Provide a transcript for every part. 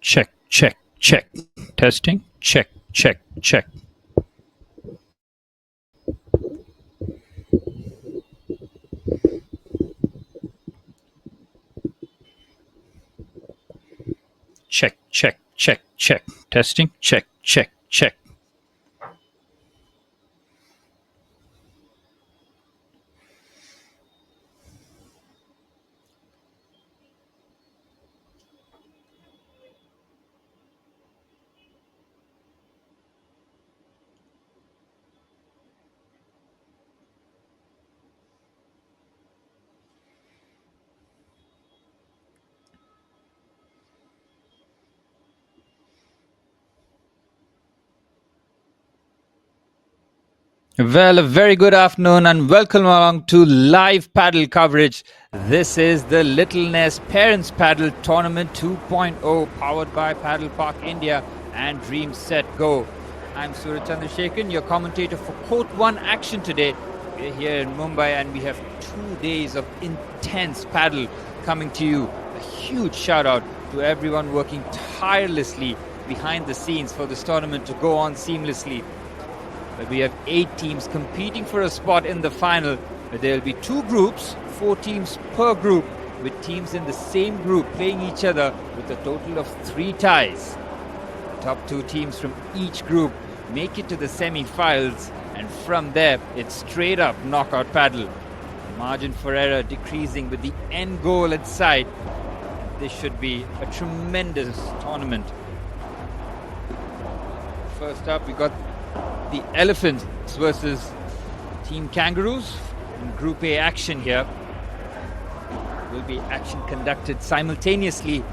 Check, check, check. Testing. Check, check, check. Check, check, check, check. Testing. Check, check, check. Well, a very good afternoon and welcome along to live paddle coverage. This is the Little Nest Parents Paddle Tournament 2.0 powered by Paddle Park India and Dream Set Go. I'm Suraj Chandrasekharan, your commentator for Court 1 action today. We're here in Mumbai and we have 2 days of intense paddle coming to you. A huge shout out to everyone working tirelessly behind the scenes for this tournament to go on seamlessly. But we have 8 teams competing for a spot in the final. There will be 2 groups, 4 teams per group, with teams in the same group playing each other with a total of 3 ties. Top 2 teams from each group make it to the semi-finals, and from there it's straight up knockout paddle. Margin for error decreasing with the end goal in sight. This should be a tremendous tournament. First up, we got the Elephants versus Team Kangaroos in Group A action here. Will be action conducted simultaneously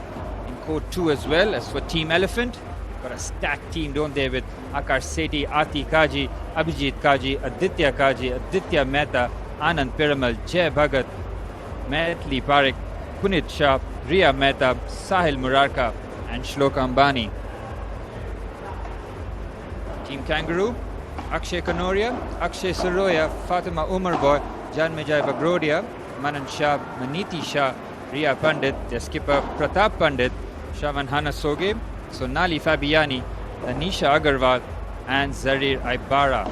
in Court 2 as well. As for Team Elephant, got a stacked team, don't they, with Akar Sethi, Aati Kaji, Abhijit Kaji, Aditya Mehta, Anand Piramal, Jay Bhagat, Maithili Parekh, Punit Shah, Riya Mehta, Sahil Murarka and Shloka Ambani. Team Kangaroo, Akshay Kanoria, Akshay Saroya, Fatima Umarboy, Janmejai Bagrodia, Manan Shah, Maniti Shah, Riya Pandit, their skipper Pratap Pandit, Shavan Hanasoge, Sonali Fabiani, Anisha Agarwal and Zarir Aibara.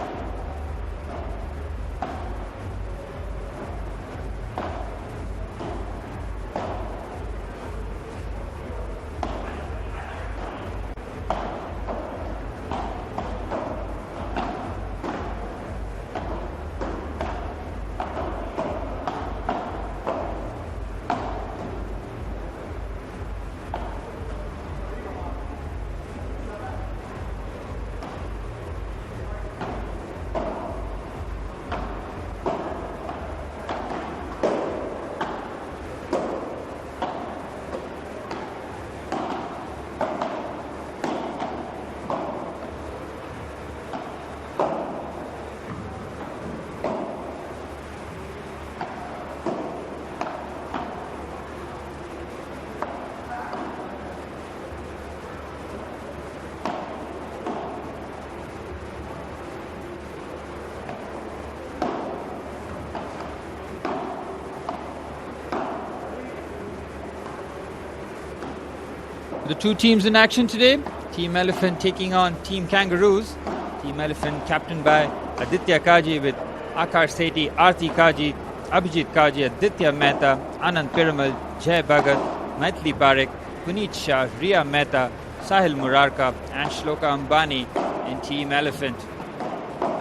The 2 teams in action today, Team Elephant taking on Team Kangaroos. Team Elephant captained by Aditya Kaji with Akar Sethi, Aarti Kaji, Abhijit Kaji, Aditya Mehta, Anand Piramal, Jay Bhagat, Maithili Parekh, Punit Shah, Riya Mehta, Sahil Murarka and Shloka Ambani in Team Elephant.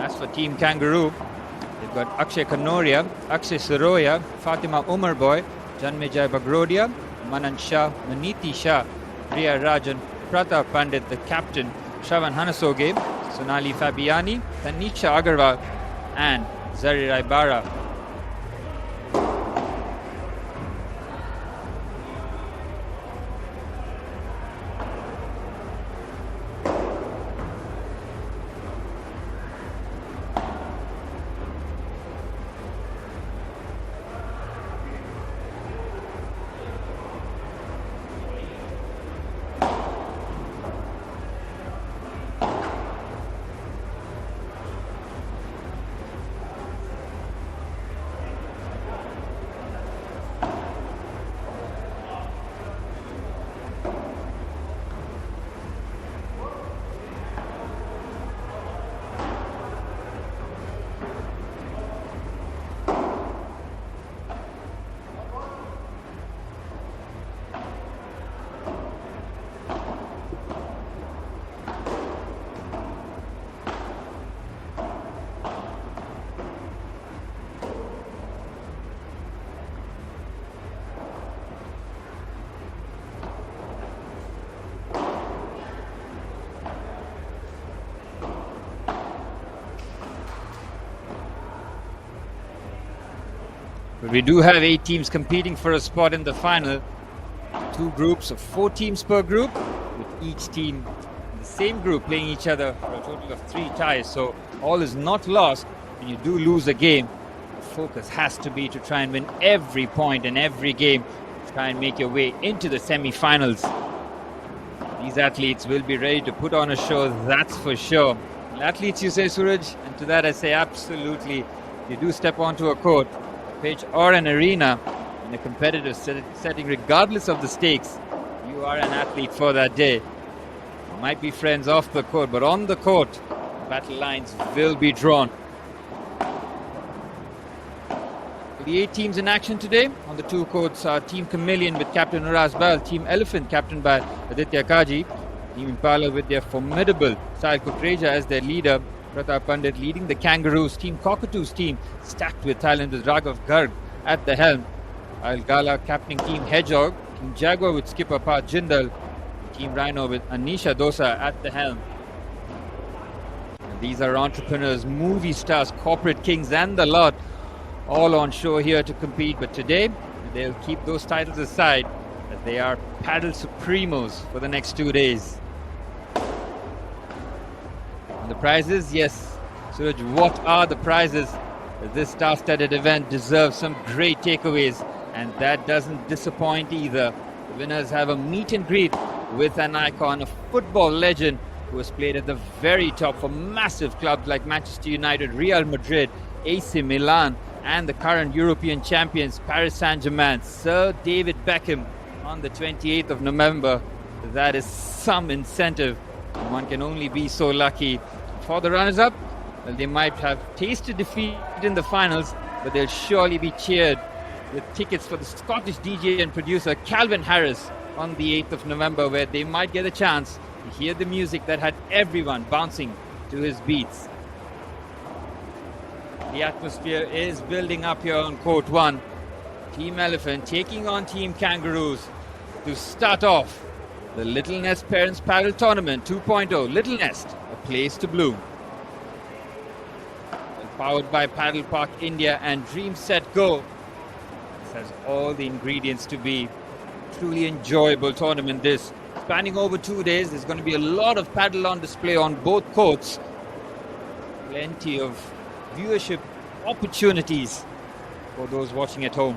As for Team Kangaroo, they've got Akshay Kanoria, Akshay Saroya, Fatima Umarboy, Janmejai Bagrodia, Manan Shah, Maniti Shah, Riya Rajan, Pratap Pandit, the captain, Shravan Hanasoge, Sonali Fabiani, Tanisha Agarwal and Zarir Aibara. But we do have 8 teams competing for a spot in the final. 2 groups of 4 teams per group, with each team in the same group playing each other for a total of 3 ties. So all is not lost when you do lose a game. The focus has to be to try and win every point in every game. Try and make your way into the semi-finals. These athletes will be ready to put on a show, that's for sure. Well, athletes, you say, Suraj, and to that I say absolutely. You do step onto a court, a pitch or an arena in a competitive setting, regardless of the stakes, you are an athlete for that day. You might be friends off the court, but on the court, battle lines will be drawn. The 8 teams in action today on the 2 courts are Team Chameleon with Captain Uras Bal, Team Elephant captained by Aditya Kaji, Team Impala with their formidable Sahil Kukreja as their leader, Pratap Pandit leading the Kangaroos, Team Cockatoo's team stacked with talent with Raghav Garg at the helm, Al Gala captaining Team Hedgehog, Team Jaguar with skipper Pa Jindal, Team Rhino with Anisha Dosa at the helm. And these are entrepreneurs, movie stars, corporate kings and the lot, all on show here to compete, but today they'll keep those titles aside as they are paddle supremos for the next 2 days. And the prizes, yes, Suraj, what are the prizes? This star-studded event deserves some great takeaways, and that doesn't disappoint either. The winners have a meet and greet with an icon, a football legend who has played at the very top for massive clubs like Manchester United, Real Madrid, AC Milan, and the current European champions Paris Saint-Germain, Sir David Beckham, on the 28th of November. That is some incentive. One can only be so lucky. For the runners-up, well, they might have tasted defeat in the finals, but they'll surely be cheered with tickets for the Scottish DJ and producer Calvin Harris on the 8th of November, where they might get a chance to hear the music that had everyone bouncing to his beats. The atmosphere is building up here on Court 1. Team Elephant taking on Team Kangaroos to start off the Little Nest Parents Paddle Tournament 2.0. Little Nest, a place to bloom. Powered by Paddle Park India and Dream Set Go. This has all the ingredients to be a truly enjoyable tournament. This spanning over 2 days. There's going to be a lot of paddle on display on both courts. Plenty of viewership opportunities for those watching at home.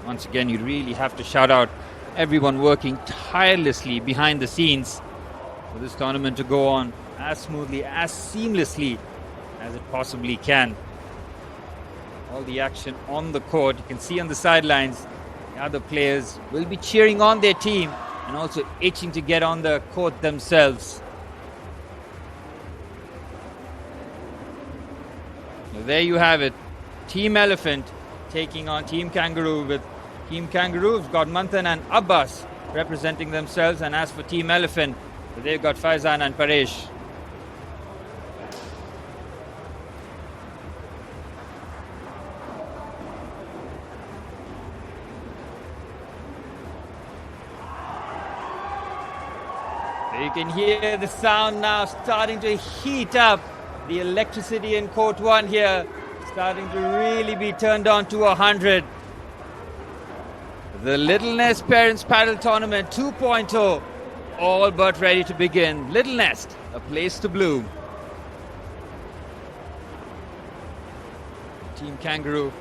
Once again, you really have to shout out everyone working tirelessly behind the scenes for this tournament to go on as smoothly, as seamlessly as it possibly can. All the action on the court. You can see on the sidelines, the other players will be cheering on their team and also itching to get on the court themselves. So there you have it. Team Elephant taking on Team Kangaroo, with Team Kangaroo got Manthan and Abbas representing themselves, and as for Team Elephant, they've got Faizan and Paresh. You can hear the sound now starting to heat up. The electricity in Court 1 here starting to really be turned on to 100. The Little Nest Parents Paddle Tournament 2.0 all but ready to begin. Little Nest, a place to bloom. Team Kangaroo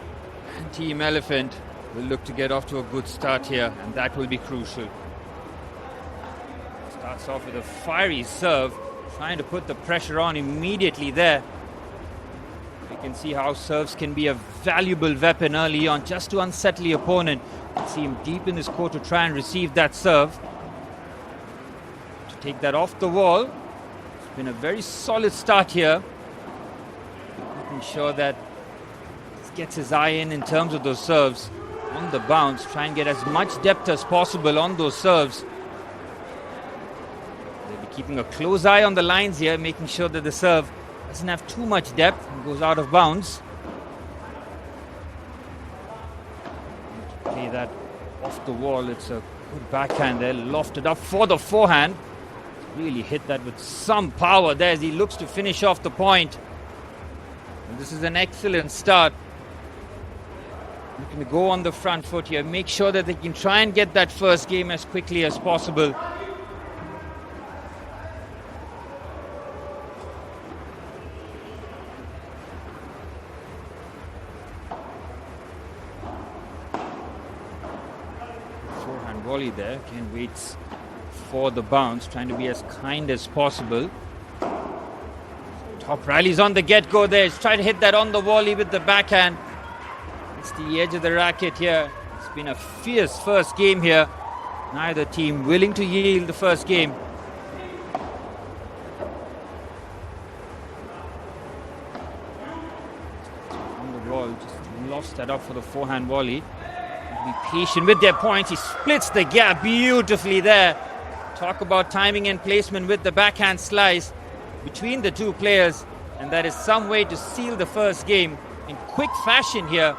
and Team Elephant will look to get off to a good start here, and that will be crucial. Starts off with a fiery serve, trying to put the pressure on immediately there. You can see how serves can be a valuable weapon early on just to unsettle the opponent. You can see him deep in his court to try and receive that serve. To take that off the wall. It's been a very solid start here. Making sure that he gets his eye in terms of those serves. On the bounce, try and get as much depth as possible on those serves. Keeping a close eye on the lines here, making sure that the serve doesn't have too much depth and goes out of bounds. Play that off the wall. It's a Good backhand there, lofted up for the forehand. Really hit that with some power there as he looks to finish off the point. And this is an excellent start. Looking to go on the front foot here, make sure that they can try and get that first game as quickly as possible. Forehand volley there, again waits for the bounce, trying to be as kind as possible. Top rallies on the get-go there. He's trying to hit that on the volley with the backhand. It's the edge of the racket here. It's been a fierce first game here. Neither team willing to yield the first game. On the wall, just lost that up for the forehand volley. Be patient with their points. He splits the gap beautifully there. Talk about timing and placement with the backhand slice between the two players, and that is some way to seal the first game in quick fashion here.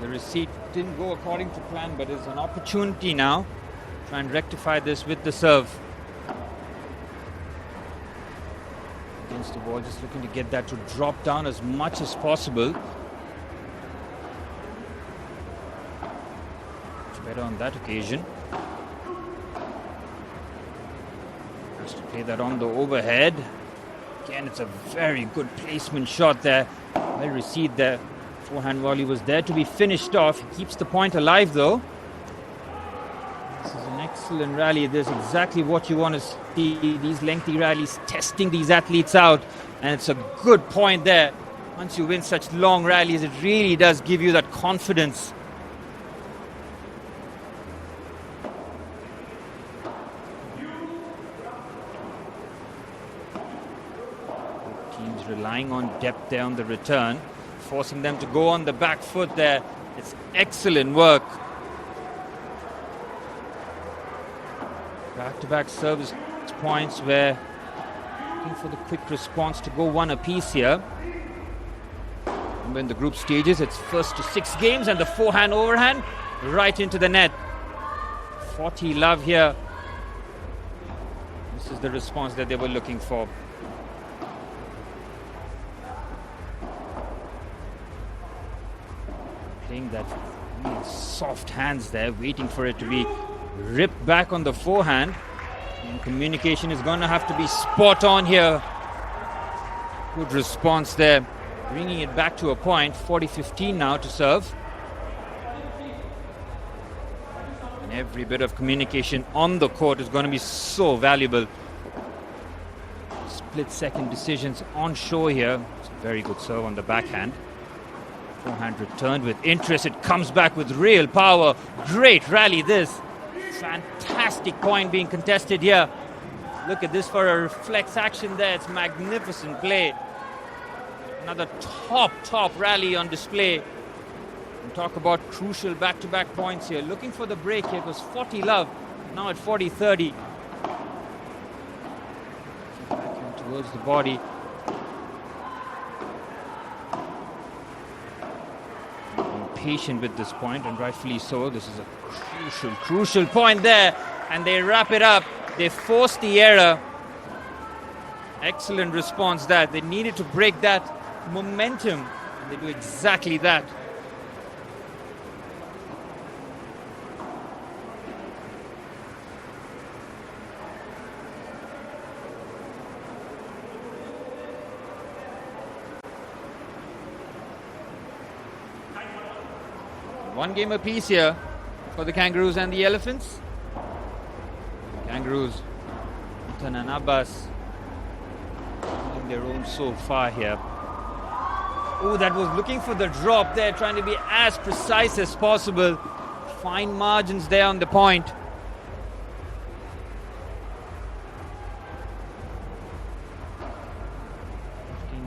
The receipt didn't go according to plan, but it's an opportunity now. Try and rectify this with the serve. Against the wall, just looking to get that to drop down as much as possible. Much better on that occasion. Has to play that on the overhead. Again, it's a very good placement shot there. Well received there. Forehand volley was there to be finished off. He keeps the point alive though. This is an excellent rally. This is exactly what you want to see. These lengthy rallies, testing these athletes out. And it's a good point there. Once you win such long rallies, it really does give you that confidence. Teams relying on depth there on the return, forcing them to go on the back foot there. It's excellent work. Back-to-back service points where looking for the quick response to go one apiece here. Remember in the group stages, it's first to 6 games and the forehand overhand right into the net. 40 love here. This is the response that they were looking for. Playing that really soft hands there, waiting for it to be ripped back on the forehand. And communication is going to have to be spot on here. Good response there. Bringing it back to a point. 40-15 now to serve. And every bit of communication on the court is going to be so valuable. Split-second decisions on shore here. It's a very good serve on the backhand. Forehand returned with interest. It comes back with real power. Great rally this. Fantastic point being contested here. Look at this for a reflex action there. It's magnificent play. Another top rally on display. And talk about crucial back-to-back points here. Looking for the break here. It was 40 love. Now at 40-30. Backhand towards the body. Patient with this point, and rightfully so. This is a crucial point there, and they wrap it up. They force the error. Excellent response that. They needed to break that momentum, and they do exactly that. One game apiece here for the Kangaroos and the Elephants. Kangaroos, Ethan and Abbas, holding their own so far here. Oh, that was looking for the drop there, trying to be as precise as possible. Fine margins there on the point.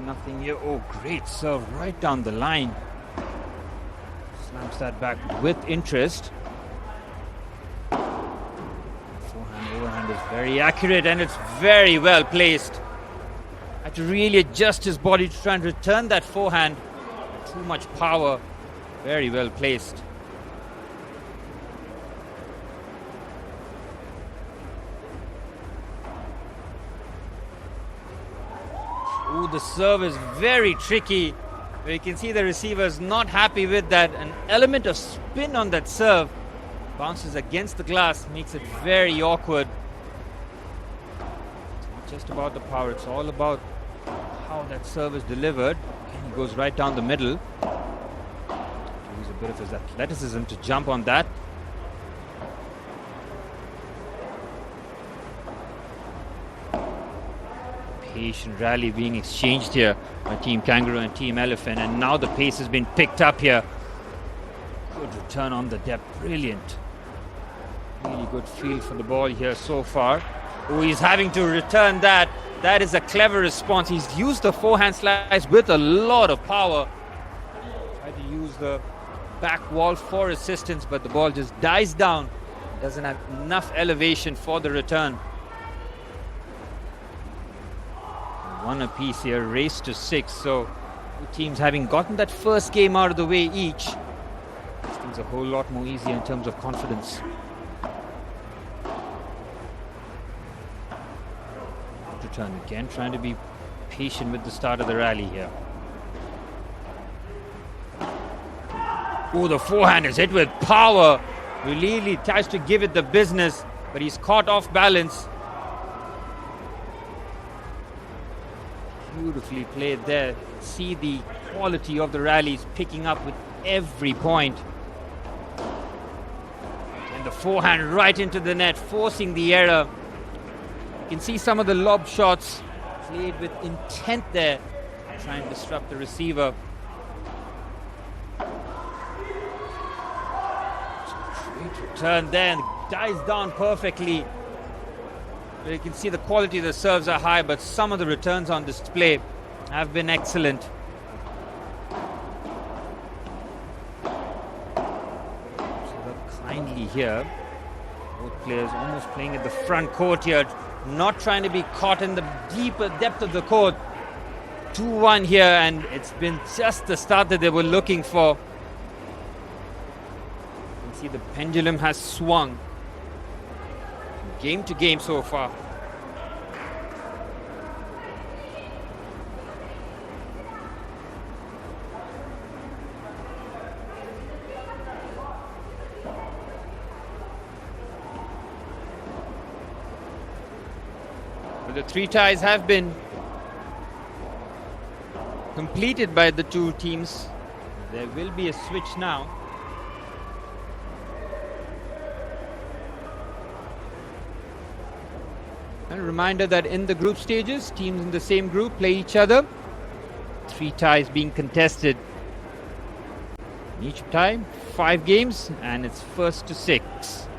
Nothing here. Oh, great serve right down the line. Slams that back with interest. Forehand overhand is very accurate and it's very well placed. Had to really adjust his body to try and return that forehand. Too much power. Very well placed. Ooh, the serve is very tricky. You can see the receiver is not happy with that. An element of spin on that serve. Bounces against the glass, makes it very awkward. It's not just about the power, it's all about how that serve is delivered. And he goes right down the middle. Use a bit of his athleticism to jump on that. Patient rally being exchanged here by Team Kangaroo and Team Elephant, and now the pace has been picked up here. Good return on the depth, brilliant. Really good feel for the ball here so far. Oh, he's having to return that. That is a clever response. He's used the forehand slice with a lot of power. Tried to use the back wall for assistance, but the ball just dies down. Doesn't have enough elevation for the return. One apiece here, race to 6. So the teams having gotten that first game out of the way each, makes things a whole lot more easier in terms of confidence. Return again, trying to be patient with the start of the rally here. Oh, the forehand is hit with power. Really tries to give it the business, but he's caught off balance. Beautifully played there. See the quality of the rallies picking up with every point. And the forehand right into the net, forcing the error. You can see some of the lob shots played with intent there, trying to disrupt the receiver. Great return there, dies down perfectly. You can see the quality of the serves are high, but some of the returns on display have been excellent. So look kindly here. Both players almost playing at the front court here, not trying to be caught in the deeper depth of the court. 2-1 here, and it's been just the start that they were looking for. You can see the pendulum has swung. Game to game so far. But the 3 ties have been completed by the 2 teams. There will be a switch now. And a reminder that in the group stages, teams in the same group play each other. 3 ties being contested. In each tie, 5 games, and it's first to 6.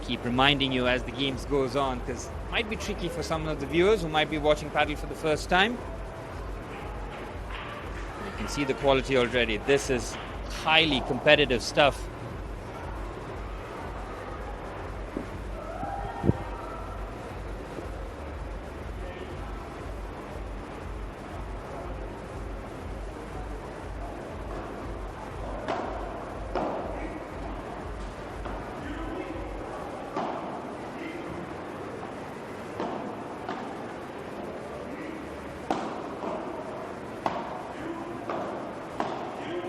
Keep reminding you as the games goes on, because it might be tricky for some of the viewers who might be watching Padel for the first time. You can see the quality already. This is highly competitive stuff.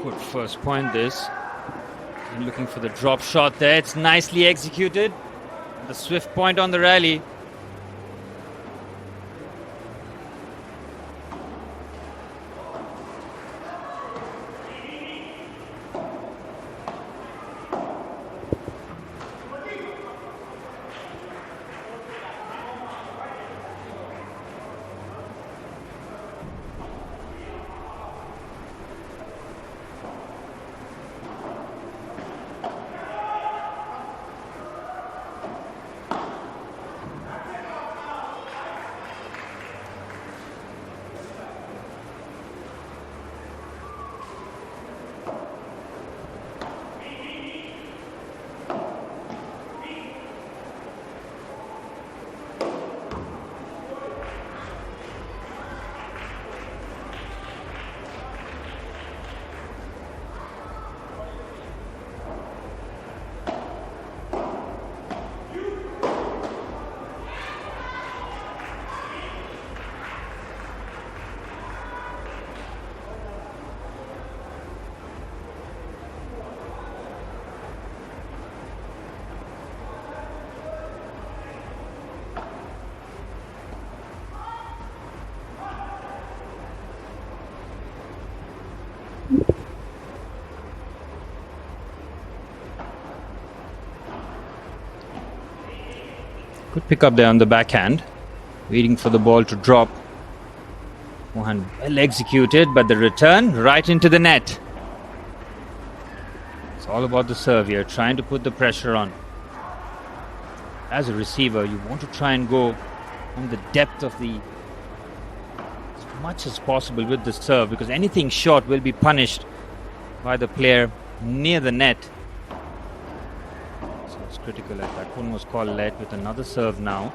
Good first point this. And looking for the drop shot there. It's nicely executed. The swift point on the rally. Good pick up there on the backhand. Waiting for the ball to drop. Forehand well executed, but the return right into the net. It's all about the serve here, trying to put the pressure on. As a receiver, you want to try and go on the depth of the as much as possible with the serve, because anything short will be punished by the player near the net. So it's critical as that one was called let with another serve now.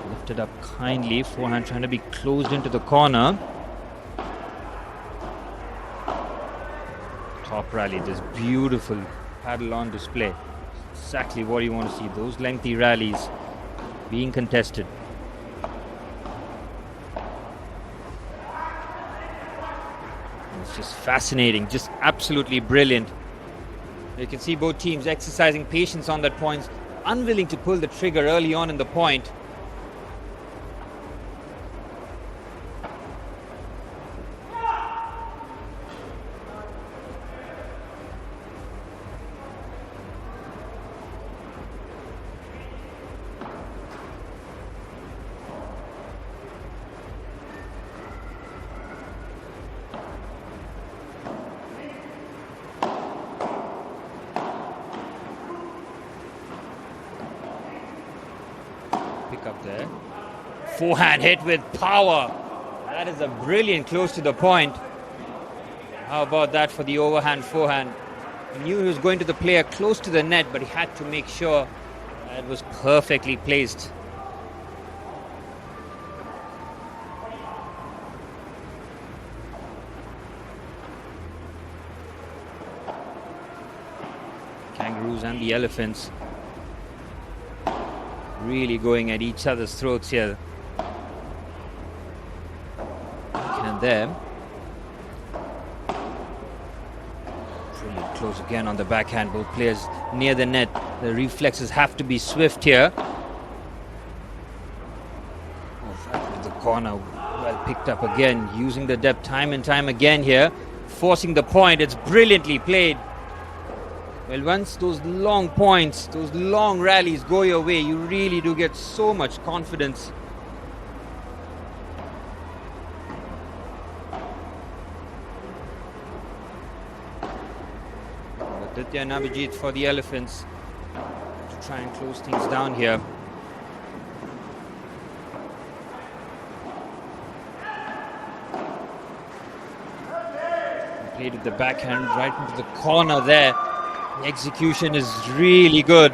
Lifted up kindly, forehand trying to be closed into the corner. Top rally, this beautiful paddle on display. Exactly what you want to see, those lengthy rallies being contested. It's just fascinating, just absolutely brilliant. You can see both teams exercising patience on that point, unwilling to pull the trigger early on in the point. Pick up there. Forehand hit with power. That is a brilliant close to the point. How about that for the overhand forehand? He knew he was going to the player close to the net, but he had to make sure that it was perfectly placed. Kangaroos and the elephants really going at each other's throats here. And there. Brilliant close again on the backhand. Both players near the net. The reflexes have to be swift here. Oh, right with the corner. Well picked up again. Using the depth time and time again here. Forcing the point. It's brilliantly played. Well, once those long points, those long rallies go your way, you really do get so much confidence. Aditya and Abhijit for the elephants to try and close things down here. Played with the backhand right into the corner there. The execution is really good.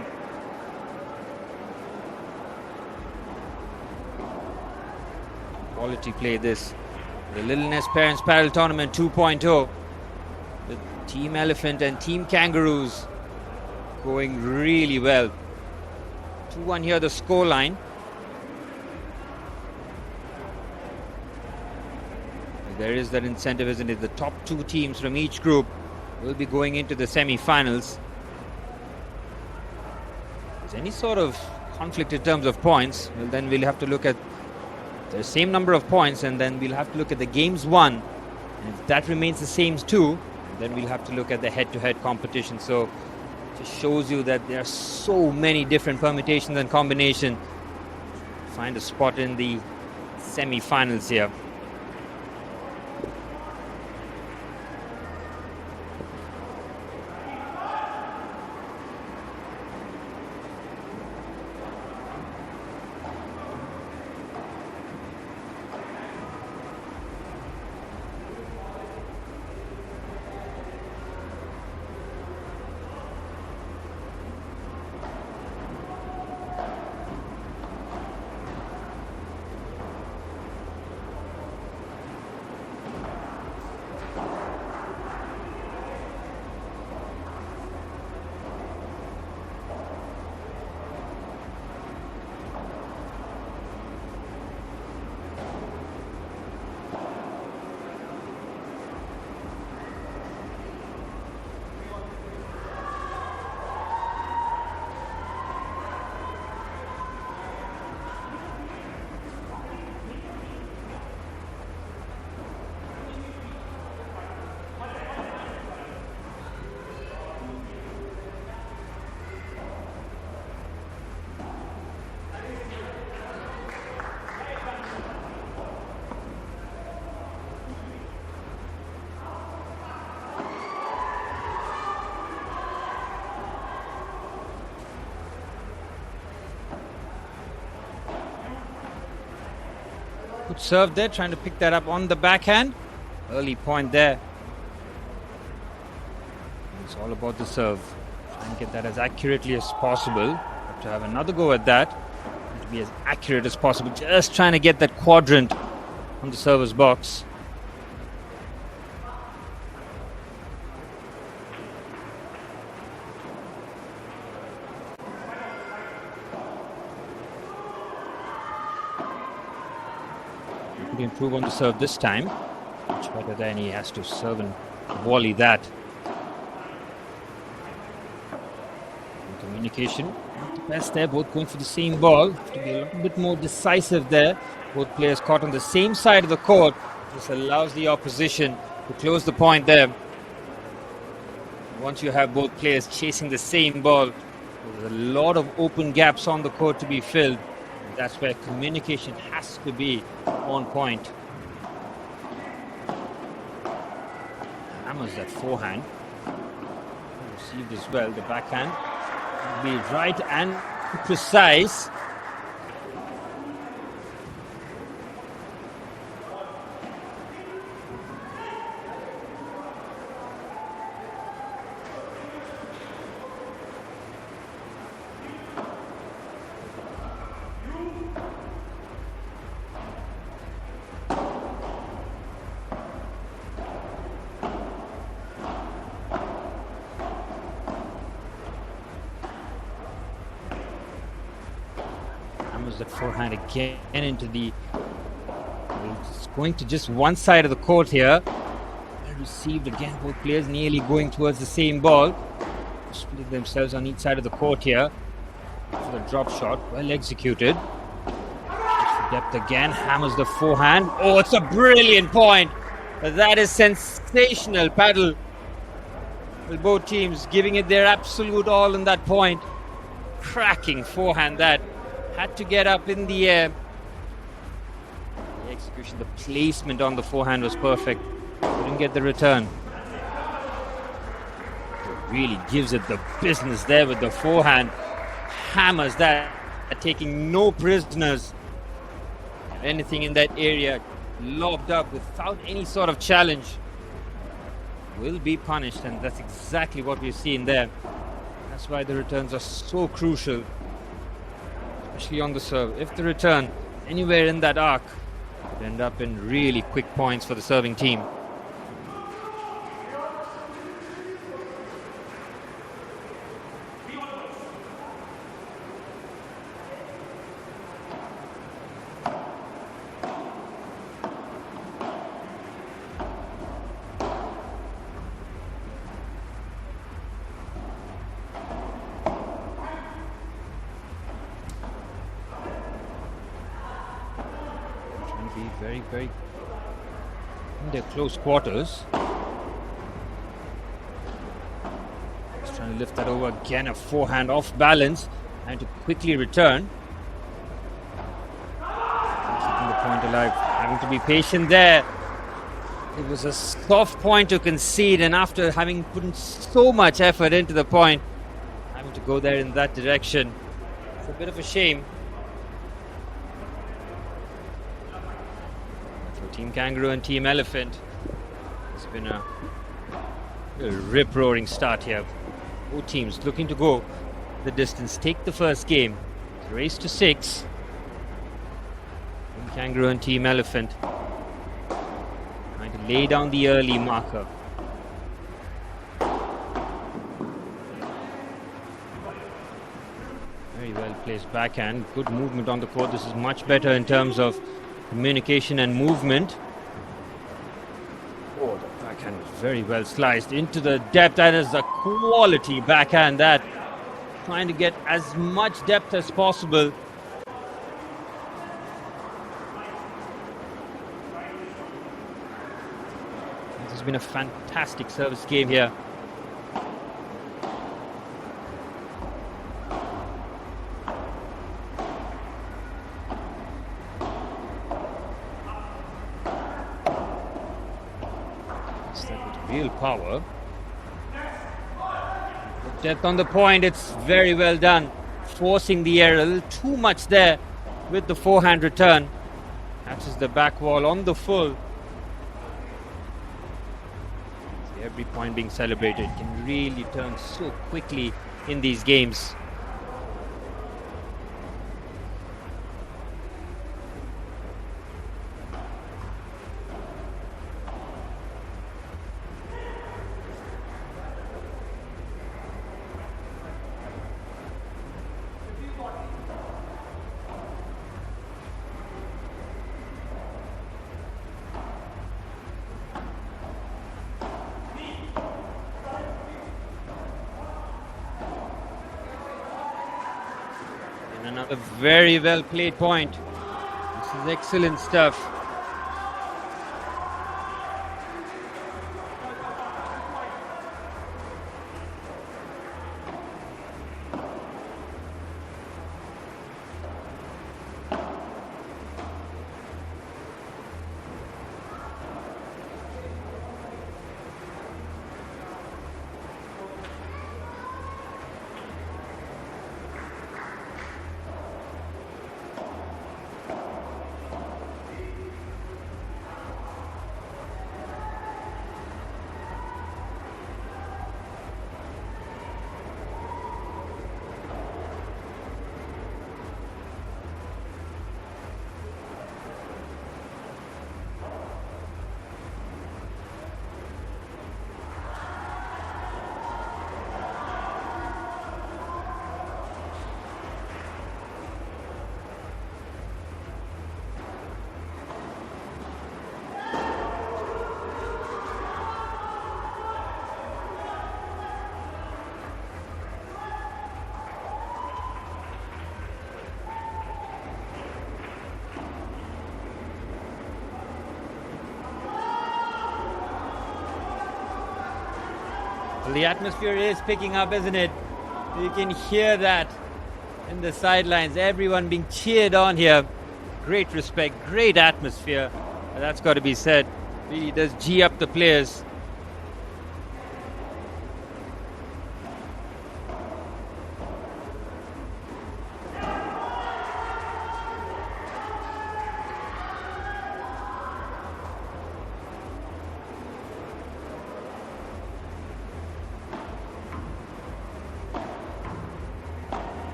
Quality play this. The Little Nest Parents Paddle Tournament 2.0. The Team Elephant and Team Kangaroos going really well. 2-1 here, the scoreline. There is that incentive, isn't it? The top two teams from each group will be going into the semi-finals. If there's any sort of conflict in terms of points, well, then we'll have to look at the same number of points, and then we'll have to look at the games won. And if that remains the same too, then we'll have to look at the head-to-head competition. So it just shows you that there are so many different permutations and combinations. Find a spot in the semi-finals here. Good serve there, trying to pick that up on the backhand. Early point there. It's all about the serve. Try and get that as accurately as possible. Have to have another go at that. To be as accurate as possible. Just trying to get that quadrant on the server's box. Could improve on the serve this time. Much better than he has to serve and volley that. And communication, not the best there. Both going for the same ball. Have to be a little bit more decisive there. Both players caught on the same side of the court. This allows the opposition to close the point there. Once you have both players chasing the same ball, there's a lot of open gaps on the court to be filled. That's where communication has to be on point. Hammers that forehand. Received as well. The backhand will be right and precise. That forehand again into the. It's going to just one side of the court here. And received again. Both players nearly going towards the same ball. Split themselves on each side of the court here. For the drop shot, well executed. Depth again. Hammers the forehand. Oh, it's a brilliant point. That is sensational. Padel. Well, both teams giving it their absolute all in that point. Cracking forehand that. Had to get up in the air. The execution, the placement on the forehand was perfect. Couldn't get the return. It really gives it the business there with the forehand. Hammers that, taking no prisoners. Anything in that area lobbed up without any sort of challenge will be punished, and that's exactly what we've seen there. That's why the returns are so crucial. Especially on the serve. If the return anywhere in that arc would end up in really quick points for the serving team. Very in their close quarters. Just trying to lift that over again. A forehand off balance and to quickly return. Keeping the point alive. Having to be patient there. It was a soft point to concede, and after having put in so much effort into the point, having to go there in that direction. It's a bit of a shame. Team Kangaroo and Team Elephant. It's been a rip-roaring start here. Both teams looking to go the distance, take the first game. It's a race to 6. Team Kangaroo and Team Elephant trying to lay down the early marker. Very well placed backhand. Good movement on the court. This is much better in terms of communication and movement. Oh, the backhand was very well sliced into the depth. That is a quality backhand. That trying to get as much depth as possible. This has been a fantastic service game here. Real power. Depth on the point, it's very well done. Forcing the error, a little too much there with the forehand return. Catches the back wall on the full. See, every point being celebrated can really turn so quickly in these games. Another very well played point. This is excellent stuff. Well, the atmosphere is picking up, isn't it? You can hear that in the sidelines. Everyone being cheered on here. Great respect, great atmosphere. That's got to be said. Really does G up the players.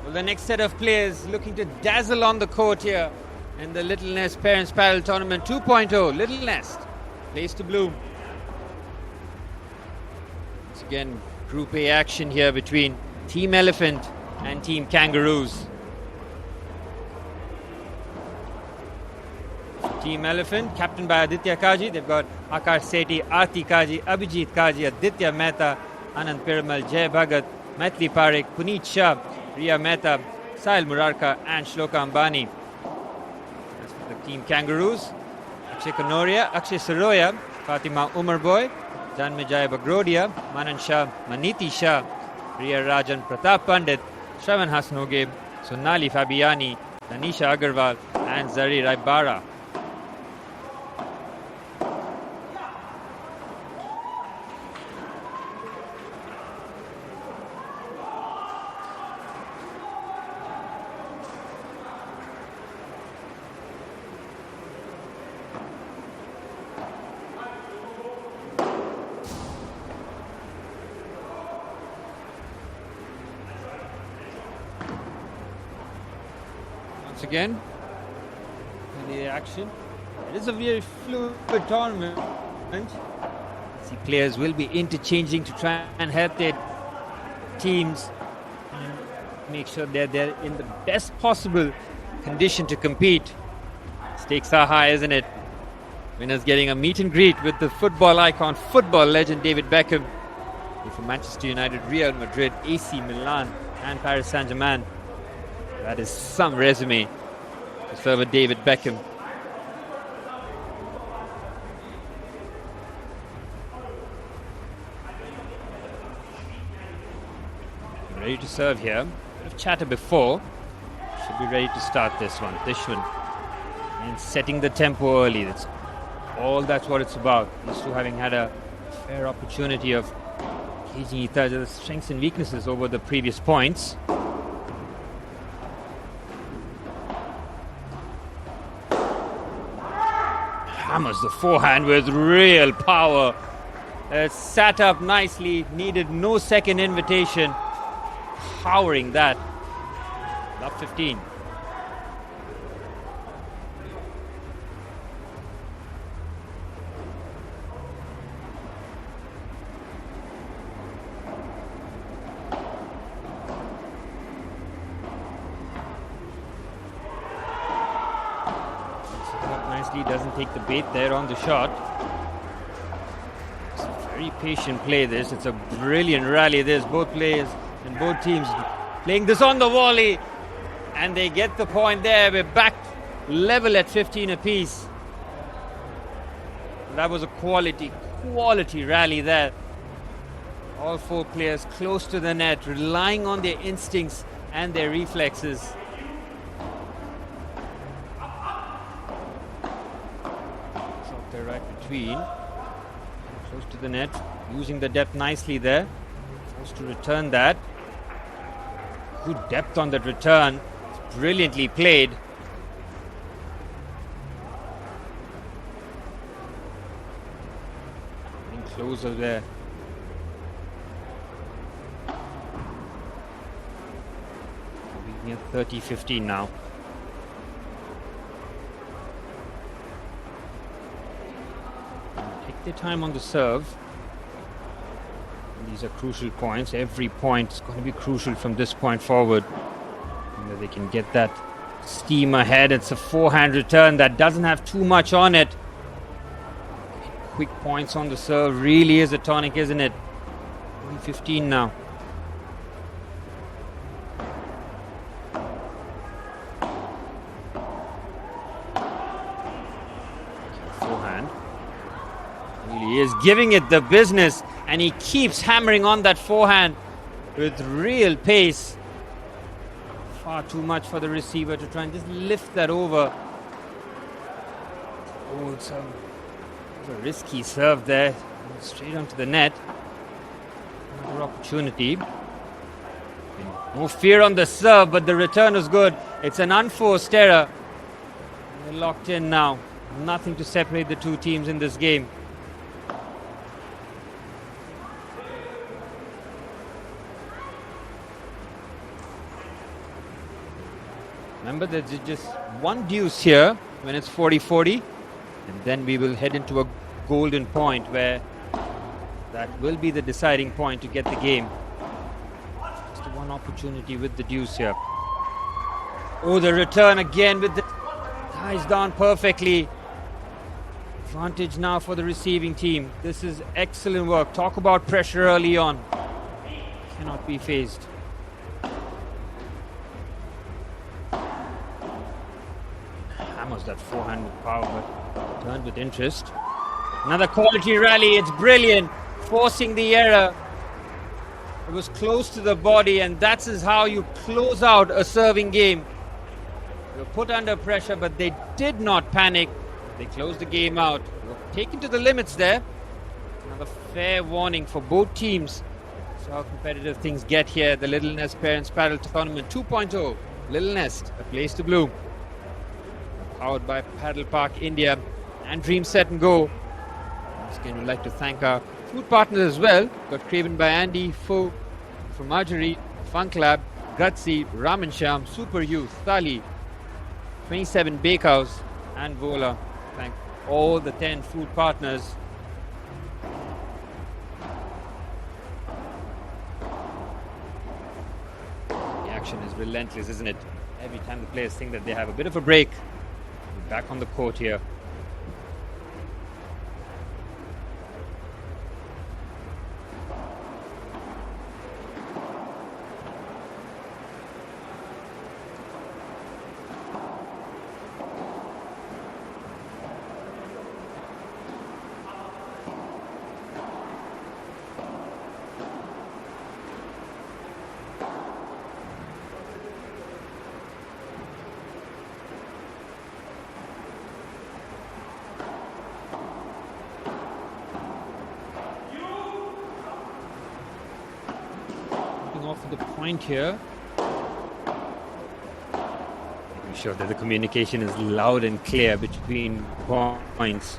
Well, the next set of players looking to dazzle on the court here in the Little Nest Parents Padel Tournament 2.0. Little Nest, place to bloom. Once again, Group A action here between Team Elephant and Team Kangaroos. Team Elephant, captained by Aditya Kaji. They've got Akash Sethi, Aarti Kaji, Abhijit Kaji, Aditya Mehta, Anand Piramal, Jay Bhagat, Maithili Parekh, Puneet Shah, Riya Mehta, Sahil Murarka and Shloka Ambani. As for the Team Kangaroos, Akshay Kanoria, Akshay Saroya, Fatima Umarboy, Janmejaya Bagrodia, Manan Shah, Maniti Shah, Riya Rajan, Pratap Pandit, Shravan Hasnoge, Sonali Fabiani, Tanisha Agarwal and Zari Raibara. Once again, in the action. It is a very fluid tournament. See, players will be interchanging to try and help their teams make sure they're in the best possible condition to compete. Stakes are high, isn't it? Winners getting a meet and greet with the football icon, football legend David Beckham. For Manchester United, Real Madrid, AC Milan and Paris Saint-Germain. That is some resume to serve a David Beckham. Ready to serve here. Bit of chatter before. Should be ready to start this one. Dishwan. And setting the tempo early. That's what it's about. These two having had a fair opportunity of gauging each other's strengths and weaknesses over the previous points. hammers the forehand with real power. Sat up nicely, needed no second invitation. Powering that. Love 15. Nicely, doesn't take the bait there on the shot. It's a very patient play this. It's a brilliant rally this. Both players and both teams playing this on the volley. And they get the point there. We're back level at 15 apiece. That was a quality rally there. All four players close to the net, relying on their instincts and their reflexes. Shot there right between. Close to the net, using the depth nicely there. Forced to return that. Good depth on that return. It's brilliantly played. Getting closer there. Near 30-15 now. Take their time on the serve. These are crucial points. Every point is going to be crucial from this point forward. Whether they can get that steam ahead. It's a forehand return that doesn't have too much on it. Quick points on the serve really is a tonic, isn't it? Only 15 now. Forehand. Really is giving it the business, and he keeps hammering on that forehand with real pace. Far too much for the receiver to try and just lift that over. Oh, it's a risky serve there. Straight onto the net. Another opportunity. No fear on the serve, but the return is good. It's an unforced error. They're locked in now. Nothing to separate the two teams in this game. Remember, there's just one deuce here when it's 40-40, and then we will head into a golden point where that will be the deciding point to get the game. Just the one opportunity with the deuce here. Oh, the return again with the ties down perfectly. Advantage now for the receiving team. This is excellent work. Talk about pressure early on. Cannot be phased. Hammers that forehand with power, but turned with interest. Another quality rally. It's brilliant. Forcing the error. It was close to the body, and that is how you close out a serving game. They were put under pressure, but they did not panic. They closed the game out. They were taken to the limits there. Another fair warning for both teams. So how competitive things get here at the Little Nest Parents Padel Tournament 2.0. Little Nest, a place to bloom. Powered by Padel Park India and Dream Set and Go. Once again, we'd like to thank our food partners as well. Got Craven by Andy, Fo, from Marjorie, Fun Club, Gutsy, Raman Sham, Super Youth, Thali, 27 Bakehouse, and Vola. Thank all the 10 food partners. The action is relentless, isn't it? Every time the players think that they have a bit of a break, we're back on the court here. Off the point here. sure that the communication is loud and clear between points.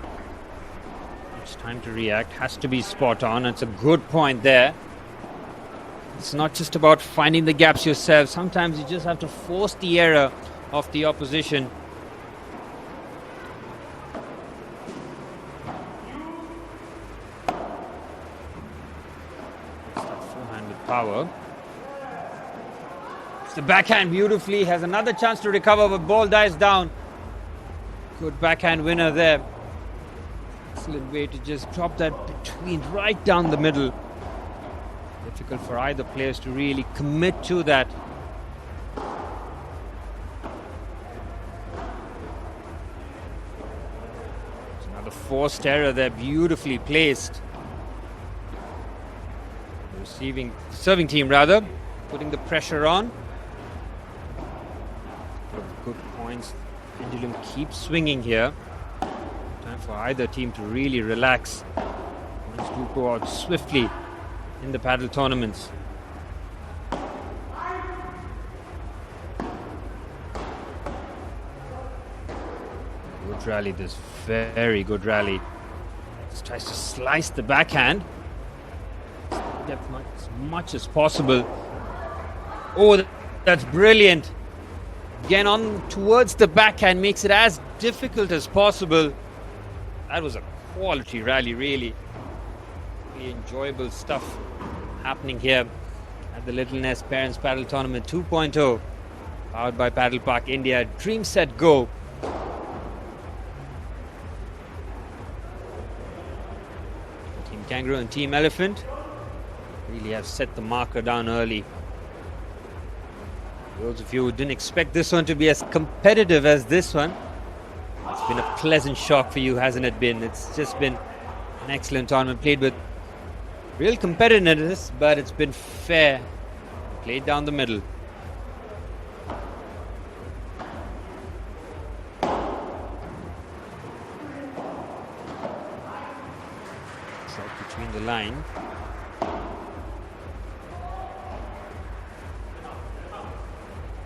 It's time to react, has to be spot on. It's a good point there. It's not just about finding the gaps yourself. Sometimes you just have to force the error of the opposition. It's that forehand with power. It's the backhand beautifully. Has another chance to recover, but ball dies down. Good backhand winner there. Excellent way to just drop that between, right down the middle. Difficult for either players to really commit to that. It's another forced error there, beautifully placed. The serving team rather, putting the pressure on. Good points. Pendulum keeps swinging here. Time for either team to really relax. Points do go out swiftly in the paddle tournaments. Good rally, this very good rally. Just tries to slice the backhand. Depth as much as possible. Oh, that's brilliant. Again on towards the backhand, makes it as difficult as possible. That was a quality rally, really. Really enjoyable stuff happening here at the Little Nest Parents Paddle Tournament 2.0, powered by Paddle Park India. Dream Set Go. Team Kangaroo and Team Elephant really have set the marker down early. Those of you who didn't expect this one to be as competitive as this one, it's been a pleasant shock for you, hasn't it been? It's just been an excellent tournament, played with real competitiveness, but it's been fair. Played down the middle. Shot between the line.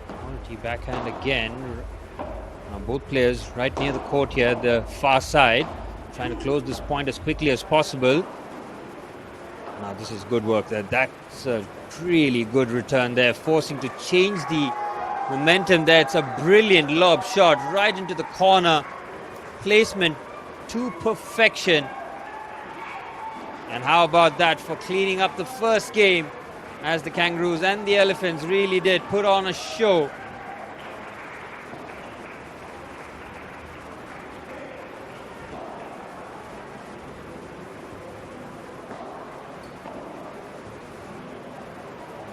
Quality backhand again. Now both players right near the court here, the far side, trying to close this point as quickly as possible. Now this is good work there. That's a really good return there, forcing to change the momentum there. It's a brilliant lob shot right into the corner. Placement to perfection. And how about that for cleaning up the first game, as the Kangaroos and the Elephants really did put on a show.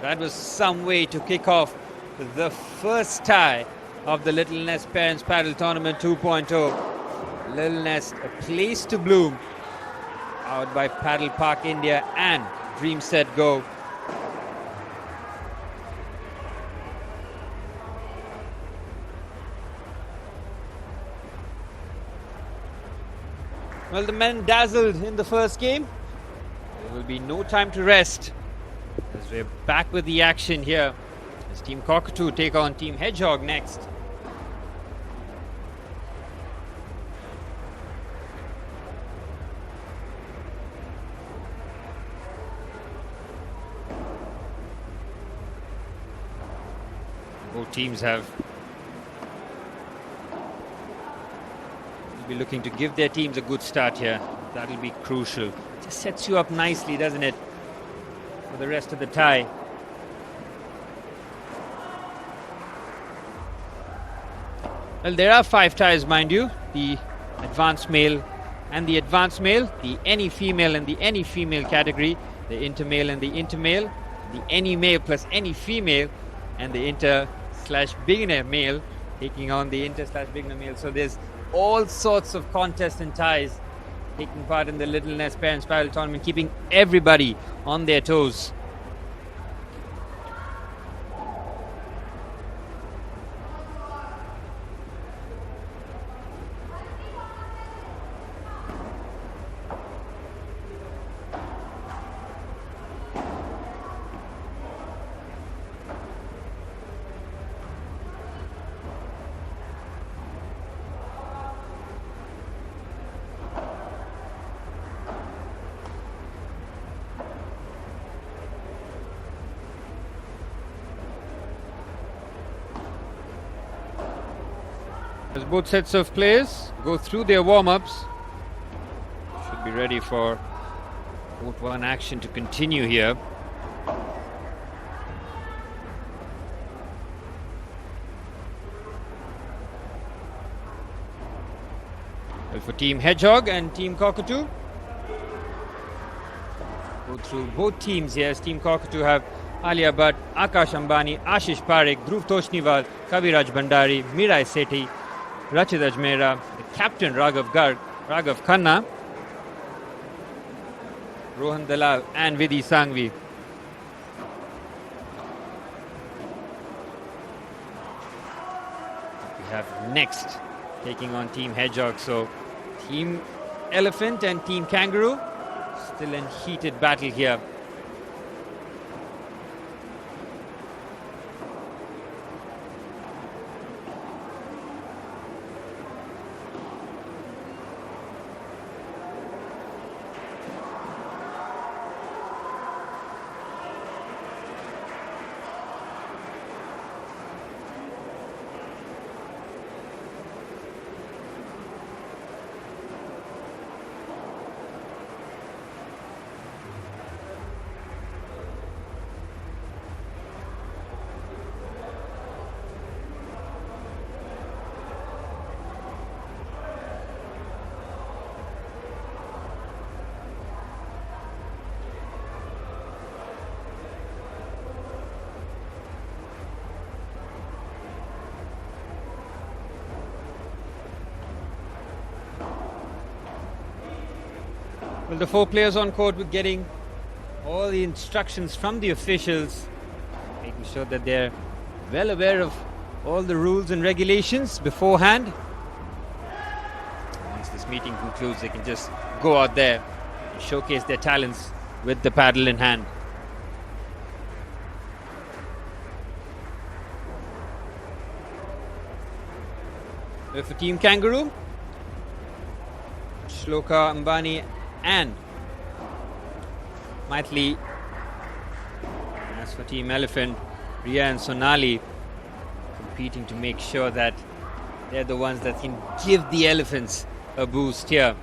That was some way to kick off the first tie of the Little Nest Parents Paddle Tournament 2.0. Little Nest, a place to bloom, powered by Paddle Park India and Dream Set Go. Well, the men dazzled in the first game. There will be no time to rest, as we're back with the action here, as Team Cockatoo take on Team Hedgehog next. Both teams will be looking to give their teams a good start here. That'll be crucial. Just sets you up nicely, doesn't it, for the rest of the tie. Well, there are 5 ties, mind you. The advanced male and the advanced male, the any female and the any female category, the intermale and the intermale, the any male plus any female, and the inter/beginner male taking on the inter/beginner male. So there's all sorts of contests and ties taking part in the Little Nest Parents Paddle Tournament, keeping everybody on their toes. As both sets of players go through their warm-ups, should be ready for Court 1 action to continue here. Well, for Team Hedgehog and Team Cockatoo, go through both teams here. As Team Cockatoo have Alia Bhatt, Akash Ambani, Ashish Parekh, Dhruv Toshniwal, Kaviraj Bhandari, Mirai Sethi, Rachit Ajmera, the captain Raghav Garg, Raghav Khanna, Rohan Dalal and Vidhi Sangvi. We have next taking on Team Hedgehog. So Team Elephant and Team Kangaroo still in heated battle here. Well, the four players on court were getting all the instructions from the officials, making sure that they're well aware of all the rules and regulations beforehand. Once this meeting concludes, they can just go out there and showcase their talents with the paddle in hand. Well, for Team Kangaroo, Shloka Ambani and Maithili. As for Team Elephant, Riya and Sonali competing to make sure that they're the ones that can give the Elephants a boost here.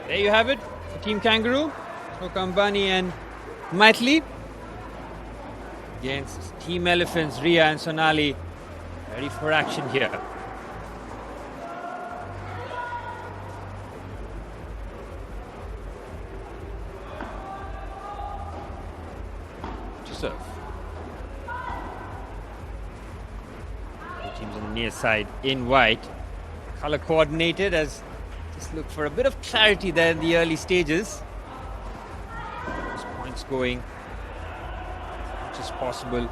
There you have it for Team Kangaroo, Shloka Ambani and Maithili against Team Elephants, Riya and Sonali, ready for action here. To serve. The teams on the near side in white, color coordinated as just look for a bit of clarity there in the early stages. Those points going as much as possible.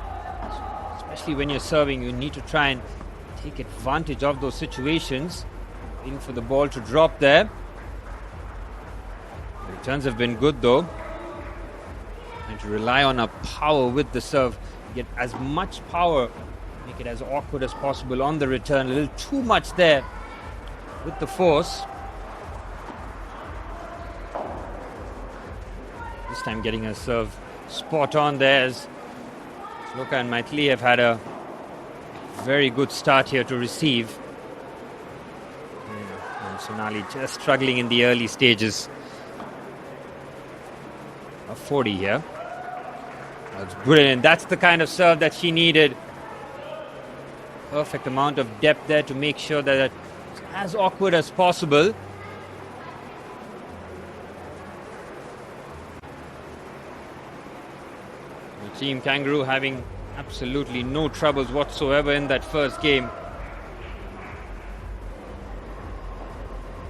Especially when you're serving, you need to try and take advantage of those situations. Waiting for the ball to drop there. The returns have been good though. And to rely on our power with the serve. Get as much power, make it as awkward as possible on the return. A little too much there with the force. This time getting a serve spot on there as Shloka and Maithili have had a very good start here to receive. And Sonali just struggling in the early stages. A 40 here. That's brilliant. That's the kind of serve that she needed. Perfect amount of depth there to make sure that it's as awkward as possible. Team Kangaroo having absolutely no troubles whatsoever in that first game.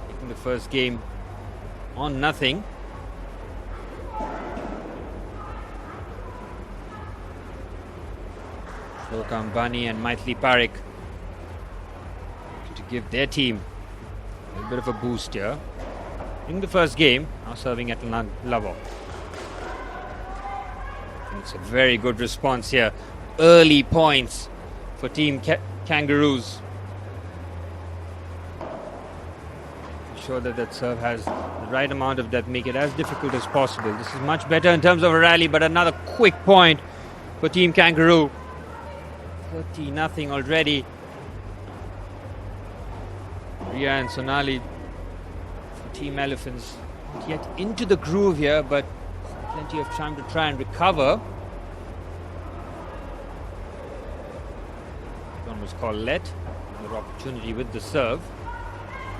Taking the first game on nothing. Shloka Ambani and Maithili Parekh to give their team a little bit of a boost here. In the first game, now serving at Lavok. It's a very good response here. Early points for Team Kangaroos. Ensure that that serve has the right amount of depth, make it as difficult as possible. This is much better in terms of a rally, but another quick point for Team Kangaroo. 30-0 already. Ria and Sonali for Team Elephants. Not yet into the groove here, but plenty of time to try and recover. One was called let. Another opportunity with the serve.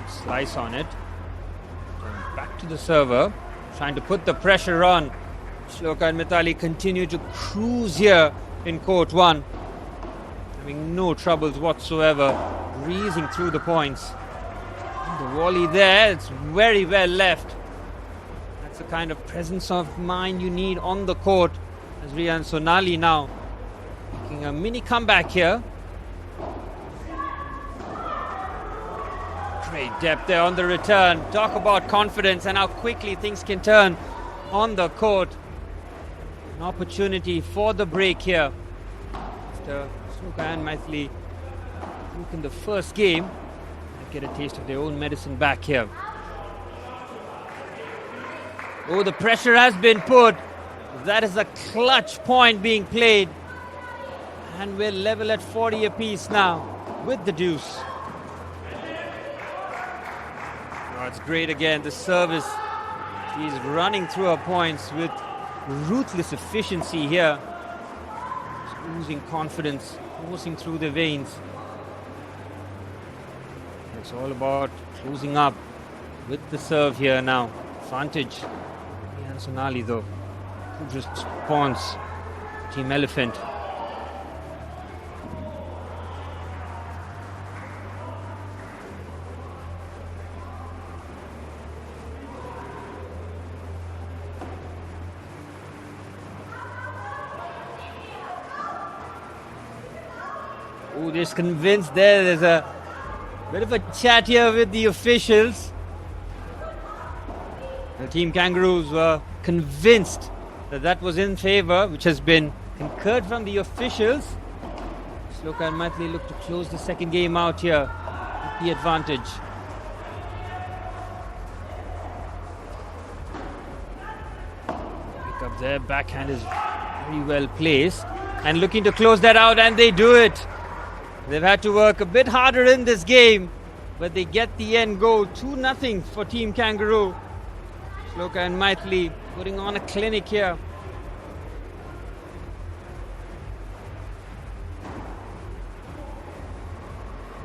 Slice on it. Going back to the server. Trying to put the pressure on. Shloka and Mithali continue to cruise here in court 1. Having no troubles whatsoever. Breezing through the points. And the volley there, it's very well left. That's the kind of presence of mind you need on the court. As Ria and Sonali now making a mini comeback here. Great depth there on the return. Talk about confidence and how quickly things can turn on the court. An opportunity for the break here. After Shloka and Maithili broke in the first game, they get a taste of their own medicine back here. Oh, the pressure has been put. That is a clutch point being played. And we're level at 40 apiece now with the deuce. Oh, it's great again. The service. She's running through her points with ruthless efficiency here. She's losing confidence, coursing through the veins. It's all about closing up with the serve here now. Advantage. And Sonali though. Good response. Team Elephant. Oh, just convinced there. There's a bit of a chat here with the officials. The Team Kangaroos were convinced that that was in favour, which has been concurred from the officials. Shloka and Maithili look to close the second game out here with the advantage. Pick up there, backhand is very well placed. And looking to close that out, and they do it. They've had to work a bit harder in this game, but they get the end goal. 2-0 for Team Kangaroo. Shloka and Maithili putting on a clinic here.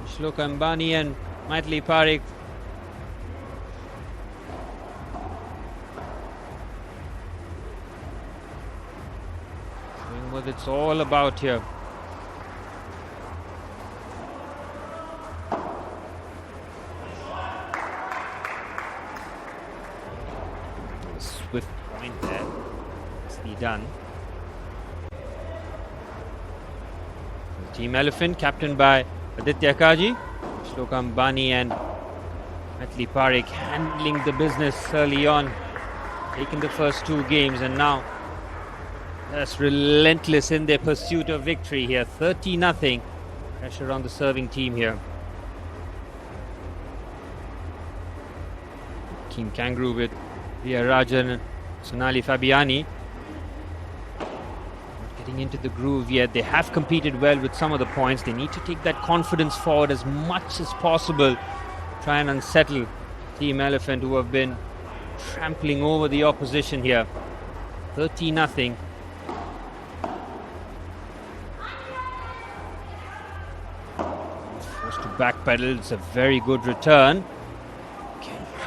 Shloka Ambani and Maithili Parekh. Showing what it's all about here. Swift point there. Nicely done. The Team Elephant, captained by Aditya Kaji, Shloka Ambani and Maithili Parekh handling the business early on, taking the first 2 games, and now that's relentless in their pursuit of victory here. 30-0. Pressure on the serving team here. Team Kangaroo with Ria Rajan and Sonali Fabiani. Not getting into the groove yet. They have competed well with some of the points. They need to take that confidence forward as much as possible. Try and unsettle Team Elephant, who have been trampling over the opposition here. 30-0. Forced to backpedal. It's a very good return.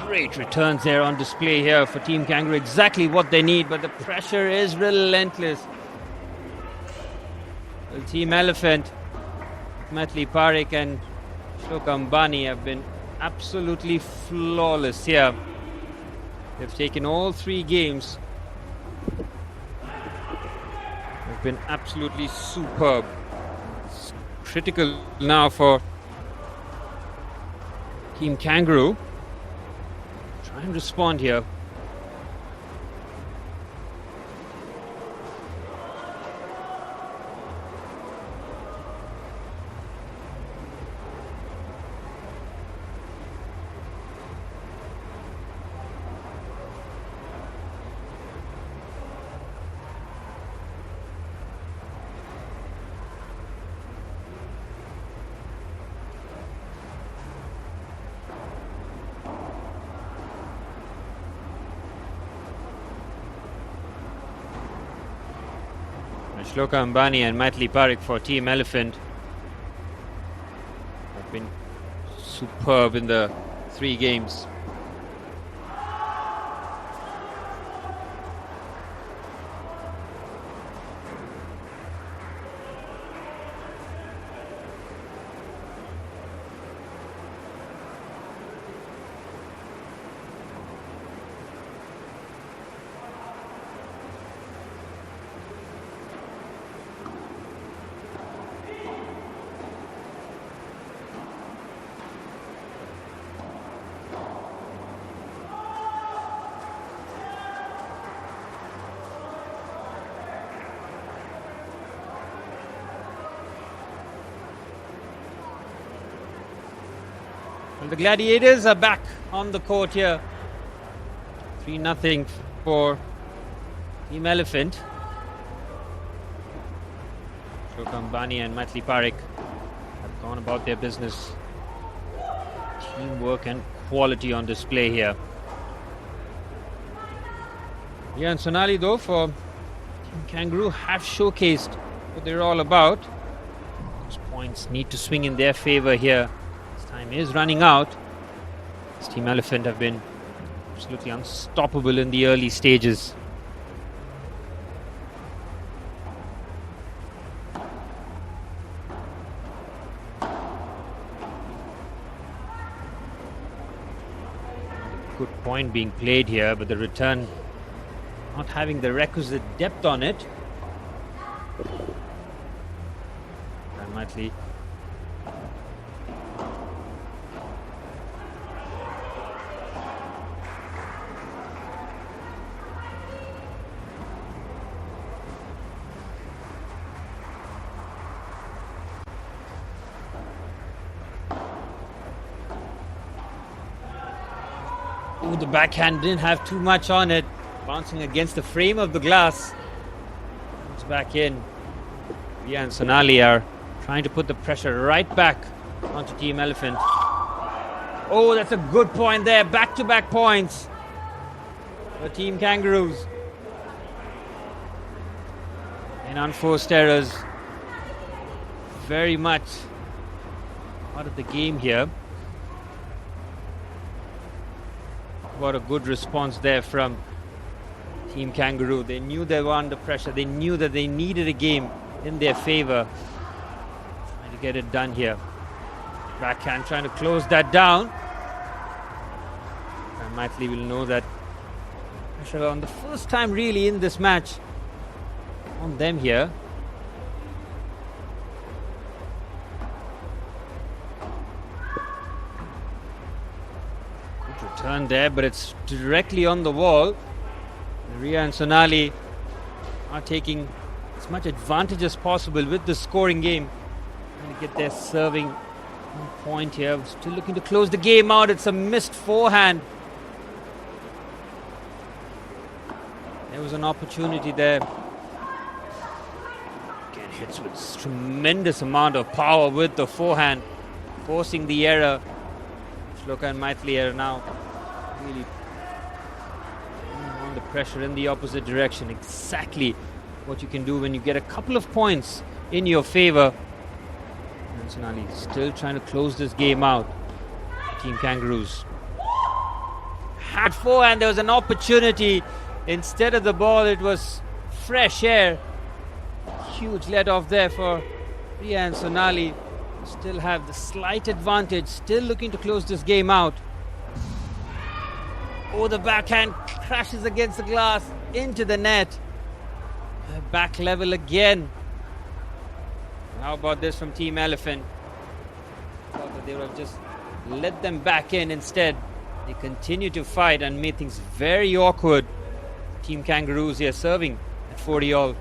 Great returns there on display here for Team Kangaroo. Exactly what they need, but the pressure is relentless. Well, Team Elephant, Maithili Parekh and Shloka Ambani have been absolutely flawless here. They've taken all 3 games. They've been absolutely superb. It's critical now for Team Kangaroo. Try and respond here. Shloka Ambani and Maitli Parekh for Team Elephant have been superb in the 3 games. Well, the Gladiators are back on the court here. 3-0 for Team Elephant. Shloka Ambani and Maitli Parekh have gone about their business. Teamwork and quality on display here. Riya and Sonali, though, for Team Kangaroo have showcased what they're all about. Those points need to swing in their favor here. Time is running out. This Team Elephant have been absolutely unstoppable in the early stages. Good point being played here, but the return not having the requisite depth on it. And Maitli the backhand didn't have too much on it, bouncing against the frame of the glass. It's back in. Riya and Sonali are trying to put the pressure right back onto Team Elephant. Oh, that's a good point there. Back-to-back points for Team Kangaroos. And unforced errors. Very much out of the game here. What a good response there from Team Kangaroo. They knew they were under pressure. They knew that they needed a game in their favor. Trying to get it done here. Backhand trying to close that down. And Maitli will know that pressure on the first time really in this match on them here. Turn there, but it's directly on the wall. Riya and Sonali are taking as much advantage as possible with the scoring game. Trying to get their serving on point here. Still looking to close the game out. It's a missed forehand. There was an opportunity there. Again, hits with tremendous amount of power with the forehand, forcing the error. Shloka and Maitli are now really on the pressure in the opposite direction. Exactly what you can do when you get a couple of points in your favor. And Sonali still trying to close this game out. Team Kangaroos had forehand. There was an opportunity. Instead of the ball, it was fresh air. Huge let off there for Riya and Sonali. Still have the slight advantage. Still looking to close this game out. Oh, the backhand crashes against the glass into the net. Back level again. How about this from Team Elephant? Thought that they would have just let them back in. Instead, they continue to fight and made things very awkward. Team Kangaroos here serving at 40 all.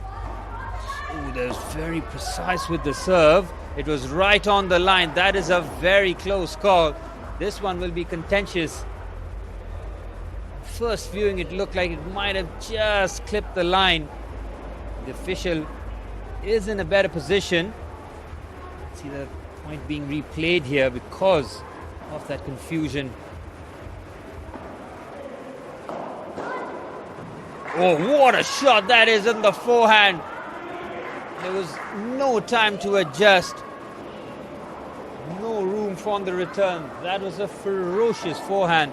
Oh, they're very precise with the serve. It was right on the line. That is a very close call. This one will be contentious. First viewing, it looked like it might have just clipped the line. The official is in a better position. See the point being replayed here because of that confusion. Oh, what a shot that is in the forehand. There was no time to adjust. No room for the return. That was a ferocious forehand.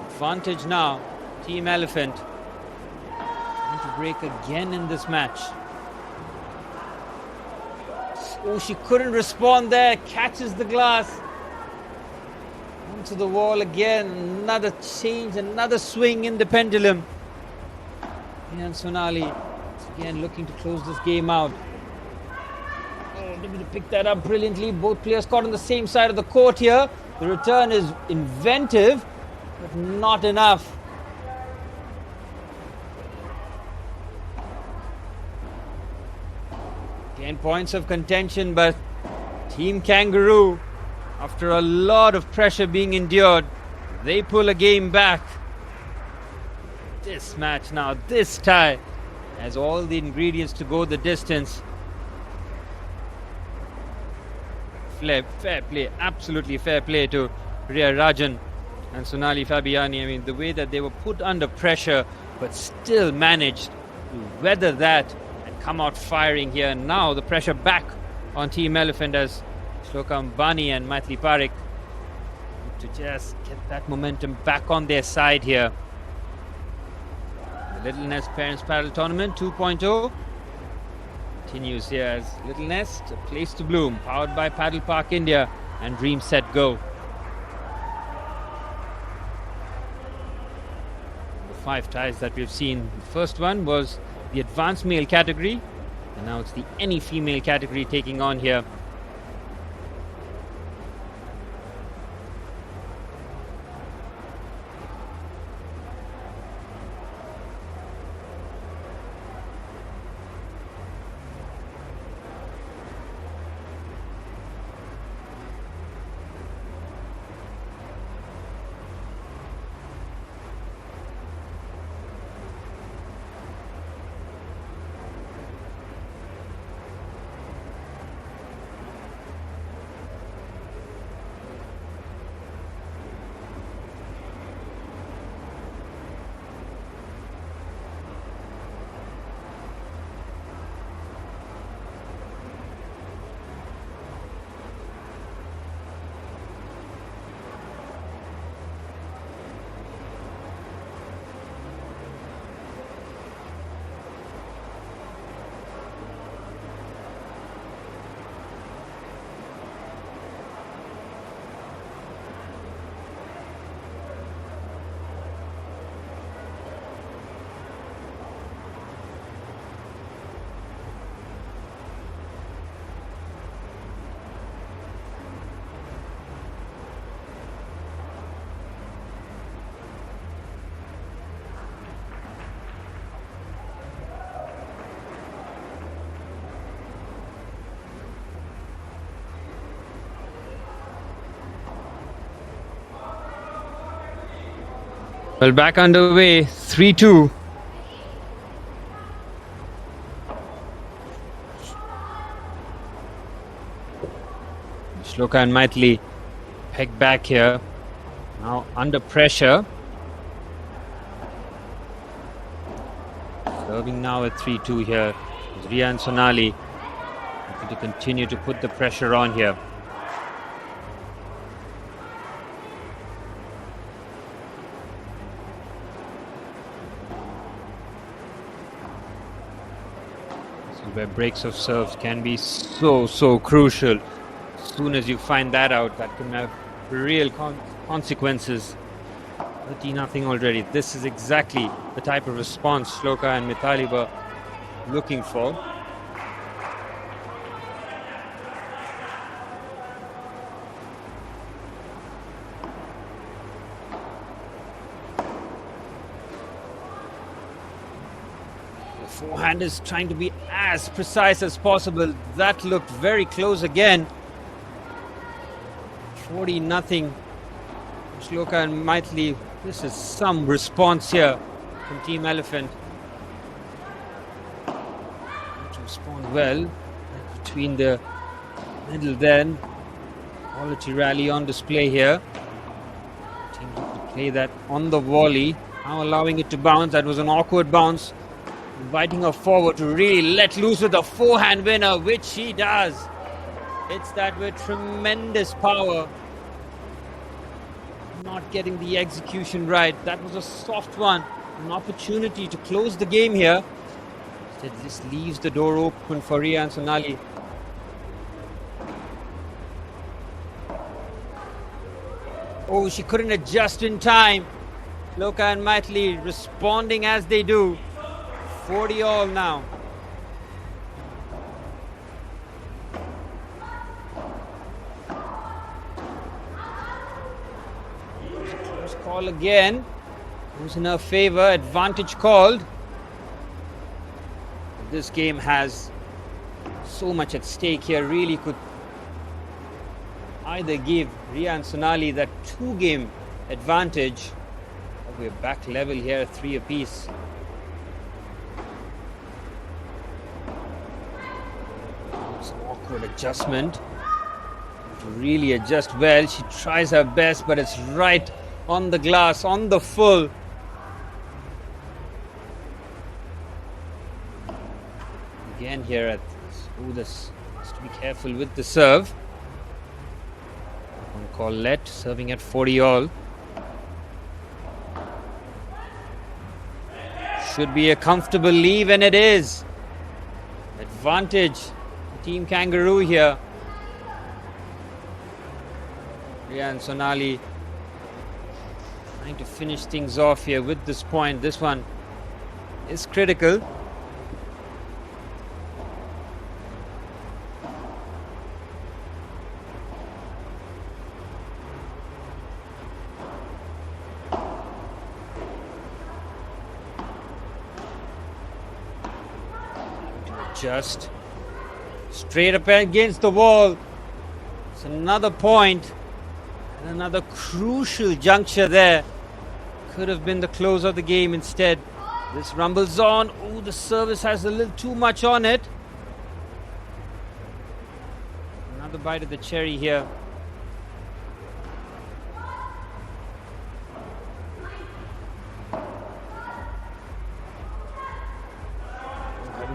Advantage now, Team Elephant. Trying to break again in this match. Oh, she couldn't respond there. Catches the glass. Onto the wall again. Another change, another swing in the pendulum. And Sonali again looking to close this game out. Oh, able to pick that up brilliantly. Both players caught on the same side of the court here. The return is inventive, but not enough. Again, points of contention, but Team Kangaroo, after a lot of pressure being endured, they pull a game back. This match now, this tie, has all the ingredients to go the distance. Fair play, absolutely fair play to Riya Rajan and Sonali Fabiani. I mean, the way that they were put under pressure, but still managed to weather that and come out firing here. And now the pressure back on Team Elephant as Shloka Ambani and Maithili Parekh to just get that momentum back on their side here. The Little Nest Parents Padel Tournament 2.0 continues here as Little Nest, a place to bloom, powered by Padel Park India and Dream Set Go. The 5 ties that we've seen, the first one was the advanced male category, and now it's the any female category taking on here. Well, back underway, 3-2. Shloka and Maithili peg back here. Now under pressure. Serving now at 3-2 here. It's Riya and Sonali looking to continue to put the pressure on here. Where breaks of serves can be so crucial. As soon as you find that out, that can have real consequences. 30-0 already. This is exactly the type of response Shloka and Maithili were looking for. Forehand is trying to be as precise as possible. That looked very close again. 40-0. Shloka and Maithili. This is some response here from Team Elephant. To respond well between the middle then. Quality rally on display here. Team to play that on the volley. Now allowing it to bounce. That was an awkward bounce. inviting her forward to really let loose with a forehand winner, which she does. Hits that with tremendous power. Not getting the execution right. That was a soft one. An opportunity to close the game here. Instead, just leaves the door open for Rian Sonali. Oh, she couldn't adjust in time. Loka and Maitli responding as they do. 40 all now. Close call again. Who's in her favor? Advantage called. This game has so much at stake here. Really could either give Rian Sonali that 2-game advantage. We're back level here, 3 apiece. It's an awkward adjustment. To really adjust well, she tries her best, but it's right on the glass, on the full. Again here at this, has to be careful with the serve. One call let, serving at 40 all. Should be a comfortable leave, and it is. Advantage Team Kangaroo here. Rian Sonali trying to finish things off here with this point. This one is critical. Just straight up against the wall. It's another point and another crucial juncture there. Could have been the close of the game instead. This rumbles on. Oh, the service has a little too much on it. Another bite of the cherry here.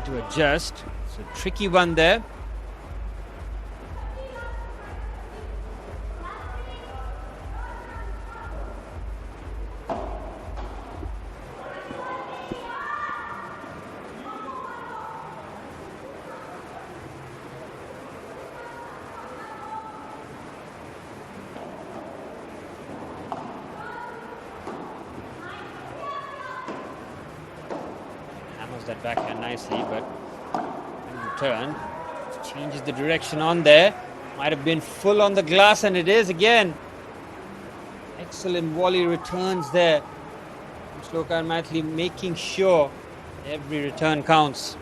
To adjust. It's a tricky one there. That backhand nicely, but in return changes the direction on there. Might have been full on the glass, and it is again. Excellent volley returns there. Shloka and Maitli making sure every return counts.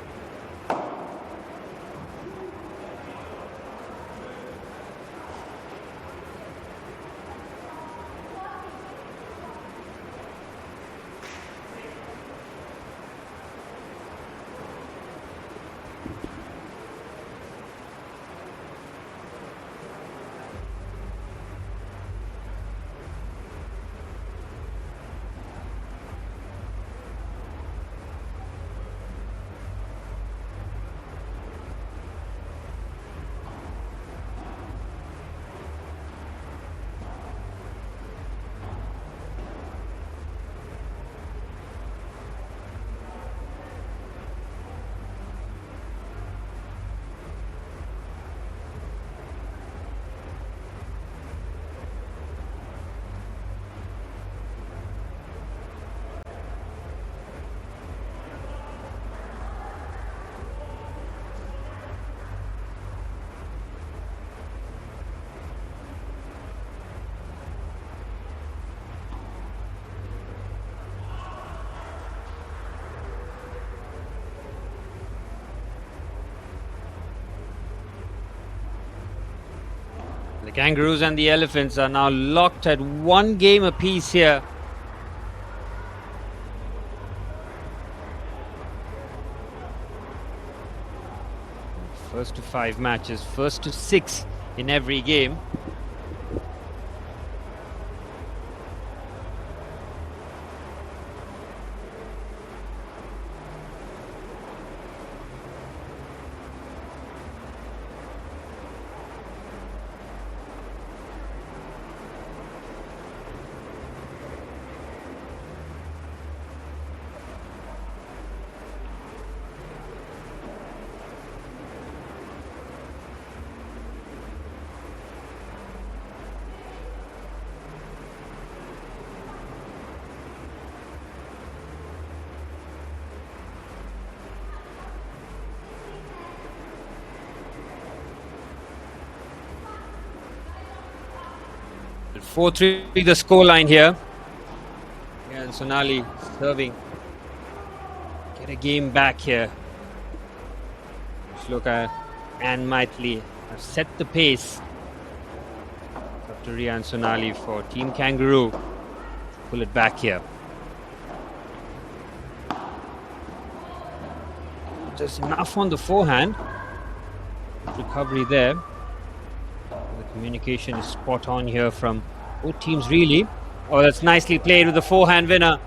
The Kangaroos and the Elephants are now locked at 1 game apiece here. First to 5 matches, first to 6 in every game. 4-3 the scoreline here. Yeah, and Sonali serving. Get a game back here. Shloka and Maitli have set the pace. Dr. Riya and Sonali for Team Kangaroo. Pull it back here. Just enough on the forehand. Recovery there. The communication is spot on here from both teams, really. Oh, that's nicely played with the forehand winner.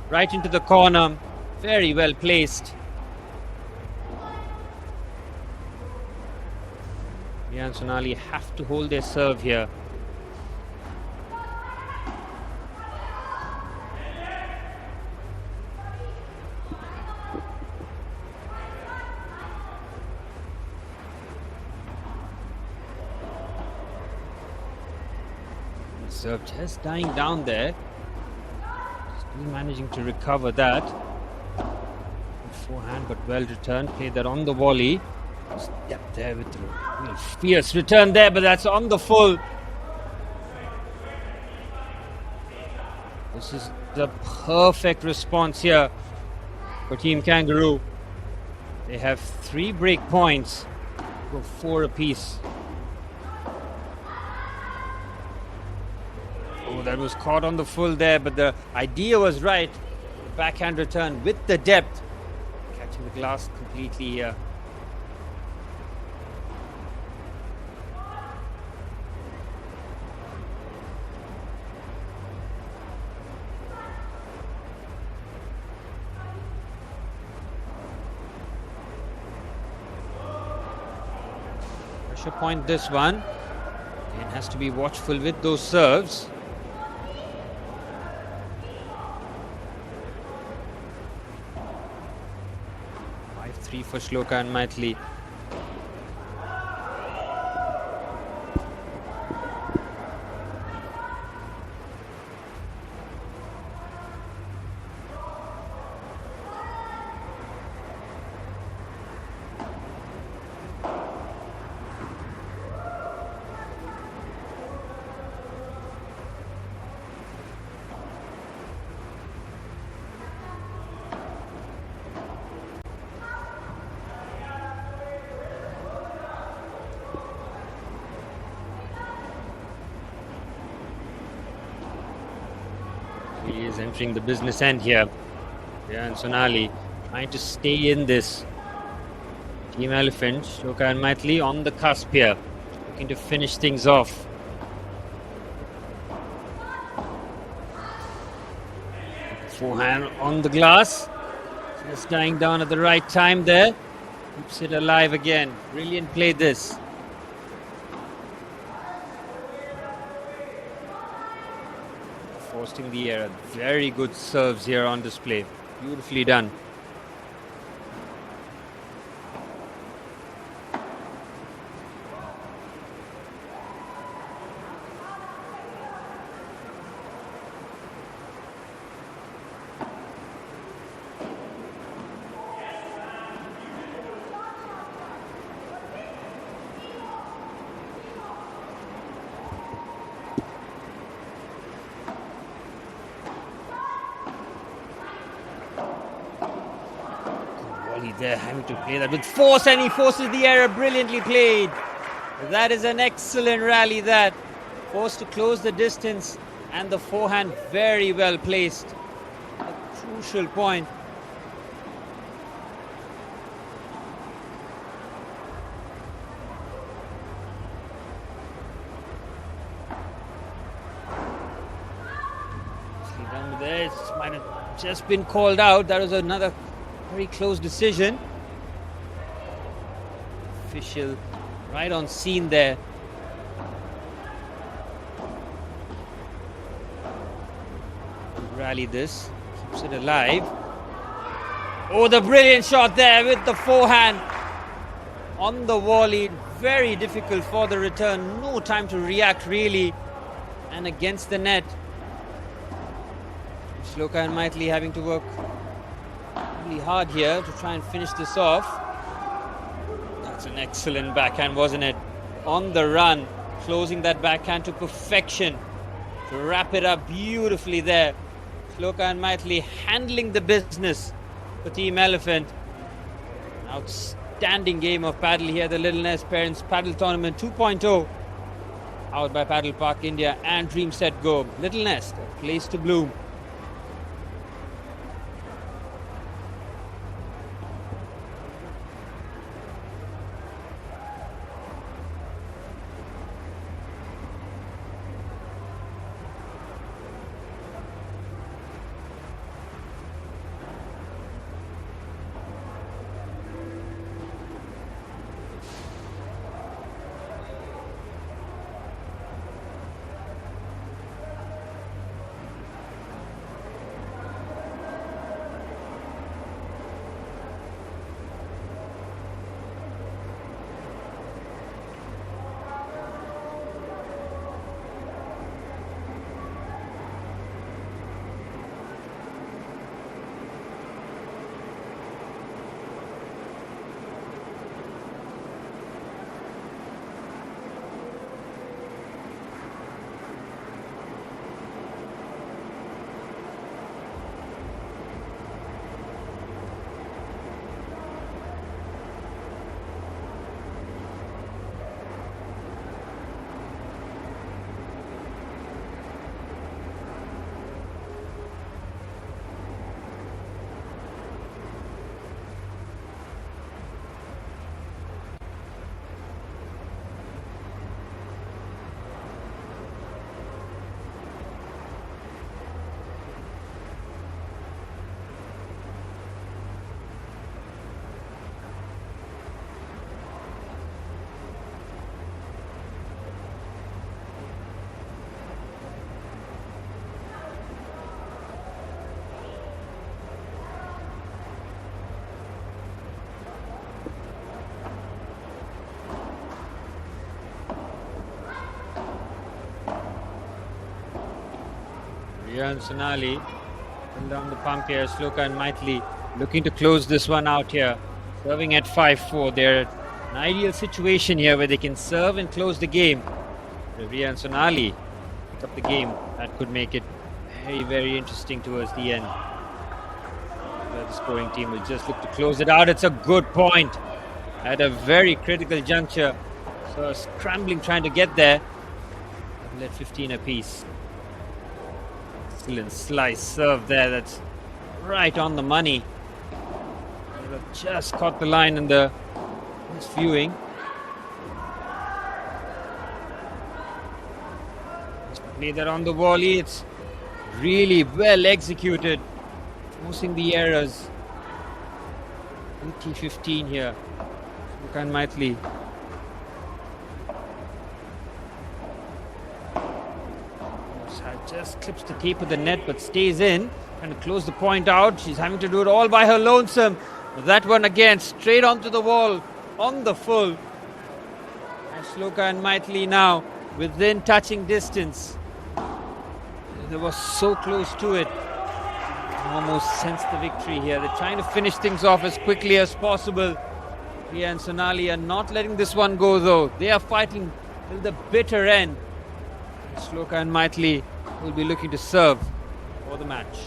Right into the corner. Very well placed. Riya and Sonali have to hold their serve here. Serve just dying down there. Still managing to recover that. Good forehand, but well returned. Played that on the volley. Step there with the real fierce return there, but that's on the full. This is the perfect response here for Team Kangaroo. They have 3 break points. Go 4 apiece. Oh, that was caught on the full there, but the idea was right. The backhand return with the depth. Catching the glass completely here. Pressure point this one. It has to be watchful with those serves. 5-3 for Shloka and Maitli. He is entering the business end here. Riya and Sonali trying to stay in this. Team Elephant, Shloka and Maitli on the cusp here. Looking to finish things off. Forehand on the glass. Just dying down at the right time there. Keeps it alive again. Brilliant play this. Forced in the air. Very good serves here on display. Beautifully done. There having to play that with force, and he forces the error. Brilliantly played. That is an excellent rally. That forced to close the distance, and the forehand very well placed. A crucial point. Down there, it might have just been called out. That was another very close decision. Official right on scene there. Rally this. Keeps it alive. Oh, the brilliant shot there with the forehand. On the volley. Very difficult for the return. No time to react really. And against the net. Shloka and Maitli having to work really hard here to try and finish this off. That's an excellent backhand, wasn't it? On the run, closing that backhand to perfection. to wrap it up beautifully there. Shloka and Maithili handling the business for Team Elephant. Outstanding game of paddle here, the Little Nest Parents Paddle Tournament 2.0. Powered by Paddle Park India and Dream Set Go. Little Nest, a place to bloom. Riya and Sonali pull down the pump here. Shloka and Maithili looking to close this one out here. Serving at 5-4. They're in an ideal situation here where they can serve and close the game. Riya and Sonali pick up the game. That could make it very, very interesting towards the end. Where the scoring team will just look to close it out. It's a good point at a very critical juncture. So scrambling trying to get there. Let 15 apiece. Excellent slice serve there. That's right on the money. They have just caught the line in the viewing. Just play that on the volley. It's really well executed, forcing the errors. 80-15 here. Shloka and Maithili. Just clips the tape of the net but stays in. Trying to close the point out. She's having to do it all by her lonesome. That one again straight onto the wall on the full. And Shloka and Maithili now within touching distance. They were so close to it. Almost sense the victory here. They're trying to finish things off as quickly as possible. Riya and Sonali are not letting this one go though. They are fighting till the bitter end. Shloka and Maithili will be looking to serve for the match.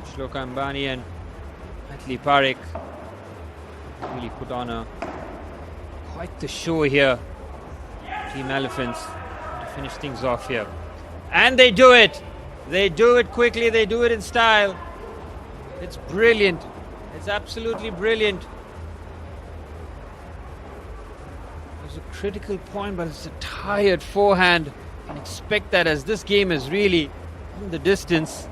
Shloka Ambani and Maithili Parekh really put on quite the show here. Team Elephants to finish things off here. And they do it. They do it quickly. They do it in style. It's brilliant. It's absolutely brilliant. It was a critical point, but it's a tired forehand. You can expect that as this game is really in the distance.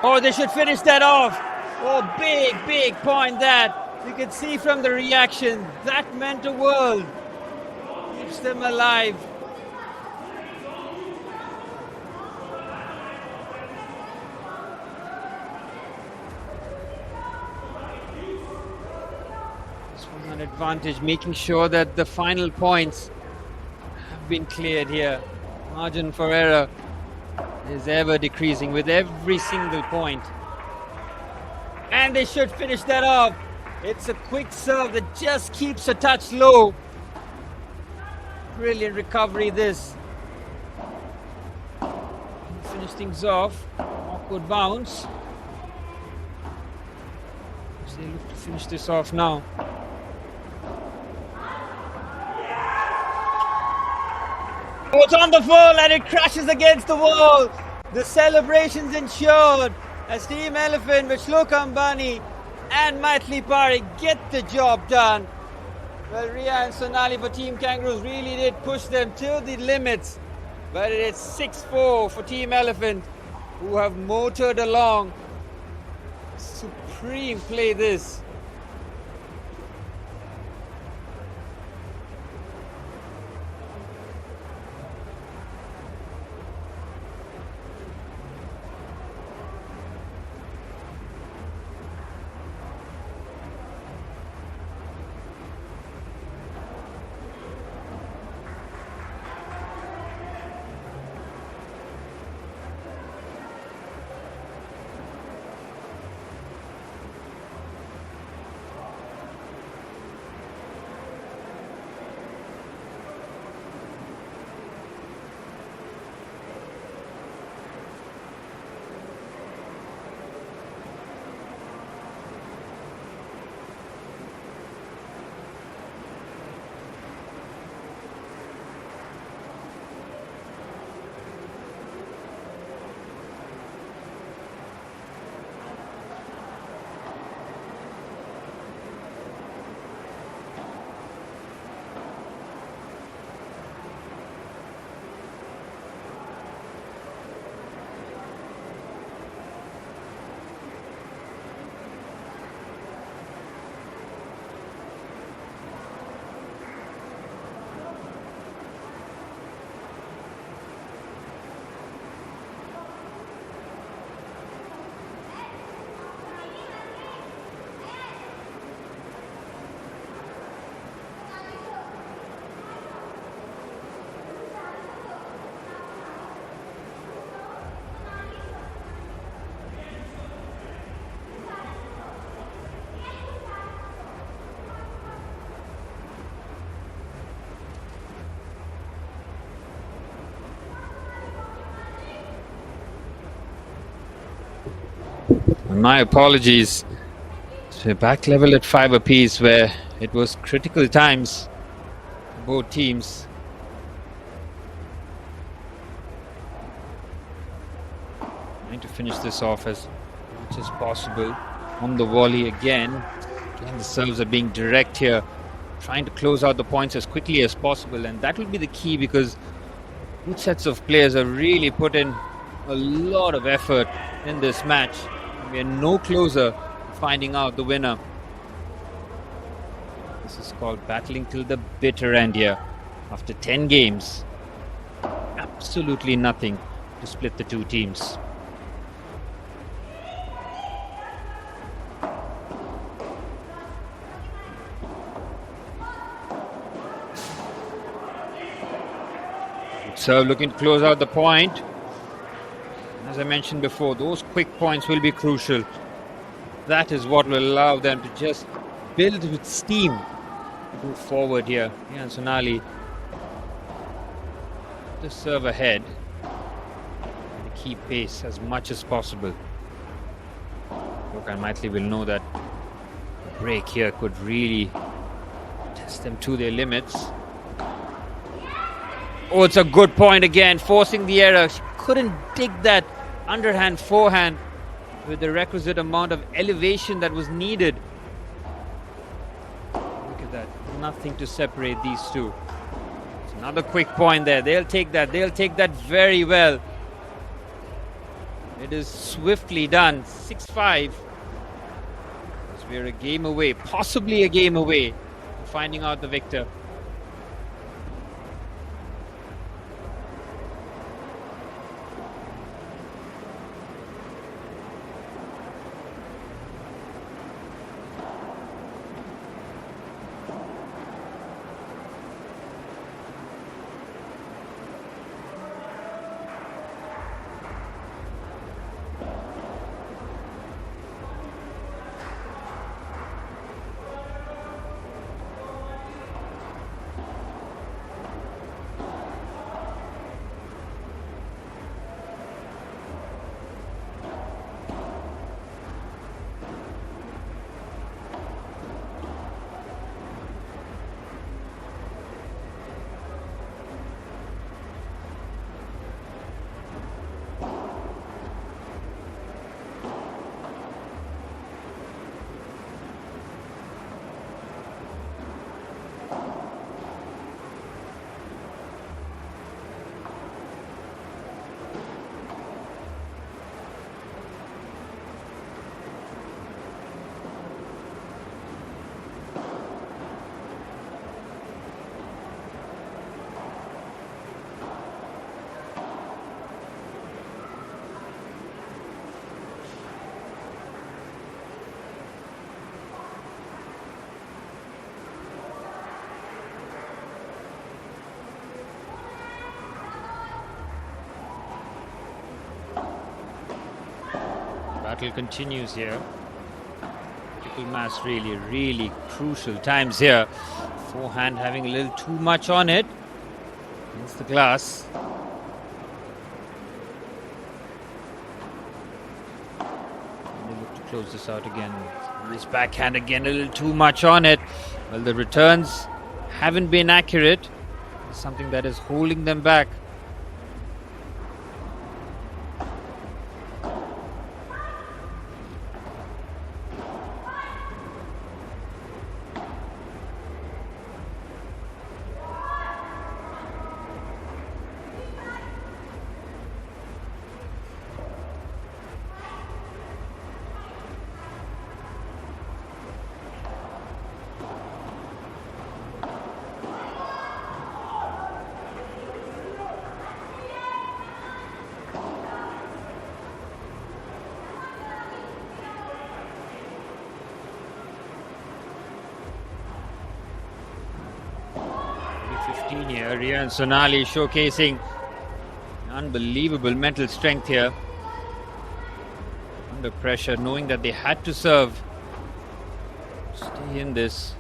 Oh, they should finish that off. Oh, big point that. You can see from the reaction, that meant a world. Keeps them alive. an advantage, making sure that the final points have been cleared here. Margin for error is ever decreasing with every single point. And they should finish that off. It's a quick serve that just keeps a touch low. Brilliant recovery this. Finish things off. Awkward bounce. So they look to finish this off now. Oh, it's on the full and it crashes against the wall. The celebrations ensured as Team Elephant with Shlokam Bani and Maithili Pari get the job done. Well, Ria and Sonali for Team Kangaroos really did push them to the limits. But it's 6-4 for Team Elephant, who have motored along. Supreme play this. My apologies. So back level at 5 apiece, where it was critical times for both teams. Trying to finish this off as much as possible. On the volley again. Again, the serves are being direct here. Trying to close out the points as quickly as possible, and that will be the key because both sets of players have really put in a lot of effort in this match. We are no closer to finding out the winner. This is called battling till the bitter end here. After 10 games, absolutely nothing to split the two teams. Serve looking to close out the point. As I mentioned before, those quick points will be crucial. That is what will allow them to just build with steam, move forward here. And Sonali just serve ahead and keep pace as much as possible. Look, Maithili will know that a break here could really test them to their limits. Oh, it's a good point again, forcing the error. She couldn't dig that underhand forehand with the requisite amount of elevation that was needed. Look at that, nothing to separate these two. It's another quick point there. They'll take that very well. It is swiftly done. 6-5. We're a game away, possibly a game away, from finding out the victor. Shuttle continues here. Critical mass, really crucial times here. Forehand having a little too much on it against the glass. And they look to close this out again. This backhand again, a little too much on it. Well, the returns haven't been accurate. It's something that is holding them back. Here, Ria and Sonali showcasing unbelievable mental strength here. Under pressure, knowing that they had to serve. Stay in this.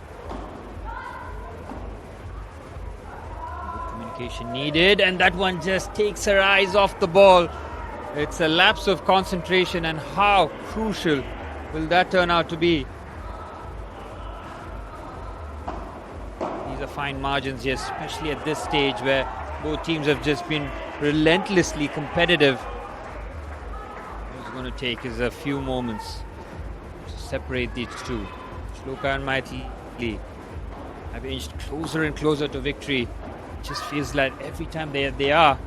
Good communication needed, and that one just takes her eyes off the ball. It's a lapse of concentration, and how crucial will that turn out to be? Fine margins here, especially at this stage where both teams have just been relentlessly competitive. What it's going to take is a few moments to separate these two. Shloka and Maithili have inched closer and closer to victory. It just feels like every time they are,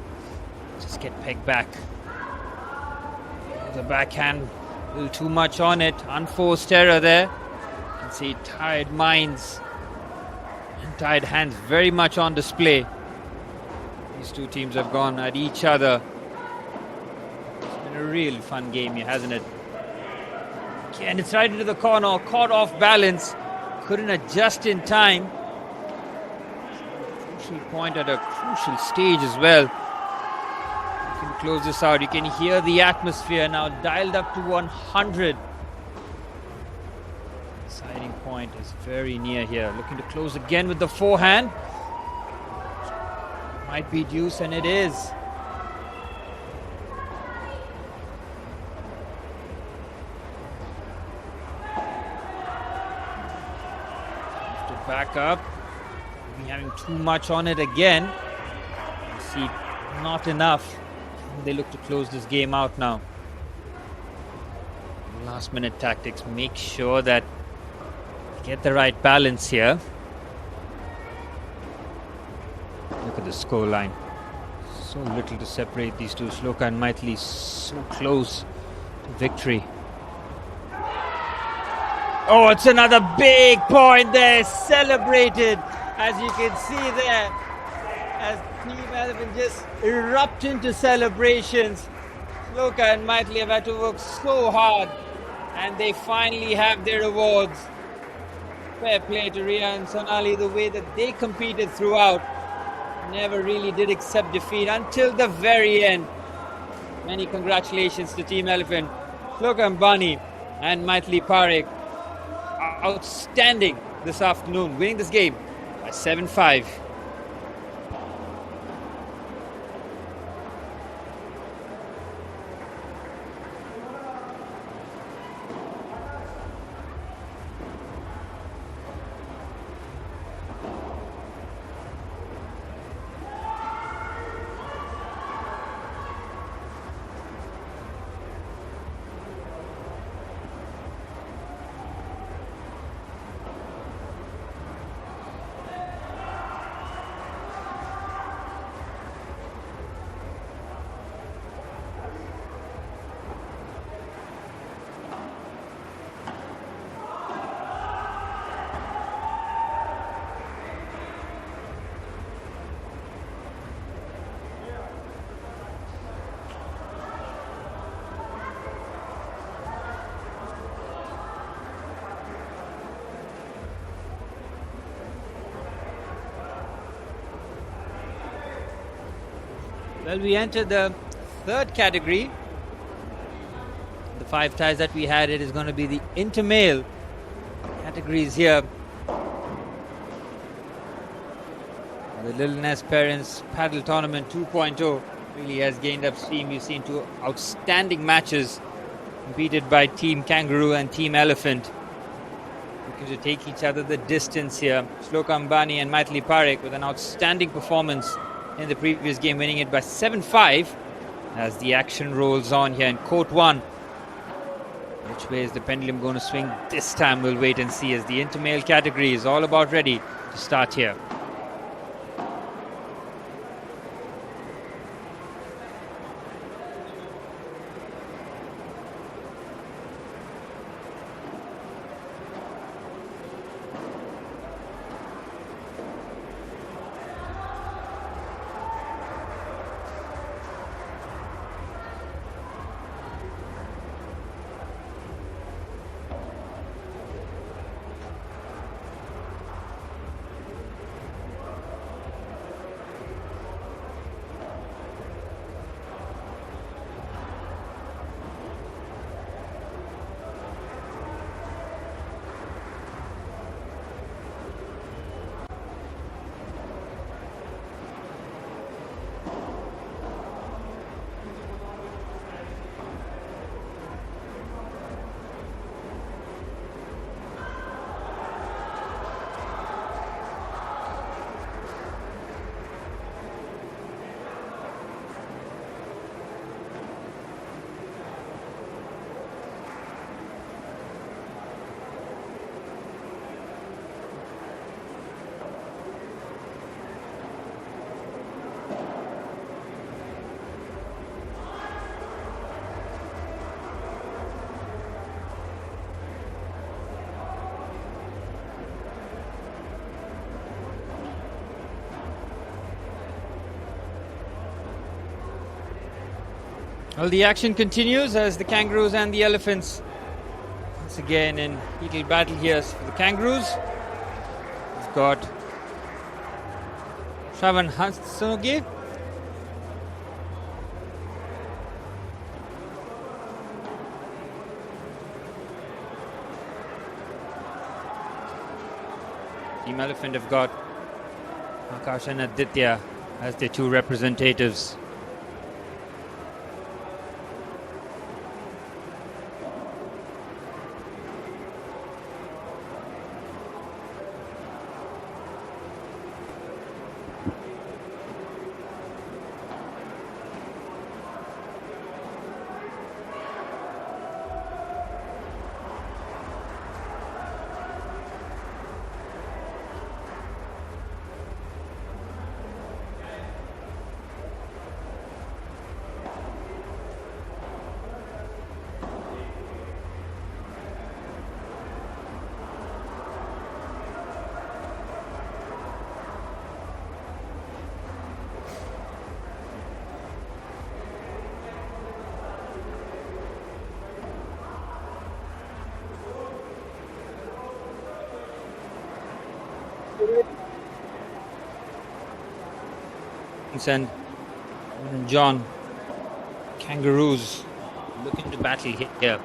just get pegged back. The backhand, a little too much on it, unforced error there. You can see tired minds. Tied hands very much on display. These two teams have gone at each other. It's been a real fun game here, hasn't it? And it's right into the corner, caught off balance, couldn't adjust in time. Crucial point at a crucial stage as well. You can close this out. You can hear the atmosphere now dialed up to 100. Deciding point is very near here. Looking to close again with the forehand. Might be deuce, and it is. Have to back up. Maybe having too much on it again. You see, not enough. They look to close this game out now. Last minute tactics. Make sure that get the right balance here. Look at the score line. So little to separate these two. Shloka and Maithili so close to victory. Oh, it's another big point there. Celebrated, as you can see there. As Team Elephant just erupt into celebrations. Shloka and Maithili have had to work so hard, and they finally have their awards. Fair play to Ria and Sonali, the way that they competed throughout. Never really did accept defeat until the very end. Many congratulations to Team Elephant. Shloka Ambani and Maithili Parekh are outstanding this afternoon, winning this game by 7-5. Well, we enter the third category, the 5 ties that we had. It is going to be the inter-male categories here. The Little Ness Parents Paddle Tournament 2.0 really has gained up steam. We've seen 2 outstanding matches competed by Team Kangaroo and Team Elephant, looking to take each other the distance here. Shloka Ambani and Maithili Parekh with an outstanding performance in the previous game, winning it by 7-5 as the action rolls on here in Court 1. Which way is the pendulum going to swing this time? We'll wait and see, as the inter-male category is all about ready to start here. Well, the action continues as the Kangaroos and the Elephants once again in heated battle here. For the Kangaroos, we've got Shravan Hansanoge, Team Elephant have got Akash and Aditya as their 2 representatives. And John, Kangaroos looking to battle here.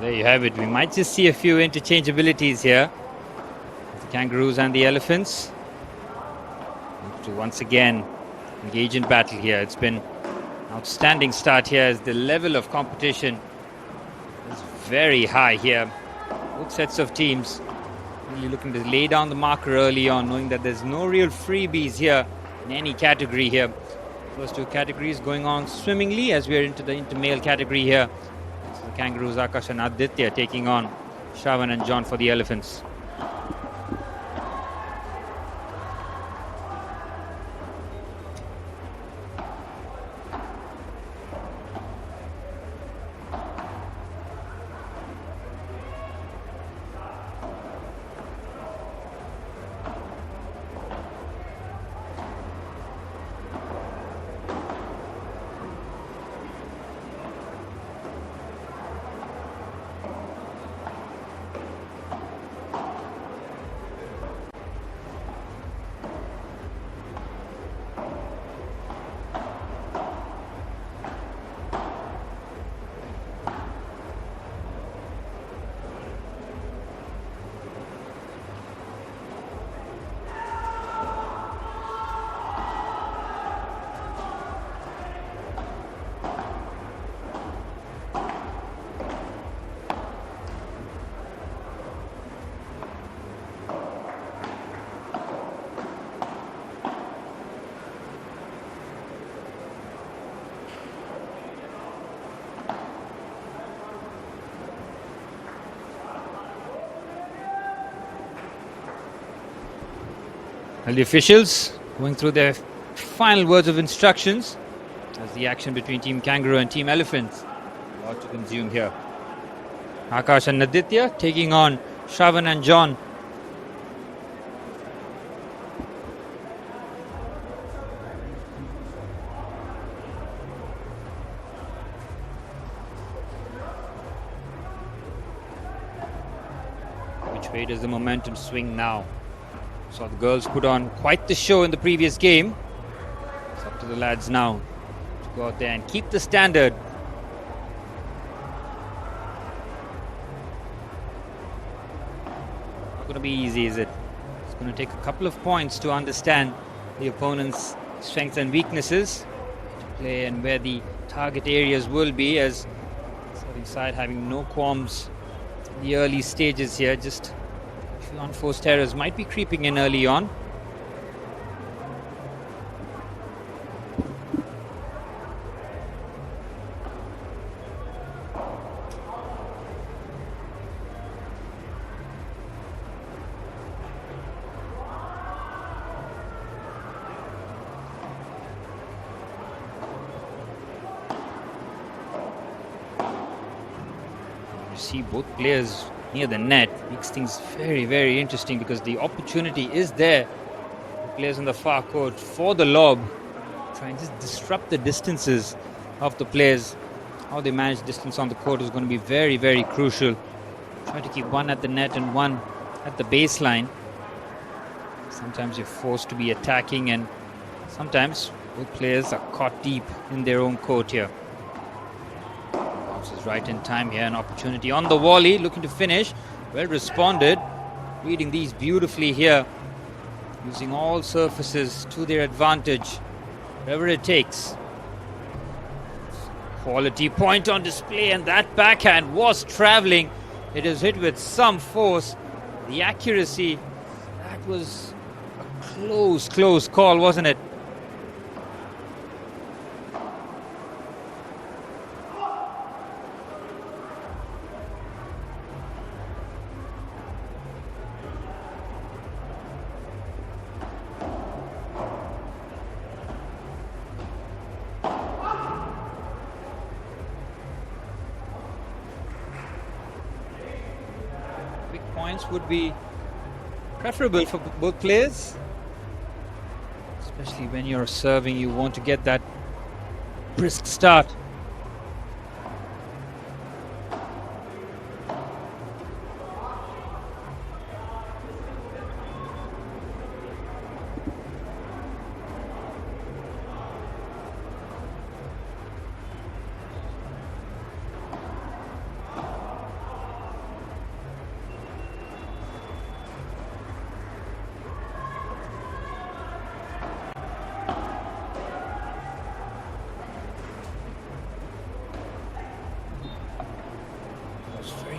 There you have it. We might just see a few interchangeabilities here. The Kangaroos and the Elephants to once again engage in battle here. It's been an outstanding start here as the level of competition is very high here. Both sets of teams really looking to lay down the marker early on, knowing that there's no real freebies here in any category here. First 2 categories going on swimmingly as we're into the inter-male category here. The Kangaroos, Akash and Aditya, taking on Shravan and John for the Elephants. And the officials going through their final words of instructions as the action between Team Kangaroo and Team Elephants. A lot to consume here. Akash and Naditya taking on Shravan and John. Which way does the momentum swing now? So the girls put on quite the show in the previous game. It's up to the lads now to go out there and keep the standard. Not going to be easy, is it? It's going to take a couple of points to understand the opponent's strengths and weaknesses to play and where the target areas will be, as serving side having no qualms in the early stages here. Just a few unforced errors might be creeping in early on. See both players near the net makes things very, very interesting, because the opportunity is there. The players on the far court for the lob, try and just disrupt the distances of the players. How they manage distance on the court is going to be very, very crucial. Try to keep one at the net and one at the baseline. Sometimes you're forced to be attacking, and sometimes both players are caught deep in their own court here. Is right in time here, an opportunity on the volley, looking to finish. Well responded, reading these beautifully here, using all surfaces to their advantage, wherever it takes. Quality point on display, and that backhand was traveling. It is hit with some force. The accuracy, that was a close call, wasn't it? Points would be preferable for both players, especially when you're serving. You want to get that brisk start.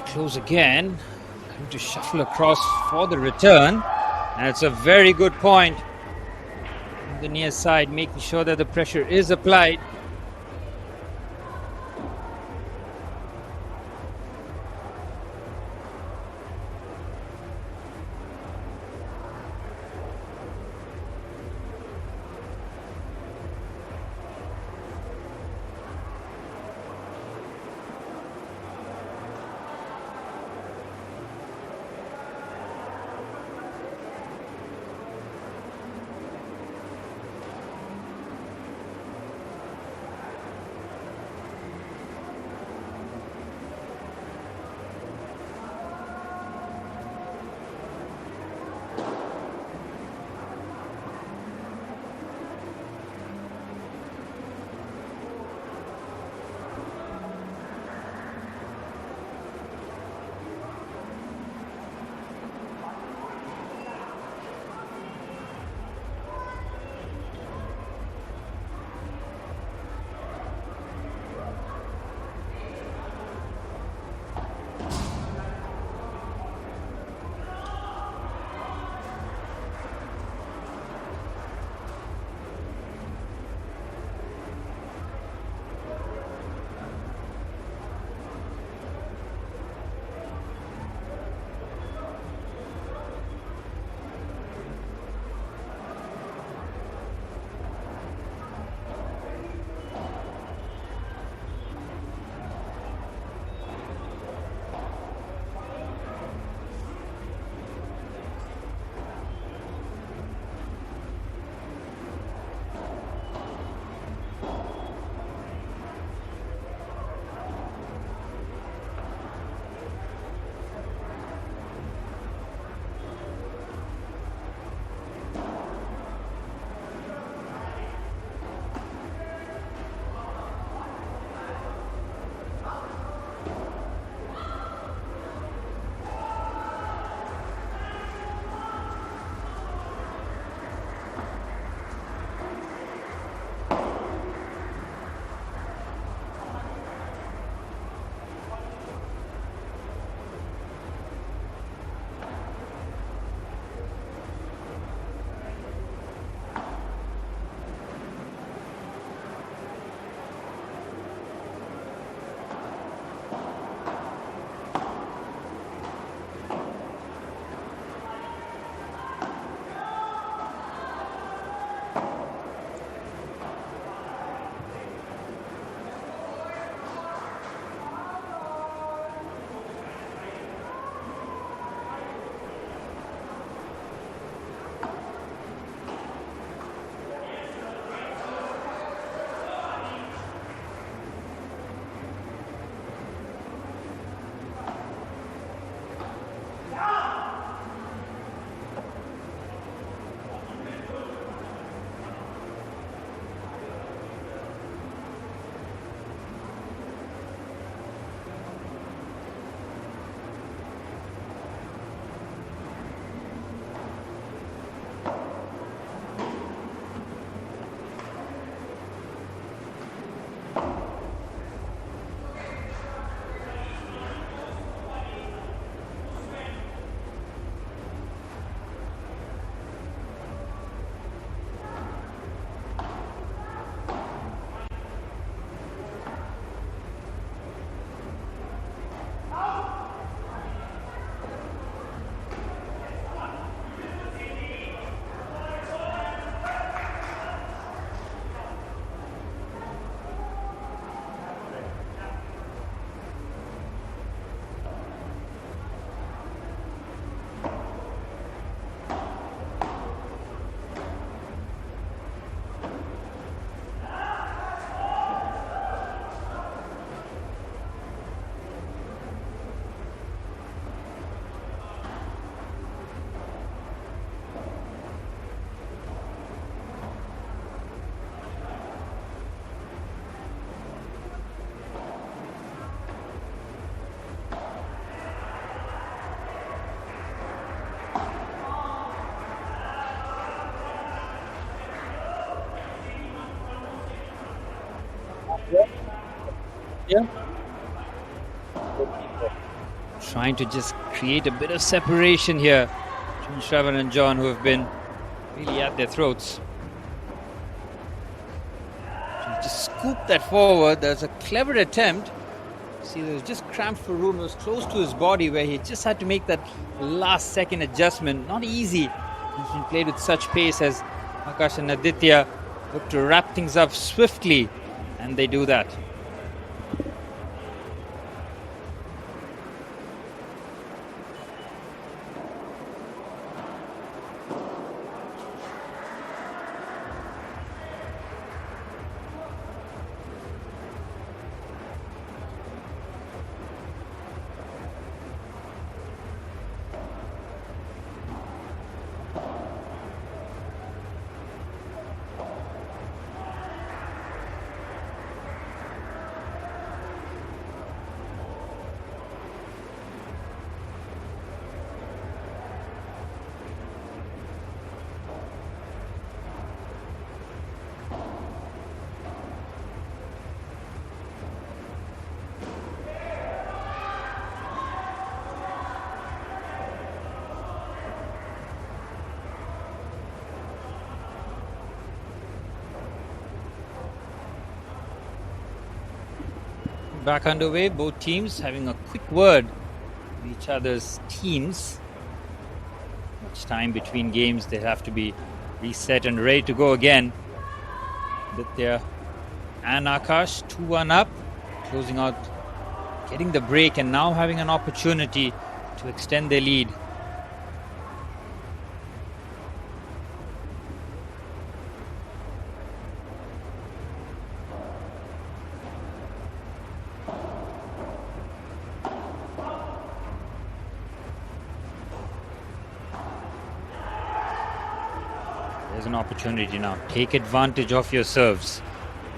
Close again, going to shuffle across for the return, and it's a very good point on the near side, making sure that the pressure is applied. Trying to just create a bit of separation here between Shravan and John, who have been really at their throats. Just scoop that forward. There's a clever attempt. See, there was just cramped for room. It was close to his body where he just had to make that last second adjustment. Not easy. He's been played with such pace as Akash and Aditya look to wrap things up swiftly, and they do that. Back underway, both teams having a quick word with each other's teams. Much time between games, they have to be reset and ready to go again. Aditya and Akash, 2-1 up, closing out, getting the break, and now having an opportunity to extend their lead. There's an opportunity now. Take advantage of your serves.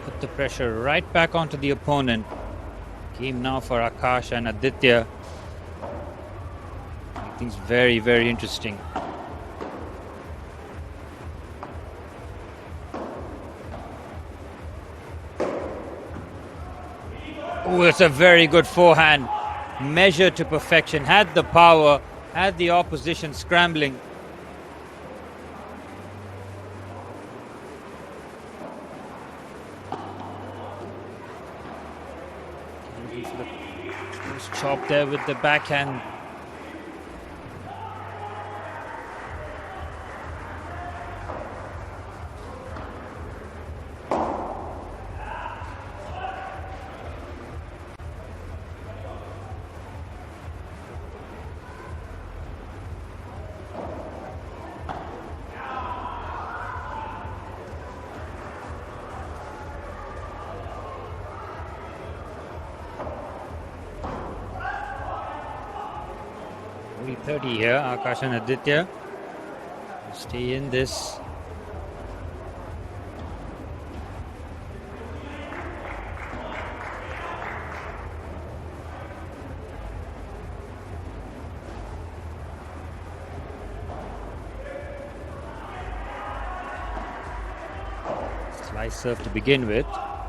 Put the pressure right back onto the opponent. Game now for Akash and Aditya. Make things very, very interesting. Oh, it's a very good forehand. Measured to perfection. Had the power, had the opposition scrambling. Chop there with the backhand. Only 30 here, Akash and Aditya stay in this. Slice serve to begin with,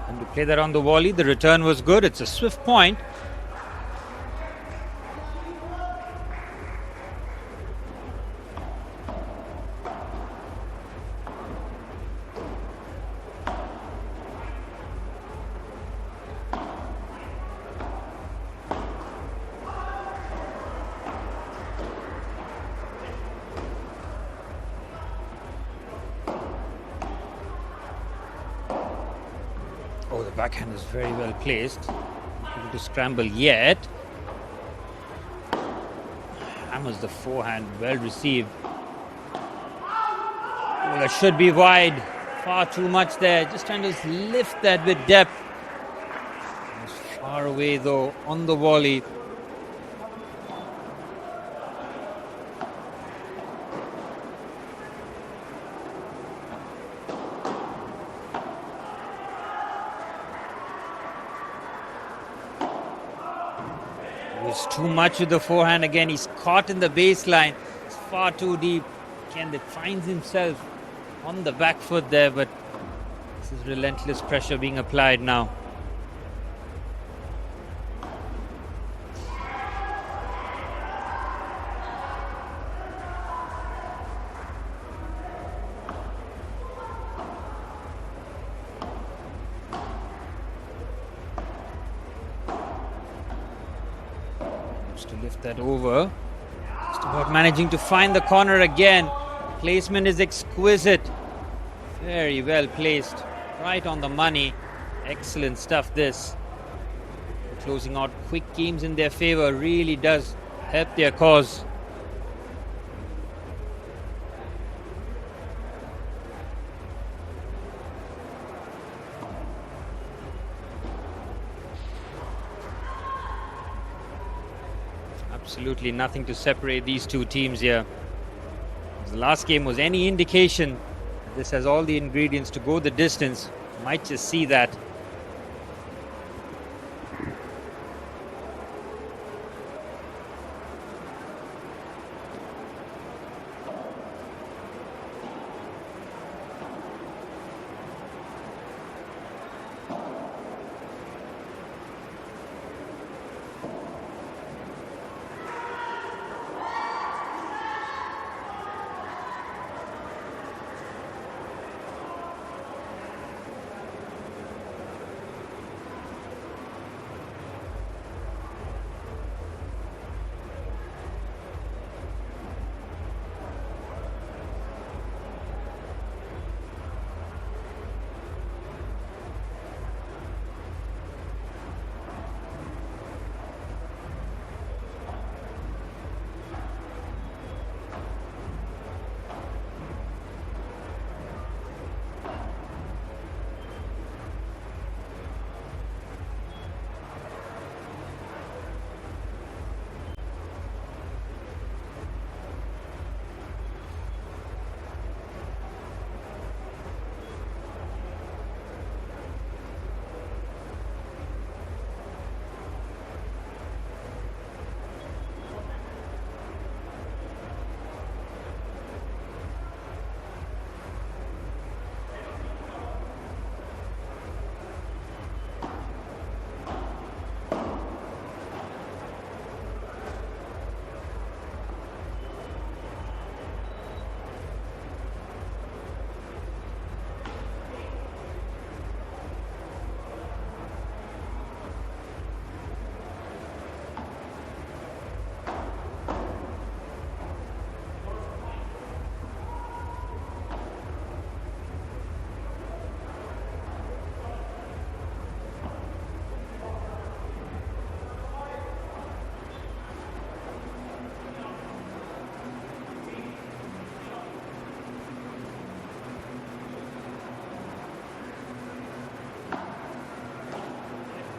and to play that on the volley. The return was good. It's a swift point. Oh, the backhand is very well placed. Not able to scramble yet. Hammers the forehand, well received. Oh, that should be wide. Far too much there. Just trying to lift that with depth. It was far away though on the volley. Was too much with the forehand again. He's caught in the baseline. It's far too deep. Again, that finds himself on the back foot there, but this is relentless pressure being applied now. Just to lift that over. Just about managing to find the corner again. Placement is exquisite. Very well placed. Right on the money. Excellent stuff this. Closing out quick games in their favor really does help their cause. Absolutely nothing to separate these two teams here. If the last game was any indication, this has all the ingredients to go the distance. Might just see that.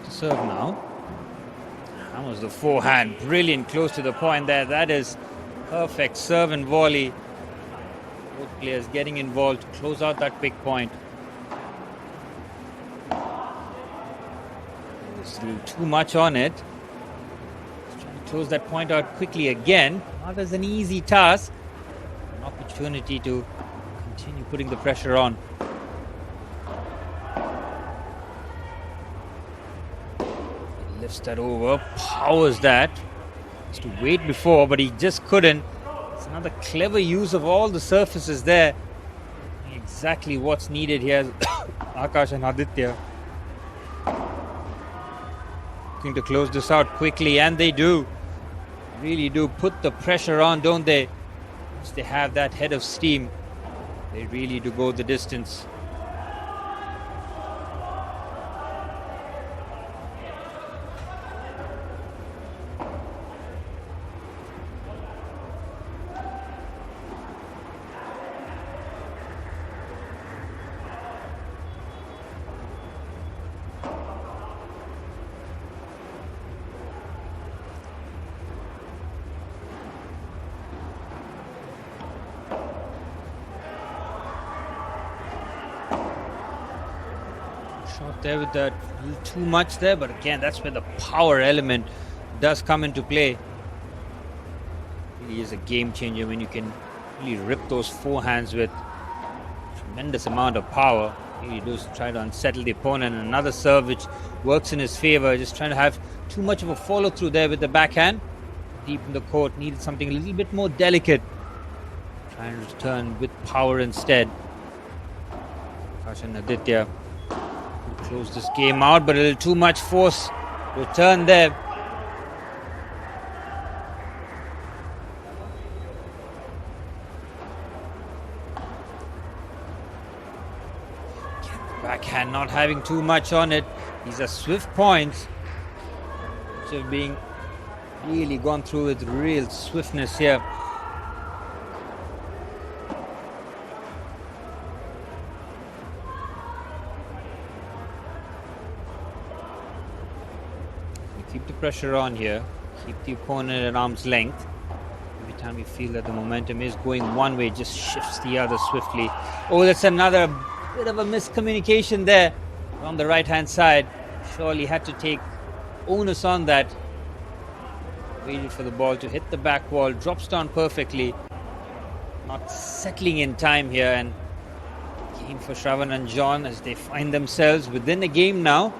Serve now. That was the forehand. Brilliant, close to the point there. That is perfect serve and volley. Both players getting involved to close out that quick point. There's a little too much on it. Trying to close that point out quickly again. Not as an easy task. An opportunity to continue putting the pressure on. Lifts that over, powers that. Has to wait before, but he just couldn't. It's another clever use of all the surfaces there. Exactly what's needed here. Akash and Aditya looking to close this out quickly, and they do. Really do put the pressure on, don't they? Once they have that head of steam, they really do go the distance. Shot there with that little too much there, but again, that's where the power element does come into play. Really is a game changer when you can really rip those forehands with tremendous amount of power. Really does try to unsettle the opponent. Another serve which works in his favor. Just trying to have too much of a follow through there with the backhand. Deep in the court, needed something a little bit more delicate. Trying to return with power instead. Akash and Aditya close this game out, but a little too much force return there. Not having too much on it. These are swift points, which have been really gone through with real swiftness here. You keep the pressure on here. Keep the opponent at arm's length. Every time you feel that the momentum is going one way, just shifts the other swiftly. Oh, that's another bit of a miscommunication there on the right-hand side. Surely had to take onus on that. Waited for the ball to hit the back wall, drops down perfectly. Not settling in time here, and game for Shravan and John as they find themselves within a game now.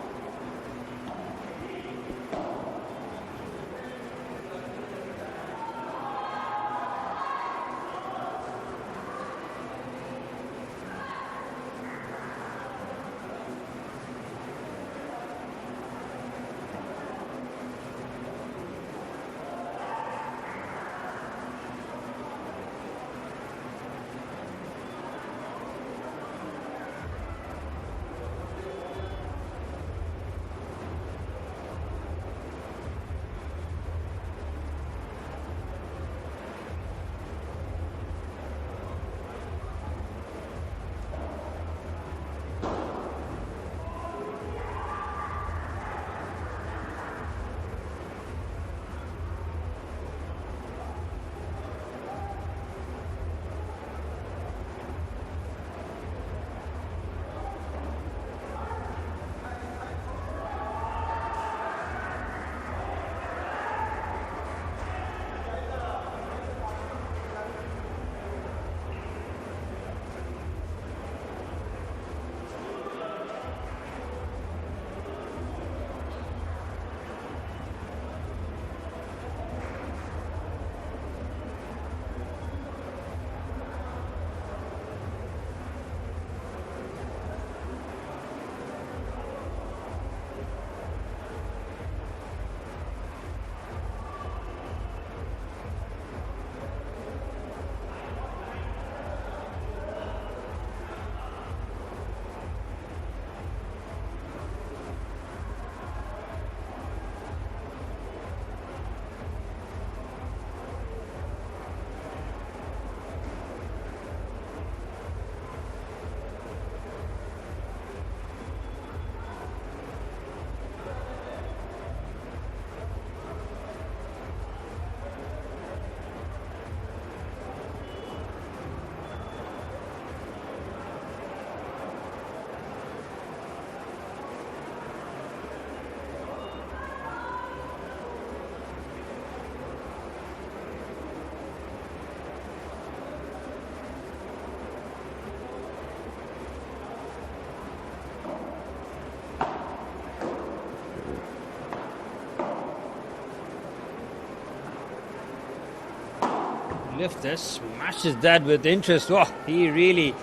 Lifter smashes that with interest. Oh, he really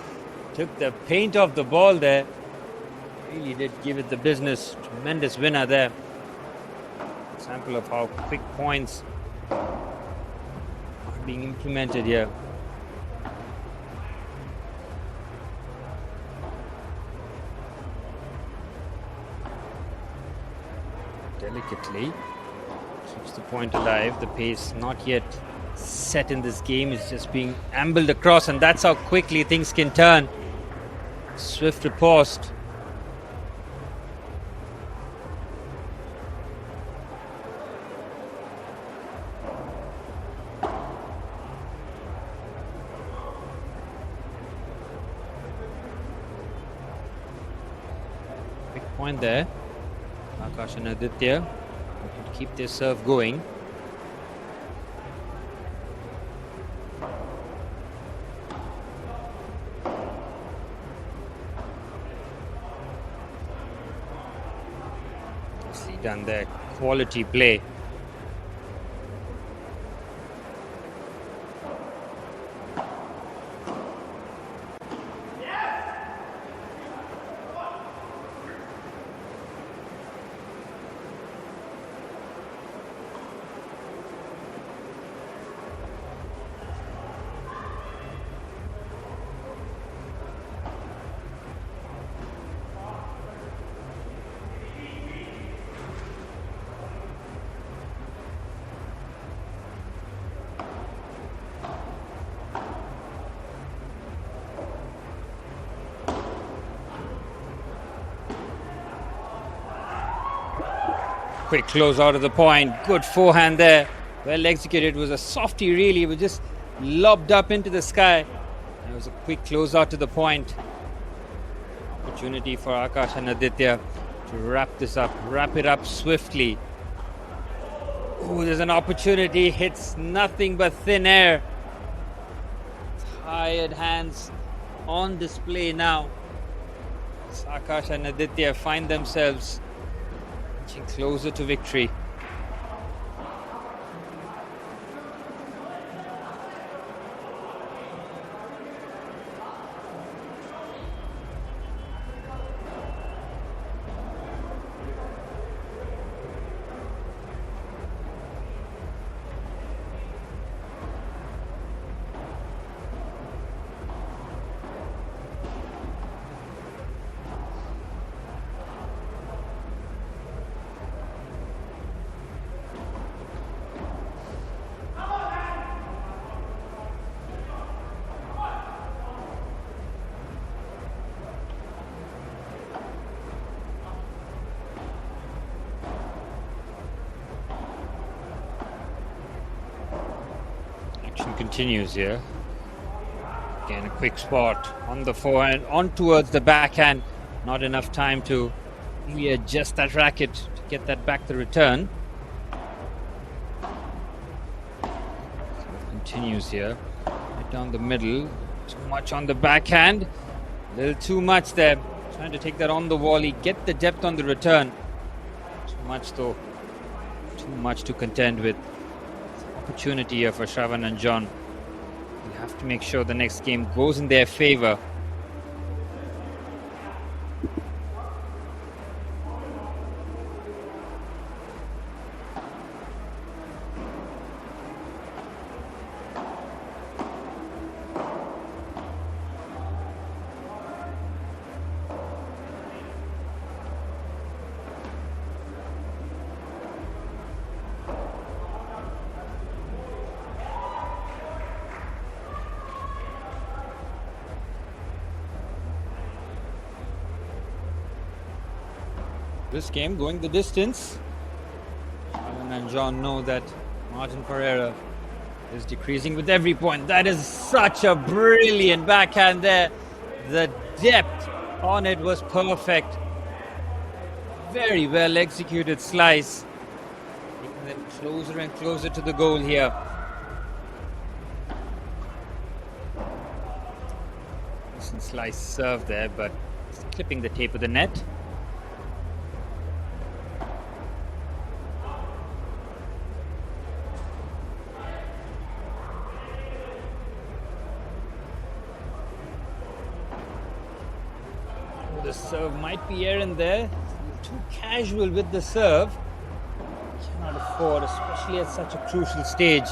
took the paint off the ball there. Really did give it the business. Tremendous winner there. Example of how quick points are being implemented here. Delicately keeps the point alive. The pace not yet set in this game is just being ambled across, and that's how quickly things can turn. Swift riposte. Big point there. Akash and Aditya looking to keep their serve going. Done there, quality play. quick close out of the point. Good forehand there. Well executed. It was a softie really. It was just lobbed up into the sky. It was a quick close out to the point. Opportunity for Akash and Aditya to wrap this up. Wrap it up swiftly. Oh, there's an opportunity. Hits nothing but thin air. Tired hands on display now. Akash and Aditya find themselves inching closer to victory. Action continues here. Again, a quick spot on the forehand, on towards the backhand. Not enough time to really adjust that racket to get that back the return. So it continues here. Right down the middle. Too much on the backhand. A little too much there. Trying to take that on the volley. Get the depth on the return. Too much though. Too much to contend with. Opportunity here for Shravan and John. We have to make sure the next game goes in their favor. This game going the distance. Alan and John know that Martin Pereira is decreasing with every point. That is such a brilliant backhand there. The depth on it was perfect. Very well executed slice. Taking them closer and closer to the goal here. Decent slice serve there, but clipping the tape of the net. The serve might be errant there. Too casual with the serve. Cannot afford, especially at such a crucial stage,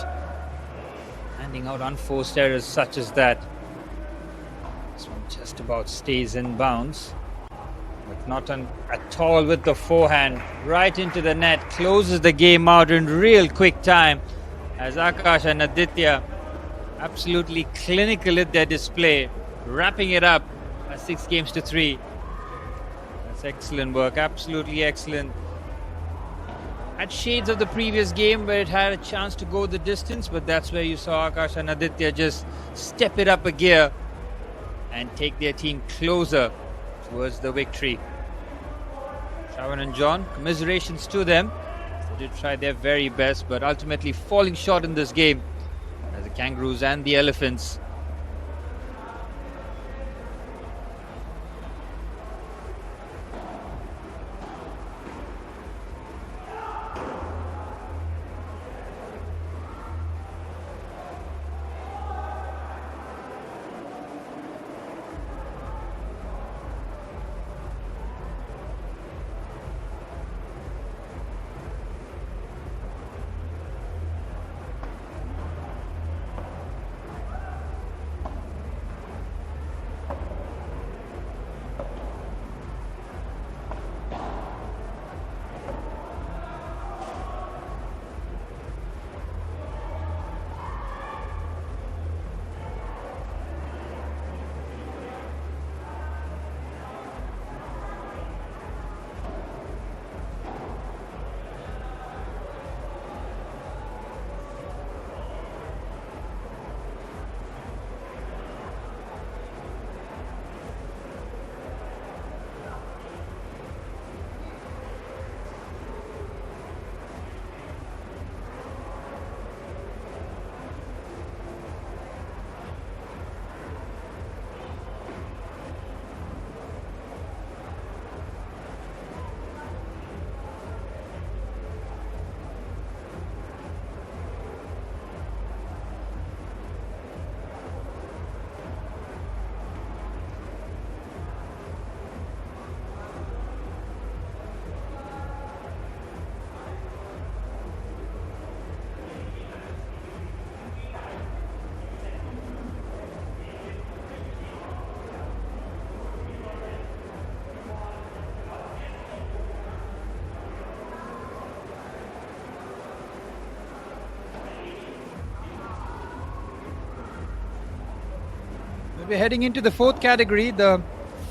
handing out unforced errors such as that. This one just about stays in bounds, but not at all with the forehand. Right into the net, closes the game out in real quick time, as Akash and Aditya absolutely clinical at their display, wrapping it up at 6-3. Excellent work, absolutely excellent. Had shades of the previous game where it had a chance to go the distance, but that's where you saw Akash and Aditya just step it up a gear and take their team closer towards the victory. Shravan and John, commiserations to them. They did try their very best, but ultimately falling short in this game as the Kangaroos and the Elephants. we're heading into the fourth category, the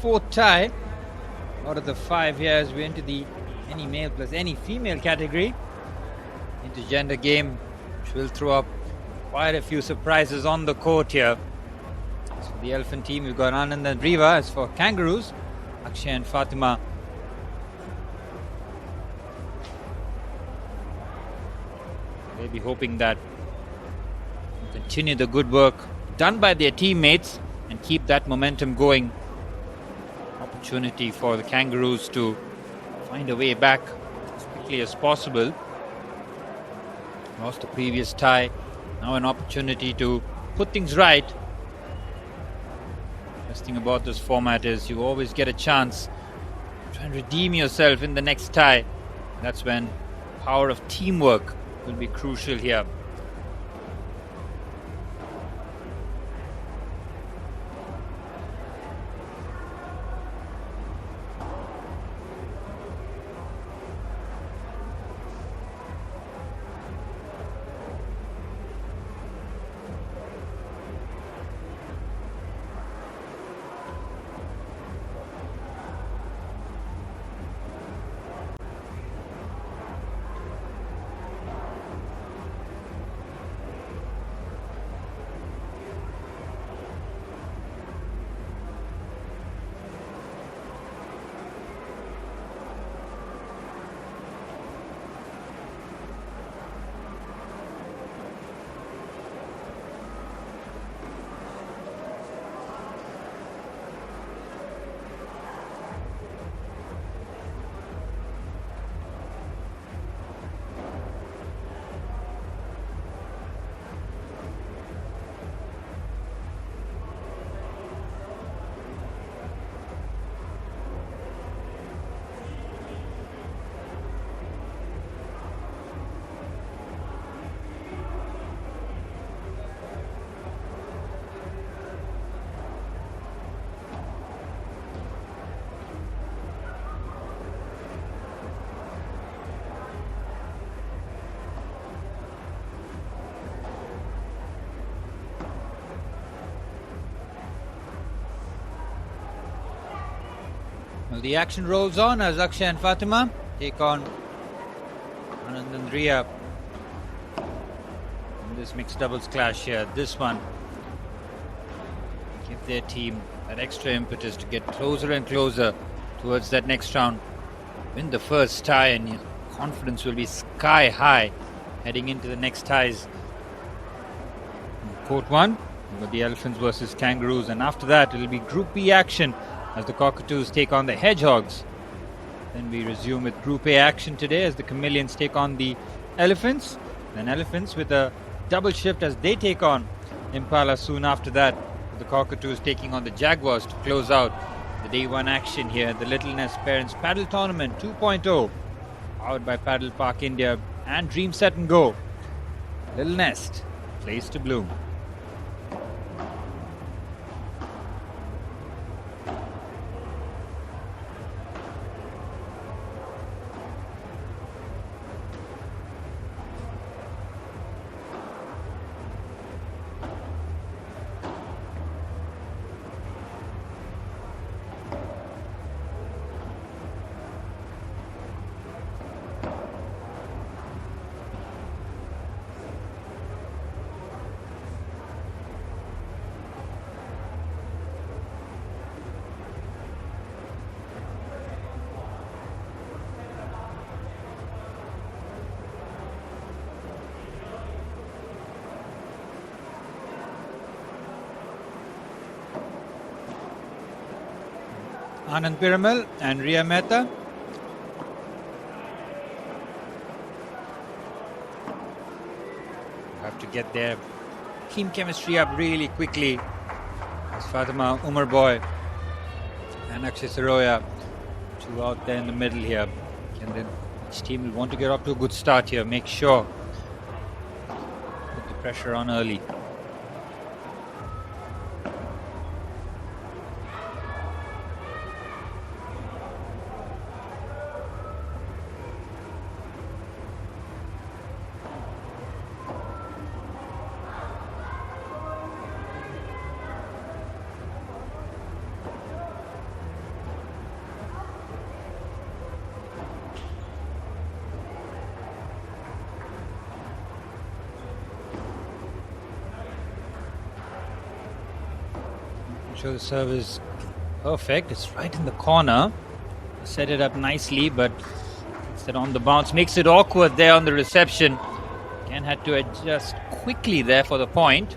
fourth tie. Out of the 5 years, we're into the any male plus any female category. Intergender game, which will throw up quite a few surprises on the court here. So the elephant team, we've got Anand and Riva. As for kangaroos, Akshay and Fatima. They'll be hoping that continue the good work done by their teammates and keep that momentum going. Opportunity for the kangaroos to find a way back as quickly as possible. Lost the previous tie. Now an opportunity to put things right. Best thing about this format is you always get a chance to try and redeem yourself in the next tie. That's when power of teamwork will be crucial here. Well, the action rolls on as Akshay and Fatima take on Anand and Riya in this mixed doubles clash here. This one give their team that extra impetus to get closer and closer towards that next round. Win the first tie and your confidence will be sky high heading into the next ties. In Court 1, we've got the Elephants versus Kangaroos, and after that it'll be Group B action as the Cockatoos take on the Hedgehogs. Then we resume with Group A action today as the Chameleons take on the Elephants. Then Elephants with a double shift as they take on Impala soon after that. The Cockatoos taking on the Jaguars to close out the day one action here. The Little Nest Parents Padel Tournament 2.0 powered by Padel Park India and Dream Set and Go. Little Nest, place to bloom. Anand Piramal and Riya Mehta. Have to get their team chemistry up really quickly. As Fatima Umarboy and Akshay Saroya, two out there in the middle here. And then each team will want to get off to a good start here. Make sure put the pressure on early. sure the serve is perfect. It's right in the corner. Set it up nicely, but instead on the bounce. Makes it awkward there on the reception. Again, had to adjust quickly there for the point.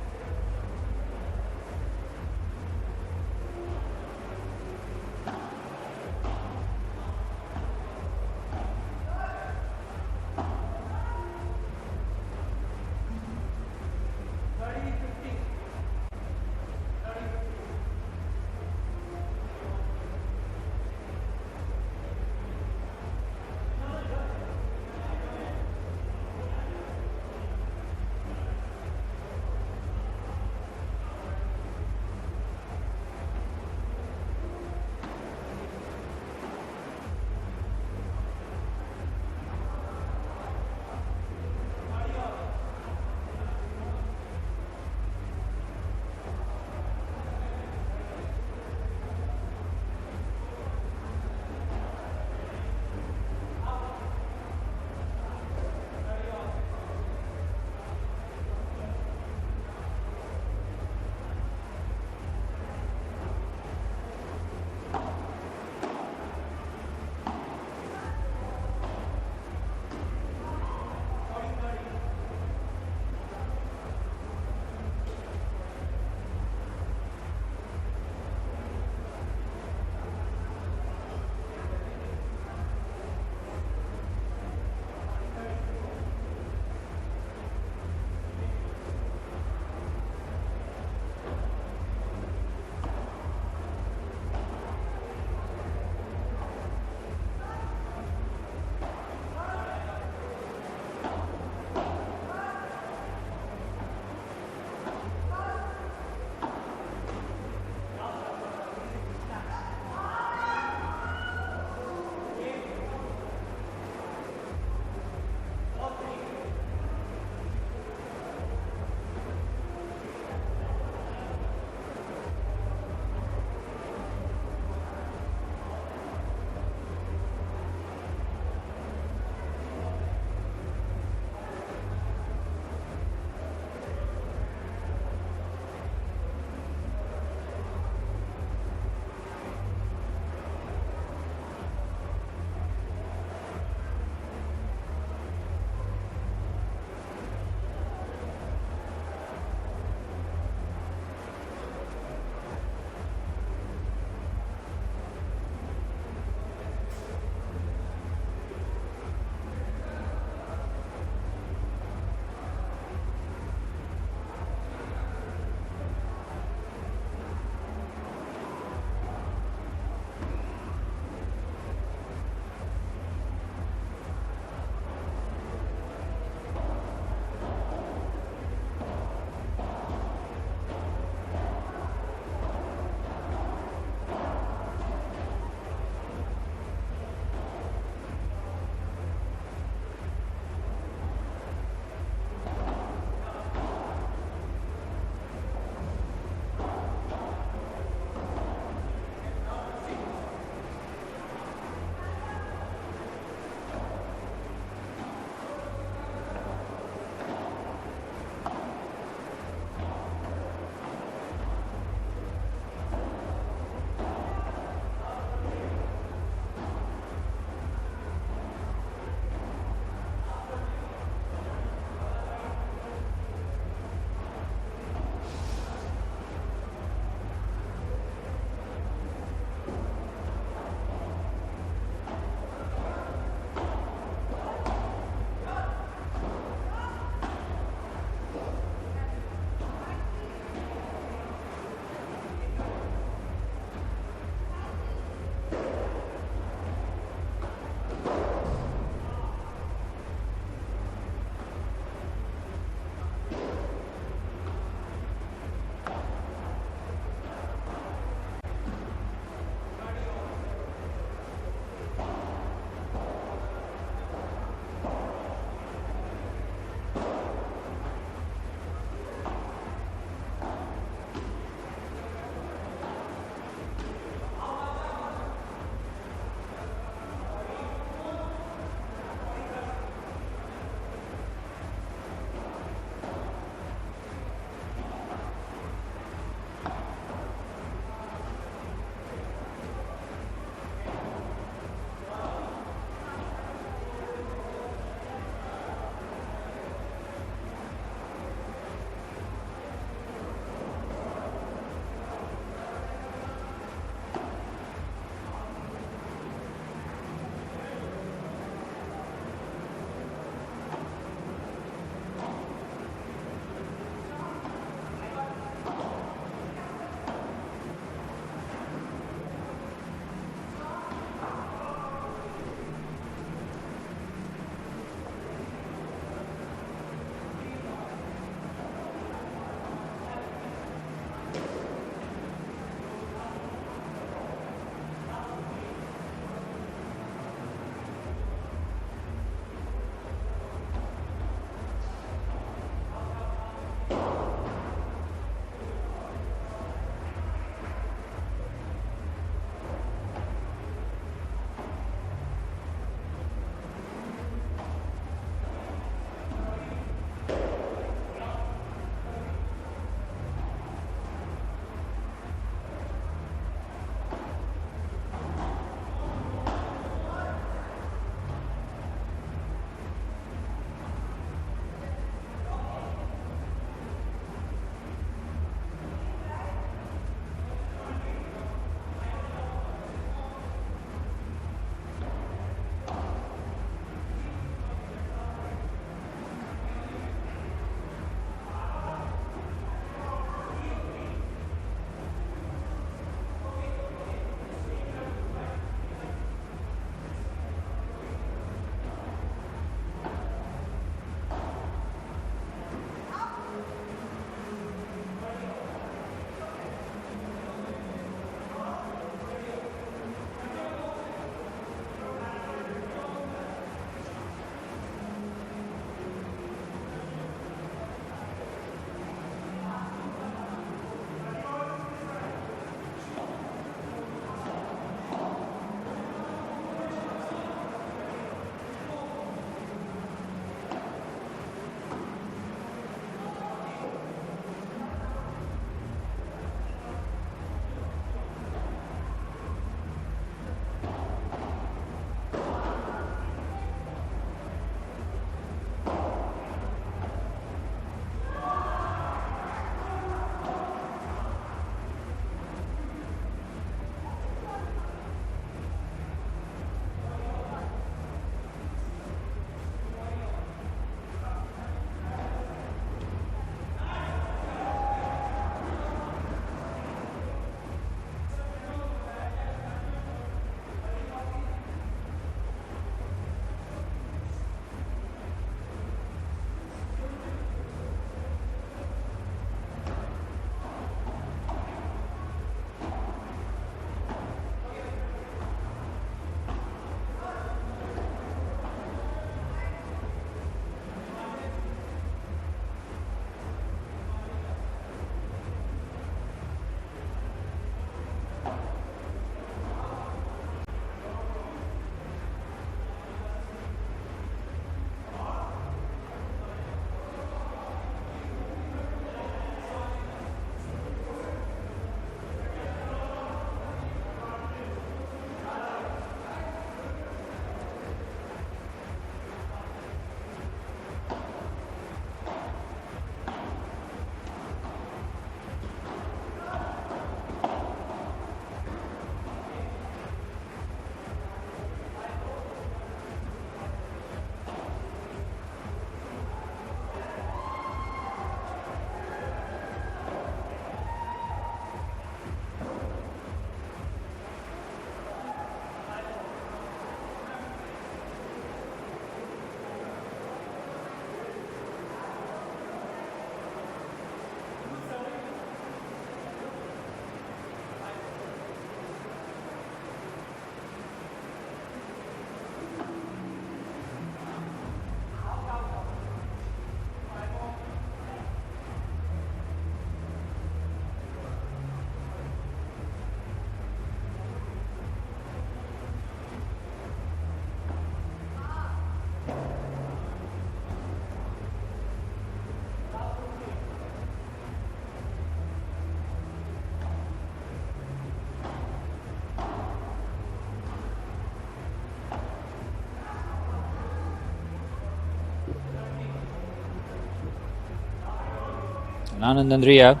Anand and Riya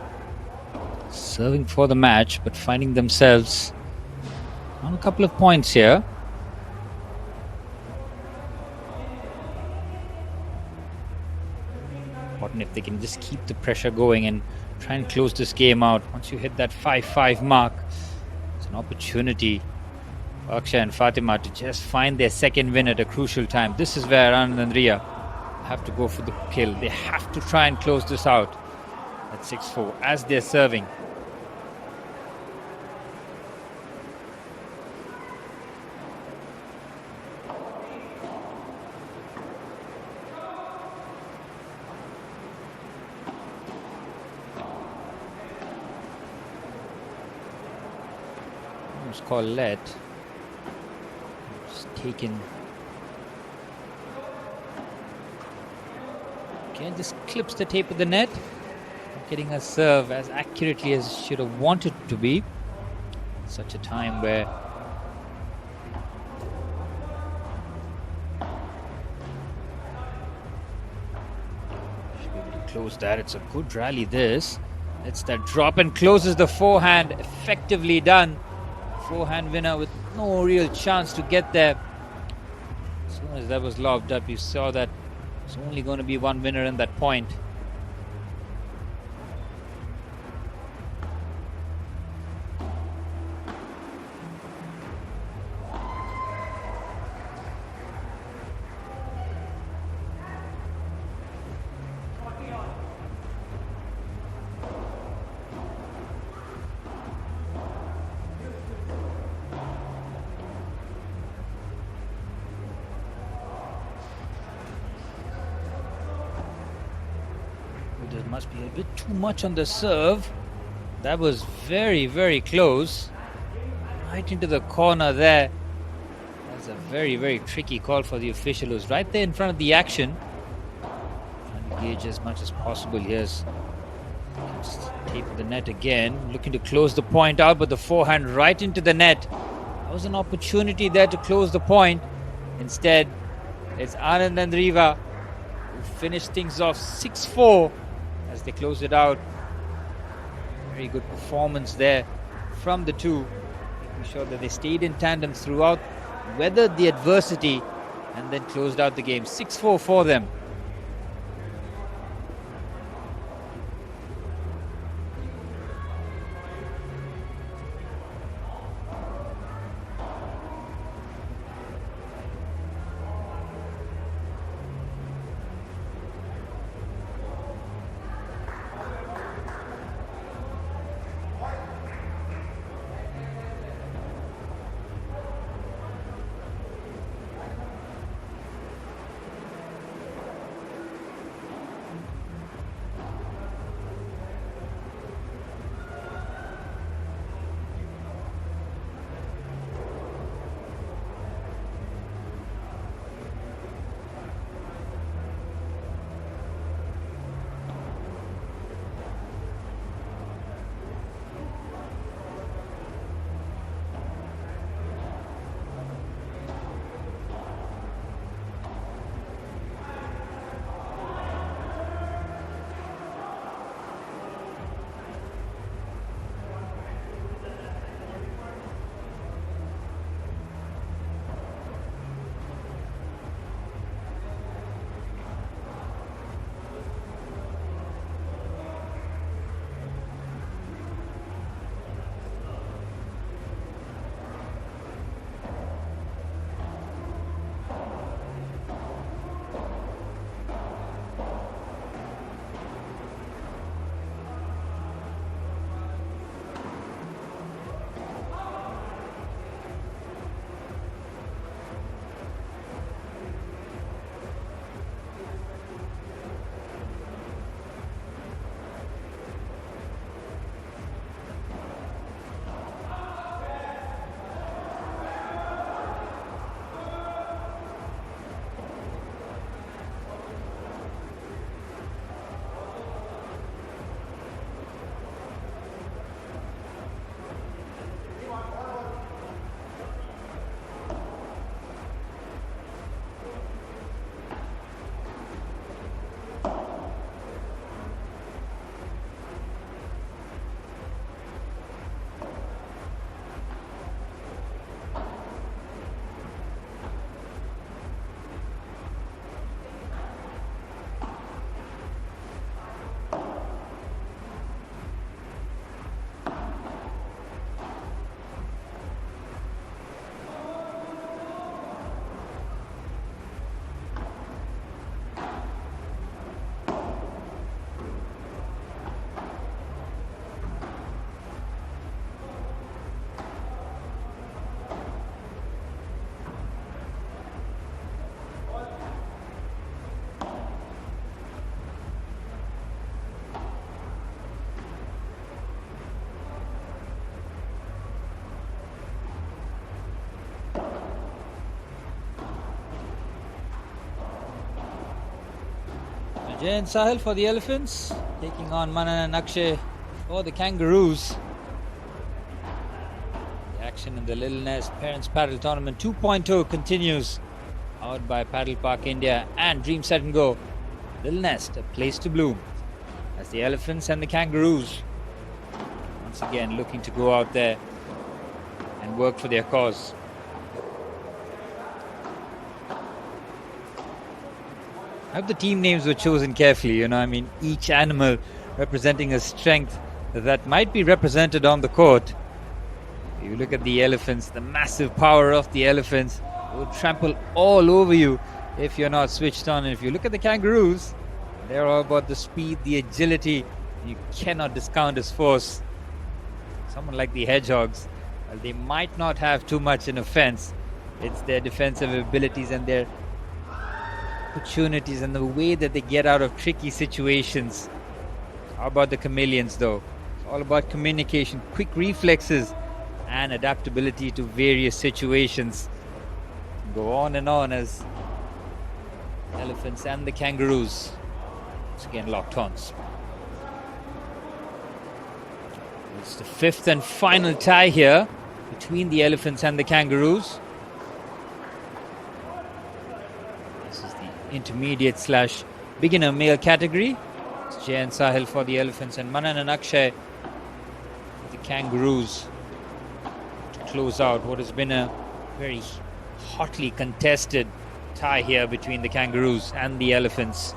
serving for the match, but finding themselves on a couple of points here. Important if they can just keep the pressure going and try and close this game out. Once you hit that 5-5 mark, it's an opportunity for Akshay and Fatima to just find their second win at a crucial time. This is where Anand and Riya have to go for the kill. They have to try and close this out at 6-4 as they're serving. It's called let. Just taken. Again, just clips the tape of the net. Not getting a serve as accurately as should have wanted to be. Such a time where should be able to close that. It's a good rally this. It's that drop and closes the forehand. Effectively done. Forehand winner with no real chance to get there. As soon as that was lobbed up, you saw that it's only going to be one winner in that point. There must be a bit too much on the serve. That was very, very close. Right into the corner there. That's a very, very tricky call for the official who's right there in front of the action. Trying to gauge as much as possible. Here's just tape of the net again. Looking to close the point out, but the forehand right into the net. That was an opportunity there to close the point. Instead, it's Anand and Riva who finished things off 6-4. As they close it out. Very good performance there from the two, making sure that they stayed in tandem throughout, weathered the adversity, and then closed out the game. 6-4 for them. Jay and Sahil for the Elephants, taking on Manan and Akshay for the Kangaroos. The action in the Little Nest Parents Padel Tournament 2.0 continues, powered by Padel Park India and Dream Set and Go. Little Nest, a place to bloom, as the Elephants and the Kangaroos once again looking to go out there and work for their cause. I hope the team names were chosen carefully, I mean, each animal representing a strength that might be represented on the court. If you look at the elephants, the massive power of the elephants will trample all over you if you're not switched on. And if you look at the kangaroos, they're all about the speed, the agility. You cannot discount his force. Someone like the hedgehogs, well, they might not have too much in offense. It's their defensive abilities and their opportunities and the way that they get out of tricky situations. How about the chameleons though? It's all about communication, quick reflexes and adaptability to various situations. Go on and on as elephants and the kangaroos once again locked horns. It's the fifth and final tie here between the elephants and the kangaroos. Intermediate / beginner male category. It's Jay and Sahil for the elephants and Manan and Akshay for the kangaroos to close out what has been a very hotly contested tie here between the kangaroos and the elephants.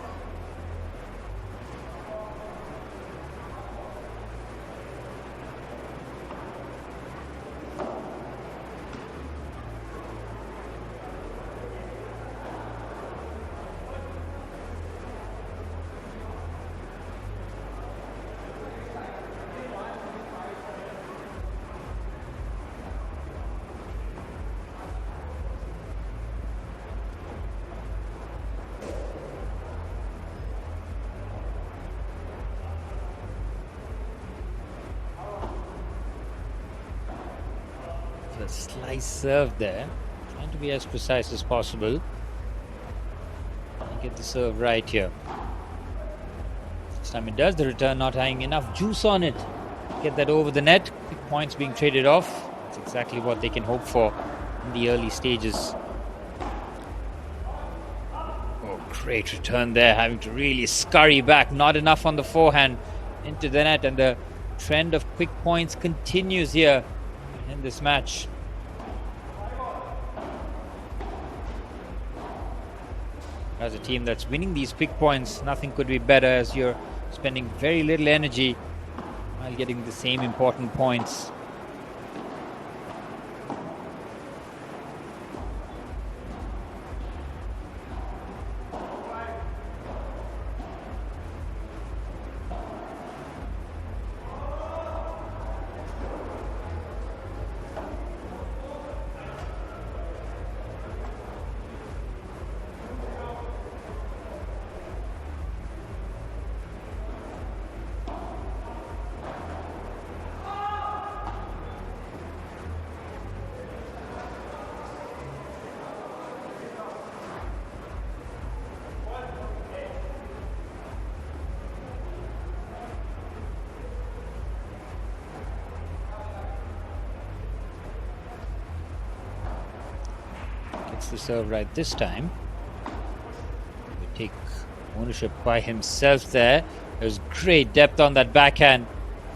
A slice serve there, trying to be as precise as possible and get the serve right here. This time it does the return, not having enough juice on it. Get that over the net, quick points being traded off. It's exactly what they can hope for in the early stages. Oh, great return there, having to really scurry back, not enough on the forehand into the net, and the trend of quick points continues here in this match. As a team that's winning these quick points, nothing could be better, as you're spending very little energy while getting the same important points. The serve right this time. We take ownership by himself there. There's great depth on that backhand,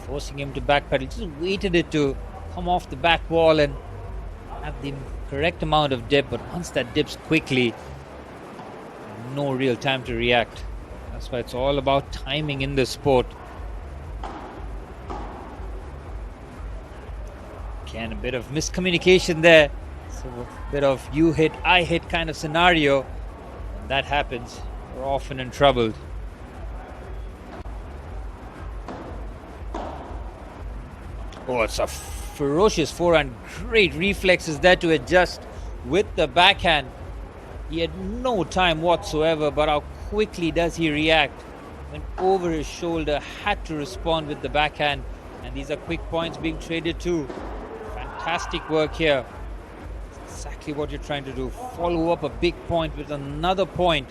forcing him to backpedal. Just waited it to come off the back wall and have the correct amount of dip, but once that dips quickly, no real time to react. That's why it's all about timing in the sport. Again, a bit of miscommunication there. So a bit of you hit, I hit kind of scenario. When that happens, we're often in trouble. Oh, it's a ferocious forehand. Great reflexes there to adjust with the backhand. He had no time whatsoever, but how quickly does he react? Went over his shoulder, had to respond with the backhand. And these are quick points being traded too. Fantastic work here. Exactly what you're trying to do. Follow up a big point with another point.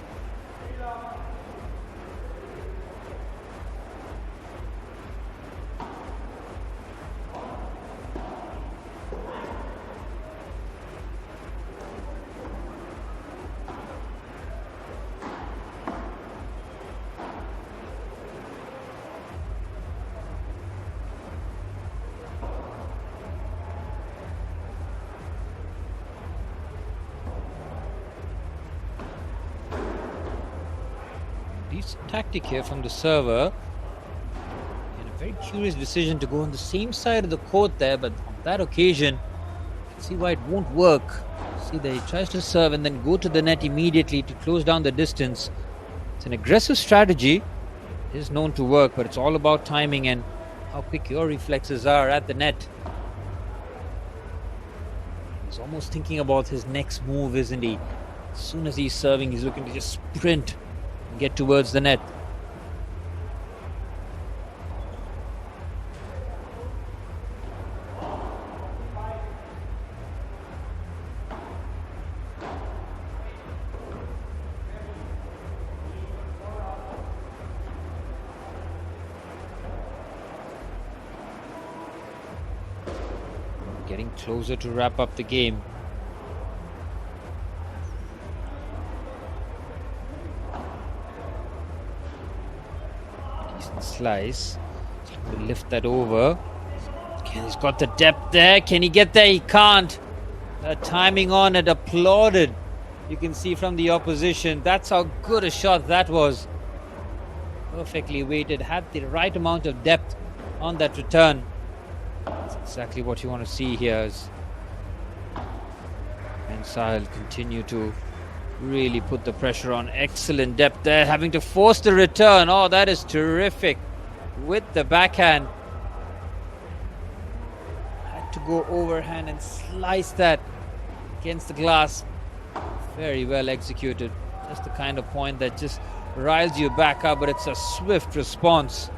decent tactic here from the server. And a very curious decision to go on the same side of the court there, but on that occasion, you can see why it won't work. See that he tries to serve and then go to the net immediately to close down the distance. It's an aggressive strategy. It is known to work, but it's all about timing and how quick your reflexes are at the net. He's almost thinking about his next move, isn't he? As soon as he's serving, he's looking to just sprint and get towards the net. Getting closer to wrap up the game. Decent slice. We'll lift that over. He's got the depth there. Can he get there? He can't. The timing on it, applauded. You can see from the opposition. That's how good a shot that was. Perfectly weighted. Had the right amount of depth on that return. That's exactly what you want to see here as Sahil continue to really put the pressure on. Excellent depth there, having to force the return. Oh, that is terrific with the backhand. Had to go overhand and slice that against the glass. Very well executed. Just the kind of point that just riles you back up, but it's a swift response.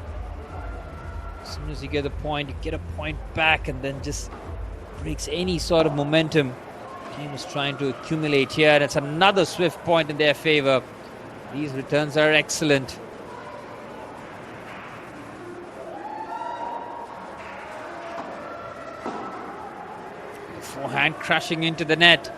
As soon as you get a point, you get a point back and then just breaks any sort of momentum team is trying to accumulate here. That's another swift point in their favor. These returns are excellent. Forehand crashing into the net.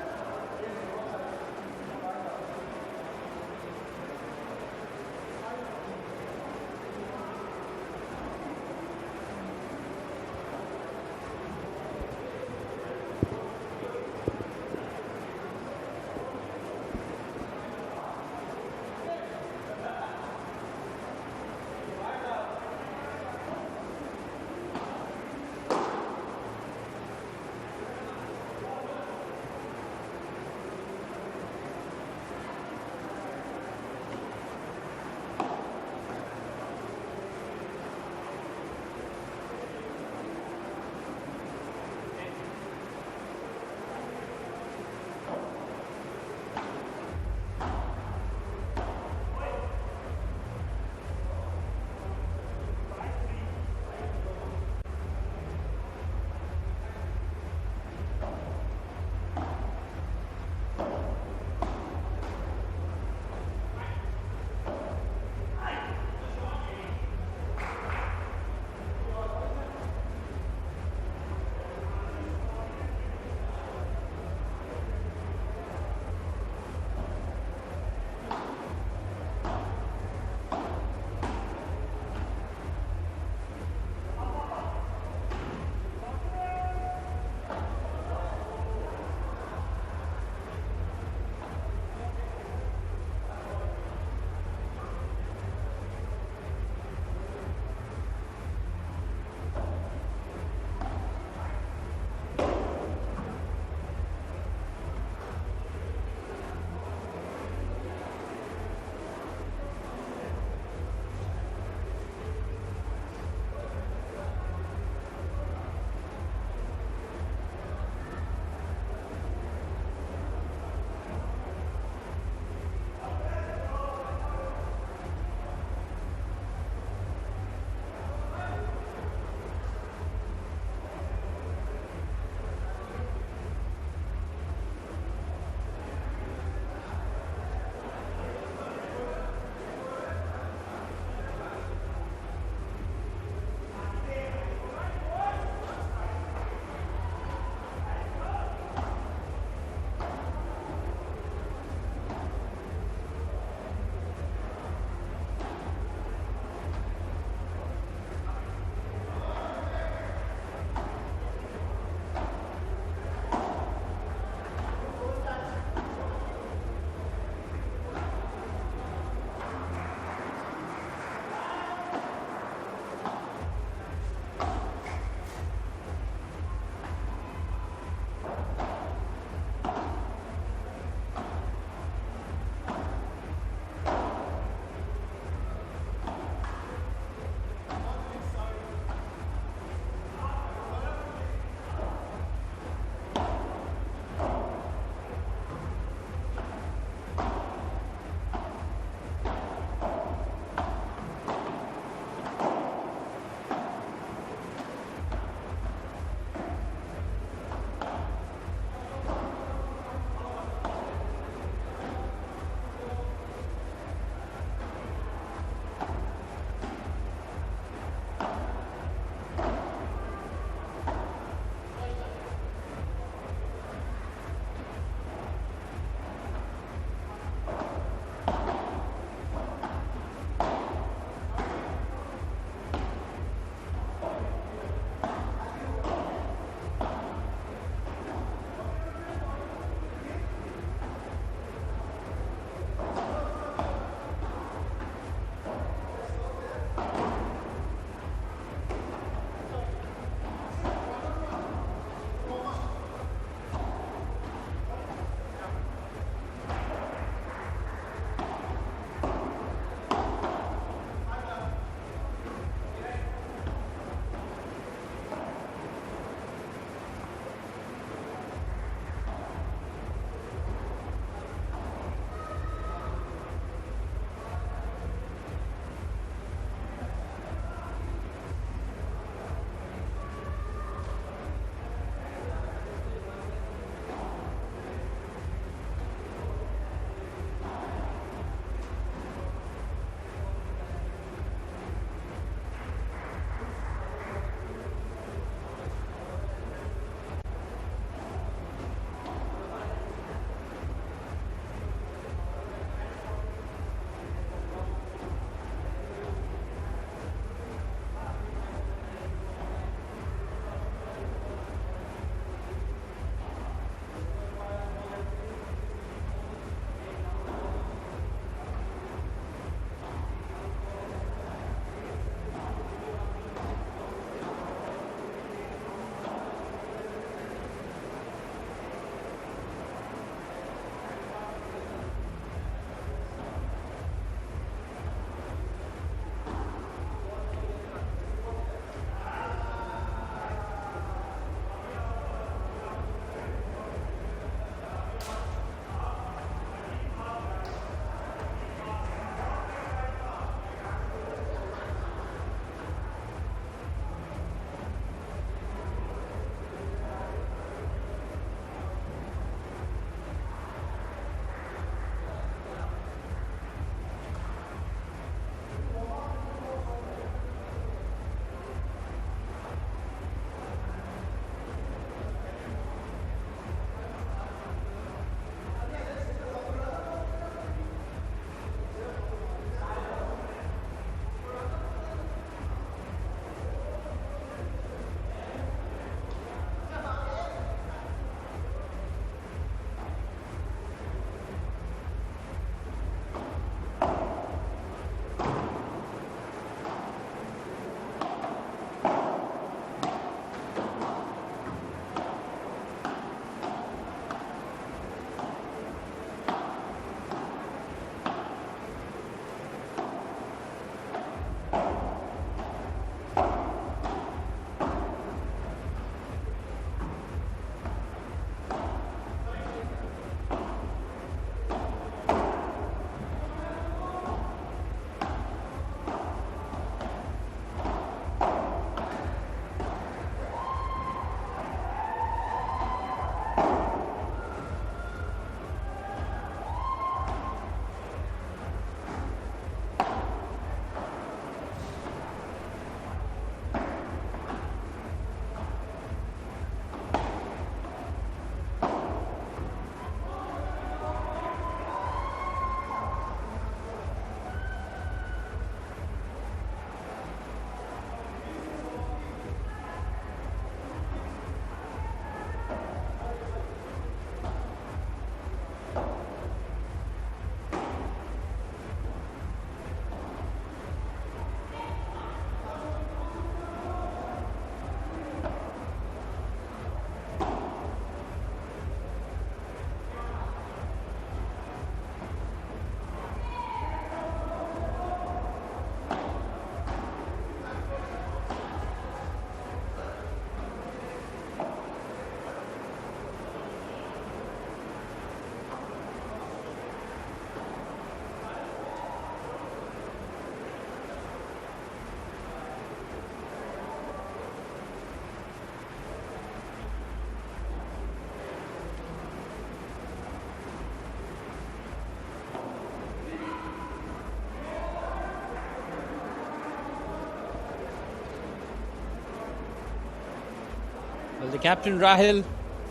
Well, the captain Rahil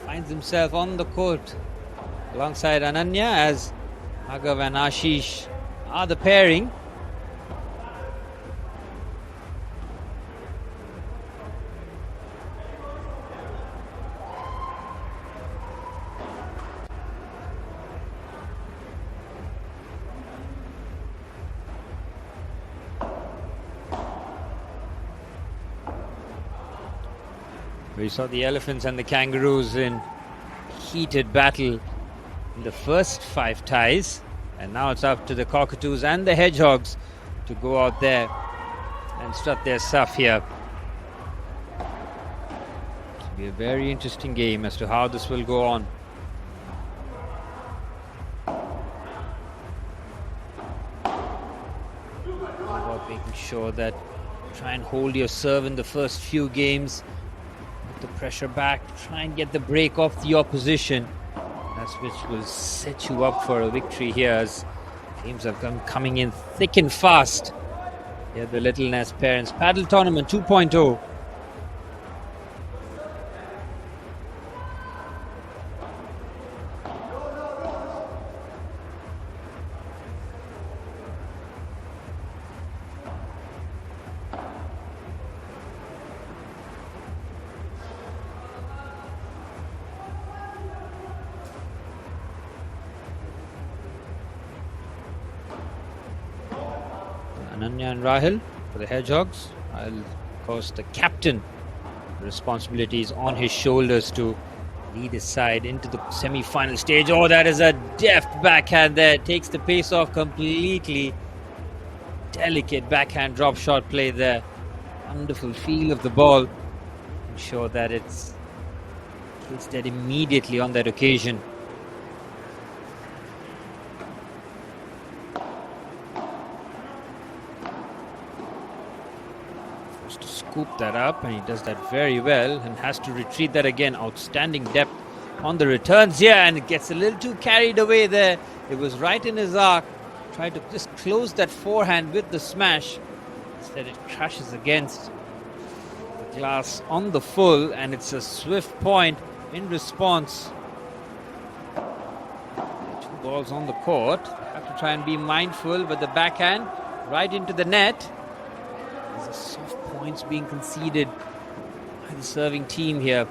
finds himself on the court alongside Ananya as Agav and Ashish are the pairing. We saw the elephants and the kangaroos in heated battle in the first 5 ties, and now it's up to the cockatoos and the hedgehogs to go out there and strut their stuff here. It'll be a very interesting game as to how this will go on. About making sure that try and hold your serve in the first few games. The pressure back, try and get the break off the opposition. That's which will set you up for a victory here as games are coming in thick and fast. Here the Little Ness Parents Padel Tournament 2.0. Ananya and Rahil for the Hedgehogs. Of course, the captain, the responsibility is on his shoulders to lead his side into the semi-final stage. Oh, that is a deft backhand there. Takes the pace off completely. Delicate backhand drop shot play there. Wonderful feel of the ball. Ensure that it's dead immediately on that occasion. To scoop that up, and he does that very well and has to retrieve that again. Outstanding depth on the returns here, and it gets a little too carried away there. It was right in his arc. Tried to just close that forehand with the smash. Instead it crashes against the glass on the full, and it's a swift point in response. 2 balls on the court. Have to try and be mindful, but the backhand right into the net. There's a soft points being conceded by the serving team here.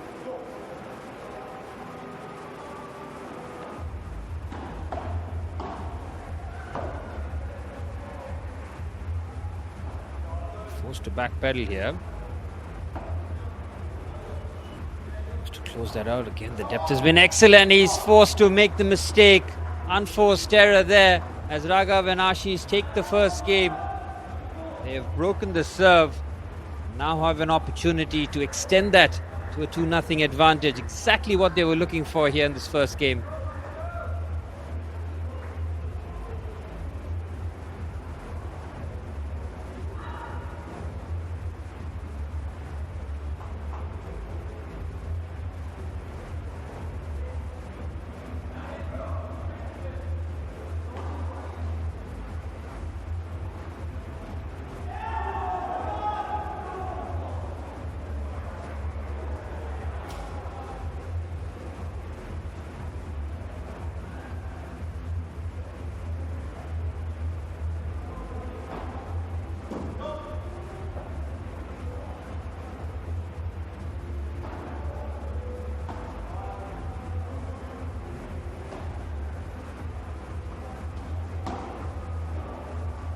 Forced to backpedal here. Forced to close that out again. The depth has been excellent. He's forced to make the mistake. Unforced error there as Raghav and Ashish take the first game. They have broken the serve. Now have an opportunity to extend that to a 2-0 advantage. Exactly what they were looking for here in this first game.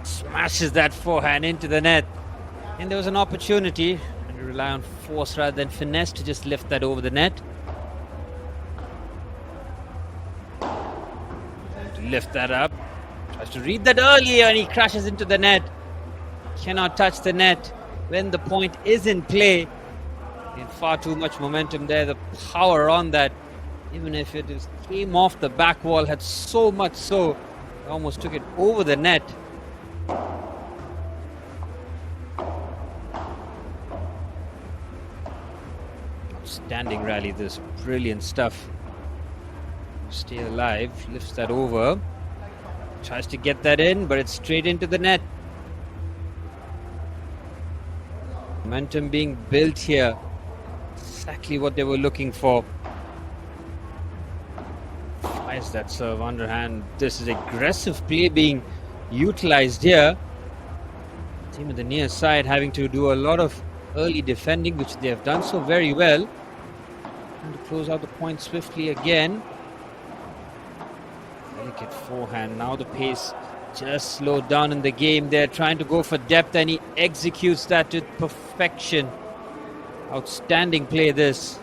Smashes that forehand into the net. And there was an opportunity, and to rely on force rather than finesse to just lift that over the net. And to lift that up. Tries to read that earlier, and he crashes into the net. Cannot touch the net when the point is in play. And far too much momentum there. The power on that, even if it came off the back wall, had so much so, it almost took it over the net. Outstanding rally, this brilliant stuff. Stay alive, lifts that over, tries to get that in, but it's straight into the net. Momentum being built here. exactly what they were looking for. Fires that serve underhand. This is aggressive play being utilized here. Team at the near side having to do a lot of early defending, which they have done so very well. And to close out the point swiftly again. Delicate forehand. Now the pace just slowed down in the game. They're trying to go for depth, and he executes that to perfection. Outstanding play this.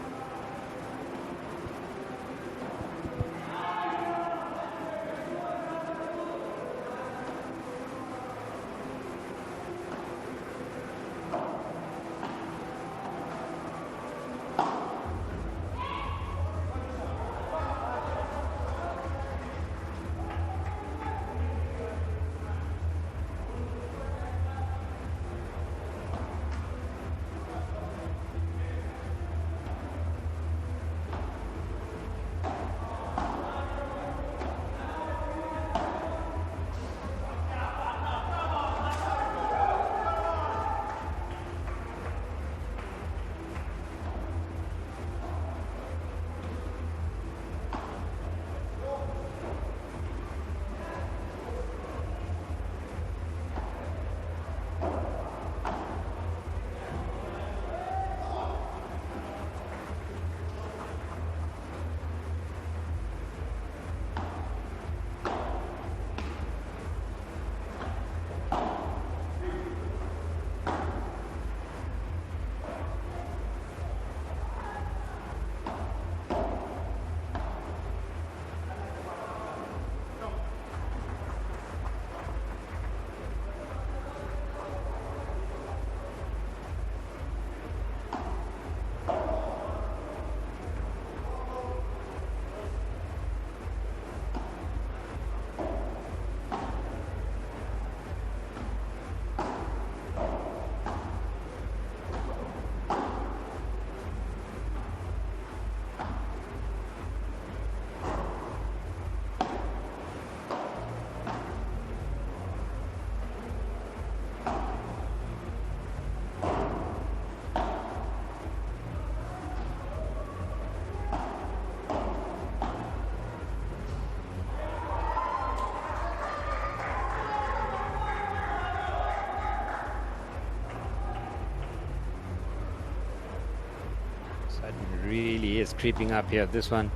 Really is creeping up here. This one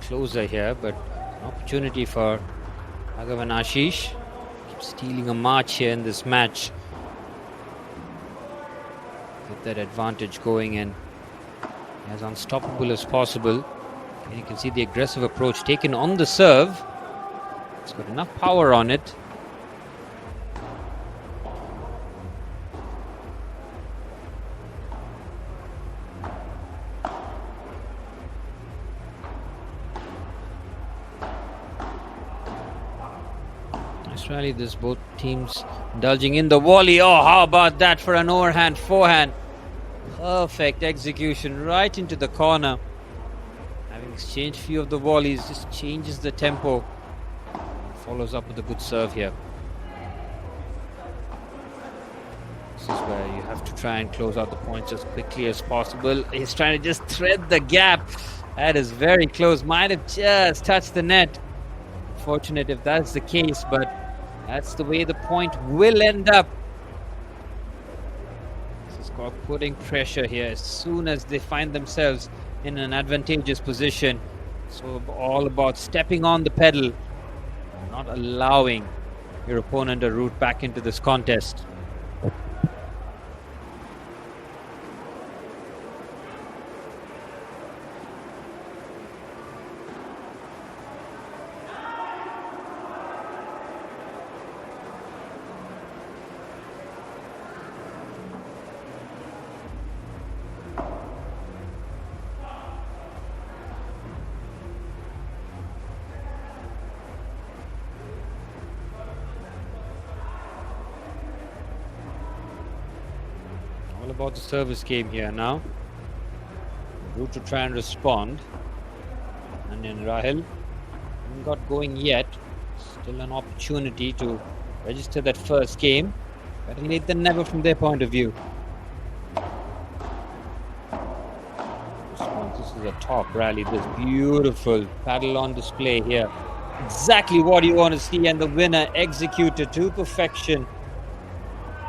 closer here, but an opportunity for Raghavan Ashish. Keeps stealing a march here in this match. Get that advantage going in as unstoppable as possible. And you can see the aggressive approach taken on the serve. It's got enough power on it. Rally, this both teams indulging in the volley. Oh, how about that for an overhand forehand? Perfect execution right into the corner. Having exchanged few of the volleys, just changes the tempo. Follows up with a good serve here. This is where you have to try and close out the points as quickly as possible. He's trying to just thread the gap. That is very close. Might have just touched the net. Fortunate if that's the case, but that's the way the point will end up. This is called putting pressure here as soon as they find themselves in an advantageous position. So all about stepping on the pedal, not allowing your opponent a route back into this contest. All about the service game here now. Route to try and respond. And then Rahil hasn't got going yet. Still an opportunity to register that first game. Better late than never from their point of view. is a top rally. This beautiful paddle on display here. Exactly what you want to see, and the winner executed to perfection.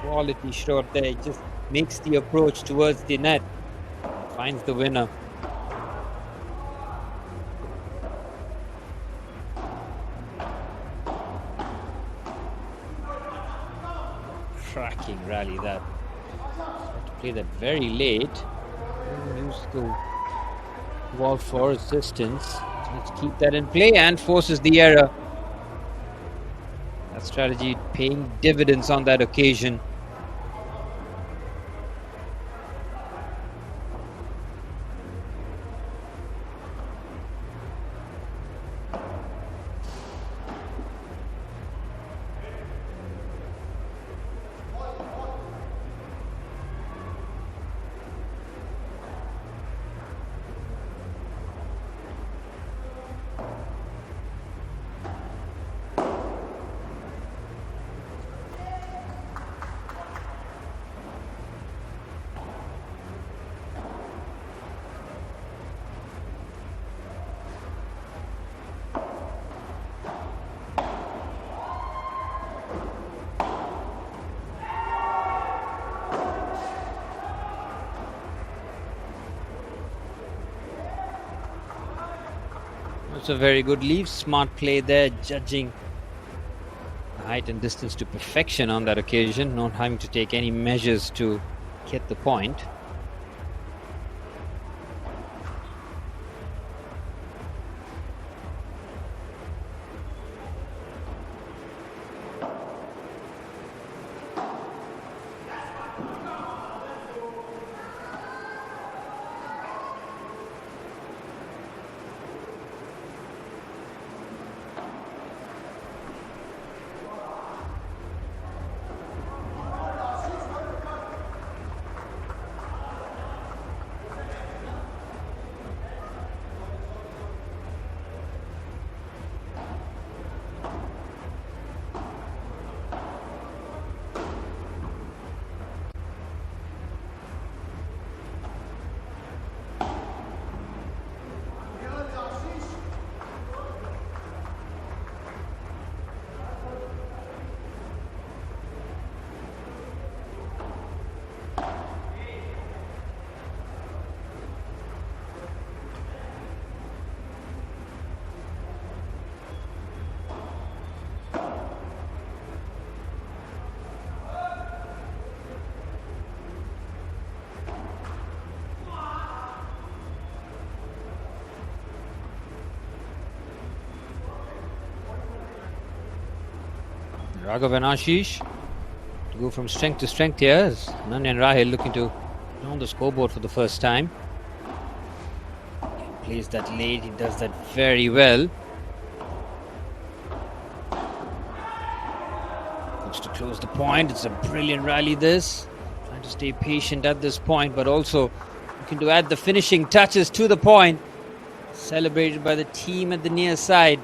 Quality shot there. It just makes the approach towards the net. Finds the winner. Cracking rally that. Had to play that very late. Use the wall for assistance. Let's keep that in play and forces the error. That strategy paying dividends on that occasion. That's a very good leave. Smart play there, judging height and distance to perfection on that occasion, not having to take any measures to get the point. Raghav and Ashish to go from strength to strength here as Nanya and Rahil looking to be on the scoreboard for the first time. He plays that late, he does that very well. Looks to close the point. It's a brilliant rally this. Trying to stay patient at this point, but also looking to add the finishing touches to the point. Celebrated by the team at the near side.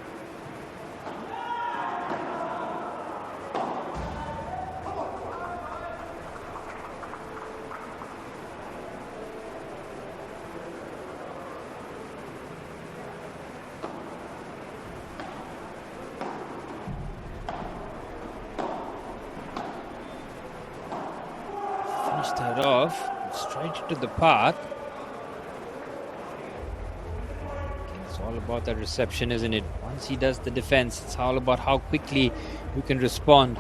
That off straight into the path. It's all about that reception, isn't it? Once he does the defense, it's all about how quickly you can respond.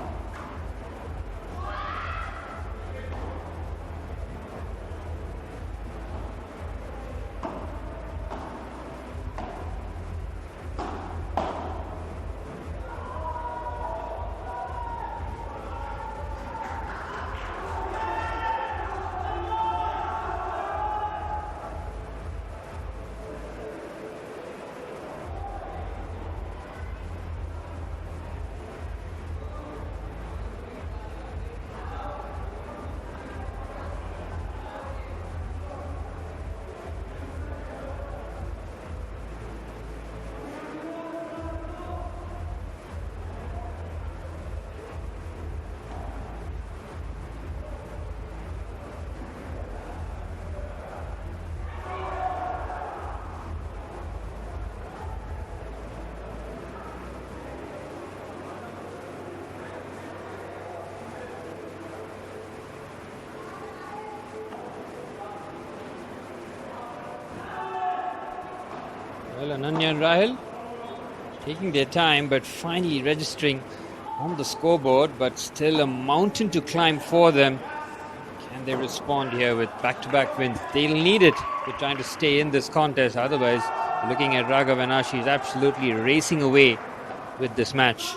Well, Ananya and Rahil taking their time, but finally registering on the scoreboard, but still a mountain to climb for them. Can they respond here with back-to-back wins? They'll need it. They're trying to stay in this contest. Otherwise, looking at Raghav and Ashi, is absolutely racing away with this match.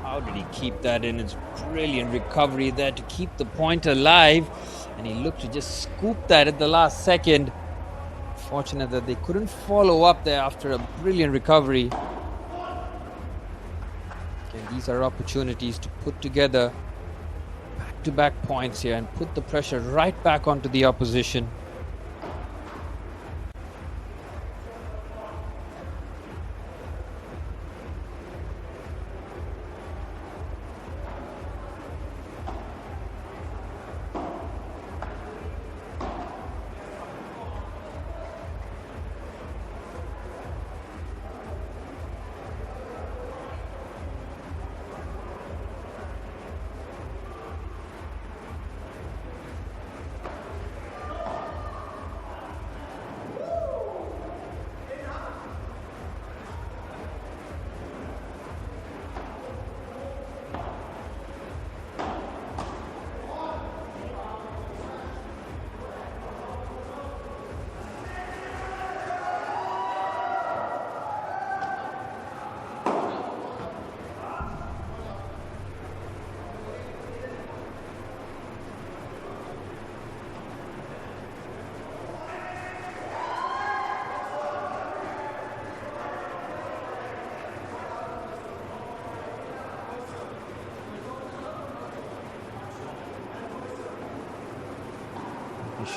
How did he keep that in? It's brilliant recovery there to keep the point alive. And he looked to just scoop that at the last second. Fortunate that they couldn't follow up there after a brilliant recovery. Again, these are opportunities to put together back-to-back points here and put the pressure right back onto the opposition.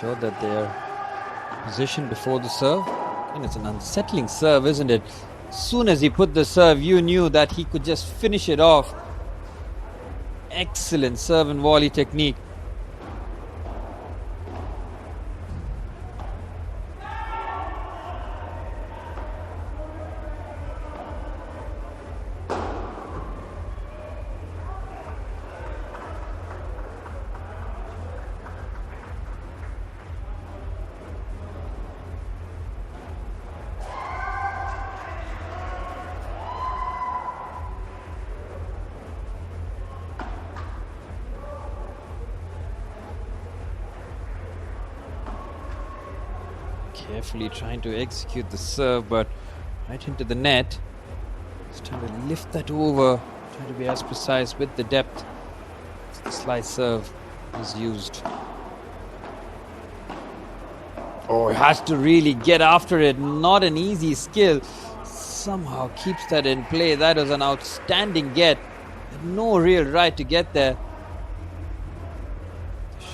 Sure that they're positioned before the serve. And it's an unsettling serve, isn't it? As soon as he put the serve, you knew that he could just finish it off. Excellent serve and volley technique. Carefully trying to execute the serve, but right into the net. Just trying to lift that over, trying to be as precise with the depth as the slice serve is used. Oh, he has to really get after it. Not an easy skill. Somehow keeps that in play. That was an outstanding get. No real right to get there.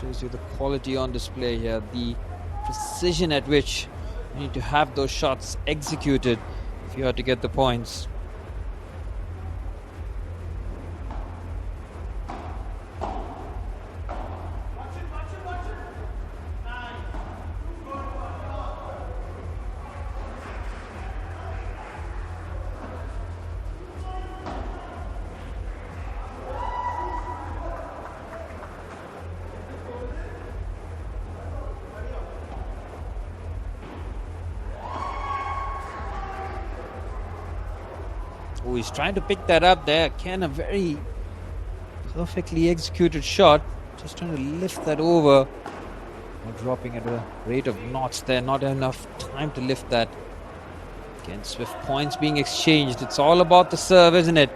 Shows you the quality on display here. The precision at which you need to have those shots executed if you are to get the points. Oh, he's trying to pick that up there. Again, a very perfectly executed shot. Just trying to lift that over. Or dropping at a rate of knots there. Not enough time to lift that. Again, swift points being exchanged. It's all about the serve, isn't it?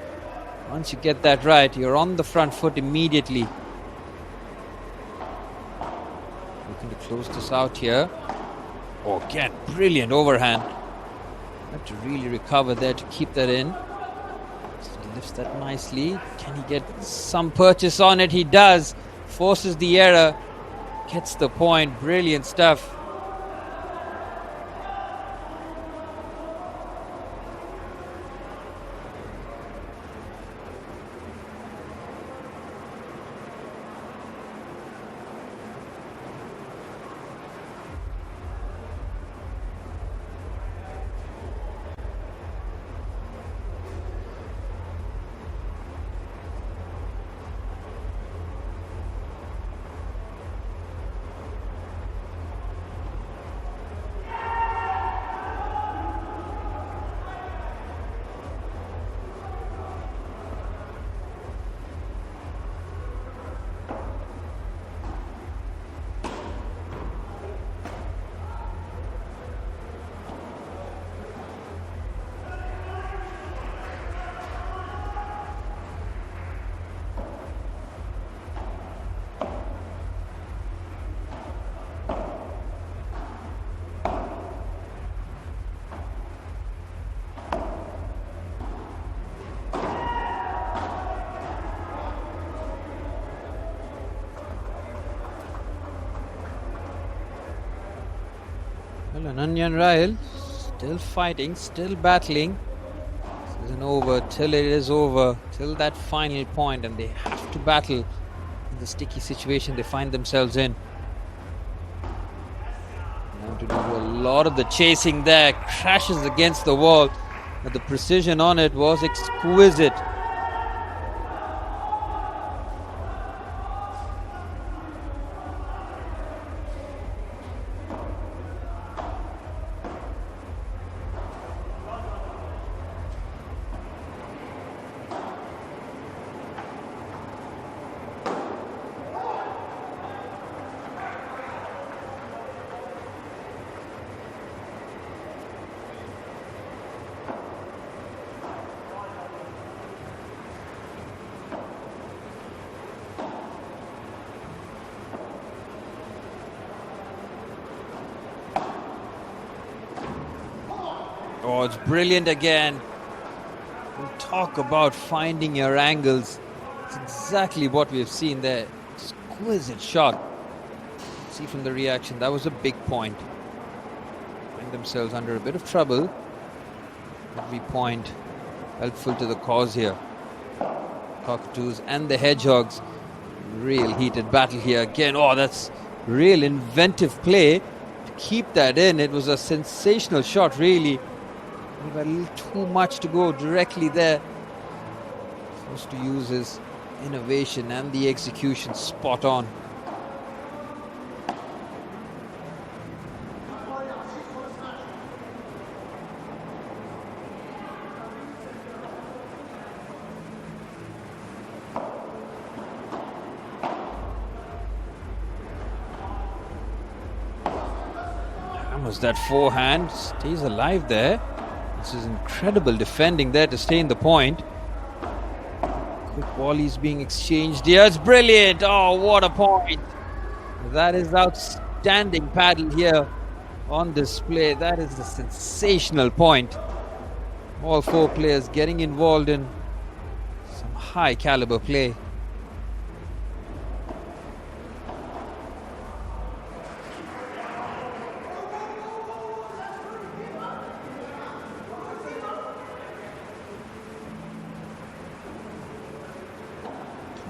Once you get that right, you're on the front foot immediately. Looking to close this out here. Oh, again, brilliant overhand. Have to really recover there to keep that in. Lifts that nicely. Can he get some purchase on it? He does. Forces the error. Gets the point. Brilliant stuff. Well, Ananya and Rahil still fighting, still battling. This isn't over till it is over, till that final point, and they have to battle in the sticky situation they find themselves in. Now to do a lot of the chasing there, crashes against the wall, but the precision on it was exquisite. Oh, it's brilliant again. We'll talk about finding your angles. It's exactly what we've seen there. Exquisite shot. See from the reaction, that was a big point. Find themselves under a bit of trouble. Every point helpful to the cause here. Cockatoos and the Hedgehogs. Real heated battle here again. Oh, that's real inventive play. To keep that in, it was a sensational shot, really. He got a little too much to go directly there. Supposed to use his innovation and the execution spot on. Hammers that forehand, stays alive there. This is incredible defending there to stay in the point. Quick volleys being exchanged here. It's brilliant. Oh, what a point. That is outstanding paddle here on display. That is a sensational point. All four players getting involved in some high caliber play.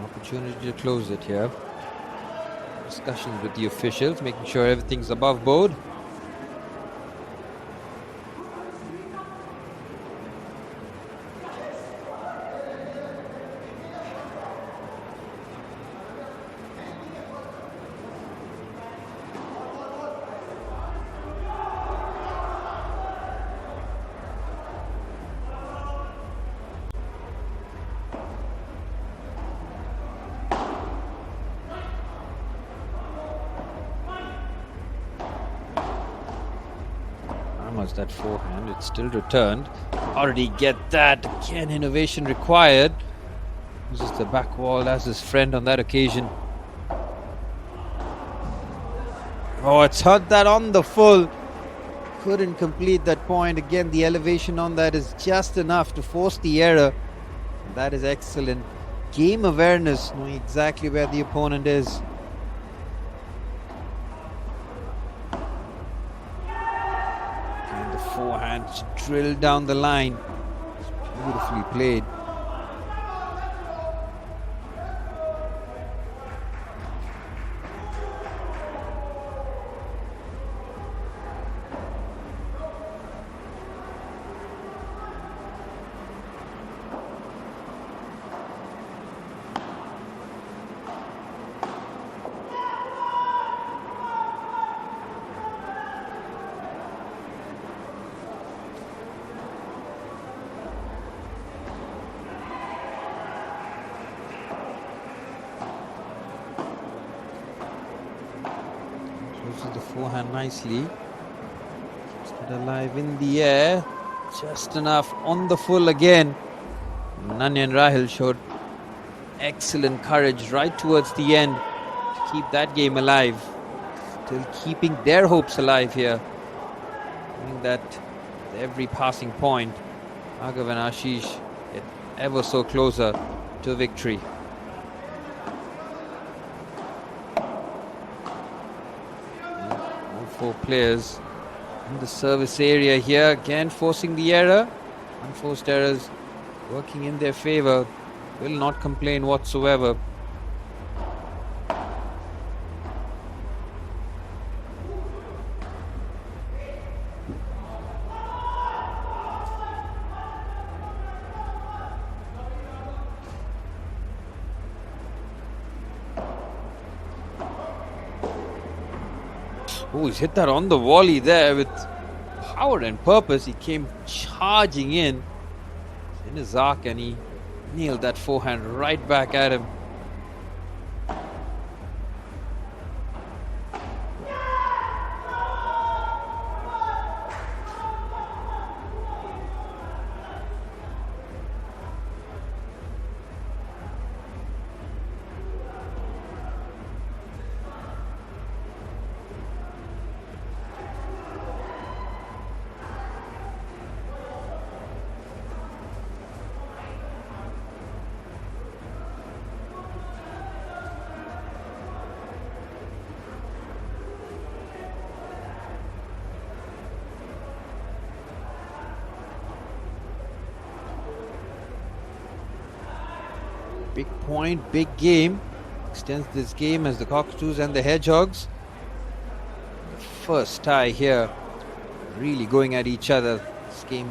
Opportunity to close it here. Discussions with the officials, making sure everything's above board. That forehand, it's still returned. Already get that. Again, innovation required. Uses the back wall as his friend on that occasion. Oh, it's hurt that on the full. Couldn't complete that point. Again, the elevation on that is just enough to force the error. That is excellent. Game awareness, knowing exactly where the opponent is. Forehand drilled down the line. Beautifully played. Closes the forehand nicely. Keeps it alive in the air. Just enough on the full again. Ananya and Rahil showed excellent courage right towards the end to keep that game alive. Still keeping their hopes alive here. Doing that at every passing point. Raghav and Ashish get ever so closer to victory. All four players in the service area here, again forcing the error. Unforced errors working in their favor. Will not complain whatsoever. Oh, he's hit that on the volley there with power and purpose. He came charging in his arc and he nailed that forehand right back at him. Big point, big game. Extends this game as the Cockatoos and the Hedgehogs. The first tie here, really going at each other. This game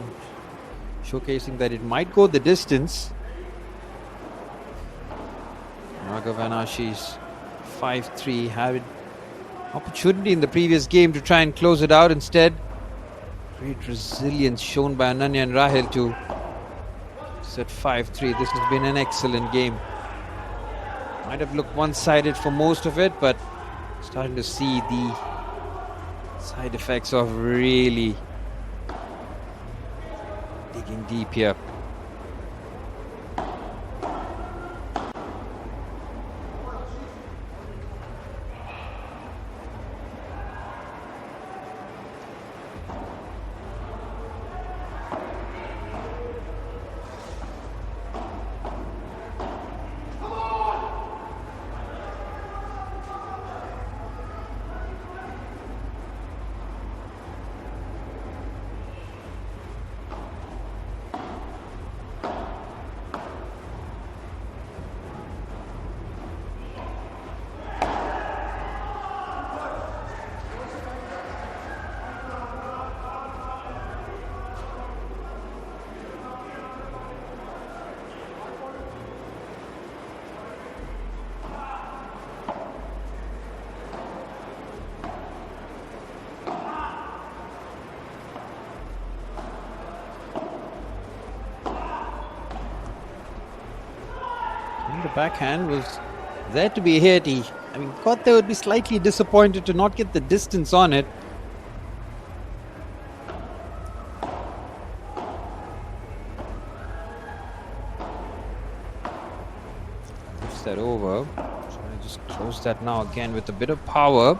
showcasing that it might go the distance. Raghavanashi's 5-3 had an opportunity in the previous game to try and close it out. Instead, great resilience shown by Ananya and Rahil to set 5-3. This has been an excellent game. Might have looked one-sided for most of it, but starting to see the side effects of really digging deep here. The backhand was there to be hit. Thought they would be slightly disappointed to not get the distance on it. Lifts that over. Trying to just close that now again with a bit of power.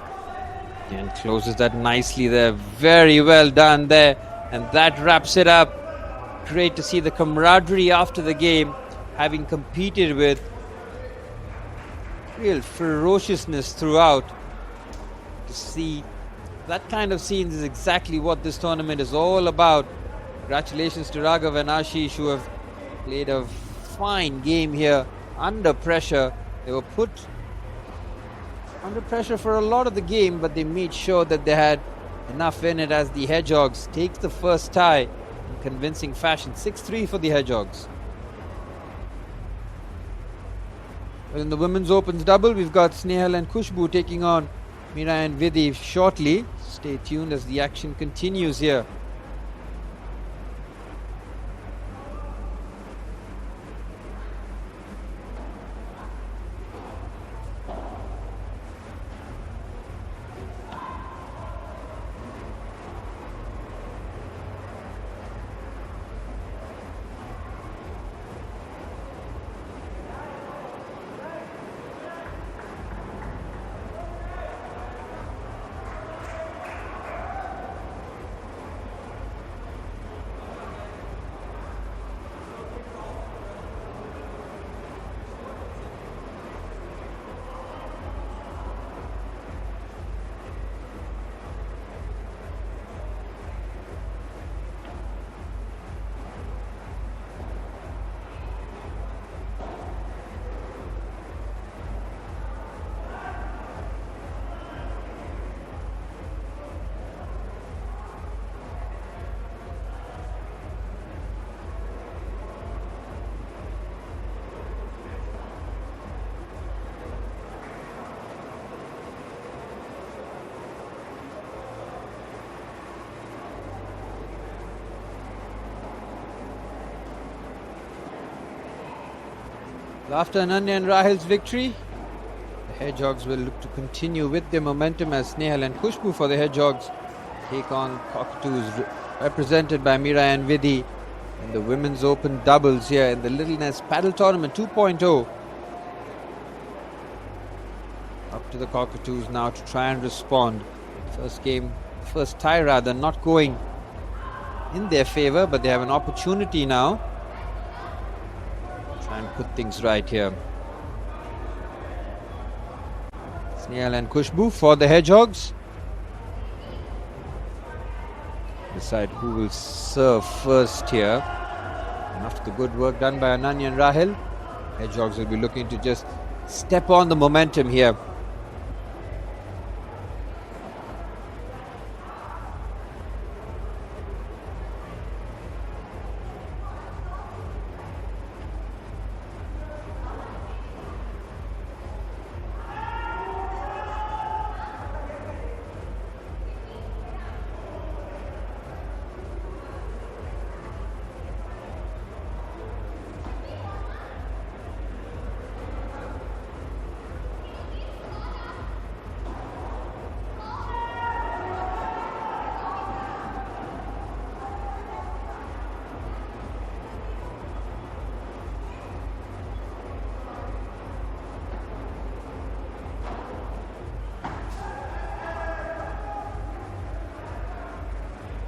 And closes that nicely there. Very well done there. And that wraps it up. Great to see the camaraderie after the game, having competed with real ferociousness throughout. To see that kind of scenes is exactly what this tournament is all about. Congratulations to Raghav and Ashish, who have played a fine game here under pressure. They were put under pressure for a lot of the game, but they made sure that they had enough in it as the Hedgehogs take the first tie in convincing fashion. 6-3 for the Hedgehogs. In the women's opens double, we've got Snehal and Khushbu taking on Mira and Vidhi shortly. Stay tuned as the action continues here. After Ananya and Rahil's victory, the Hedgehogs will look to continue with their momentum as Snehal and Khushbu for the Hedgehogs take on Cockatoos, represented by Mira and Vidhi in the Women's Open doubles here in the Little Nest Padel Tournament 2.0. Up to the Cockatoos now to try and respond. First tie rather, not going in their favor, but they have an opportunity now. Try and put things right here. Snehal and Khushbu for the Hedgehogs. Decide who will serve first here. And after the good work done by Ananya and Rahil, Hedgehogs will be looking to just step on the momentum here.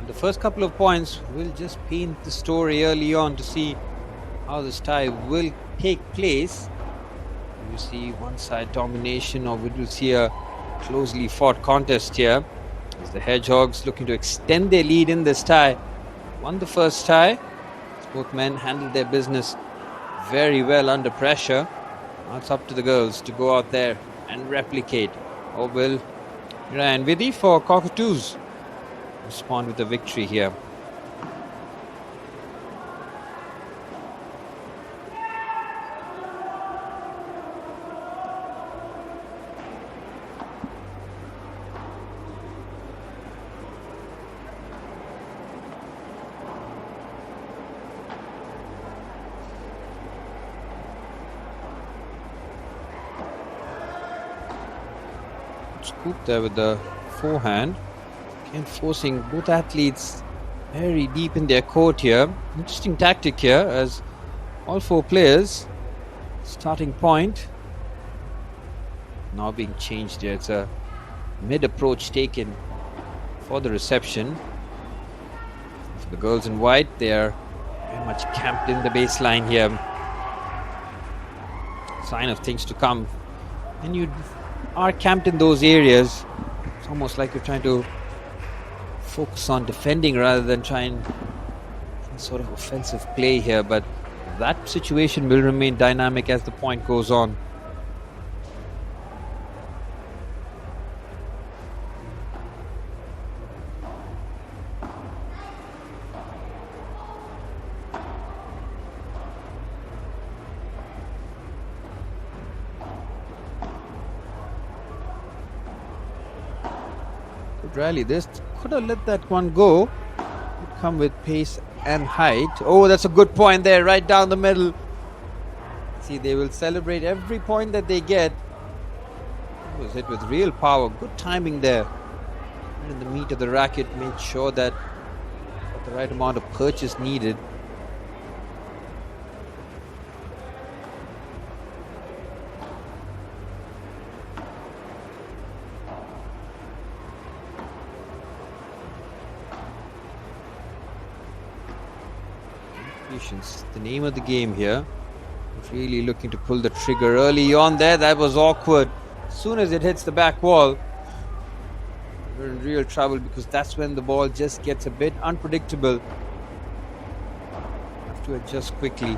The first couple of points will just paint the story early on to see how this tie will take place. You see one side domination, or we will see a closely fought contest here as the Hedgehogs looking to extend their lead in this tie. Won the first tie. Both men handled their business very well under pressure. Now it's up to the girls to go out there and replicate. Or will Mira and Vidhi for Cockatoos respond with a victory here. Scoop there with the forehand. And forcing both athletes very deep in their court here. Interesting tactic here as all four players, starting point now being changed here. It's a mid approach taken for the reception. For the girls in white, they are very much camped in the baseline here. Sign of things to come. And you are camped in those areas, it's almost like you're trying to focus on defending rather than trying sort of offensive play here, but that situation will remain dynamic as the point goes on. Good rally. This could have let that one go. Would come with pace and height. Oh, that's a good point there, right down the middle. See, they will celebrate every point that they get. It was hit with real power. Good timing there. And in the meat of the racket, made sure that got the right amount of purchase needed. Patience, the name of the game here. Really looking to pull the trigger early on there. That was awkward. As soon as it hits the back wall, we're in real trouble because that's when the ball just gets a bit unpredictable. Have to adjust quickly.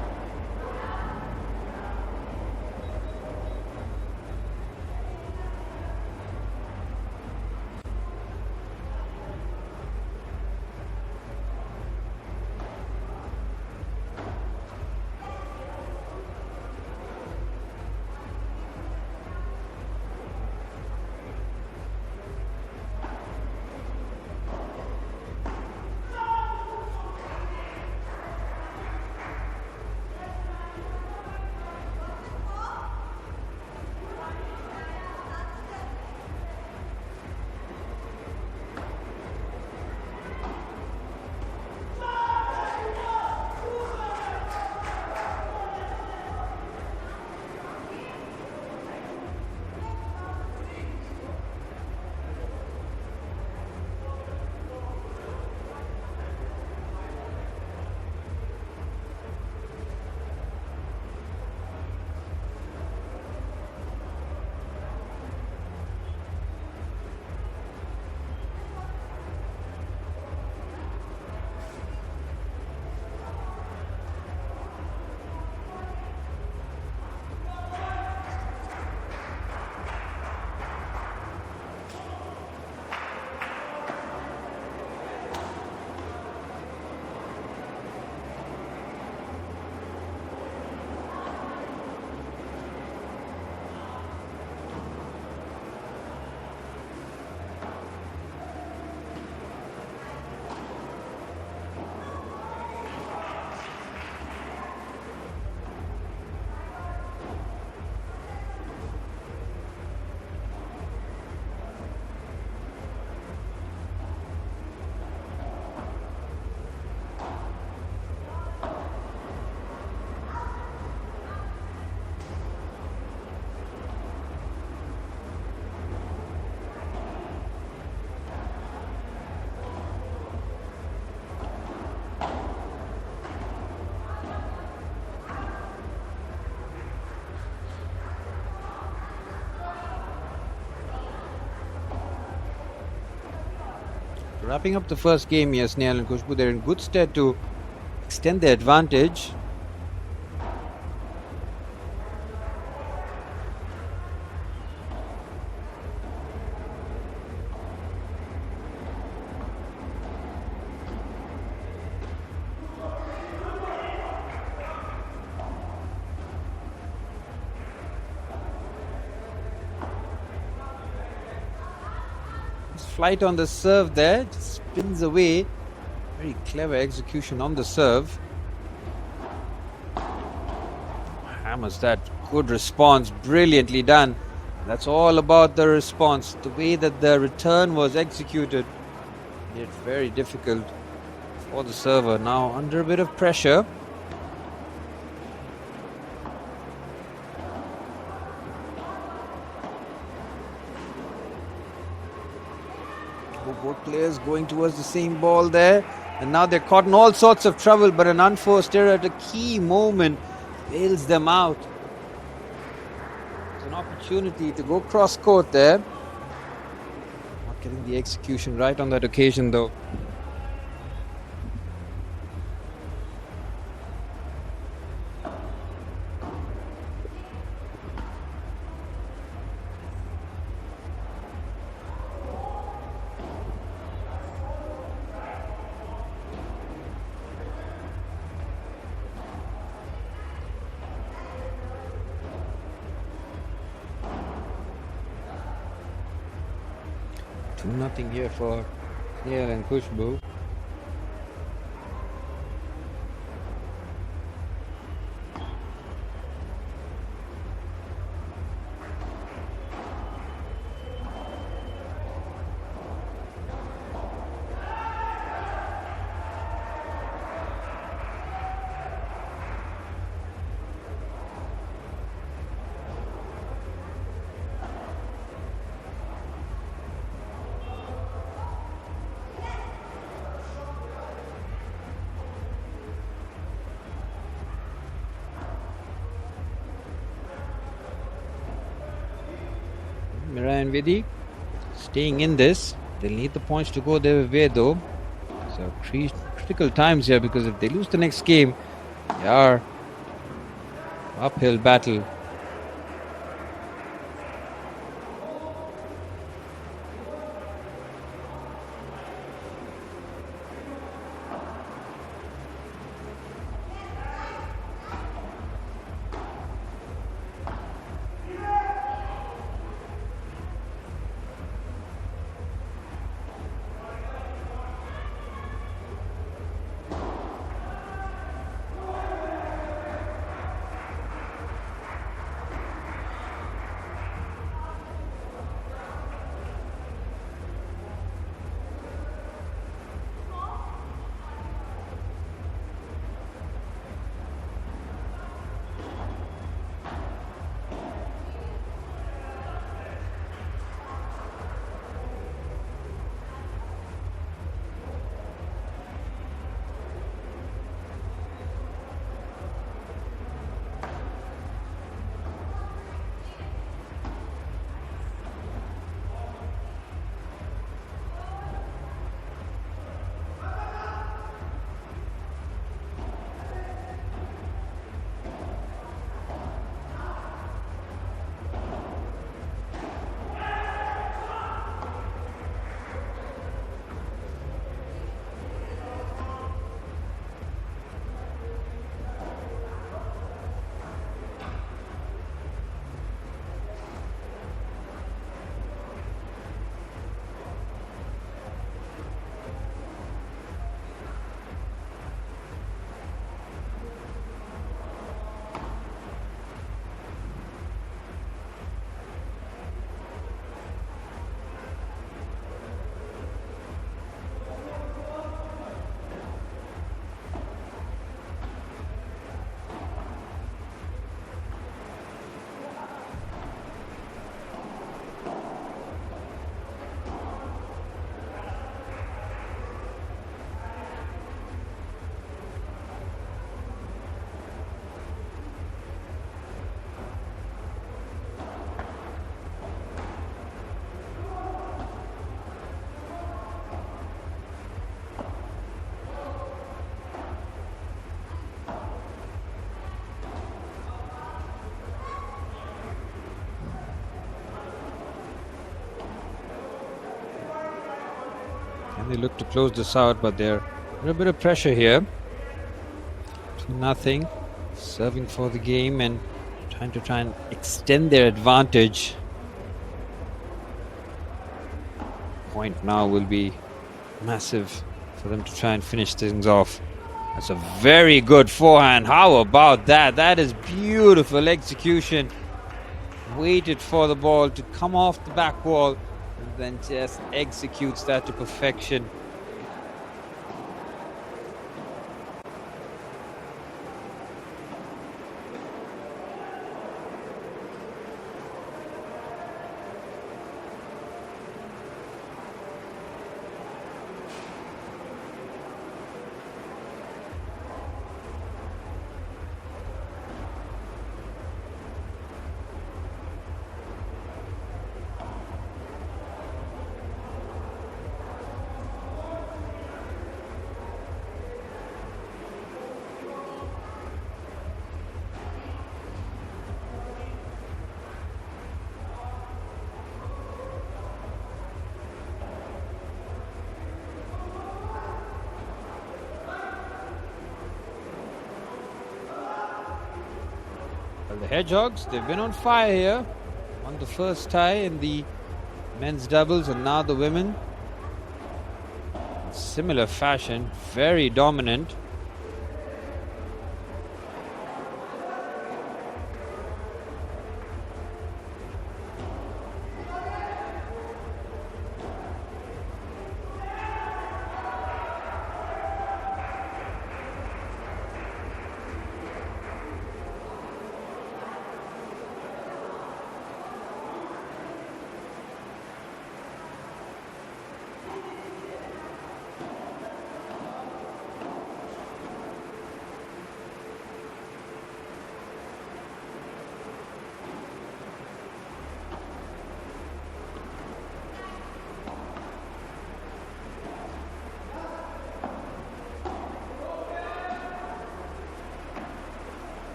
wrapping up the first game here, Snail and Kushbu. They're in good stead to extend their advantage. Flight on the serve there, just spins away. Very clever execution on the serve. Hammers that. Good response, brilliantly done. That's all about the response. The way that the return was executed made it very difficult for the server. Now under a bit of pressure. Both players going towards the same ball there, and now they're caught in all sorts of trouble, but an unforced error at a key moment bails them out. It's an opportunity to go cross court there. Not getting the execution right on that occasion though. Nothing here for Snail and Kushbu. Mirai and Vidhi staying in this. They'll need the points to go their way though. So critical times here, because if they lose the next game, they are uphill battle. They look to close this out, but they're under a bit of pressure here. 2-0, serving for the game and trying to extend their advantage. Point now will be massive for them to try and finish things off. That's a very good forehand. How about that? That is beautiful execution. Waited for the ball to come off the back wall and then just executes that to perfection. Well, the Hedgehogs, they've been on fire here. Won the first tie in the men's doubles and now the women. Similar fashion, very dominant.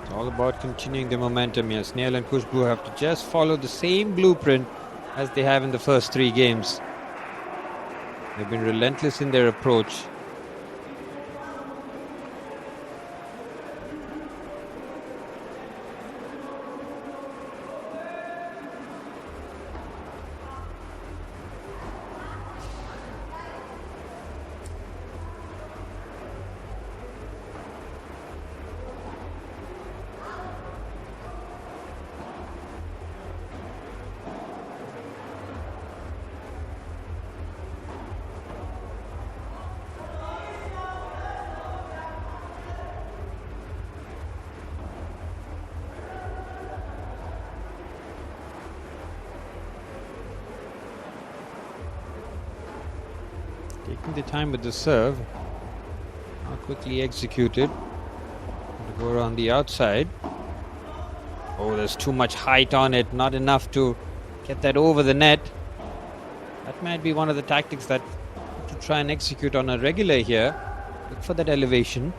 It's all about continuing the momentum here. Snail and Khushbu have to just follow the same blueprint as they have in the first 3 games. They've been relentless in their approach. Taking the time with the serve. Now quickly executed. To go around the outside. Oh, there's too much height on it. Not enough to get that over the net. That might be one of the tactics that to try and execute on a regular here. Look for that elevation.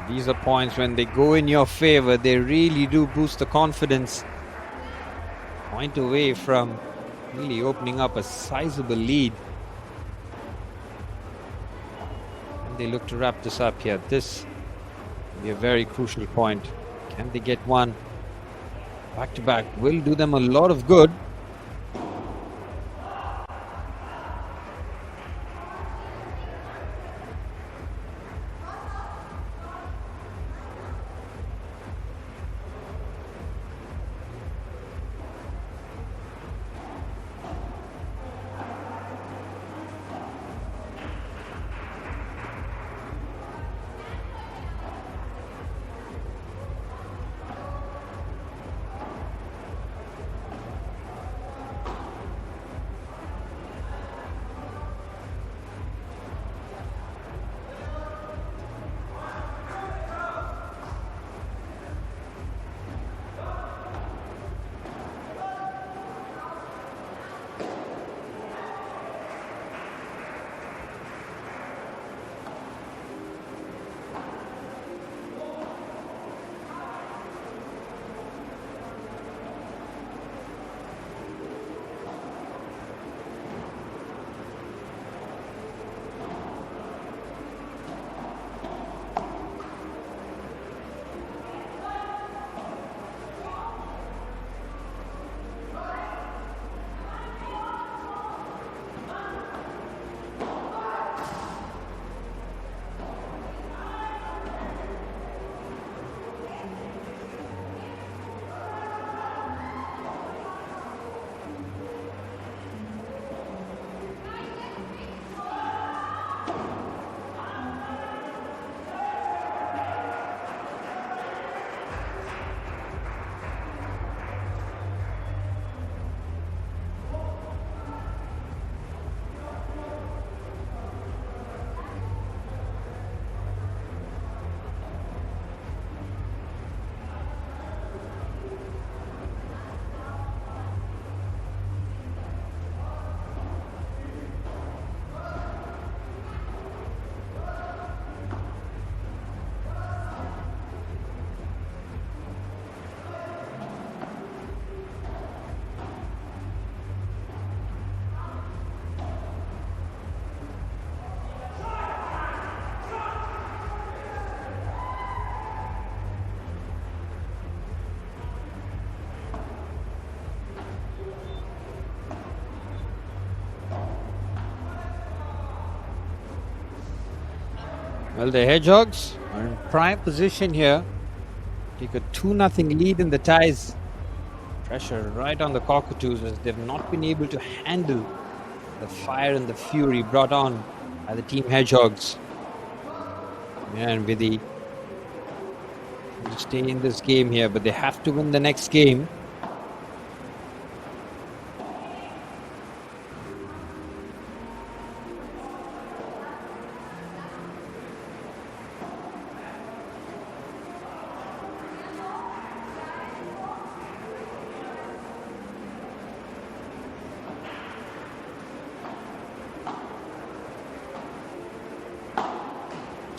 These are points when they go in your favor, they really do boost the confidence. Point away from really opening up a sizable lead. And they look to wrap this up here. This will be a very crucial point. Can they get one back to back? Will do them a lot of good. Well, the Hedgehogs are in prime position here. Take a 2-0 lead in the ties. Pressure right on the Cockatoos as they've not been able to handle the fire and the fury brought on by the team Hedgehogs. And Vidhi will stay in this game here, but they have to win the next game.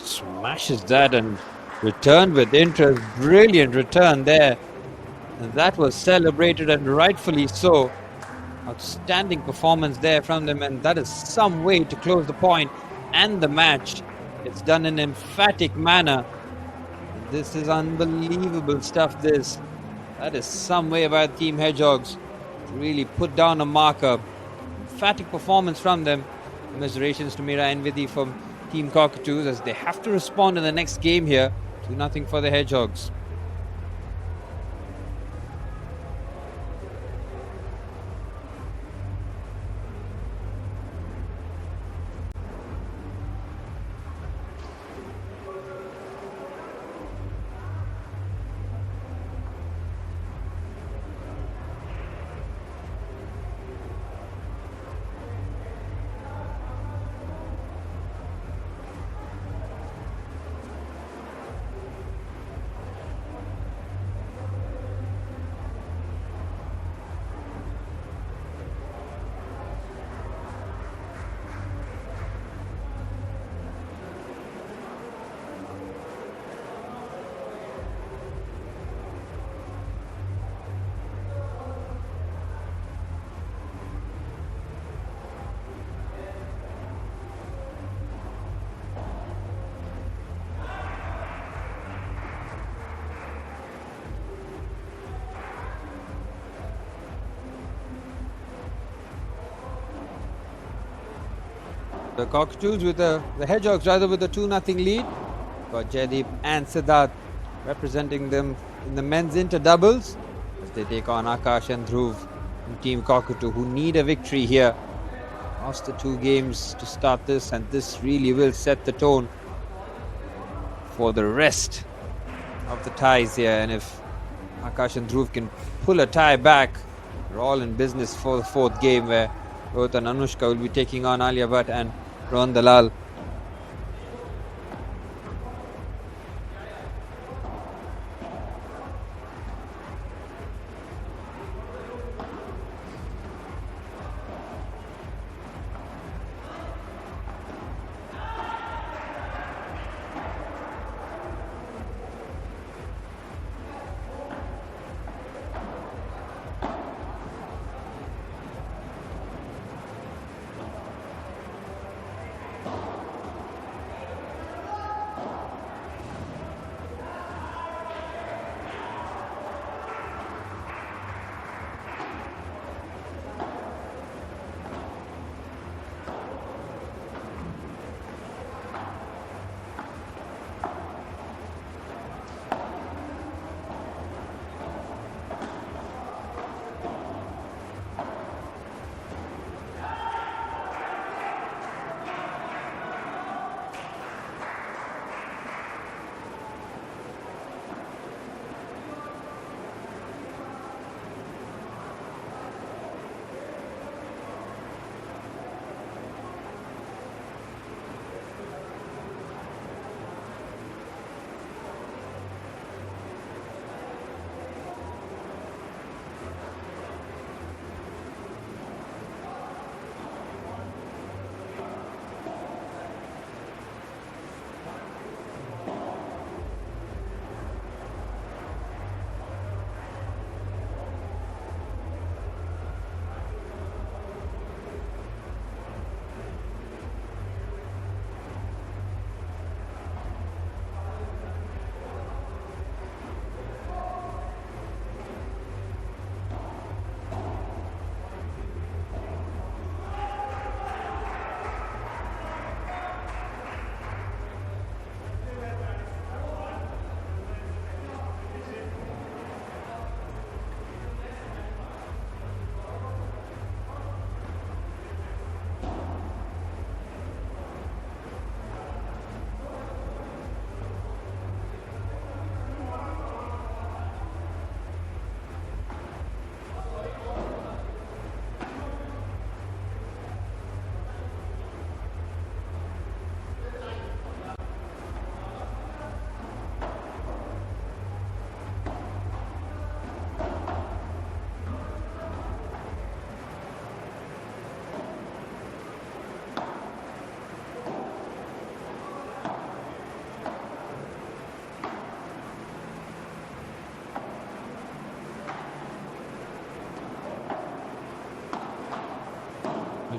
Smashes that and returned with interest. Brilliant return there. And that was celebrated, and rightfully so. Outstanding performance there from them, and that is some way to close the point and the match. It's done in emphatic manner. This is unbelievable stuff. That is some way by Team Hedgehogs to really put down a marker. Emphatic performance from them. Commiserations to Mira and Vidhi from Team Cockatoos as they have to respond in the next game here. 2-0 for the Hedgehogs. The Cockatoos with the Hedgehogs rather with a 2-0 lead. Got Jaideep and Siddharth representing them in the men's inter doubles as they take on Akash and Dhruv from Team Cockatoo, who need a victory here. Lost the 2 games to start this, and this really will set the tone for the rest of the ties here. And if Akash and Dhruv can pull a tie back, we're all in business for the 4th game, where Rohit and Anushka will be taking on Alia Bhatt and Rohan Dalal.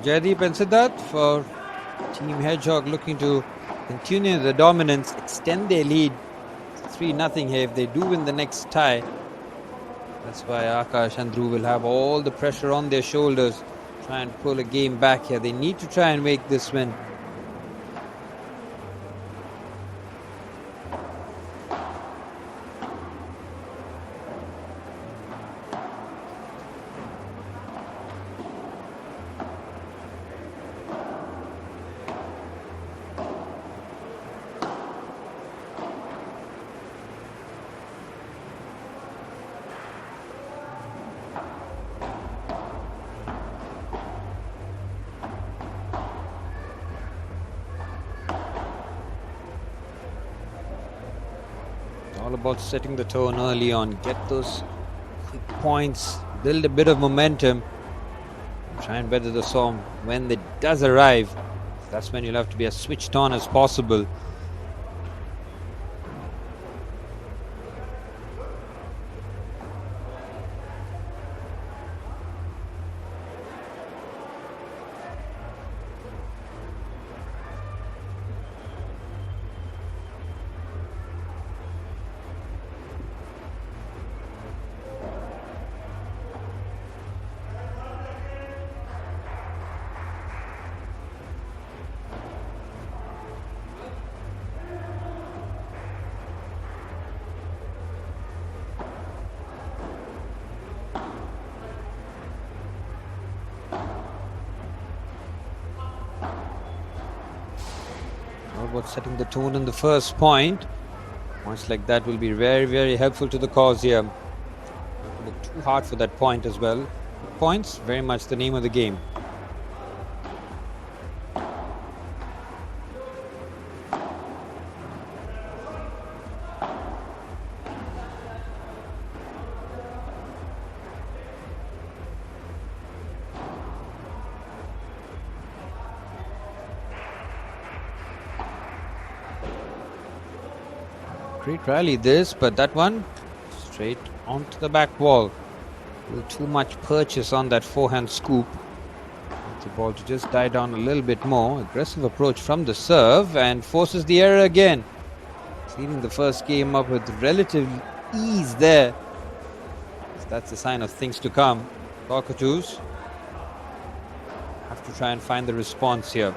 Jaideep and Siddharth for Team Hedgehog, looking to continue the dominance, extend their lead 3-0 here. If they do win the next tie, that's why Akash and Dhruv will have all the pressure on their shoulders, try and pull a game back here. They need to try and make this win. All about setting the tone early on, get those quick points, build a bit of momentum, try and weather the storm when it does arrive. That's when you'll have to be as switched on as possible. About setting the tone in the first point. Points like that will be very, very helpful to the cause here. Don't look too hard for that point as well. Points, very much the name of the game. Great rally this, but that one straight onto the back wall. A little too much purchase on that forehand scoop. The ball to just die down a little bit more. Aggressive approach from the serve and forces the error again. Leading the first game up with relative ease there. So that's a sign of things to come. Cockatoos have to try and find the response here.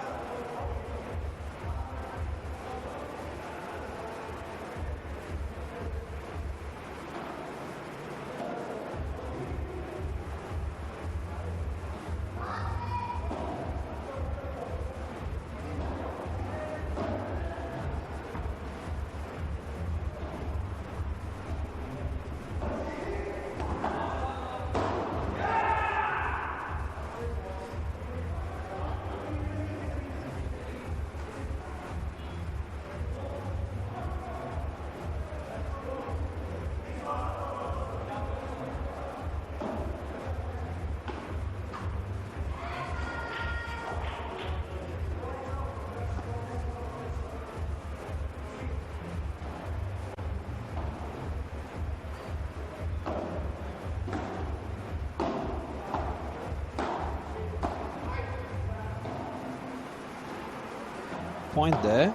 Point there,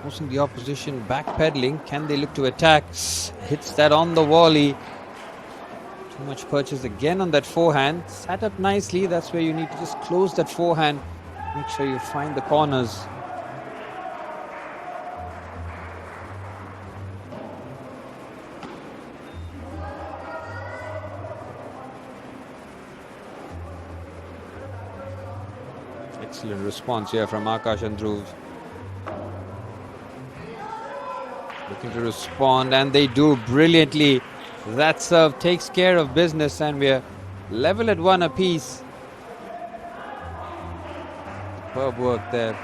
forcing the opposition backpedaling. Can they look to attack? Hits that on the volley. Too much purchase again on that forehand. Sat up nicely. That's where you need to just close that forehand. Make sure you find the corners. Excellent response here from Akash and Dhruv. Looking to respond, and they do brilliantly. That serve takes care of business, and we're level at 1 apiece. Superb work there.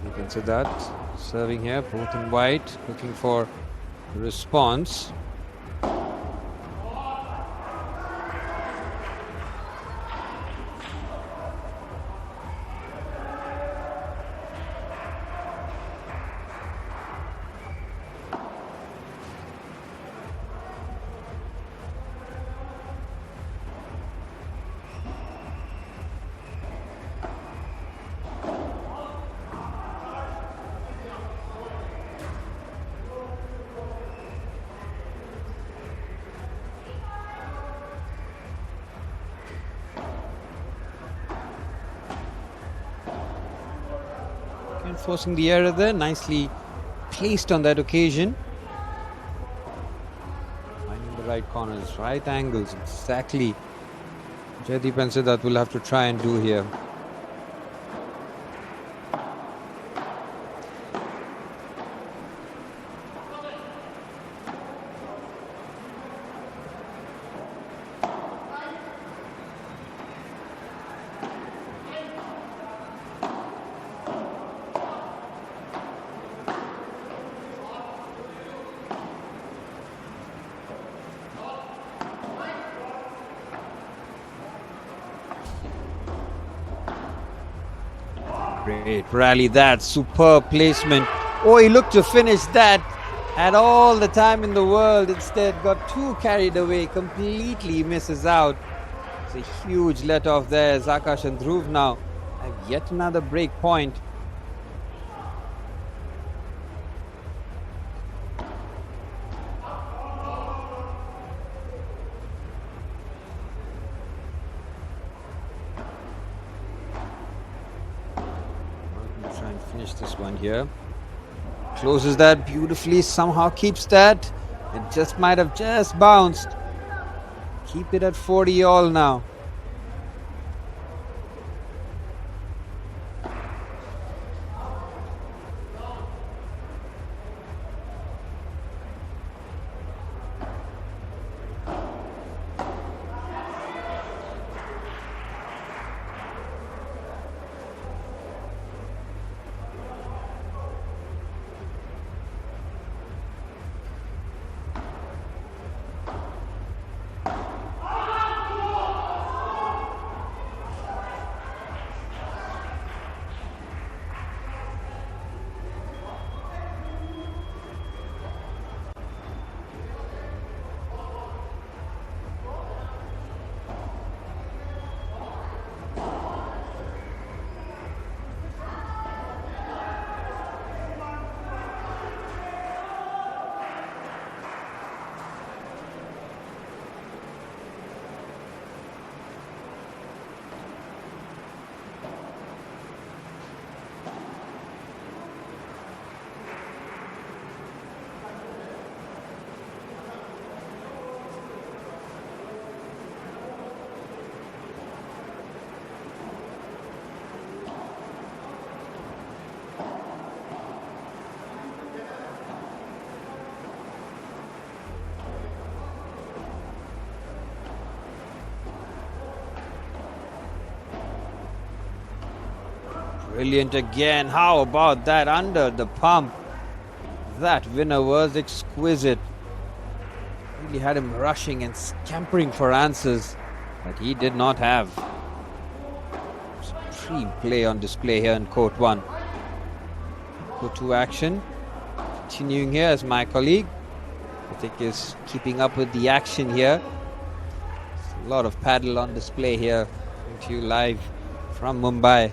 You can see that serving here, both in white, looking for a response. forcing the error there. Nicely placed on that occasion. Finding the right corners, right angles, exactly. Jaideep and Siddharth will have to try and do here. Great rally, that superb placement. Oh, he looked to finish that. Had all the time in the world. Instead, got too carried away. Completely misses out. It's a huge let off there. Akash and Dhruv now have yet another break point. Try and finish this one here. Closes that beautifully, somehow keeps that. It just might have just bounced. Keep it at 40 all now. Brilliant again. How about that under the pump? That winner was exquisite. Really had him rushing and scampering for answers that he did not have. Supreme play on display here in Court 1. Court 2 action. Continuing here as my colleague, I think, is keeping up with the action here. There's a lot of paddle on display here. Coming to you live from Mumbai.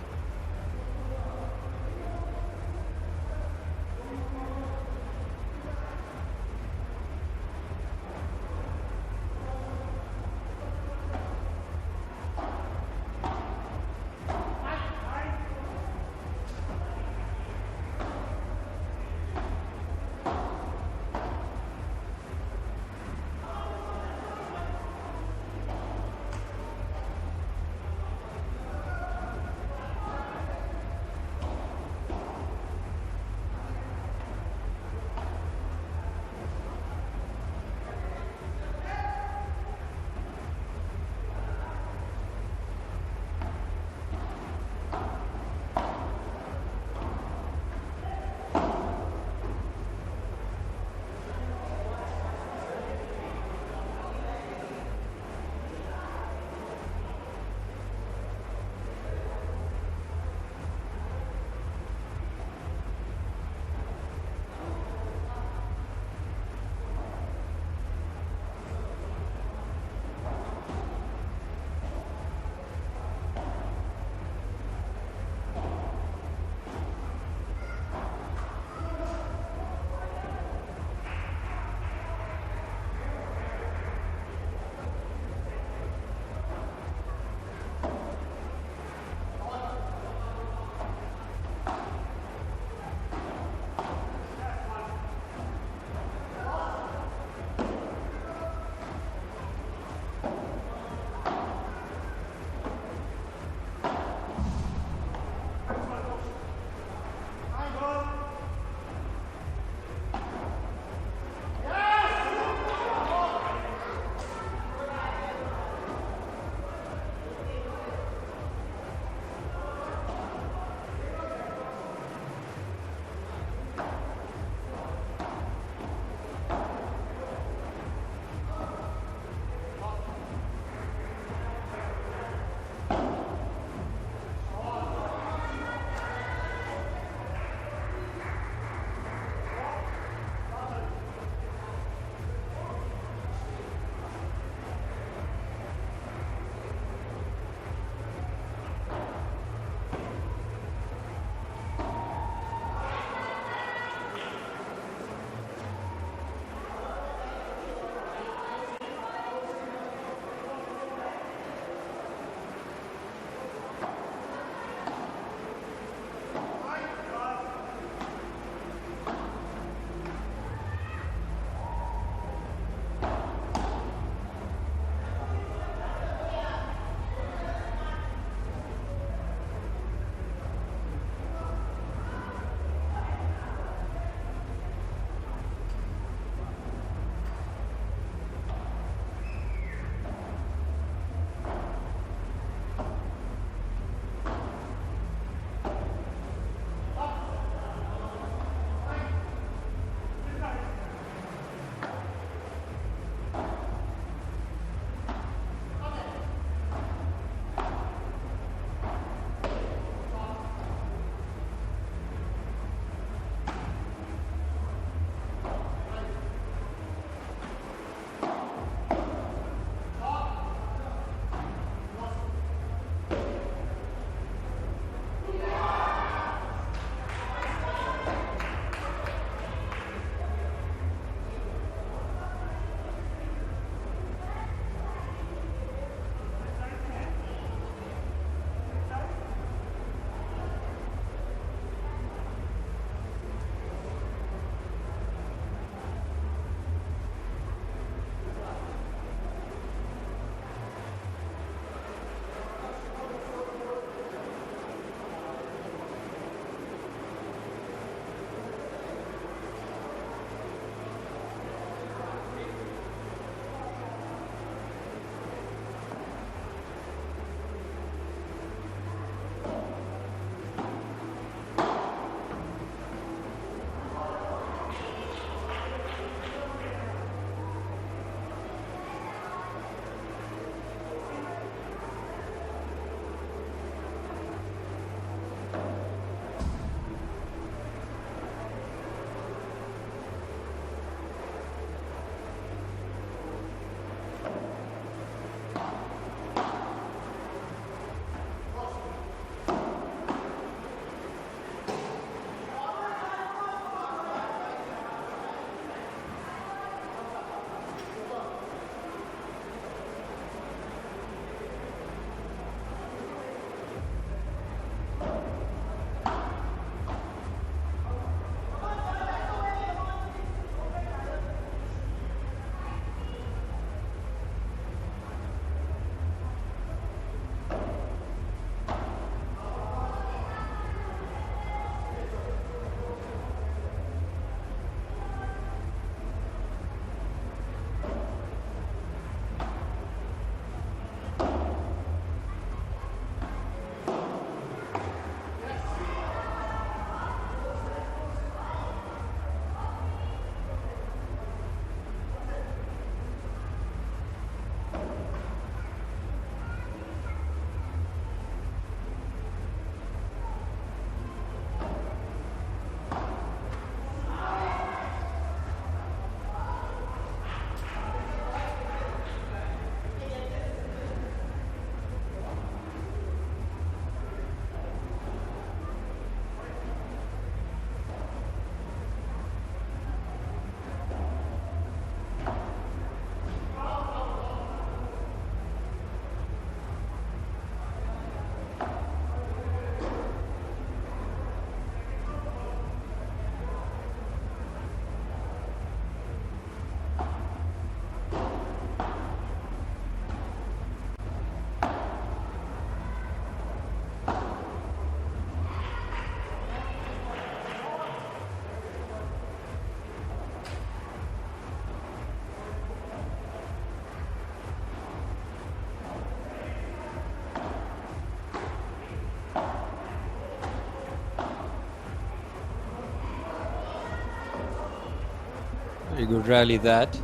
Very good rally that.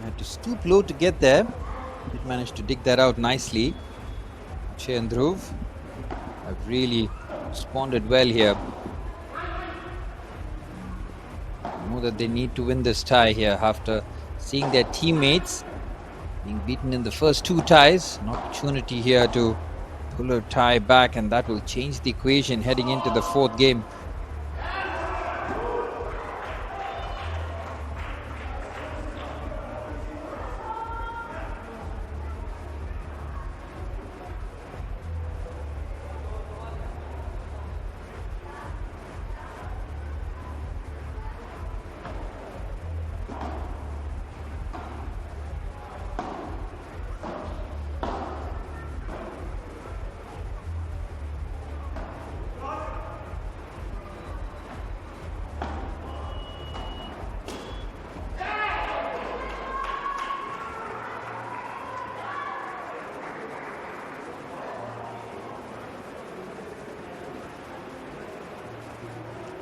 Had to stoop low to get there. Did manage to dig that out nicely. Akshay and Dhruv have really responded well here. Know that they need to win this tie here after seeing their teammates being beaten in the first two ties. An opportunity here to pull a tie back, and that will change the equation heading into the fourth game.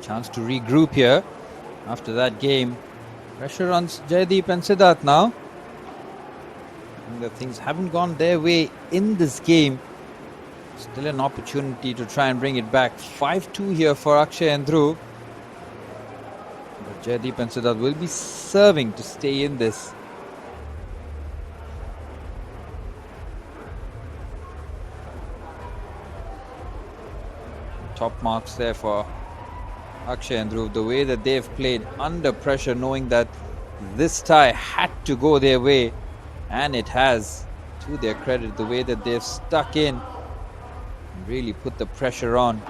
Chance to regroup here after that game. Pressure on Jaydeep and Siddharth now. And the things haven't gone their way in this game. Still an opportunity to try and bring it back. 5-2 here for Akshay and Dhruv. But Jaydeep and Siddharth will be serving to stay in this. Top marks there for Akshay and Dhruv, the way that they've played under pressure, knowing that this tie had to go their way, and it has, to their credit, the way that they've stuck in and really put the pressure on.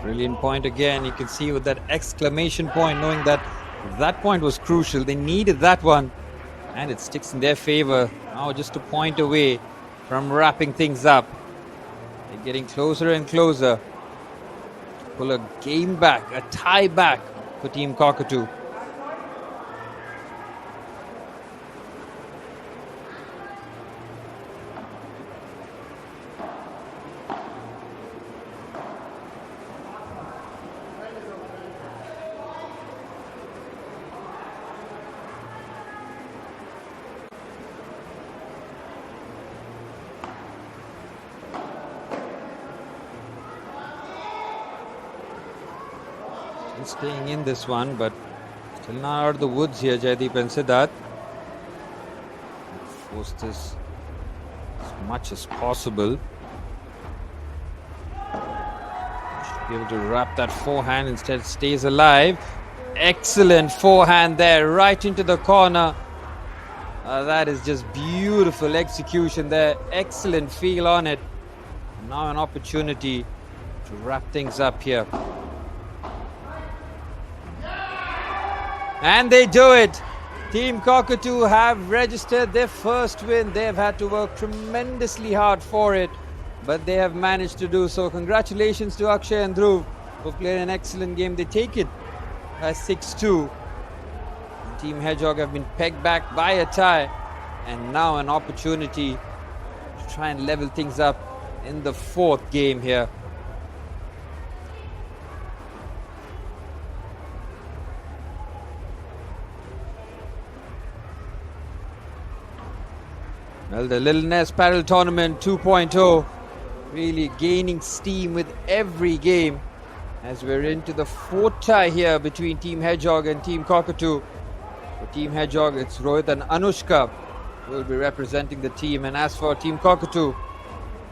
Brilliant point again. You can see with that exclamation point, knowing that that point was crucial. They needed that one, and it sticks in their favor. Now just a point away from wrapping things up. They're getting closer and closer to pull a game back, a tie back for Team Cockatoo. Staying in this one, but still not out of the woods here, Jaydeep and Siddharth. Force this as much as possible. Should be able to wrap that forehand, instead stays alive. Excellent forehand there, right into the corner. That is just beautiful execution there. Excellent feel on it. Now an opportunity to wrap things up here. And they do it. Team Cockatoo have registered their first win. They've had to work tremendously hard for it, but they have managed to do so. Congratulations to Akshay and Dhruv, who played an excellent game. They take it as 6-2. Team Hedgehog have been pegged back by a tie, and now an opportunity to try and level things up in the fourth game here. Well, the Little Nest Padel Tournament 2.0 really gaining steam with every game. as we're into the fourth tie here between Team Hedgehog and Team Cockatoo. For Team Hedgehog, it's Rohit and Anushka who will be representing the team. And as for Team Cockatoo,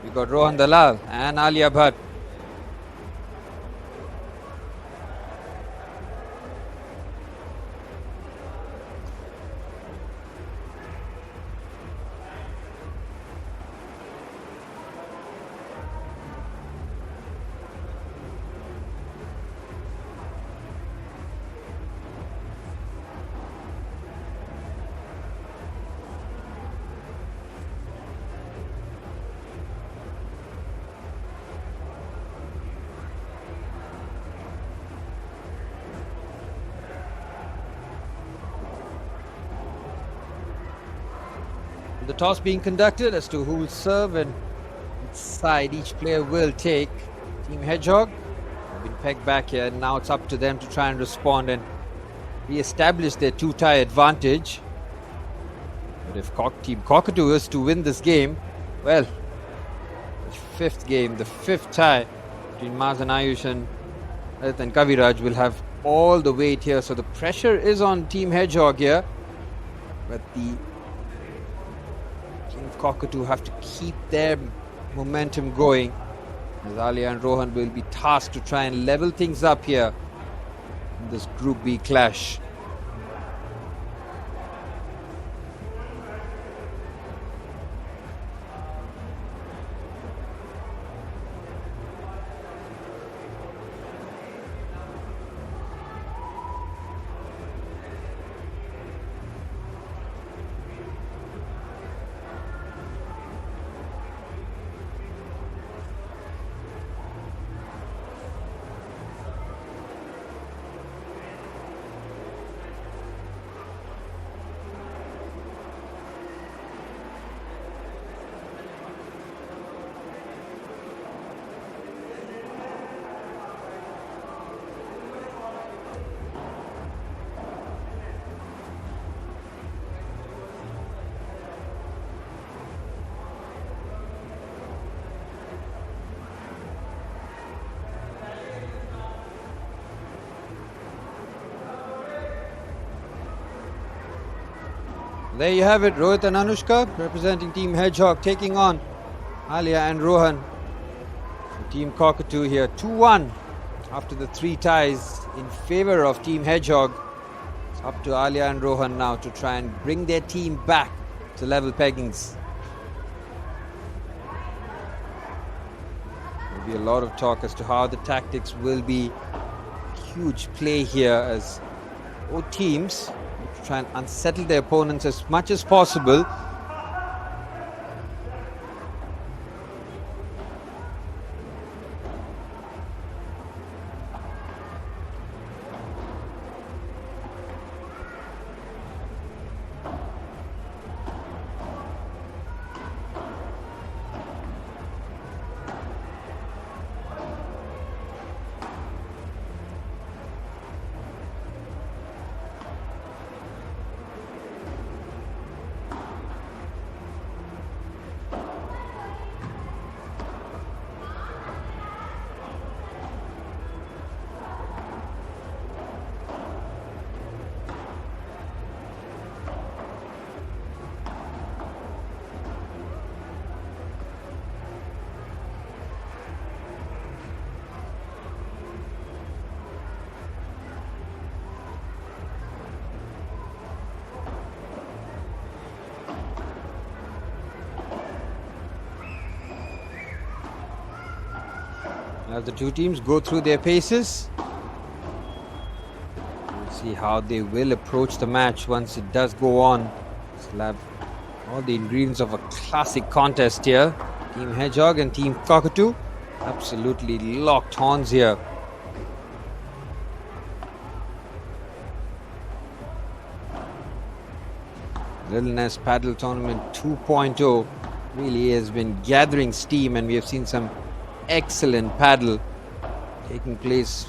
we got Rohan Dalal and Alia Bhatt. The toss being conducted as to who will serve and which side each player will take. Team Hedgehog have been pegged back here, and now it's up to them to try and respond and re-establish their two-tie advantage. But if Team Cockatoo is to win this game, well, the fifth game, the fifth tie between Maz and Ayush and Adit and Kaviraj will have all the weight here. So the pressure is on Team Hedgehog here, but the Cockatoo have to keep their momentum going, as Alia and Rohan will be tasked to try and level things up here in this Group B clash. There you have it, Rohit and Anushka representing Team Hedgehog taking on Alia and Rohan. So Team Cockatoo here 2-1 after the three ties in favor of Team Hedgehog. It's up to Alia and Rohan now to try and bring their team back to level peggings. There'll be a lot of talk as to how the tactics will be. Huge play here as both teams try and unsettle their opponents as much as possible. As the two teams go through their paces, we'll see how they will approach the match once it does go on. We'll have all the ingredients of a classic contest here. Team Hedgehog and Team Cockatoo absolutely locked horns here. Little Nest Padel Tournament 2.0 really has been gathering steam, and we have seen some excellent paddle taking place.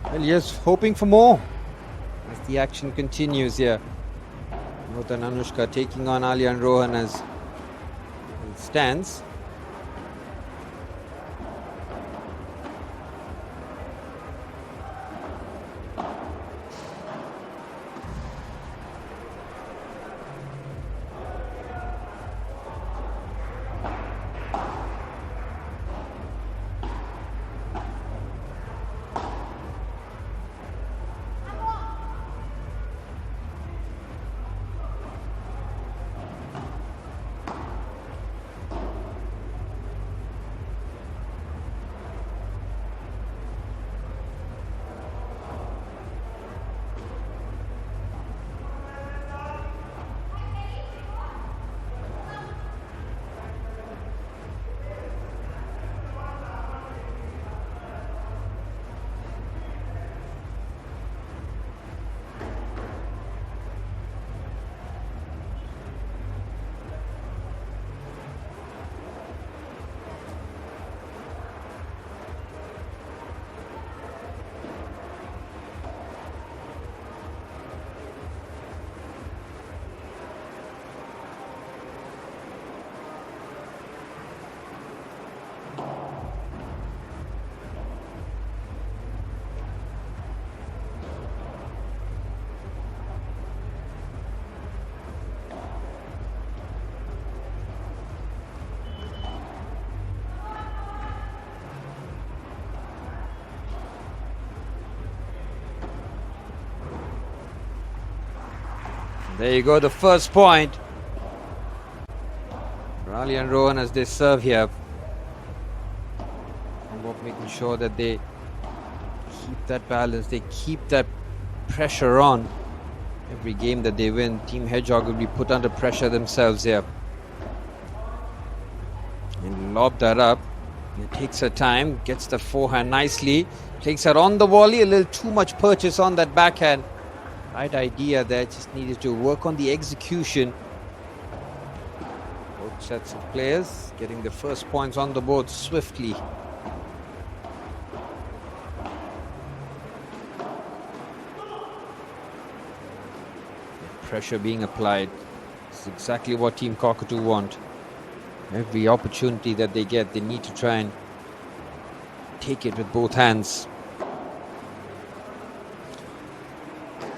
Well, yes, hoping for more as the action continues here. Rohit and Anushka taking on Alia and Rohan as it stands. There you go, the first point. Raleigh and Rohan as they serve here. And making sure that they keep that balance, they keep that pressure on. Every game that they win, Team Hedgehog will be put under pressure themselves here. And lob that up. It takes her time, gets the forehand nicely, takes her on the volley, a little too much purchase on that backhand. Right idea there, just needed to work on the execution. Both sets of players getting the first points on the board swiftly. Pressure being applied. This is exactly what Team Cockatoo want. Every opportunity that they get, they need to try and take it with both hands.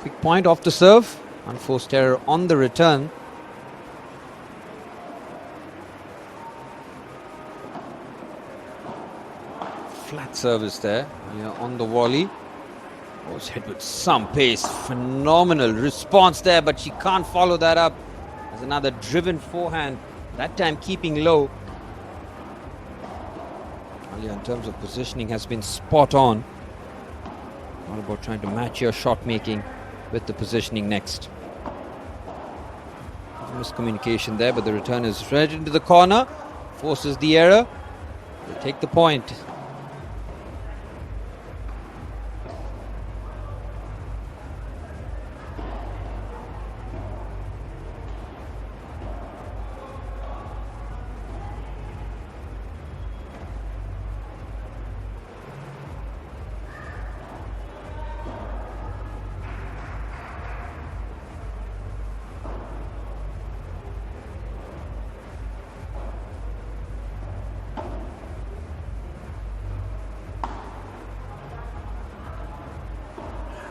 Quick point off the serve. Unforced error on the return. Flat service there. On the volley. Was hit with some pace. Phenomenal response there, but she can't follow that up. There's another driven forehand. That time keeping low. Alia, in terms of positioning, has been spot on. All about trying to match your shot making with the positioning next. Miscommunication there, but the return is right into the corner. Forces the error. They take the point.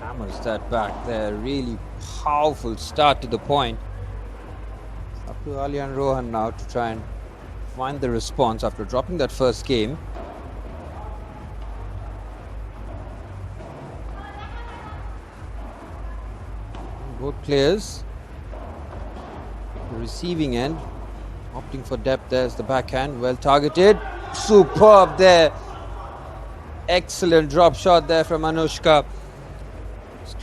Hammers that back there. Really powerful start to the point. It's up to Alia and Rohan now to try and find the response after dropping that first game. Both players, the receiving end, opting for depth. There's the backhand, well targeted. Superb there. Excellent drop shot there from Anushka.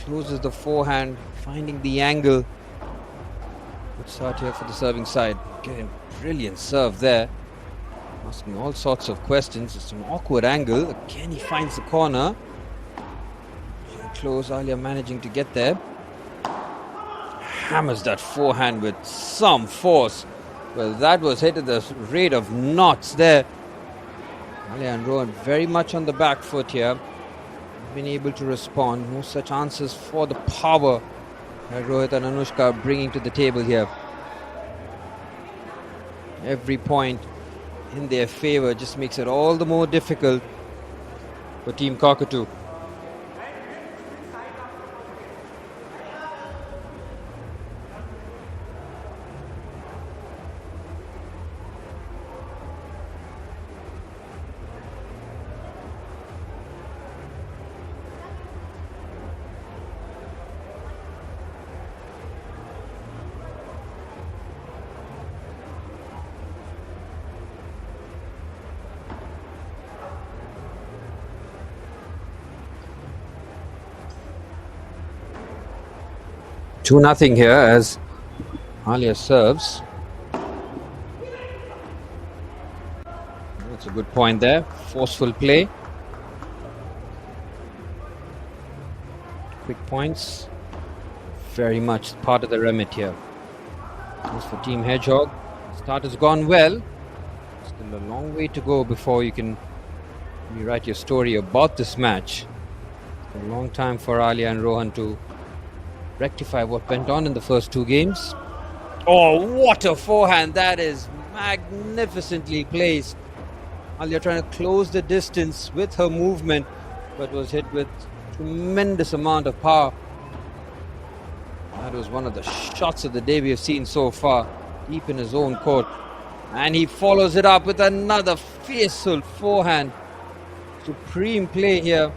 Closes the forehand, finding the angle. Good start here for the serving side. Getting brilliant serve there. Asking all sorts of questions. It's an awkward angle. Again, he finds the corner. Close, Alia managing to get there. Hammers that forehand with some force. Well, that was hit at the rate of knots there. Alia and Rohan very much on the back foot here. Been able to respond. No such answers for the power that Rohit and Anushka are bringing to the table here. Every point in their favor just makes it all the more difficult for Team Cockatoo. Two nothing here as Alia serves. That's a good point there. Forceful play. Quick points. Very much part of the remit here. As for Team Hedgehog, start has gone well. Still a long way to go before you can rewrite your story about this match. It's a long time for Alia and Rohan to rectify what went on in the first two games. Oh, what a forehand. That is magnificently placed. Alia trying to close the distance with her movement, but was hit with tremendous amount of power. That was one of the shots of the day we have seen so far, deep in his own court. And he follows it up with another fearful forehand. Supreme play here.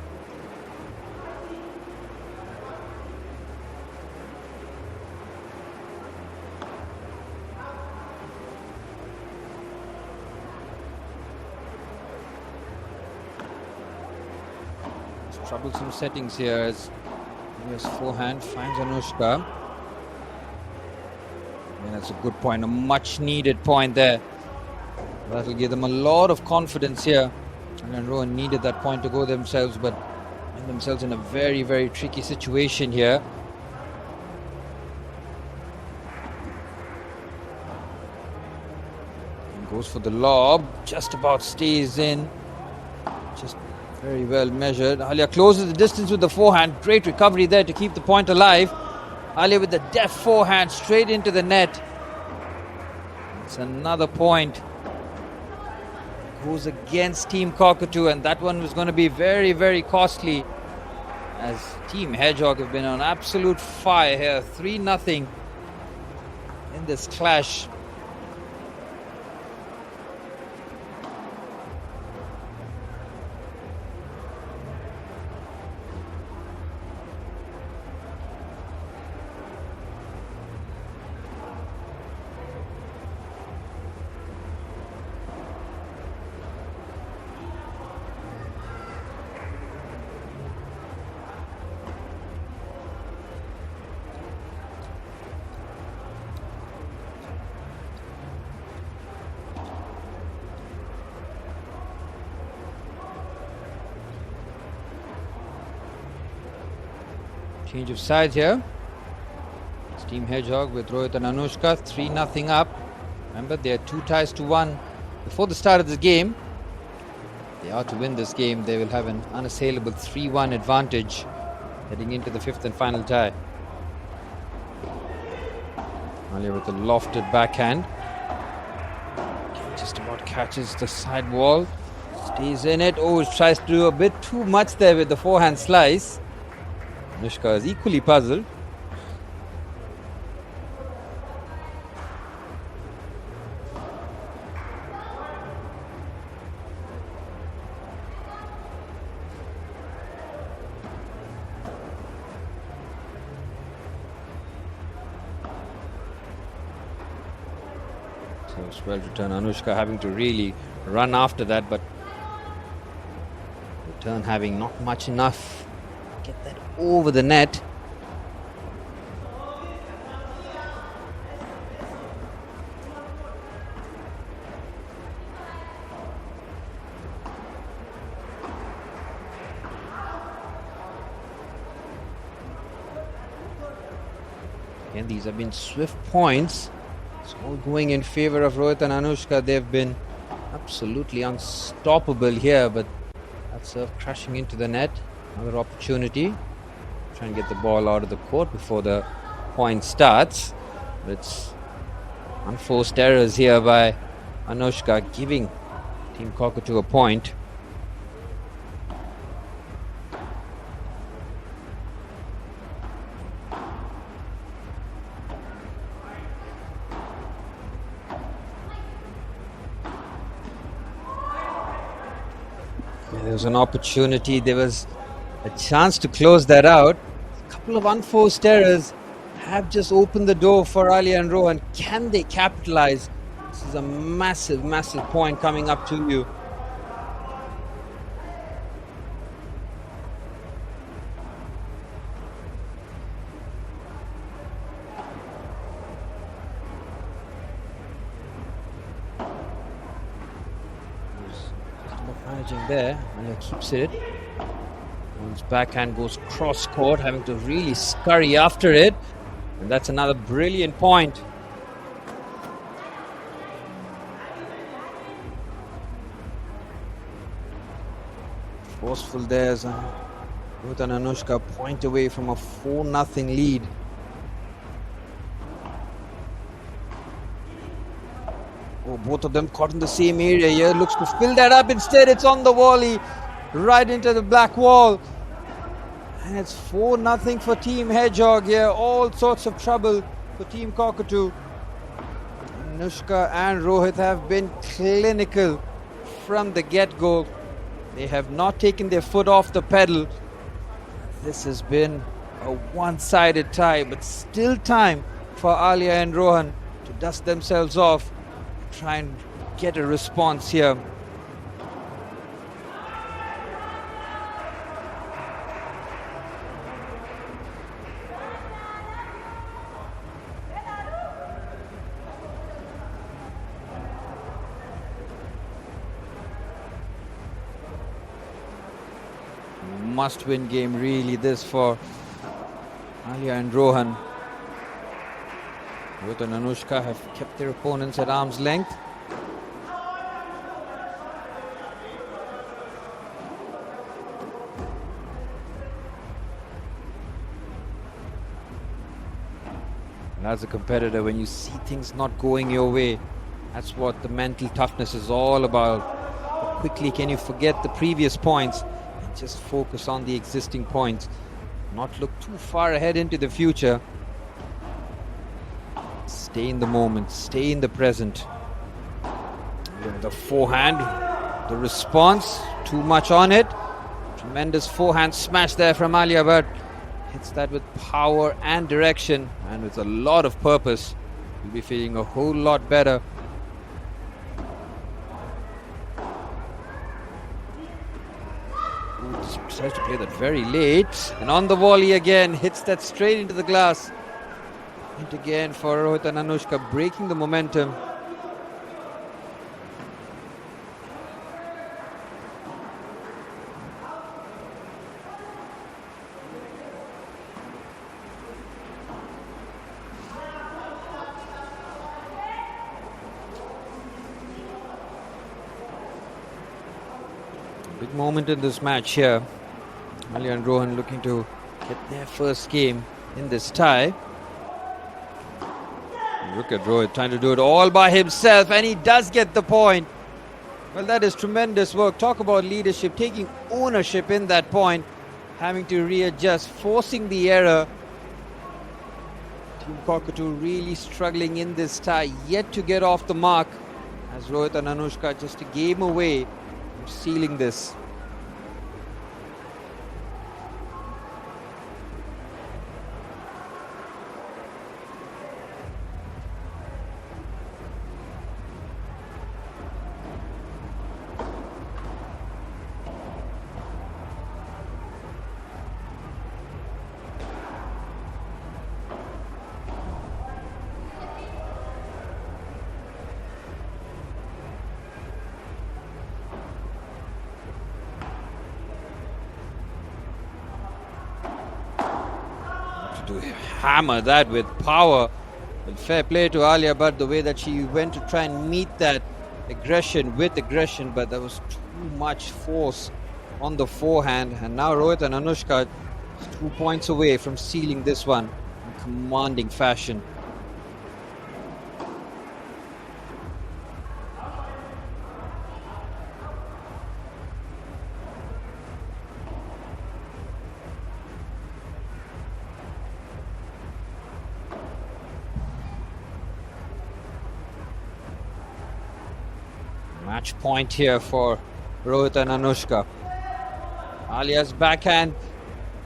troublesome settings here as India's forehand finds Anushka. And that's a good point, a much needed point there. That'll give them a lot of confidence here. And Rohan needed that point to go themselves, but find themselves in a very, very tricky situation here. And goes for the lob, just about stays in. Just very well measured. Alia closes the distance with the forehand. Great recovery there to keep the point alive. Alia with the deft forehand straight into the net. It's another point. Goes against Team Cockatoo, and that one was going to be very, very costly as Team Hedgehog have been on absolute fire here. 3-0 in this clash. Change of sides here. It's Team Hedgehog with Rohit and Anushka 3-0 up. Remember, they are 2 ties to 1 before the start of the game. If they are to win this game, they will have an unassailable 3-1 advantage heading into the 5th and final tie. Alia with a lofted backhand. Just about catches the side wall. Stays in it. Oh, tries to do a bit too much there with the forehand slice. Anushka is equally puzzled. So it's well returned. Anushka having to really run after that, but return having not much enough. Get that over the net. Again, these have been swift points. It's all going in favor of Rohit and Anushka. They've been absolutely unstoppable here, but that serve crashing into the net. Another opportunity. Try and get the ball out of the court before the point starts. But it's unforced errors here by Anushka, giving Team Cockatoo a point. There was an opportunity, there was a chance to close that out. A couple of unforced errors have just opened the door for Alia and Rohan. Can they capitalize? This is a massive, massive point coming up to you. Managing there, and he keeps it. His backhand goes cross court, having to really scurry after it, and that's another brilliant point. Forceful there as Rohit and Anushka point away from a 4-0 lead. Oh, both of them caught in the same area here. Looks to fill that up. Instead, it's on the volley, right into the black wall. And it's 4-0 for Team Hedgehog here. All sorts of trouble for Team Cockatoo. Anushka and Rohit have been clinical from the get-go. They have not taken their foot off the pedal. This has been a one-sided tie, but still time for Alia and Rohan to dust themselves off. Try and get a response here. Must-win game, really, this for Alia and Rohan. Rohit and Anushka have kept their opponents at arm's length. And as a competitor, when you see things not going your way, that's what the mental toughness is all about. How quickly can you forget the previous points and just focus on the existing points? Not look too far ahead into the future. Stay in the moment, stay in the present. The forehand, the response, too much on it. Tremendous forehand smash there from Alia, but hits that with power and direction and with a lot of purpose. You'll be feeling a whole lot better. Decides to play that very late, and on the volley again, hits that straight into the glass. And again for Rohit and Anushka, breaking the momentum. Big moment in this match here. Alia and Rohan looking to get their first game in this tie. Look at Rohit trying to do it all by himself, and he does get the point. Well, that is tremendous work. Talk about leadership, taking ownership in that point, having to readjust, forcing the error. Team Cockatoo really struggling in this tie, yet to get off the mark, as Rohit and Anushka just a game away from sealing this. To hammer that with power. Well, fair play to Alia, but the way that she went to try and meet that aggression with aggression, but there was too much force on the forehand. And now Rohit and Anushka 2 points away from sealing this one in commanding fashion. Match point here for Rohit and Anushka. Alia's backhand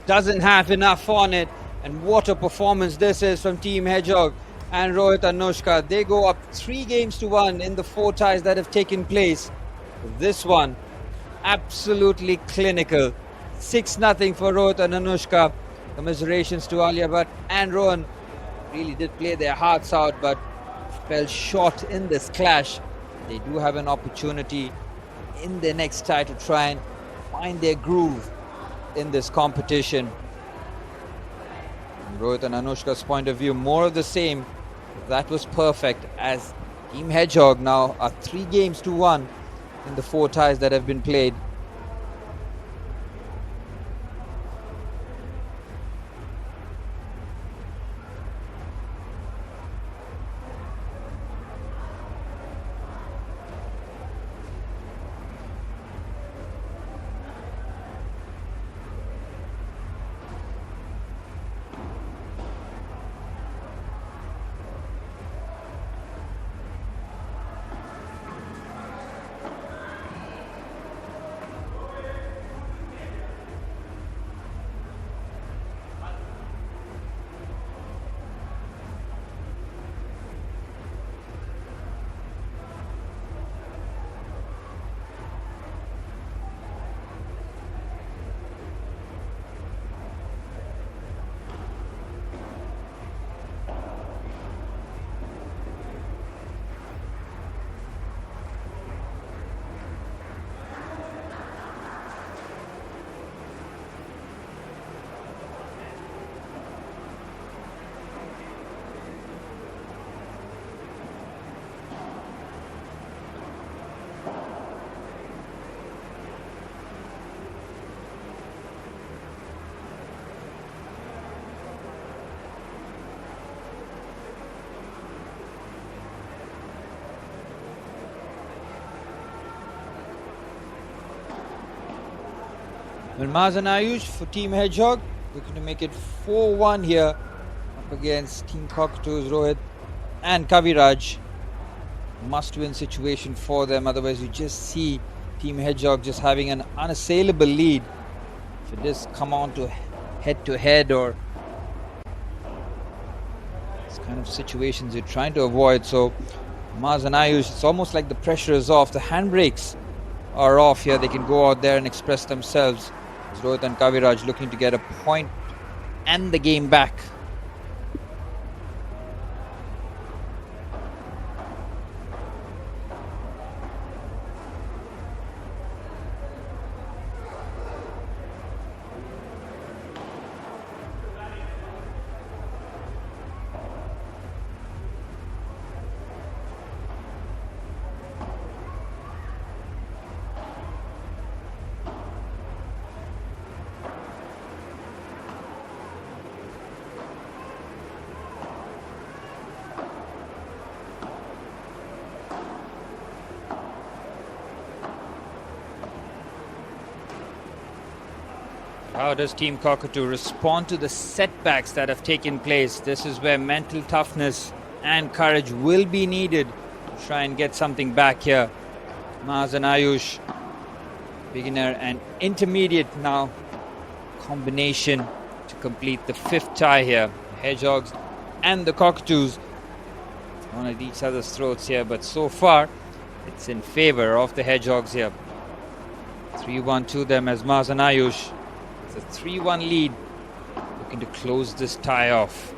doesn't have enough on it, and what a performance this is from Team Hedgehog and Rohit and Anushka. They go up 3-1 in the 4 ties that have taken place. This one, absolutely clinical. 6-0 for Rohit and Anushka. Commiserations to Alia Bhatt and Rohan. Really did play their hearts out, but fell short in this clash. They do have an opportunity in their next tie to try and find their groove in this competition. From Rohit and Anushka's point of view, more of the same. That was perfect, as Team Hedgehog now are 3-1 in the 4 ties that have been played. Well, Maz and Ayush for Team Hedgehog, looking to make it 4-1 here up against Team Cockatoos, Rohit and Kaviraj. Must-win situation for them, otherwise you just see Team Hedgehog just having an unassailable lead. If it does come on to head-to-head or this kind of situations you're trying to avoid. So Maz and Ayush, it's almost like the pressure is off. The handbrakes are off here. They can go out there and express themselves. As Rohit and Kaviraj looking to get a point and the game back. How does Team Cockatoo respond to the setbacks that have taken place? This is where mental toughness and courage will be needed to try and get something back here. Maz and Ayush, beginner and intermediate now, combination to complete the fifth tie here. Hedgehogs and the Cockatoos on at each other's throats here, but so far it's in favor of the Hedgehogs here. 3-1 to them as Maz and Ayush. It's a 3-1 lead, looking to close this tie off.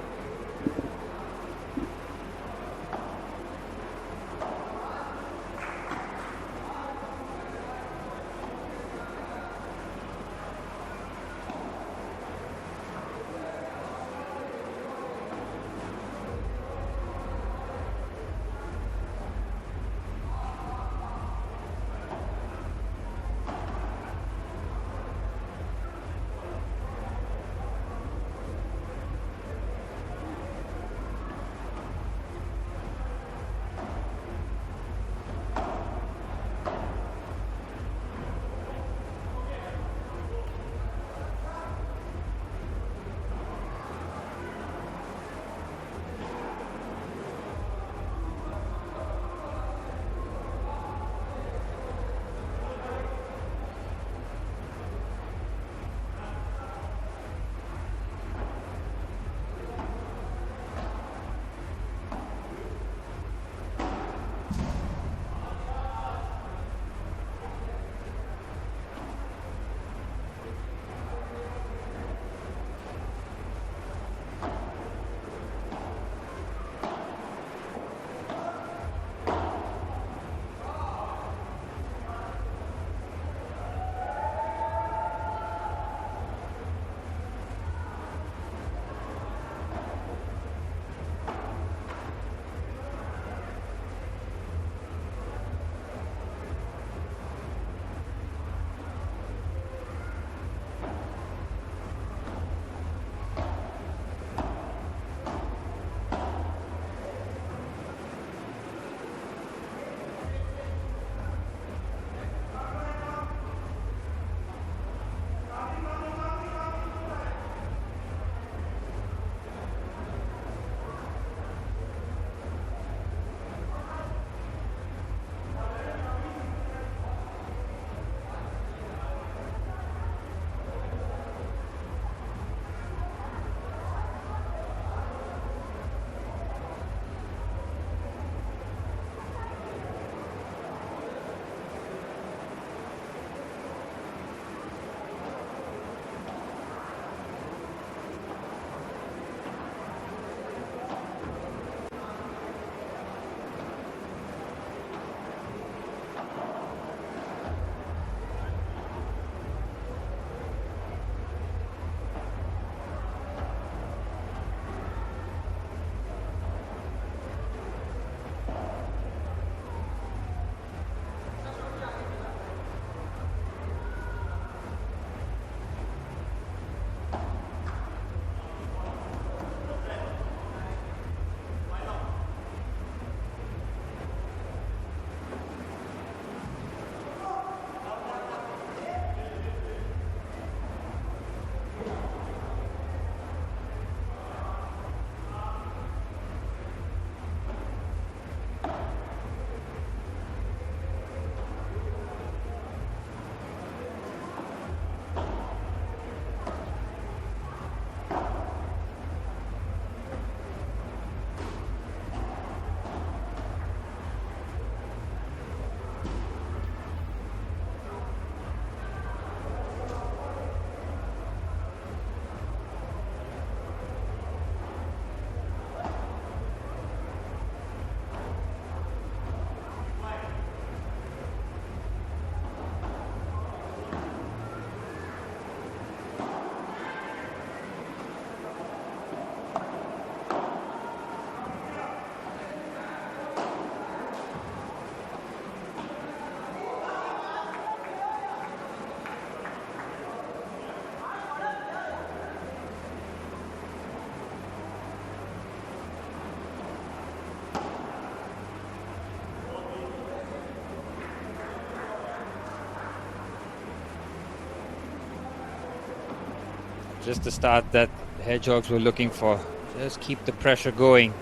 Just the start that the Hedgehogs were looking for. Just keep the pressure going.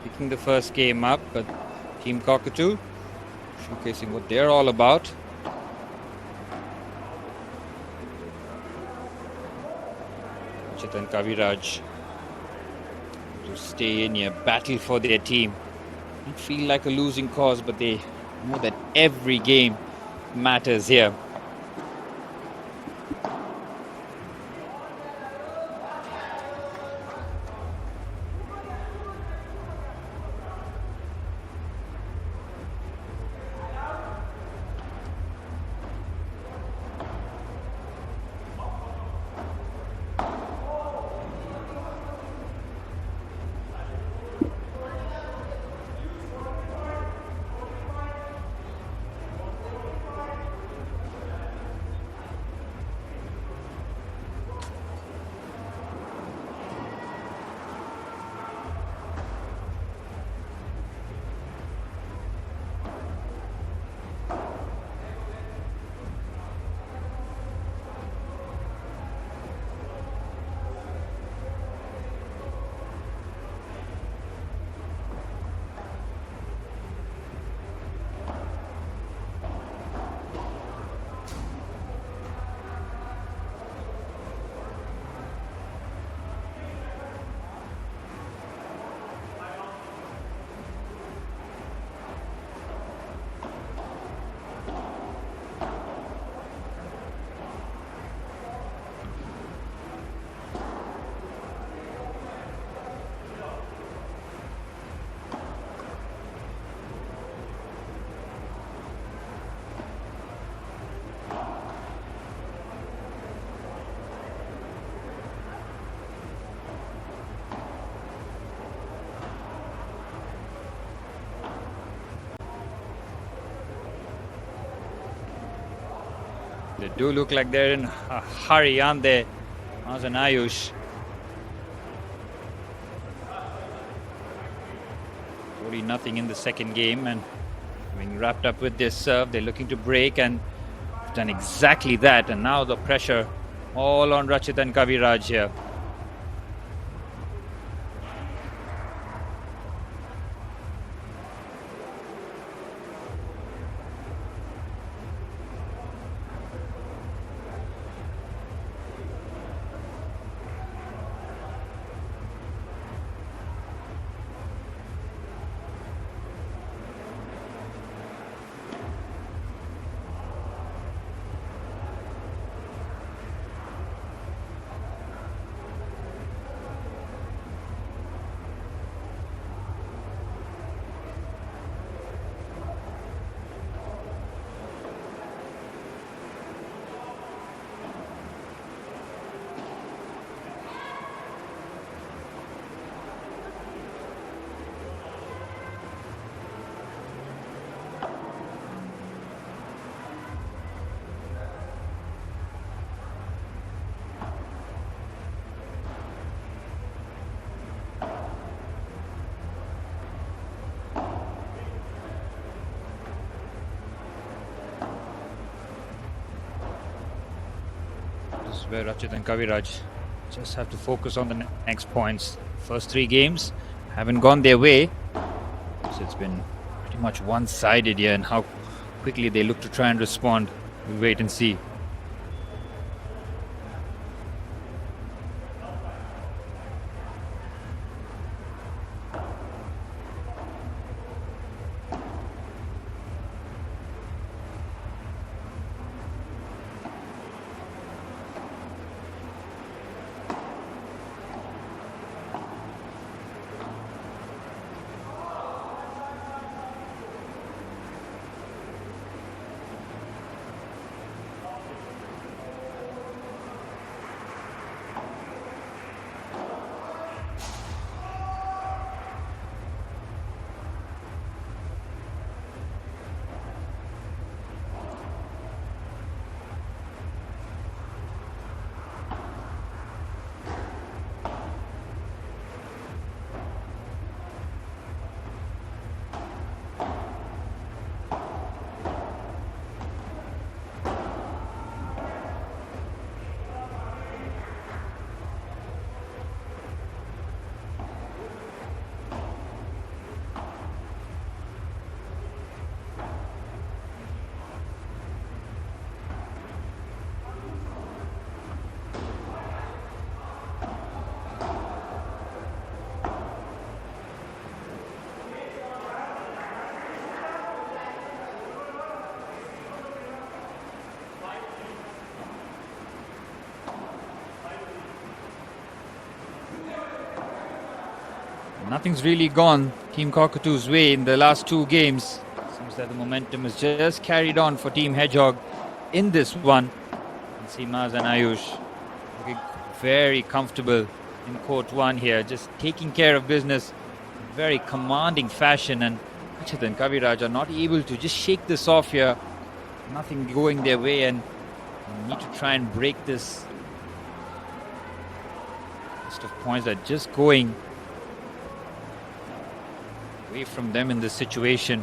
Picking the first game up, but Team Cockatoo showcasing what they're all about. Rachit and Kaviraj to stay in here, battle for their team. Don't feel like a losing cause, but they know that every game matters here. They do look like they're in a hurry, aren't they? Maz and Ayush. 40-0 in the second game, and being wrapped up with this serve, they're looking to break and done exactly that. And now the pressure all on Rachit and Kaviraj here. This is where Rachit and Kaviraj just have to focus on the next points. First 3 games haven't gone their way, so it's been pretty much one-sided here, and how quickly they look to try and respond. We'll wait and see. Nothing's really gone Team Cockatoo's way in the last two games. Seems that the momentum is just carried on for Team Hedgehog in this one. You can see Maz and Ayush looking very comfortable in court one here, just taking care of business in very commanding fashion, and Rachit and Kaviraj are not able to just shake this off here. Nothing going their way, and need to try and break this list of points that are just going away from them in this situation.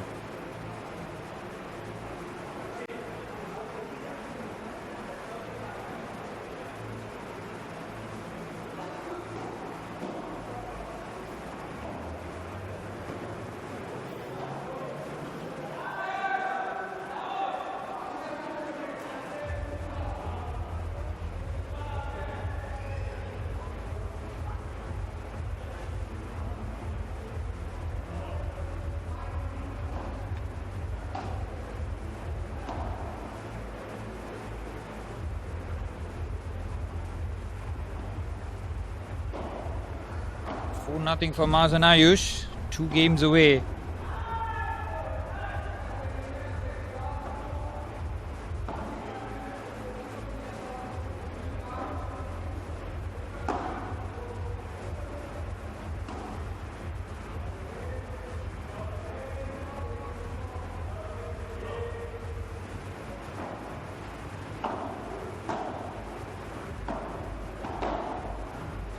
Nothing for Maz and Ayush, 2 games away.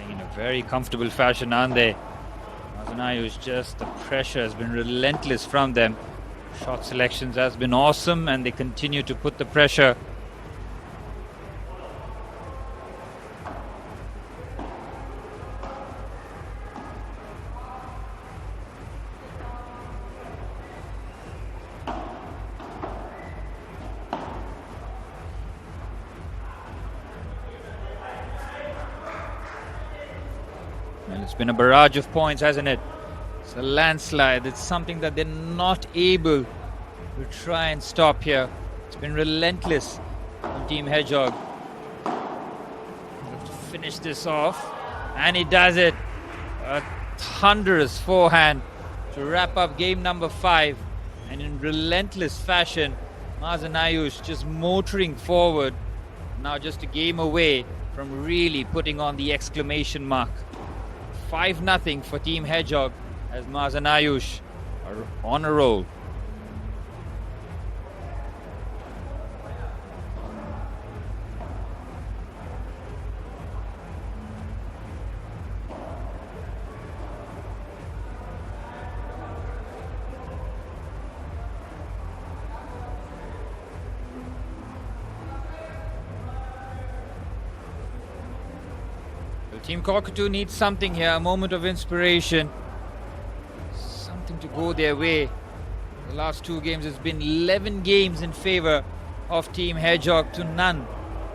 In a very comfortable fashion, aren't they? Ayush, just the pressure has been relentless from them. Shot selections has been awesome, and they continue to put the pressure. Well, it's been a barrage of points, hasn't it? It's a landslide. It's something that they're not able to try and stop here. It's been relentless from Team Hedgehog. Have to finish this off, and he does it. A thunderous forehand to wrap up game number 5, and in relentless fashion, Maz and Ayush just motoring forward. Now just a game away from really putting on the exclamation mark. 5-0 for Team Hedgehog as Maz and Ayush are on a roll. Team Cockatoo needs something here, a moment of inspiration, something to go their way. The last 2 games has been 11 games in favor of Team Hedgehog to none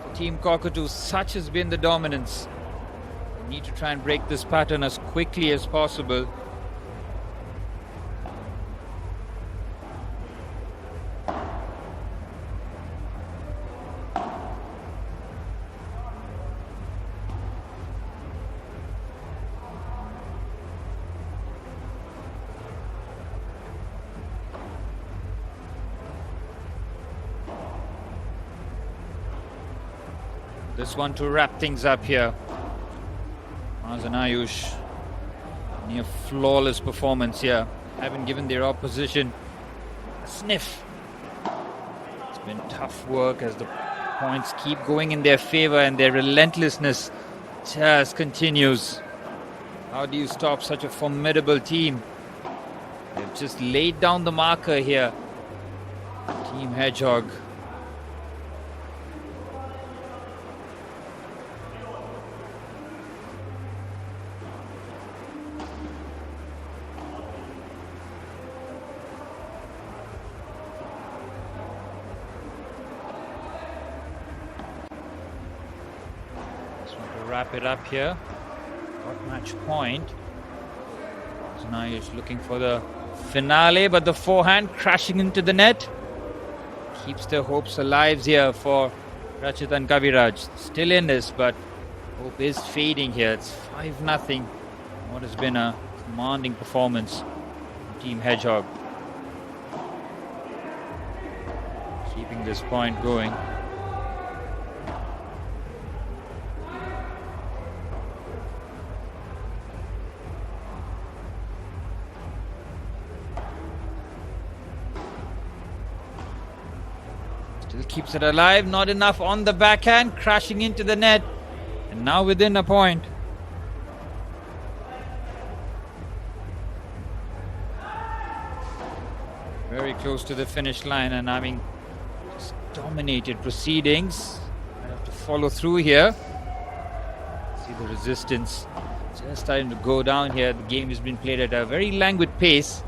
for Team Cockatoo. Such has been the dominance. They need to try and break this pattern as quickly as possible. This one to wrap things up here. Maz and Ayush, near flawless performance here. Haven't given their opposition a sniff. It's been tough work as the points keep going in their favor, and their relentlessness just continues. How do you stop such a formidable team? They've just laid down the marker here. Team Hedgehog. Wrap it up here. Got match point. So now he's looking for the finale, but the forehand crashing into the net keeps their hopes alive here for Rachit and Kaviraj. Still in this, but hope is fading here. It's 5-0. What has been a commanding performance from Team Hedgehog. Keeping this point going. Still keeps it alive, not enough on the backhand, crashing into the net, and now within a point. Very close to the finish line, and having just dominated proceedings. I have to follow through here. See the resistance just starting to go down here. The game has been played at a very languid pace.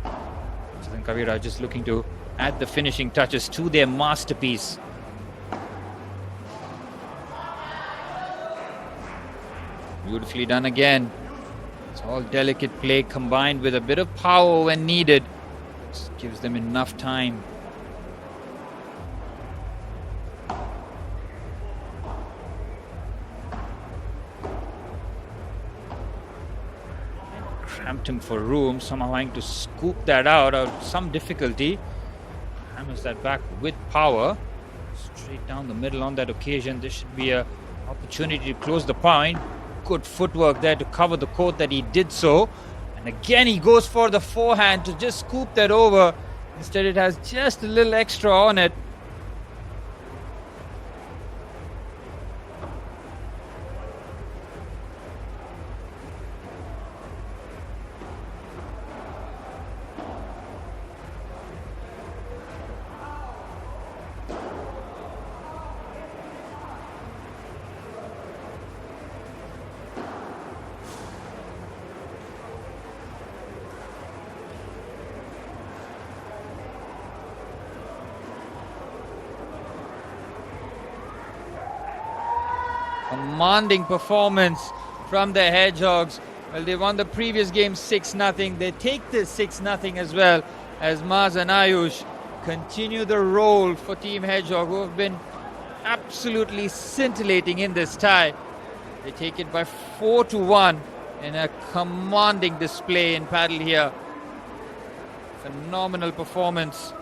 Then Kavira just looking to add the finishing touches to their masterpiece. Beautifully done again. It's all delicate play combined with a bit of power when needed. Just gives them enough time. And cramped him for room, somehow having to scoop that out of some difficulty. Hammers that back with power. Straight down the middle on that occasion. This should be an opportunity to close the point. Good footwork there to cover the court that he did so. And again he goes for the forehand to just scoop that over. Instead it has just a little extra on it. Commanding performance from the Hedgehogs. Well, they won the previous game 6-0. They take this 6-0 as well, as Maz and Ayush continue the role for Team Hedgehog, who have been absolutely scintillating in this tie. They take it by 4-1 in a commanding display in Padel here. Phenomenal performance.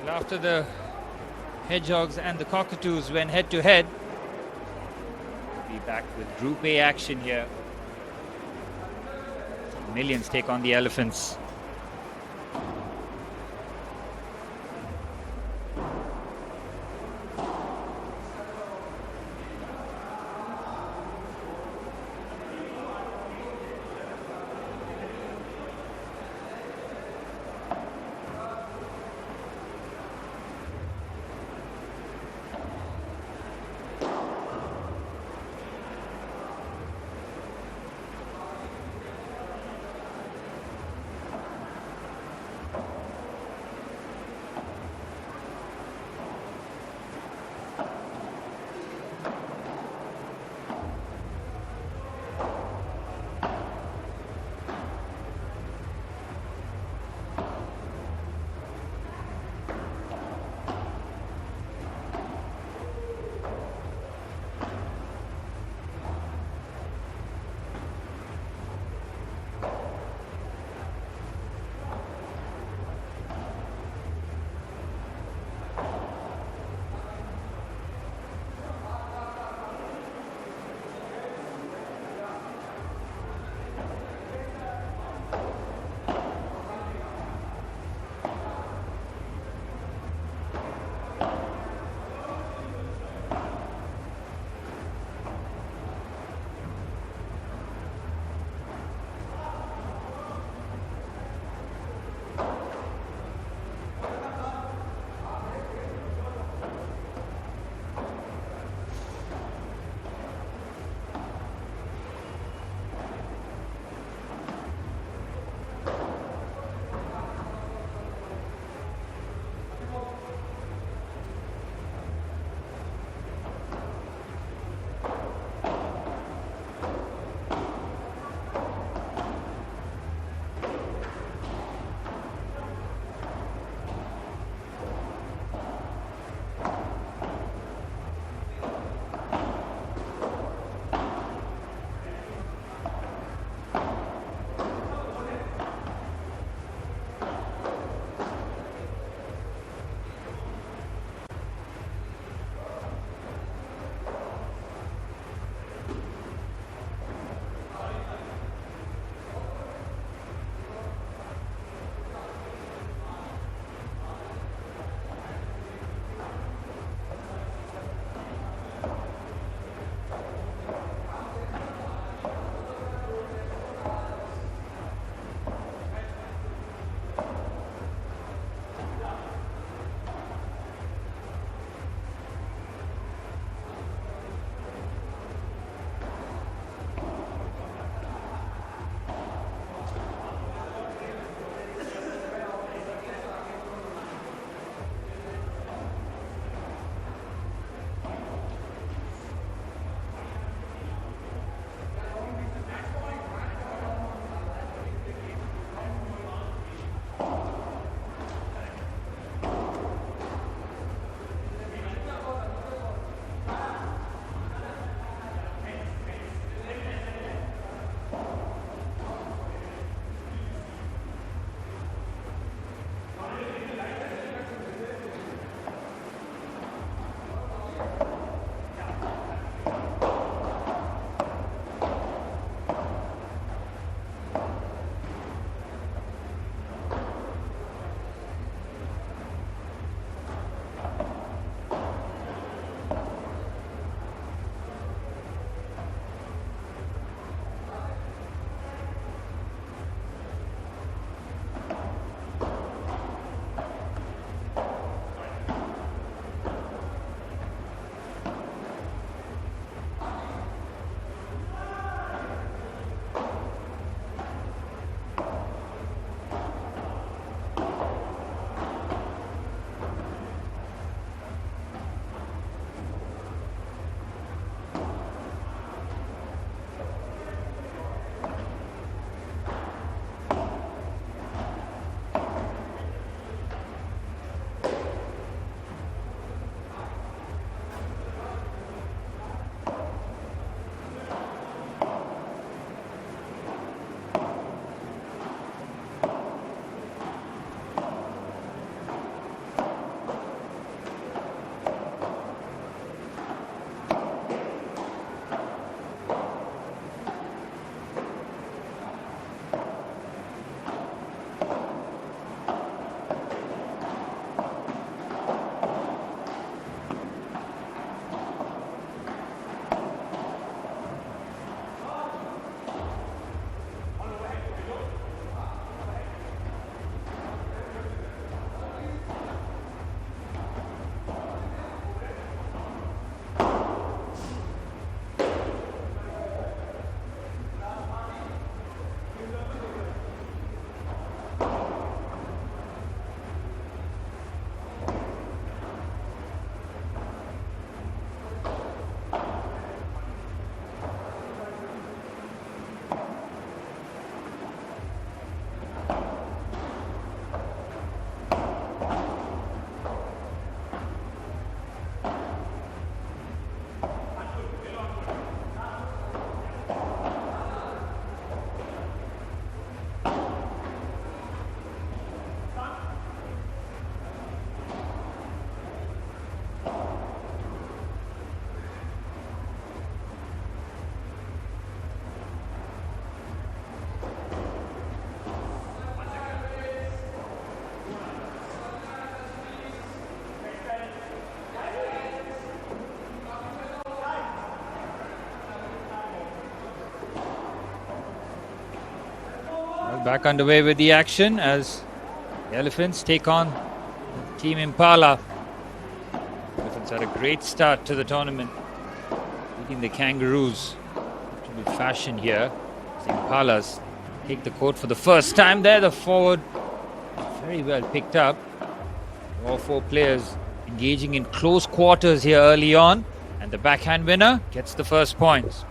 Well, after the hedgehogs and the cockatoos went head to head, we'll be back with Group A action here. Millions take on the elephants. Back underway with the action as the Elephants take on Team Impala. Elephants had a great start to the tournament, beating the Kangaroos to be fashion here. The Impalas take the court for the first time there. The forward very well picked up. All four players engaging in close quarters here early on, and the backhand winner gets the first points.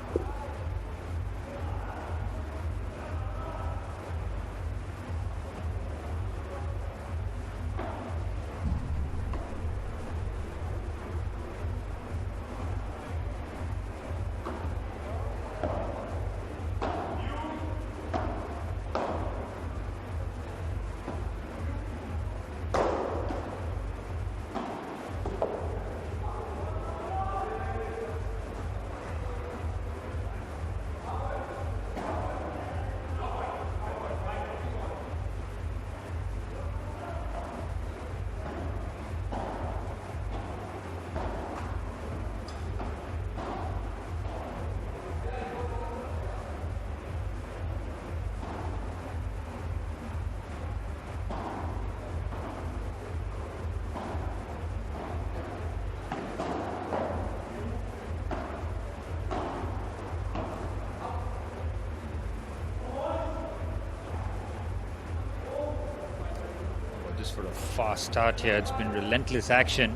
For a fast start here, it's been relentless action.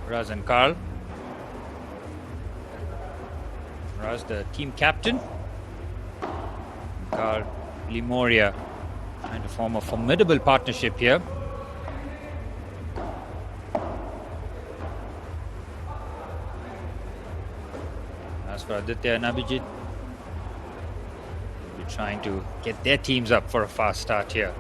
Raz and Carl. Raz, the team captain. Carl Limoria trying to form a formidable partnership here. As for Aditya and Abhijit, they'll be trying to get their teams up for a fast start here.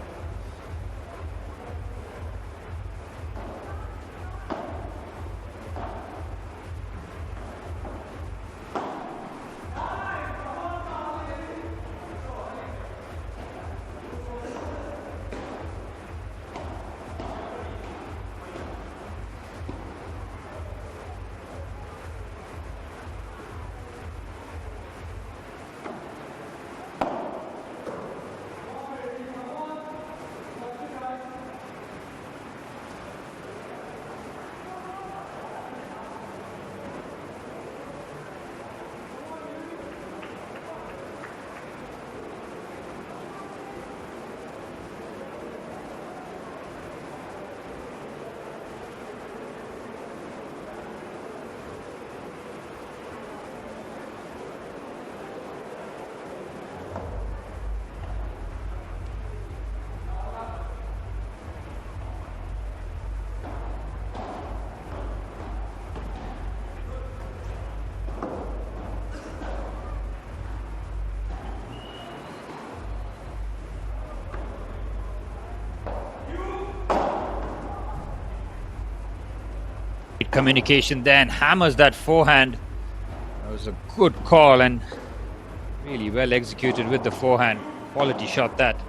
Communication then hammers that forehand. That was a good call and really well executed with the forehand. Quality shot that.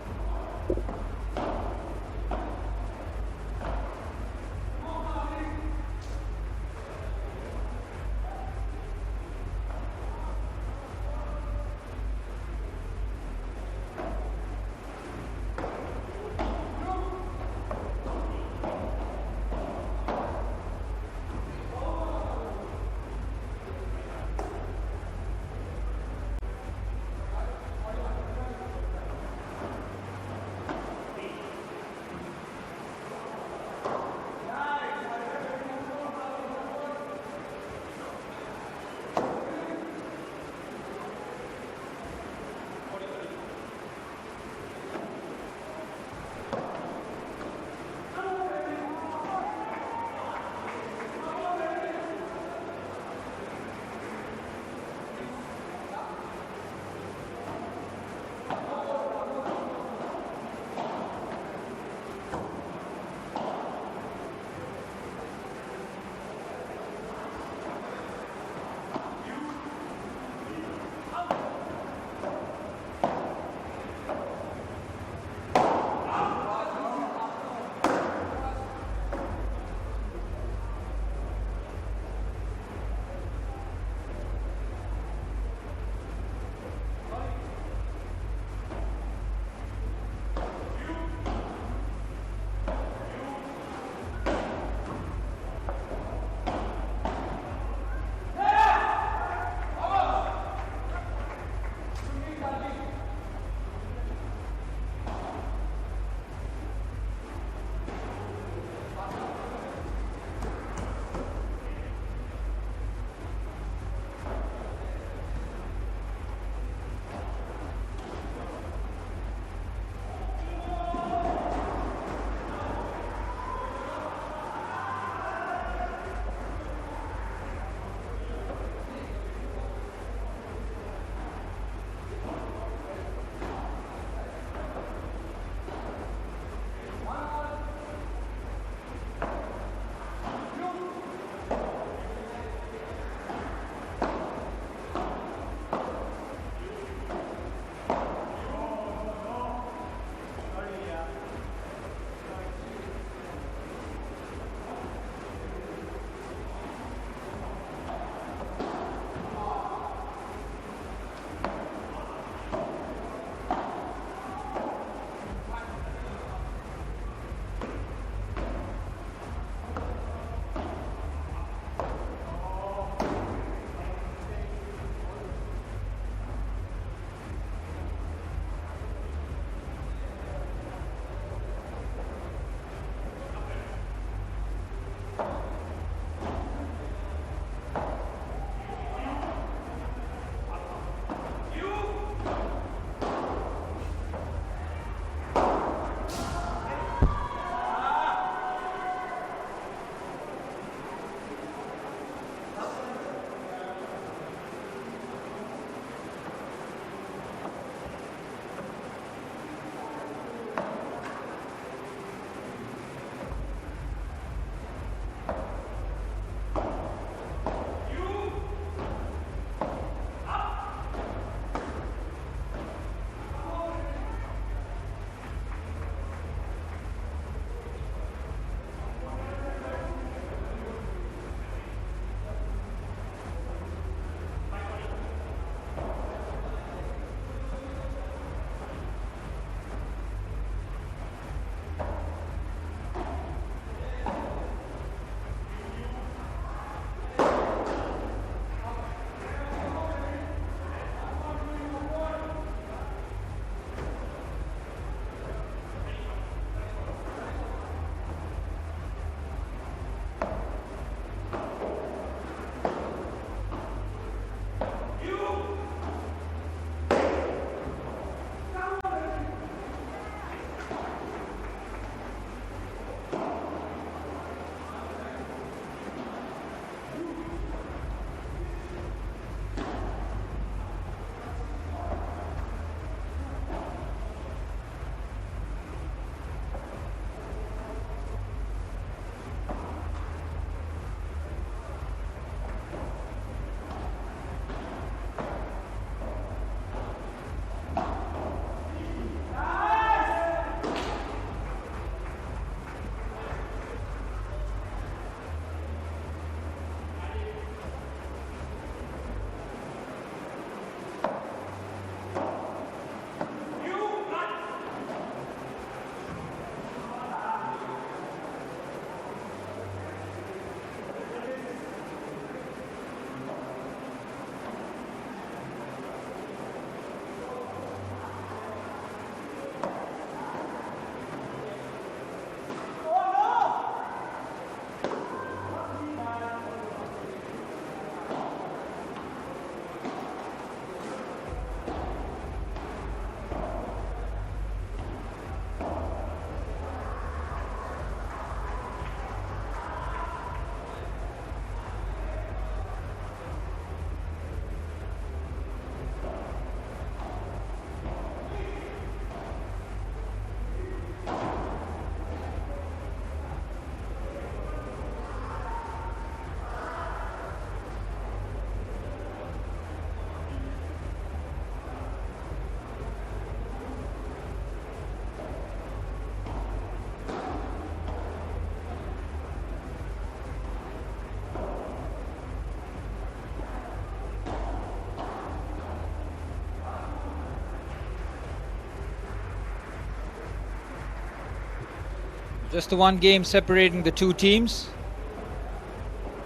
Just the one game separating the two teams.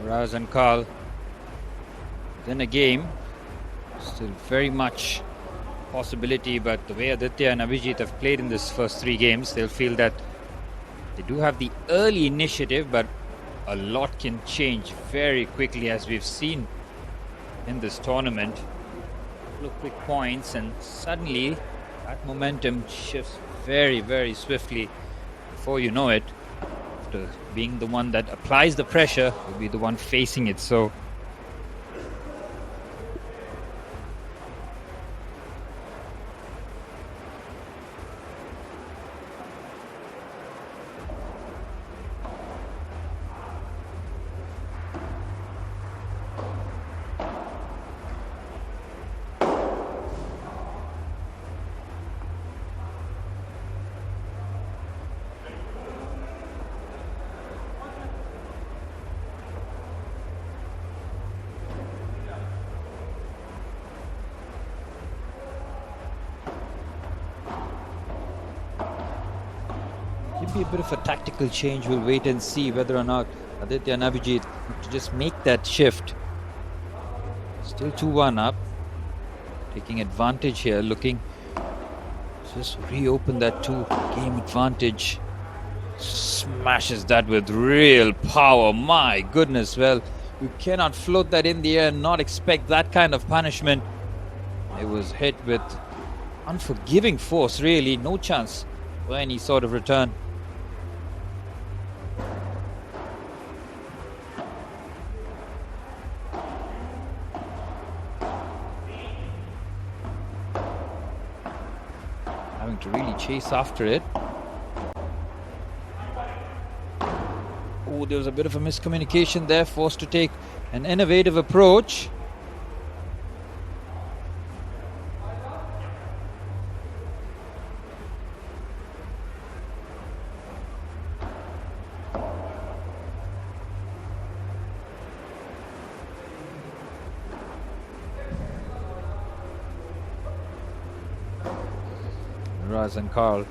Raz and Carl. Then a game. Still very much possibility, but the way Aditya and Abhijit have played in this first 3 games, they'll feel that they do have the early initiative, but a lot can change very quickly, as we've seen in this tournament. A couple of quick points and suddenly that momentum shifts very, very swiftly. Before you know it, after being the one that applies the pressure, you'll be the one facing it. So be a bit of a tactical change. We'll wait and see whether or not Aditya and Abhijit to just make that shift. Still 2-1 up. Taking advantage here, looking to just reopen that 2-game advantage. Smashes that with real power. My goodness, well, you cannot float that in the air and not expect that kind of punishment. It was hit with unforgiving force, really. No chance for any sort of return. Having to really chase after it. Oh, there was a bit of a miscommunication there, forced to take an innovative approach. Raz and Carl.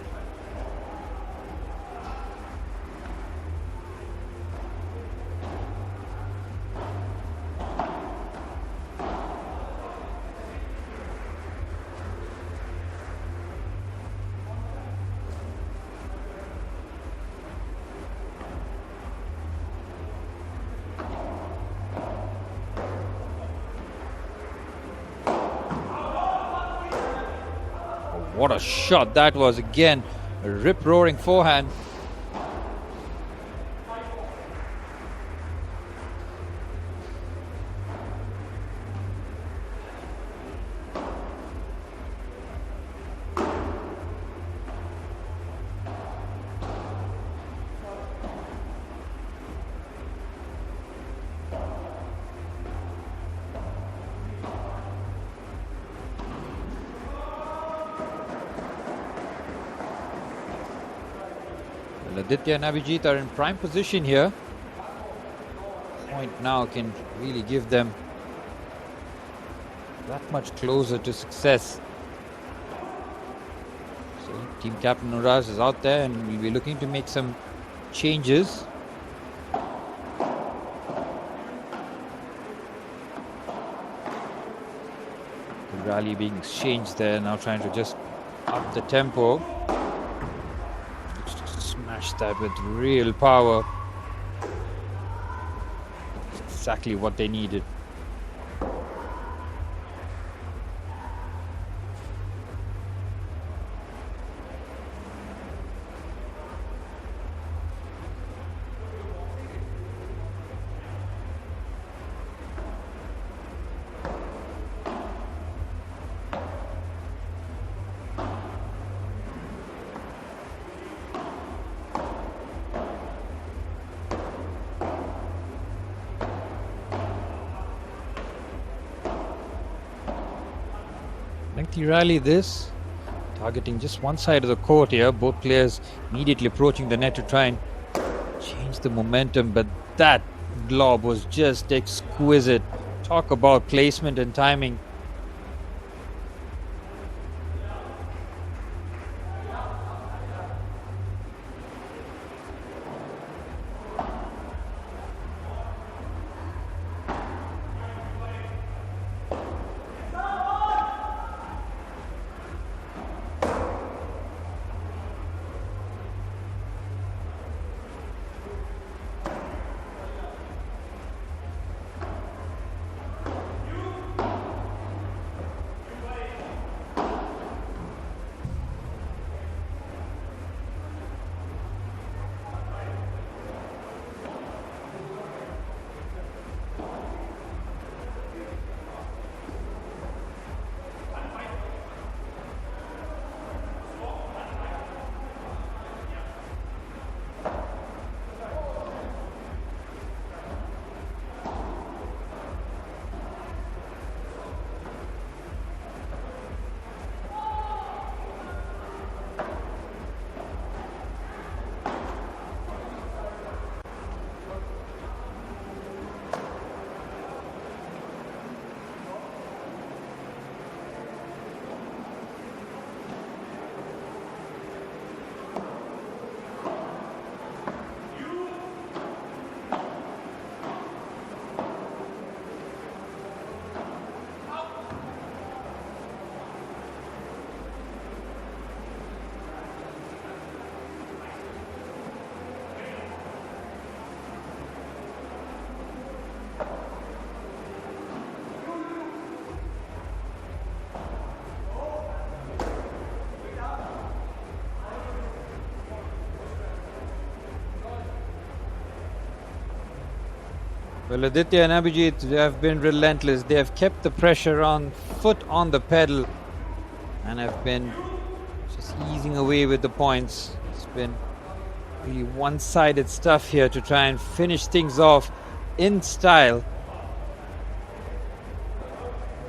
What a shot that was. Again, a rip-roaring forehand. Aditya and Abhijit are in prime position here. Point now can really give them that much closer to success. So team captain Nuraj is out there and we'll be looking to make some changes. The rally being exchanged there, now trying to just up the tempo. Smash that with real power. Exactly what they needed. Lengthy rally this, targeting just one side of the court here. Both players immediately approaching the net to try and change the momentum, but that lob was just exquisite. Talk about placement and timing. Well, Aditya and Abhijit, they have been relentless. They have kept the pressure on foot on the pedal and have been just easing away with the points. It's been really one-sided stuff here to try and finish things off in style.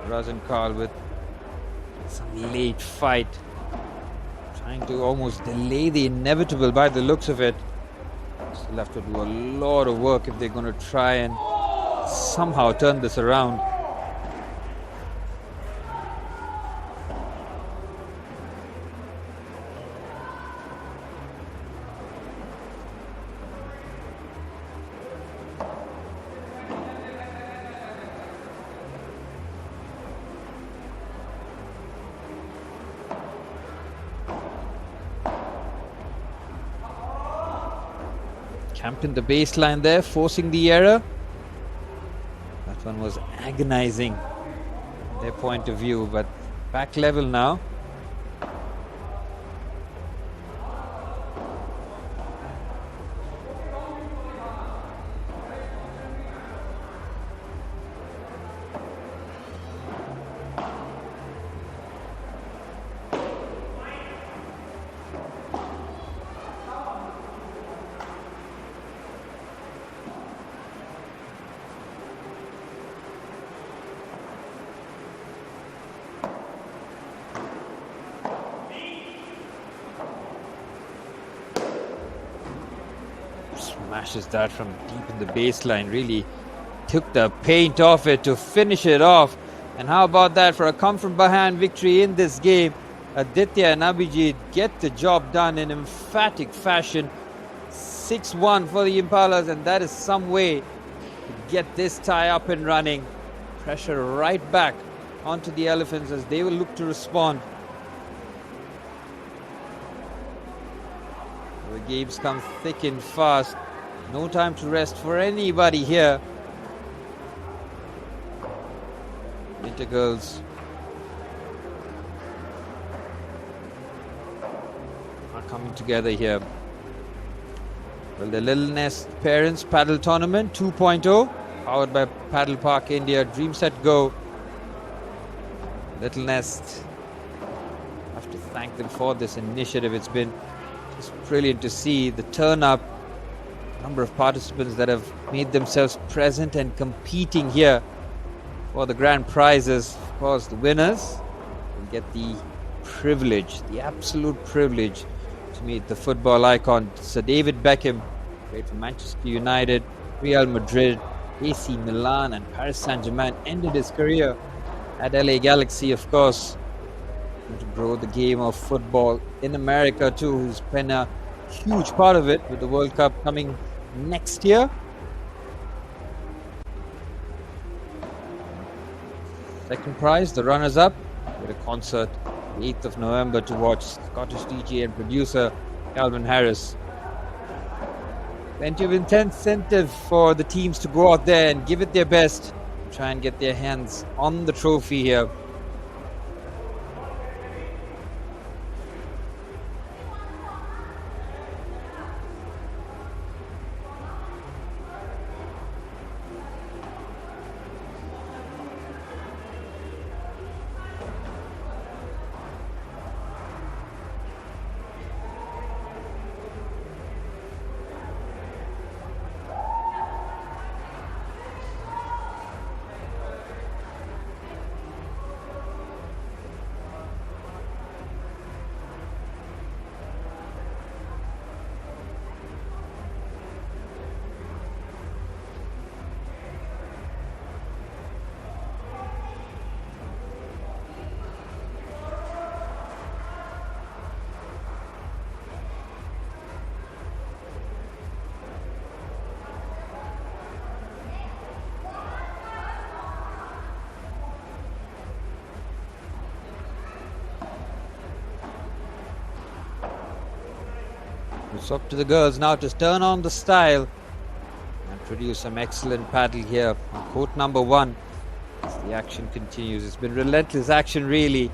Rajan Kal with some late fight, trying to almost delay the inevitable by the looks of it. Still have to do a lot of work if they're going to try and somehow turn this around. Camped in the baseline there, forcing the error. That one was agonizing from their point of view, but back level now. Smashes that from deep in the baseline, really took the paint off it to finish it off. And how about that for a come from behind victory in this game? Aditya and Abhijit get the job done in emphatic fashion. 6-1 for the Impalas, and that is some way to get this tie up and running. Pressure right back onto the Elephants as they will look to respond. The games come thick and fast. No time to rest for anybody here. Winter girls are coming together here. Well, the Little Nest Parents Padel Tournament 2.0, powered by Padel Park India. Dream Set Go. Little Nest, I have to thank them for this initiative. It's been just brilliant to see the turn up, number of participants that have made themselves present and competing here for the grand prizes. Of course, the winners will get the privilege, the absolute privilege, to meet the football icon Sir David Beckham, played for Manchester United, Real Madrid, AC Milan and Paris Saint-Germain. Ended his career at LA Galaxy, of course. To grow the game of football in America too, who's been a huge part of it with the World Cup coming next year. Second prize, the runners-up, with a concert 8th of November to watch Scottish DJ and producer Calvin Harris. Plenty of incentive for the teams to go out there and give it their best, try and get their hands on the trophy here. It's up to the girls now to turn on the style and produce some excellent paddle here on court number 1 as the action continues. It's been relentless action really.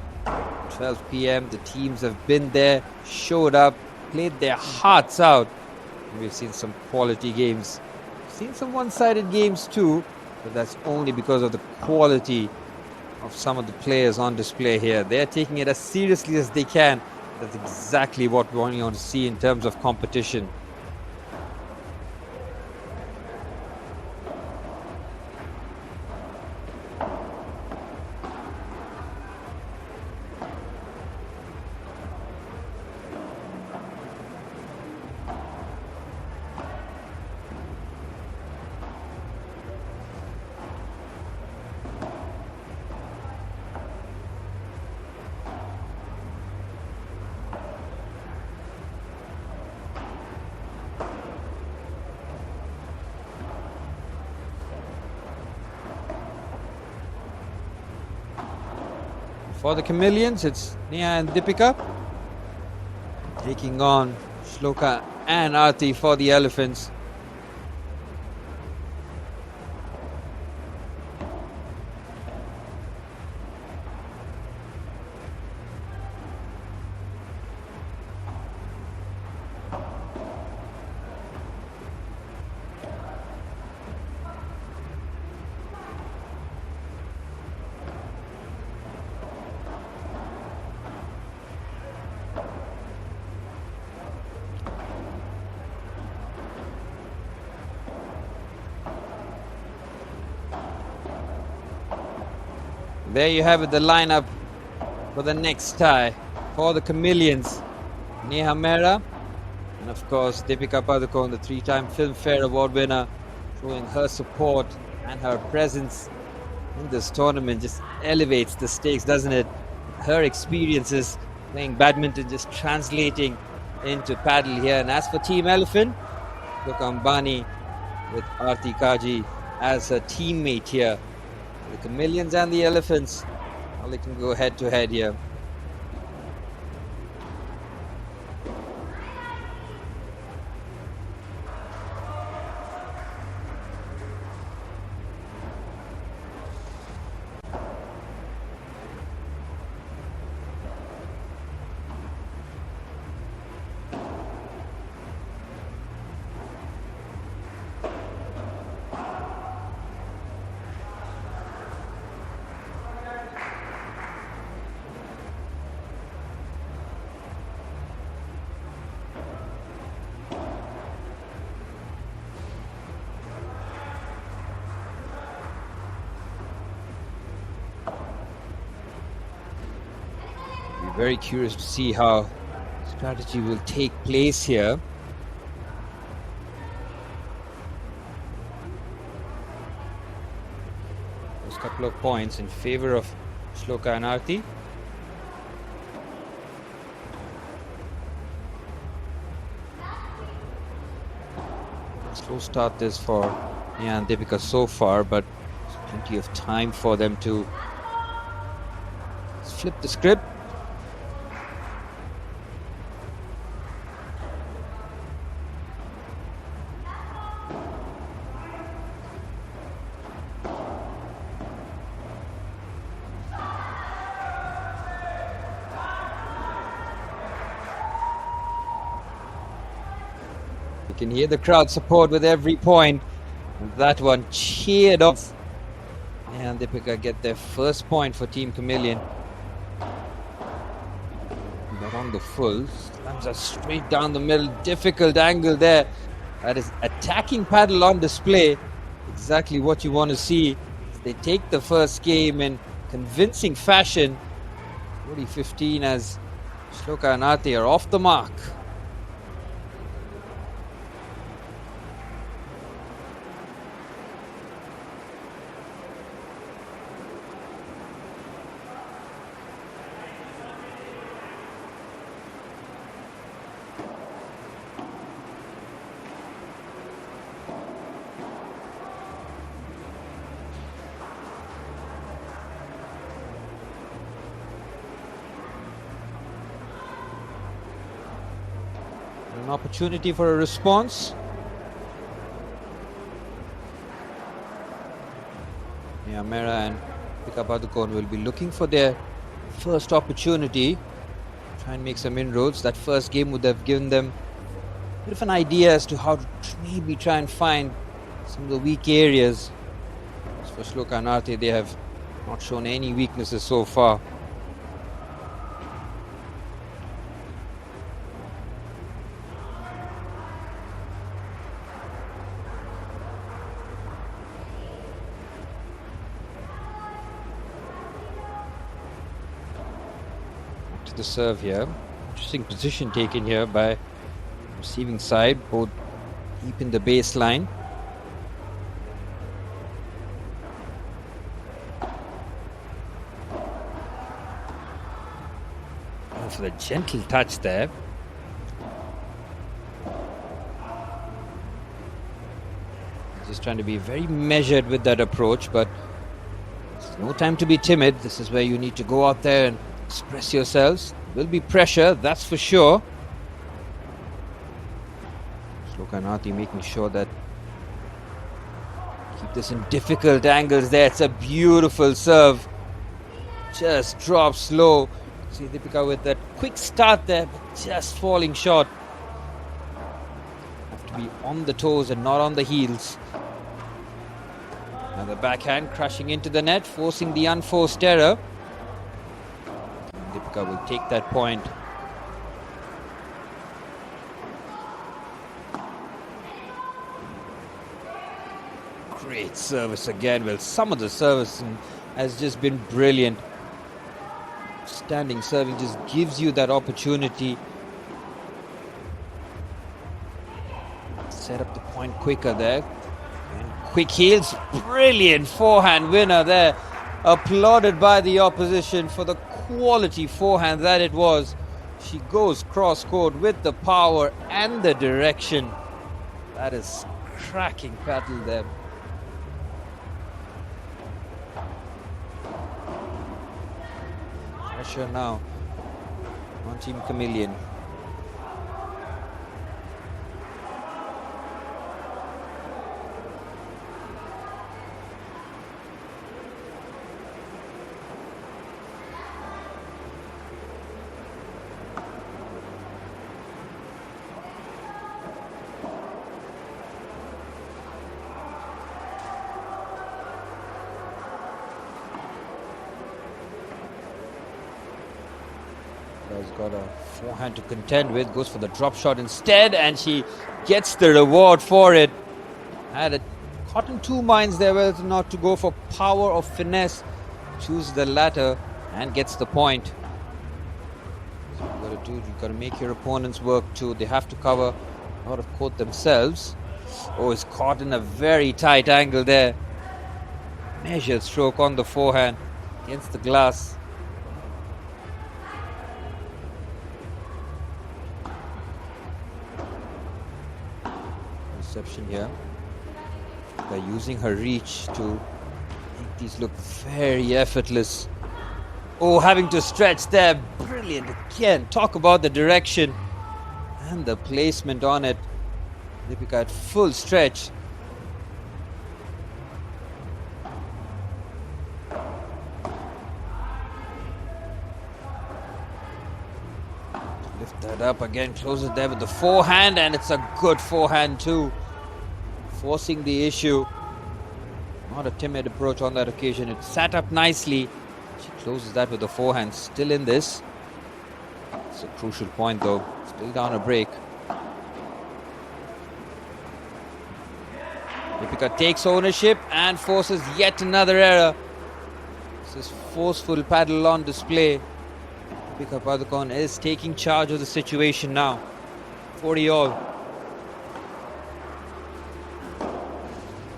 12 p.m. the teams have been there, showed up, played their hearts out, and we've seen some quality games seen some one-sided games too, but that's only because of the quality of some of the players on display here. They're taking it as seriously as they can. That's exactly what we want to see in terms of competition. For the Chameleons, it's Neha and Deepika taking on Shloka and Aarti for the Elephants. There you have it, the lineup for the next tie for the Chameleons. Neha Mehra and of course Deepika Padukone, the three-time Filmfare Award winner, showing her support and her presence in this tournament just elevates the stakes, doesn't it? Her experiences playing badminton just translating into paddle here. And as for Team Elephant, Shloka Ambani with Aarti Kaji as her teammate here. The Chameleons and the Elephants, well, they can go head to head here. Very curious to see how strategy will take place here. There's a couple of points in favor of Shloka and Aarti. Slow start this for Neha and Deepika so far, but there's plenty of time for them to flip the script. You can hear the crowd support with every point. That one cheered off. And Deepika get their first point for Team Chameleon. But on the full, slams are straight down the middle. Difficult angle there. That is attacking paddle on display. Exactly what you want to see. They take the first game in convincing fashion. 40-15 as Shloka and Aarti are off the mark. An opportunity for a response. Yeah, Mehra and Deepika Padukone will be looking for their first opportunity. Try and make some inroads. That first game would have given them a bit of an idea as to how to maybe try and find some of the weak areas. As for Shloka and Aarti, they have not shown any weaknesses so far. To the serve here. Interesting position taken here by receiving side, both deep in the baseline. And for the gentle touch there. Just trying to be very measured with that approach, but there's no time to be timid. This is where you need to go out there and express yourselves. Will be pressure, that's for sure. Shloka and Aarti making sure that keep this in difficult angles there. It's a beautiful serve. Just drops low. See Deepika with that quick start there, but just falling short. Have to be on the toes and not on the heels. Now the backhand crashing into the net, forcing the unforced error. Deepika will take that point. Great service again. Well, some of the service has just been brilliant. Standing serving just gives you that opportunity. Set up the point quicker there. And quick heels. Brilliant forehand winner there. Applauded by the opposition for the quality forehand that it was. She goes cross court with the power and the direction. That is cracking paddle there. Pressure now on Team Chameleon. Has got a forehand to contend with, goes for the drop shot instead, and she gets the reward for it. Caught in two minds there whether or not to go for power or finesse. Choose the latter and gets the point. So you've got to do, you've got to make your opponents work too. They have to cover a lot of court themselves. Oh, it's caught in a very tight angle there. Measured stroke on the forehand against the glass. Reception here. By using her reach to make these look very effortless. Oh, having to stretch there. Brilliant again. Talk about the direction and the placement on it. Deepika at full stretch. Lift that up again, closes there with the forehand, and it's a good forehand too. Forcing the issue. Not a timid approach on that occasion. It sat up nicely. She closes that with the forehand. Still in this. It's a crucial point though. Still down a break. Deepika takes ownership and forces yet another error. This is forceful paddle on display. Deepika Padukone is taking charge of the situation now. 40 all.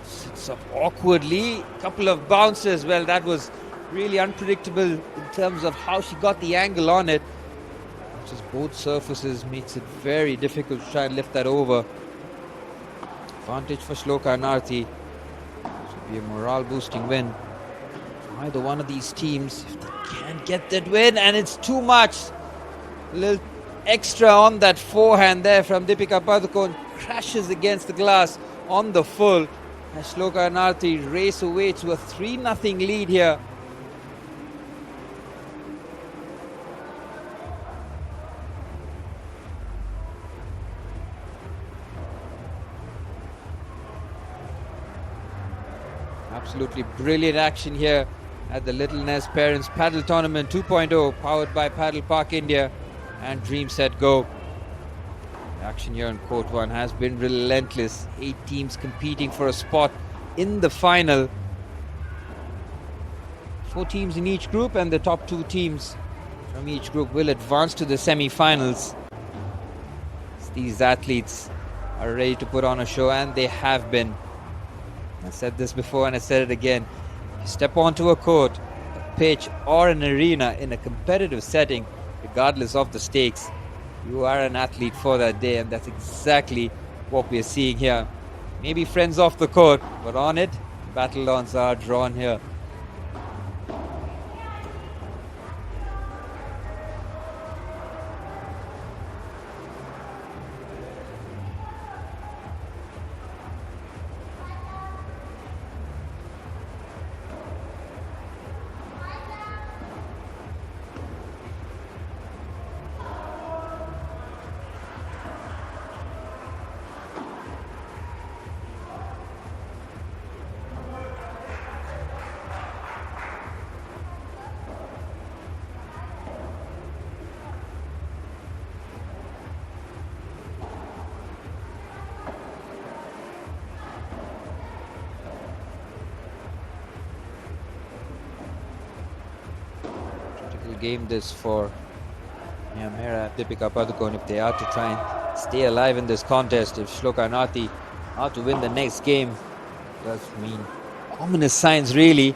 Sits up awkwardly. Couple of bounces. Well, that was really unpredictable in terms of how she got the angle on it. Just both surfaces makes it very difficult to try and lift that over. Advantage for Shloka and Aarti. Should be a morale boosting win. Either one of these teams, if they can get that win, and it's too much. A little extra on that forehand there from Deepika Padukone. Crashes against the glass on the full. As Shloka and Aarti race away to a 3-0 lead here. Absolutely brilliant action here at the Little Ness Parents Padel Tournament 2.0, powered by Padel Park India and Dream Set Go. Action here on Court 1 has been relentless. 8 teams competing for a spot in the final. 4 teams in each group, and the top 2 teams from each group will advance to the semi-finals. These athletes are ready to put on a show, and they have been. I said this before and I said it again. You step onto a court, a pitch, or an arena in a competitive setting, regardless of the stakes, you are an athlete for that day, and that's exactly what we are seeing here. Maybe friends off the court, but on it, battle lines are drawn here. Game this for Mera Deepika Padukone if they are to try and stay alive in this contest. If Shloka and Aarti are to win the next game, it does mean ominous signs, really.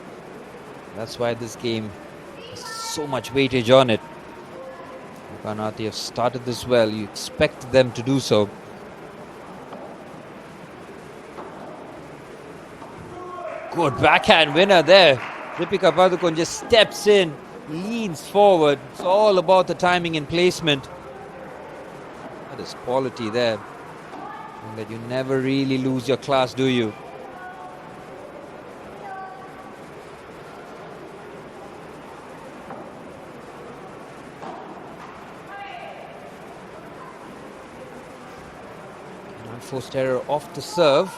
That's why this game has so much weightage on it. Shloka and Aarti have started this well. You expect them to do so. Good backhand winner there. Deepika Padukone just steps in, leans forward. It's all about the timing and placement. That is quality there. And that you never really lose your class, do you? Unforced error off the serve.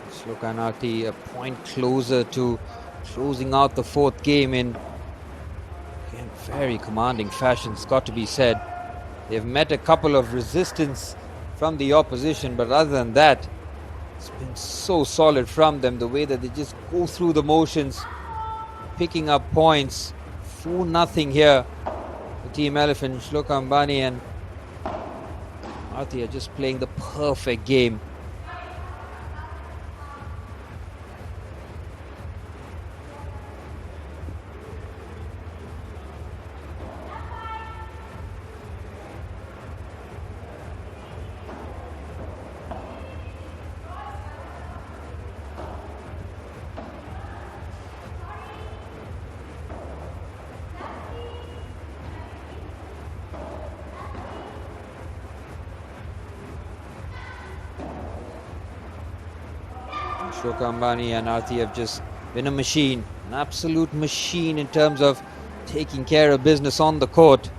Shloka and Aarti a point closer to closing out the 4th game in very commanding fashion, it's got to be said. They've met a couple of resistance from the opposition, but other than that, it's been so solid from them, the way that they just go through the motions, picking up points. 4-0 here for Team Elephant. Shloka Ambani and Aarti are just playing the perfect game. Shloka Ambani and Aarti have just been a machine, an absolute machine in terms of taking care of business on the court.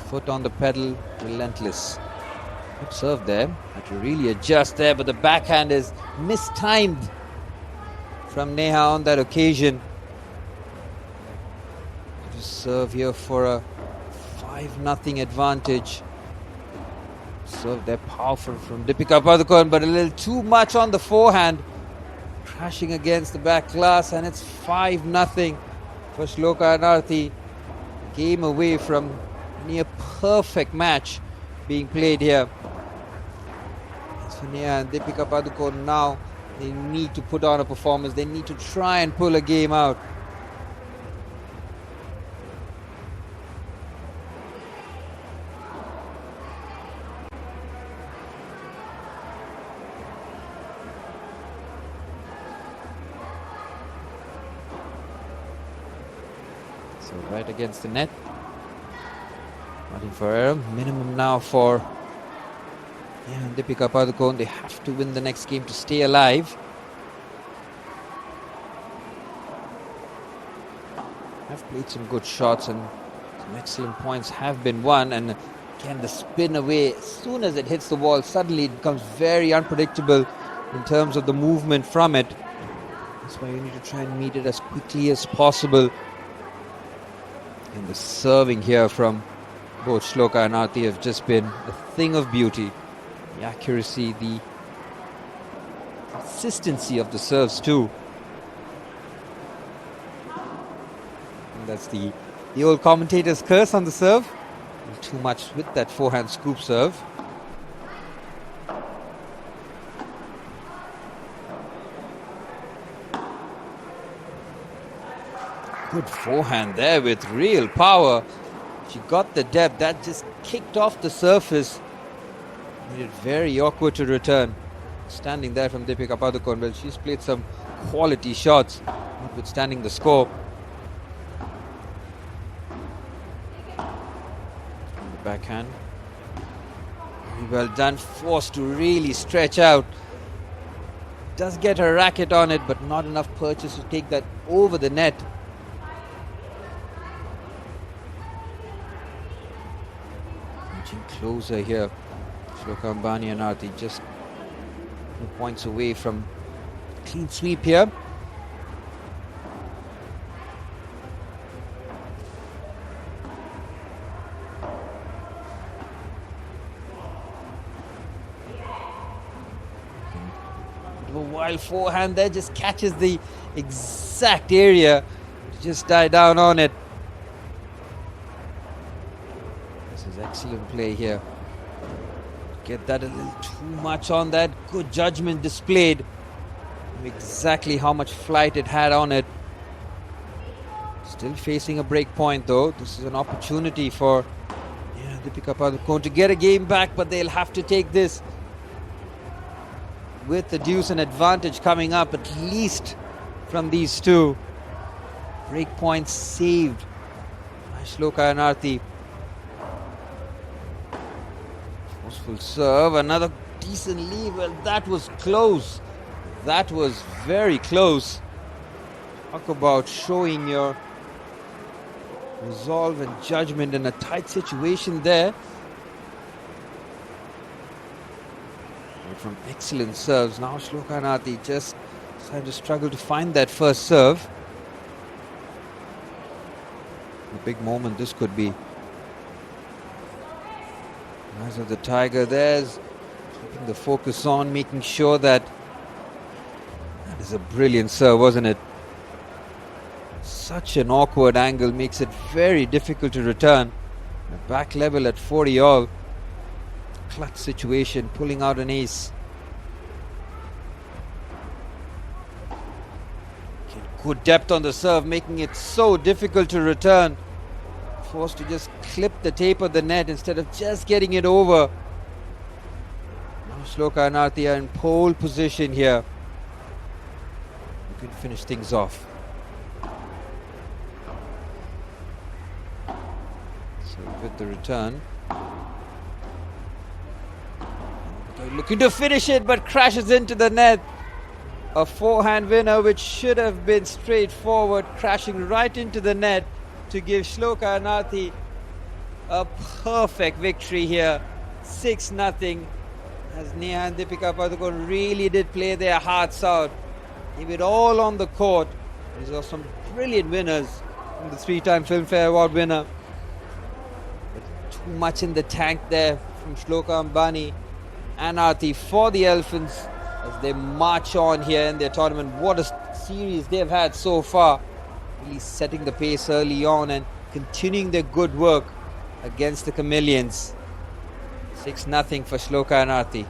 Foot on the pedal, relentless. Good serve there. Had to really adjust there, but the backhand is mistimed from Neha on that occasion. Just serve here for a 5-0 advantage. Serve there powerful from Deepika Padukone, but a little too much on the forehand. Crashing against the back glass, and it's 5-0 for Shloka and Aarti. Game away from near perfect match being played here. So Neha and Deepika Padukone now, they need to put on a performance. They need to try and pull a game out. So right against the net. Nothing for error. Minimum now for Deepika Padukone. They have to win the next game to stay alive. Have played some good shots and some excellent points have been won. And again, the spin away, as soon as it hits the wall, suddenly it becomes very unpredictable. in terms of the movement from it. That's why you need to try and meet it as quickly as possible. And the serving here from both Shloka and Aarti have just been a thing of beauty. The accuracy, the consistency of the serves too. And that's the old commentator's curse on the serve. Too much with that forehand scoop serve. Good forehand there with real power. She got the depth. That just kicked off the surface. Made it very awkward to return. Standing there from Deepika Padukone. Well, she's played some quality shots, notwithstanding the score. The backhand. Very well done. Forced to really stretch out. Does get her racket on it, but not enough purchase to take that over the net. Inching closer here. Shloka Ambani and Aarti just 2 points away from clean sweep here. A wild forehand there, just catches the exact area to just die down on it. This is excellent play here. Get that a little too much on that. Good judgment displayed. Exactly how much flight it had on it. Still facing a break point though. This is an opportunity for Deepika Padukone to get a game back, but they'll have to take this with the deuce and advantage coming up, at least from these two. Break points saved by Shloka and Aarti. Forceful serve, another decent lead. Well, that was close. That was very close. Talk about showing your resolve and judgment in a tight situation there. From excellent serves. Now Shloka and Aarti just had to struggle to find that first serve. A big moment this could be. Eyes of the Tiger, there's keeping the focus on, making sure that is a brilliant serve, wasn't it? Such an awkward angle makes it very difficult to return. A back level at 40 all. Clutch situation, pulling out an ace. Good depth on the serve, making it so difficult to return. Forced to just clip the tape of the net instead of just getting it over. Now Shloka and Aarti are in pole position here. You can finish things off. So with the return. Looking to finish it, but crashes into the net. A forehand winner which should have been straightforward, crashing right into the net to give Shloka and Aarti a perfect victory here. 6-0, as Neha and Deepika Padukone really did play their hearts out. Gave it all on the court. These are some brilliant winners. The 3-time Filmfare Award winner. But too much in the tank there from Shloka Ambani and Aarti for the Elephants as they march on here in their tournament. What a series they've had so far. Really setting the pace early on and continuing their good work against the Chameleons. 6-0 for Shloka and Aarti.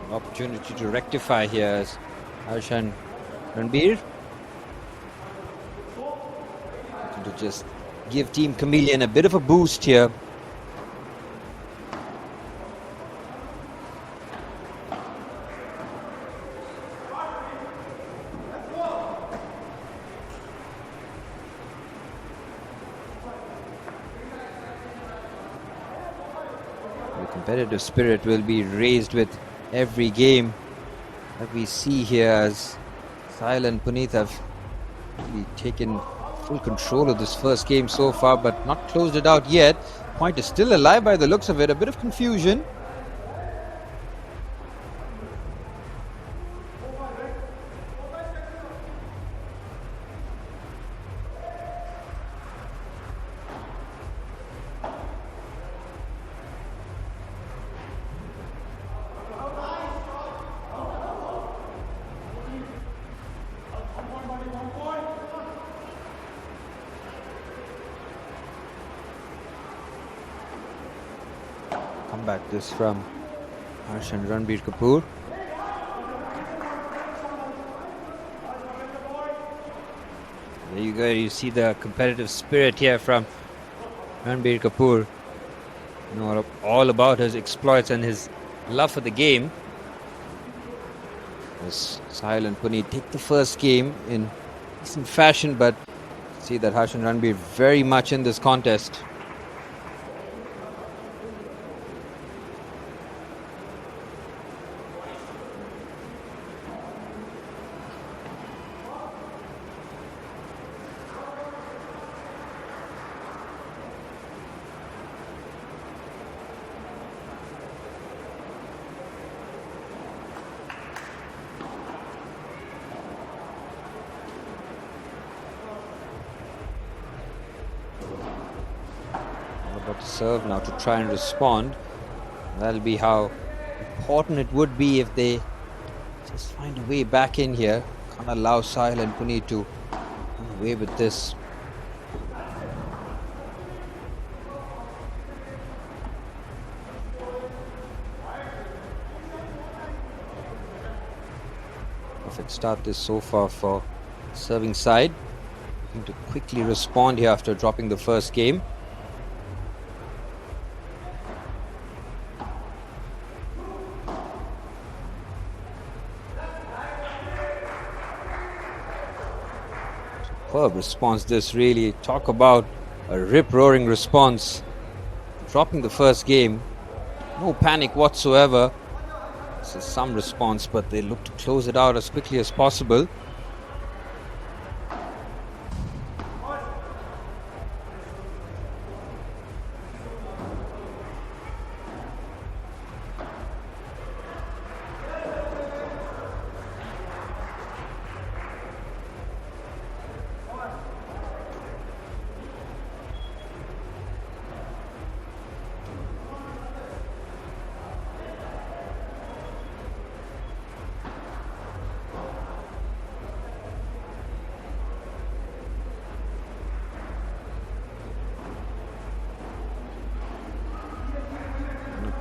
An opportunity to rectify here as Harshan Ranbir looking to just give Team Chameleon a bit of a boost here. The competitive spirit will be raised with every game that we see here as Sahil and Puneet have really taken full control of this first game so far, but not closed it out yet. Point is still alive by the looks of it. A bit of confusion. Comeback this from Harshan Ranbir Kapoor. There you go. You see the competitive spirit here from Ranbir Kapoor. You know all about his exploits and his love for the game. As Sahil and Puneet take the first game in decent fashion, but see that Harshan Ranbir very much in this contest. About to serve now to try and respond. That'll be how important it would be if they just find a way back in here. Can't allow Sahil and Puneet to run away with this. Perfect start this so far for serving side. Looking to quickly respond here after dropping the first game. Superb response this, really. Talk about a rip-roaring response. Dropping the first game. No panic whatsoever. This is some response, but they look to close it out as quickly as possible.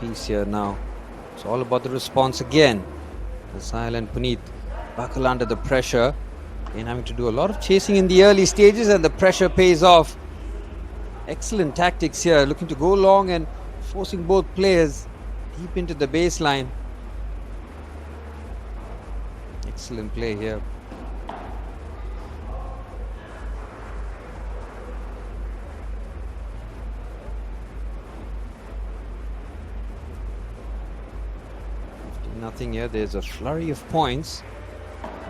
Piece here now. It's all about the response again. The Sahil and Puneet buckle under the pressure and having to do a lot of chasing in the early stages, and the pressure pays off. Excellent tactics here, looking to go long and forcing both players deep into the baseline. Excellent play here. Nothing here. There's a flurry of points.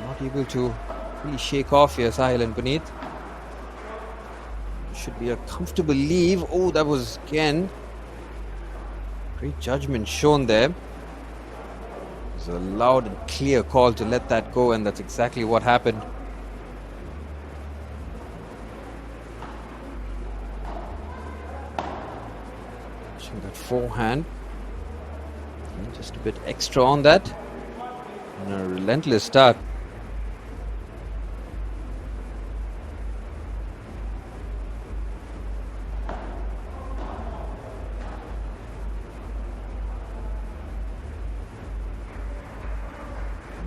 Not able to really shake off here, Sahil and Puneet. Should be a comfortable leave. Oh, that was again great judgment shown there. It's a loud and clear call to let that go, and that's exactly what happened. Pushing that forehand. Just a bit extra on that. And a relentless start.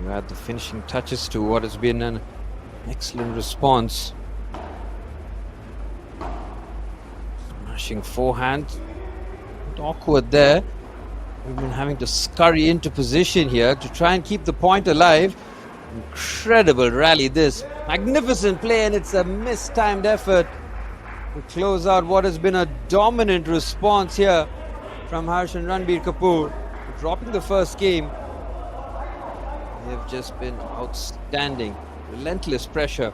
You add the finishing touches to what has been an excellent response. Smashing forehand. Awkward there. We've been having to scurry into position here to try and keep the point alive. Incredible rally this. Magnificent play, and it's a mistimed effort to close out what has been a dominant response here from Harsh and Ranbir Kapoor. Dropping the first game, they've just been outstanding. Relentless pressure.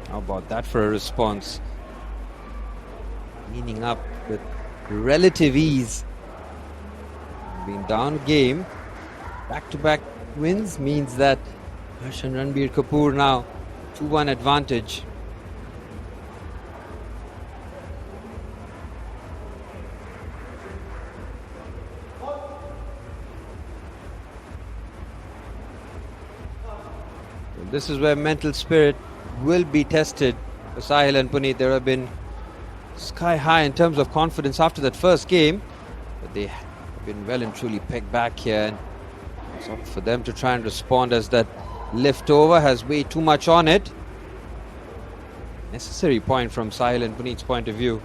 How about that for a response? Cleaning up with relative ease. Being down a game, back-to-back wins means that Harsh and Ranbir Kapoor now 2-1 advantage. This is where mental spirit will be tested for Sahil and Puneet. There have been sky high in terms of confidence after that first game, but they have been well and truly pegged back here, and it's up for them to try and respond as that lift over has way too much on it. Necessary point from Sahil and Puneet's point of view.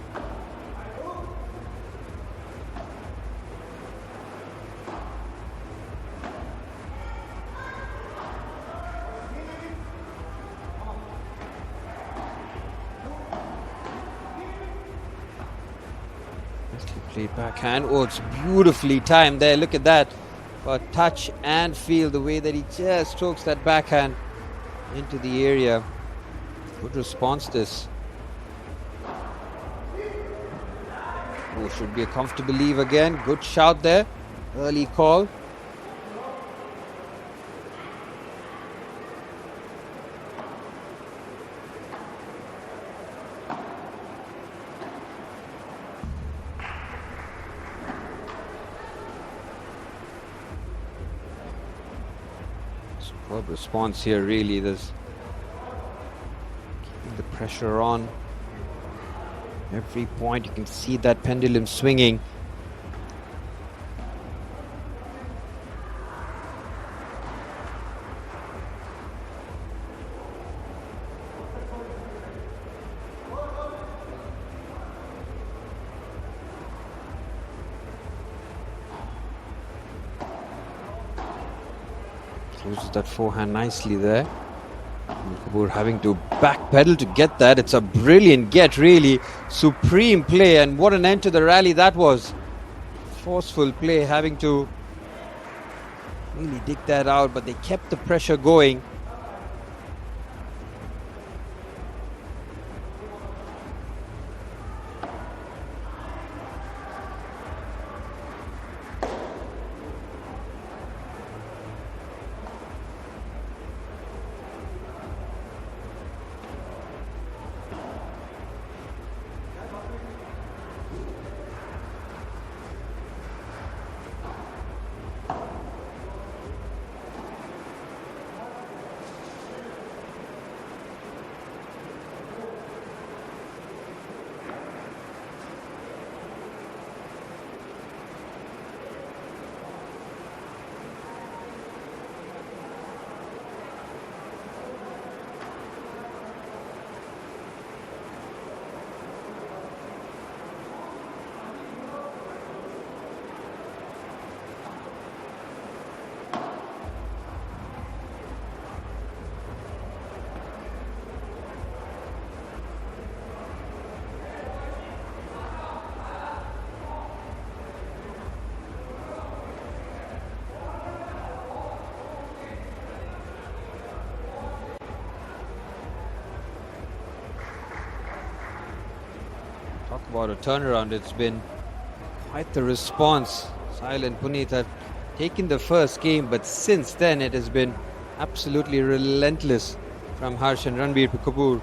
Played backhand. Oh, it's beautifully timed there. Look at that. But touch and feel the way that he just strokes that backhand into the area. Good response this. Oh, should be a comfortable leave again. Good shout there. Early call. Superb response here, really. There's keeping the pressure on. Every point you can see that pendulum swinging. Closes that forehand nicely there. Kapoor having to backpedal to get that. It's a brilliant get, really. Supreme play, and what an end to the rally that was. Forceful play, having to really dig that out, but they kept the pressure going. Talk about a turnaround. It's been quite the response. Sahil and Puneet have taken the first game, but since then it has been absolutely relentless from Harsh and Ranbir Kapoor.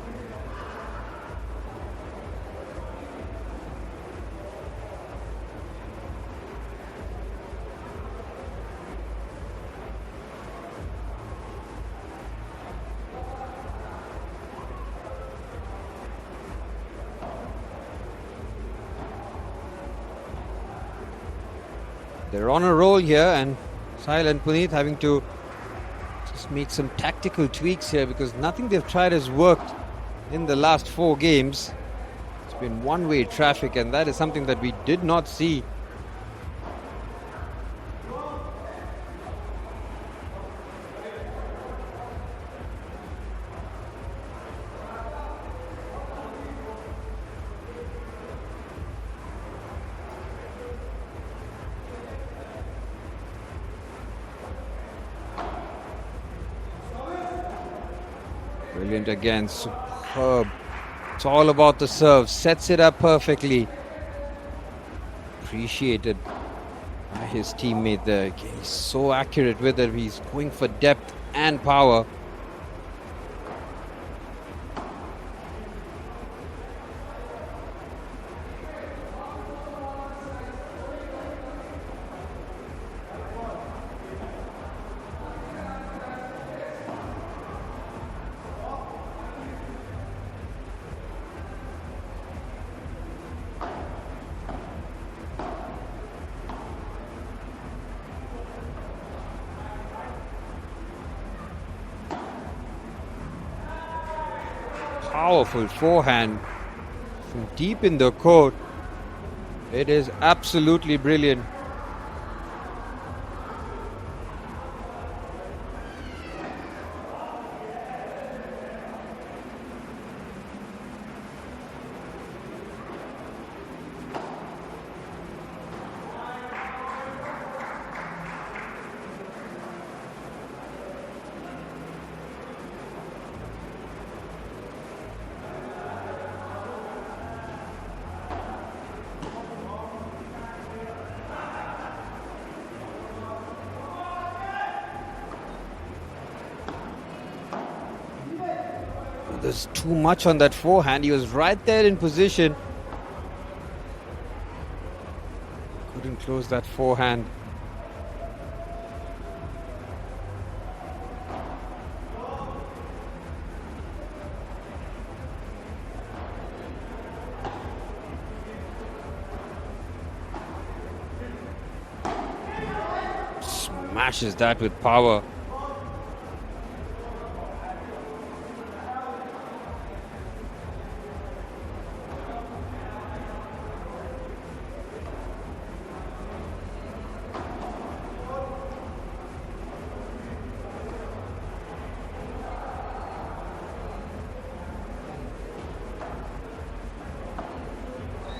They're on a roll here, and Sahil and Puneet having to just make some tactical tweaks here because nothing they've tried has worked in the last 4 games. It's been one-way traffic, and that is something that we did not see. Brilliant again, superb. It's all about the serve, sets it up perfectly. Appreciated by his teammate there. He's so accurate with it, he's going for depth and power. Powerful forehand from deep in the court. It is absolutely brilliant. There's too much on that forehand. He was right there in position. Couldn't close that forehand. Smashes that with power.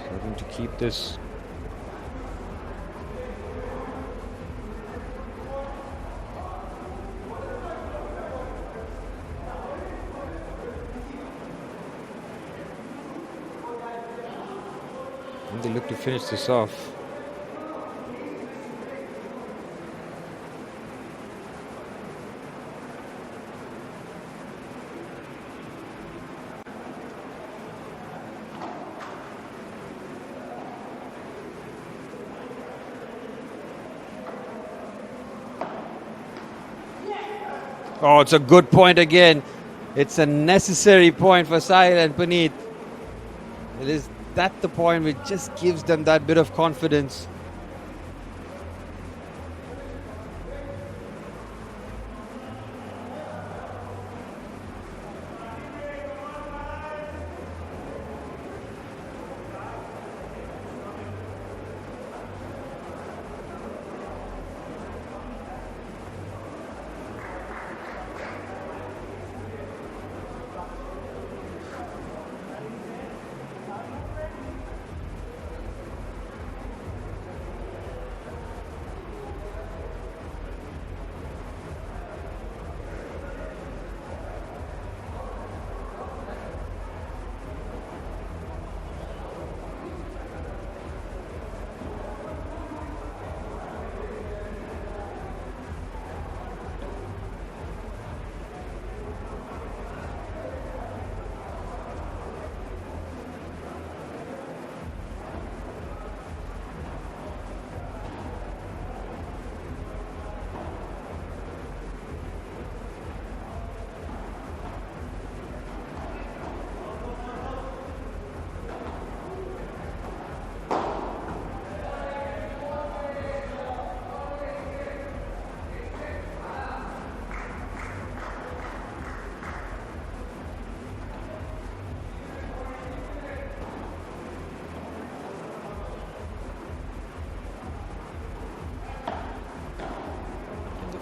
Starting to keep this. And they look to finish this off. Oh, it's a good point again. It's a necessary point for Sahil and Puneet. It is that the point which just gives them that bit of confidence.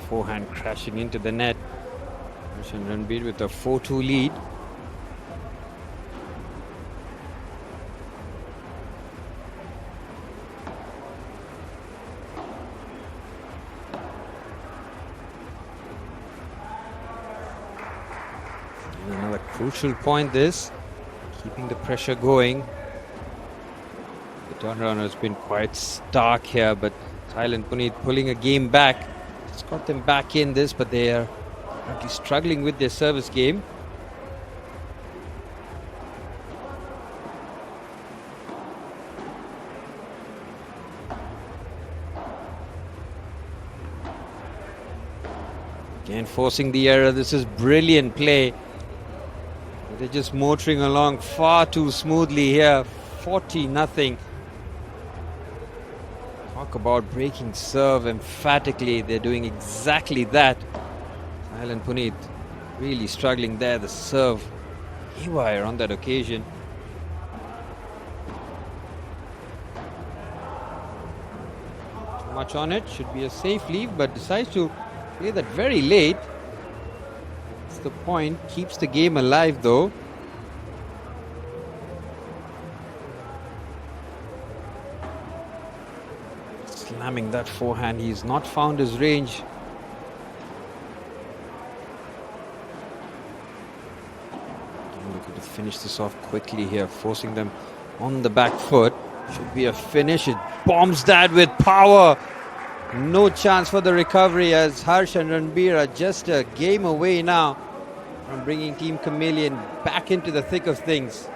forehand crashing into the net. Harshan Ranbir with a 4-2 lead. And another crucial point this, keeping the pressure going. The turnaround has been quite stark here, but Thailand Puneet pulling a game back. It's got them back in this, but they are currently struggling with their service game. Again forcing the error. This is brilliant play. They're just motoring along far too smoothly here. 40-0. Talk about breaking serve emphatically. They're doing exactly that. Thailand Puneet really struggling there. The serve haywire on that occasion. Too much on it. Should be a safe leave, but decides to play that very late. That's the point. Keeps the game alive though. Slamming that forehand. He's not found his range. Looking to finish this off quickly here, forcing them on the back foot. Should be a finish. It bombs that with power. No chance for the recovery, as Harsh and Ranbir are just a game away now from bringing Team Chameleon back into the thick of things.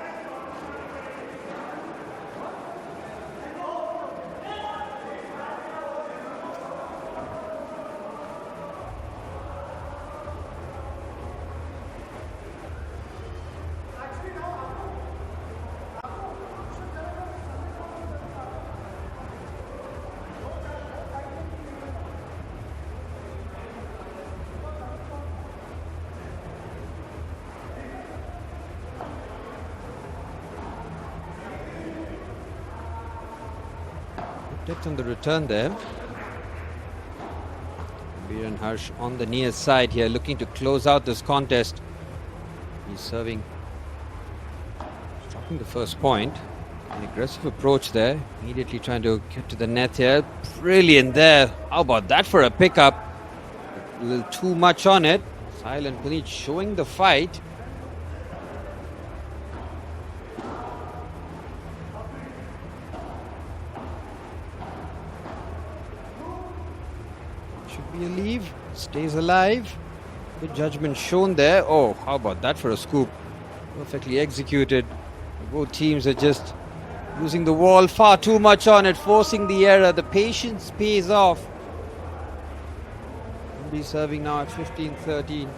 Depth on the return there. Ranbir and Harsh on the near side here, looking to close out this contest. He's serving, dropping the first point. An aggressive approach there, immediately trying to get to the net here. Brilliant there. How about that for a pickup? A little too much on it. Thailand Puneet showing the fight. Should be a leave. Stays alive. Good judgment shown there. Oh, how about that for a scoop? Perfectly executed. Both teams are just using the wall far too much on it, forcing the error. The patience pays off. We'll be serving now at 15-13.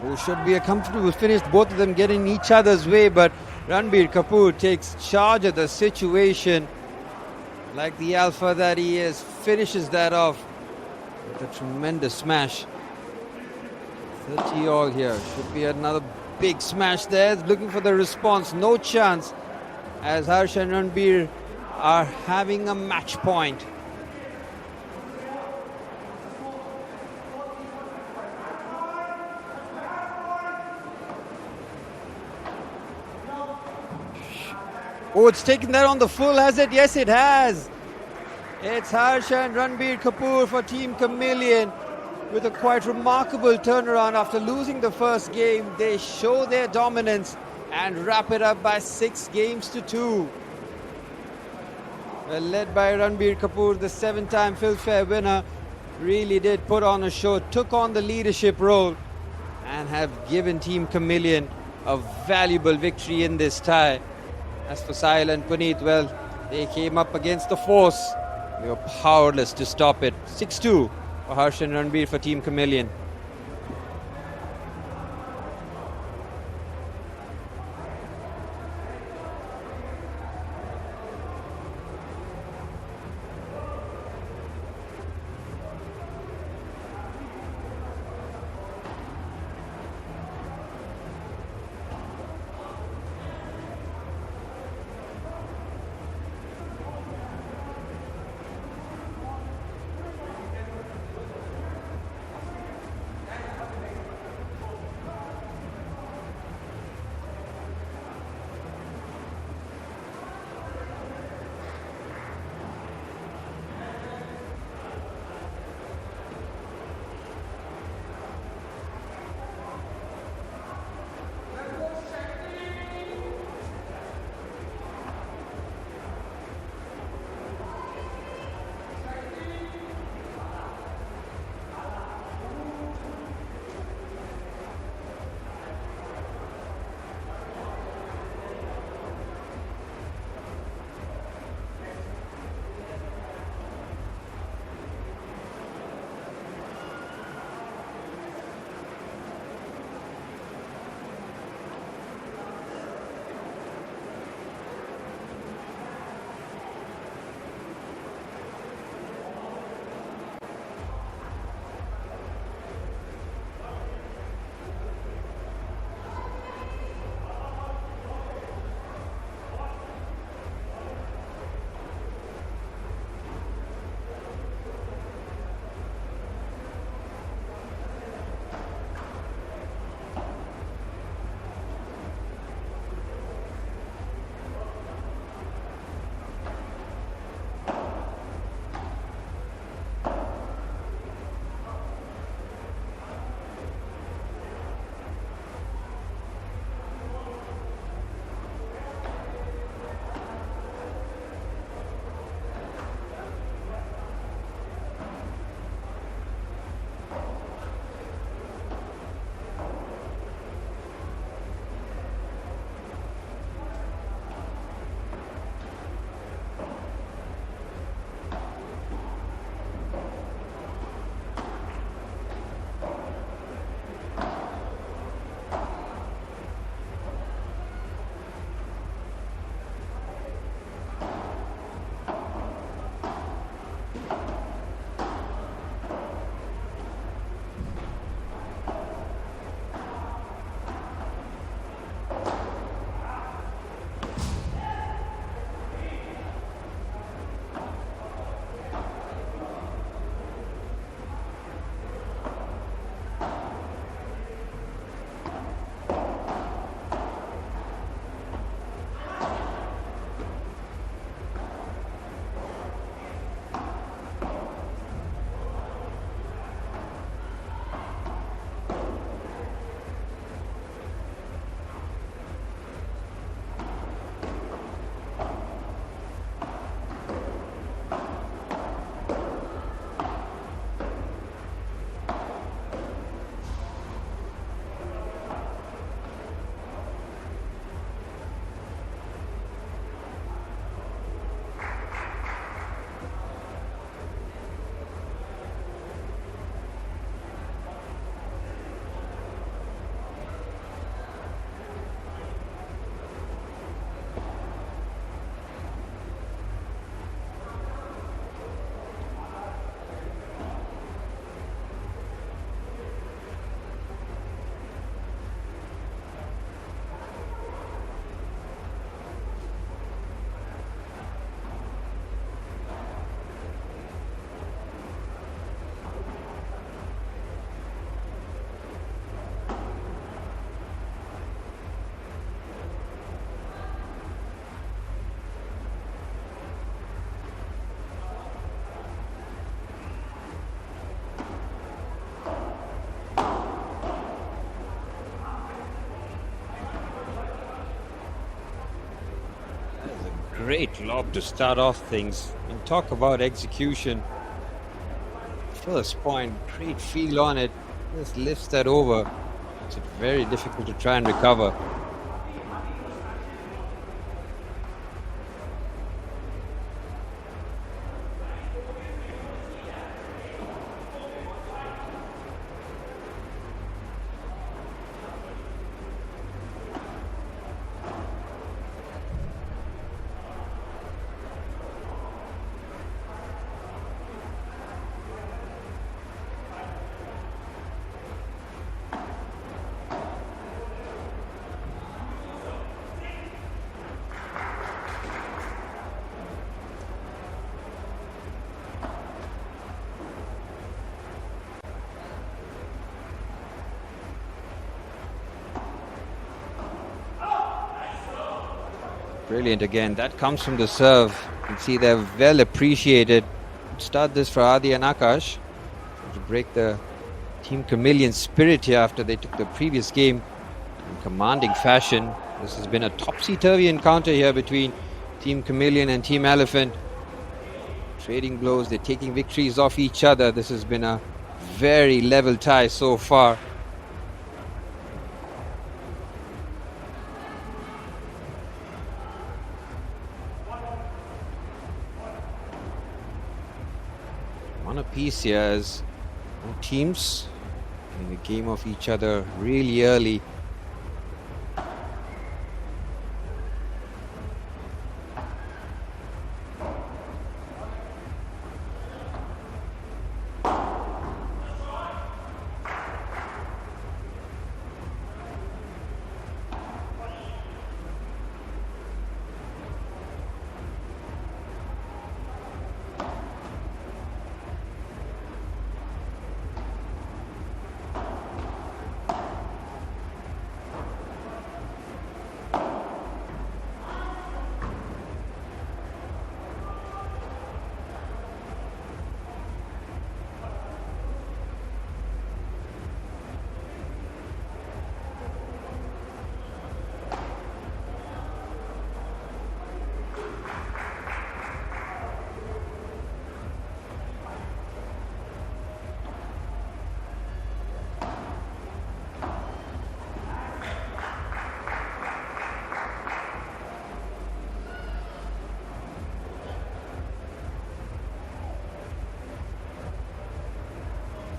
Oh, should be a comfortable finish. Both of them getting each other's way, but Ranbir Kapoor takes charge of the situation. Like the alpha that he is, finishes that off with a tremendous smash. 30 all here. Should be another big smash there. Looking for the response. No chance, as Harsh and Ranbir are having a match point. Oh, it's taken that on the full, has it? Yes, it has. It's Harsh and Ranbir Kapoor for Team Chameleon with a quite remarkable turnaround after losing the first game. They show their dominance and wrap it up by 6-2. Well, led by Ranbir Kapoor, the 7-time Filmfare winner, really did put on a show, took on the leadership role, and have given Team Chameleon a valuable victory in this tie. As for Sahil and Puneet, well, they came up against the force. They were powerless to stop it. 6-2 for Harsh and Ranbir for Team Chameleon. Great lob to start off things. And talk about execution. First point, great feel on it. Just lifts that over. It's very difficult to try and recover. Brilliant again. That comes from the serve. You can see they're well appreciated. Start this for Adi and Akash to break the Team Chameleon spirit here after they took the previous game in commanding fashion. This has been a topsy-turvy encounter here between Team Chameleon and Team Elephant. Trading blows, they're taking victories off each other. This has been a very level tie so far. One apiece here as both teams in the game of each other really early.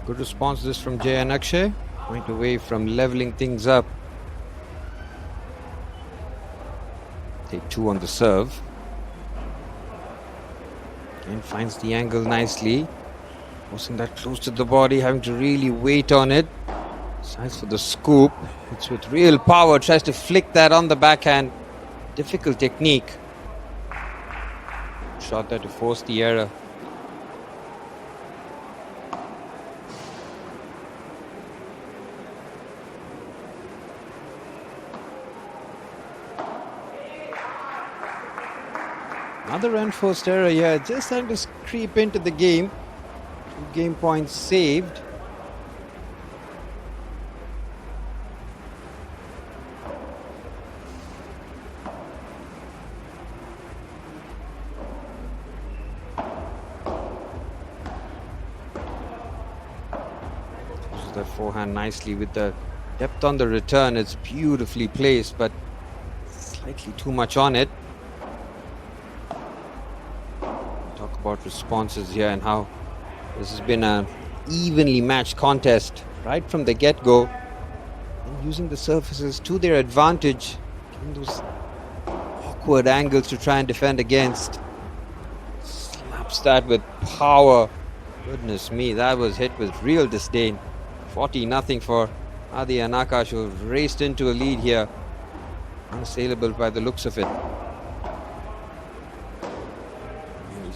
Good response this from Jay and Akshay. Point away from leveling things up. Take two on the serve. And finds the angle nicely. Forcing that close to the body, having to really wait on it. Decides for the scoop. It's with real power. Tries to flick that on the backhand. Difficult technique. Shot there to force the error. Another unforced error here, just trying to creep into the game. 2 game points saved. Uses that forehand nicely with the depth on the return. It's beautifully placed, but slightly too much on it. Talk about responses here and how this has been an evenly matched contest right from the get-go, and using the surfaces to their advantage, getting those awkward angles to try and defend against. Slaps that with power. Goodness me, that was hit with real disdain. 40-0 for Adi and Akash, who have raced into a lead here. Unassailable by the looks of it.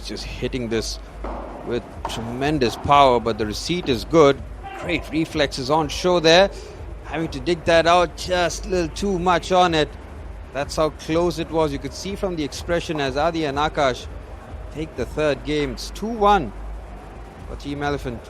Just hitting this with tremendous power, but the receipt is good. Great reflexes on show there. Having to dig that out, just a little too much on it. That's how close it was. You could see from the expression as Adi and Akash take the third game. It's 2-1 for Team Elephant.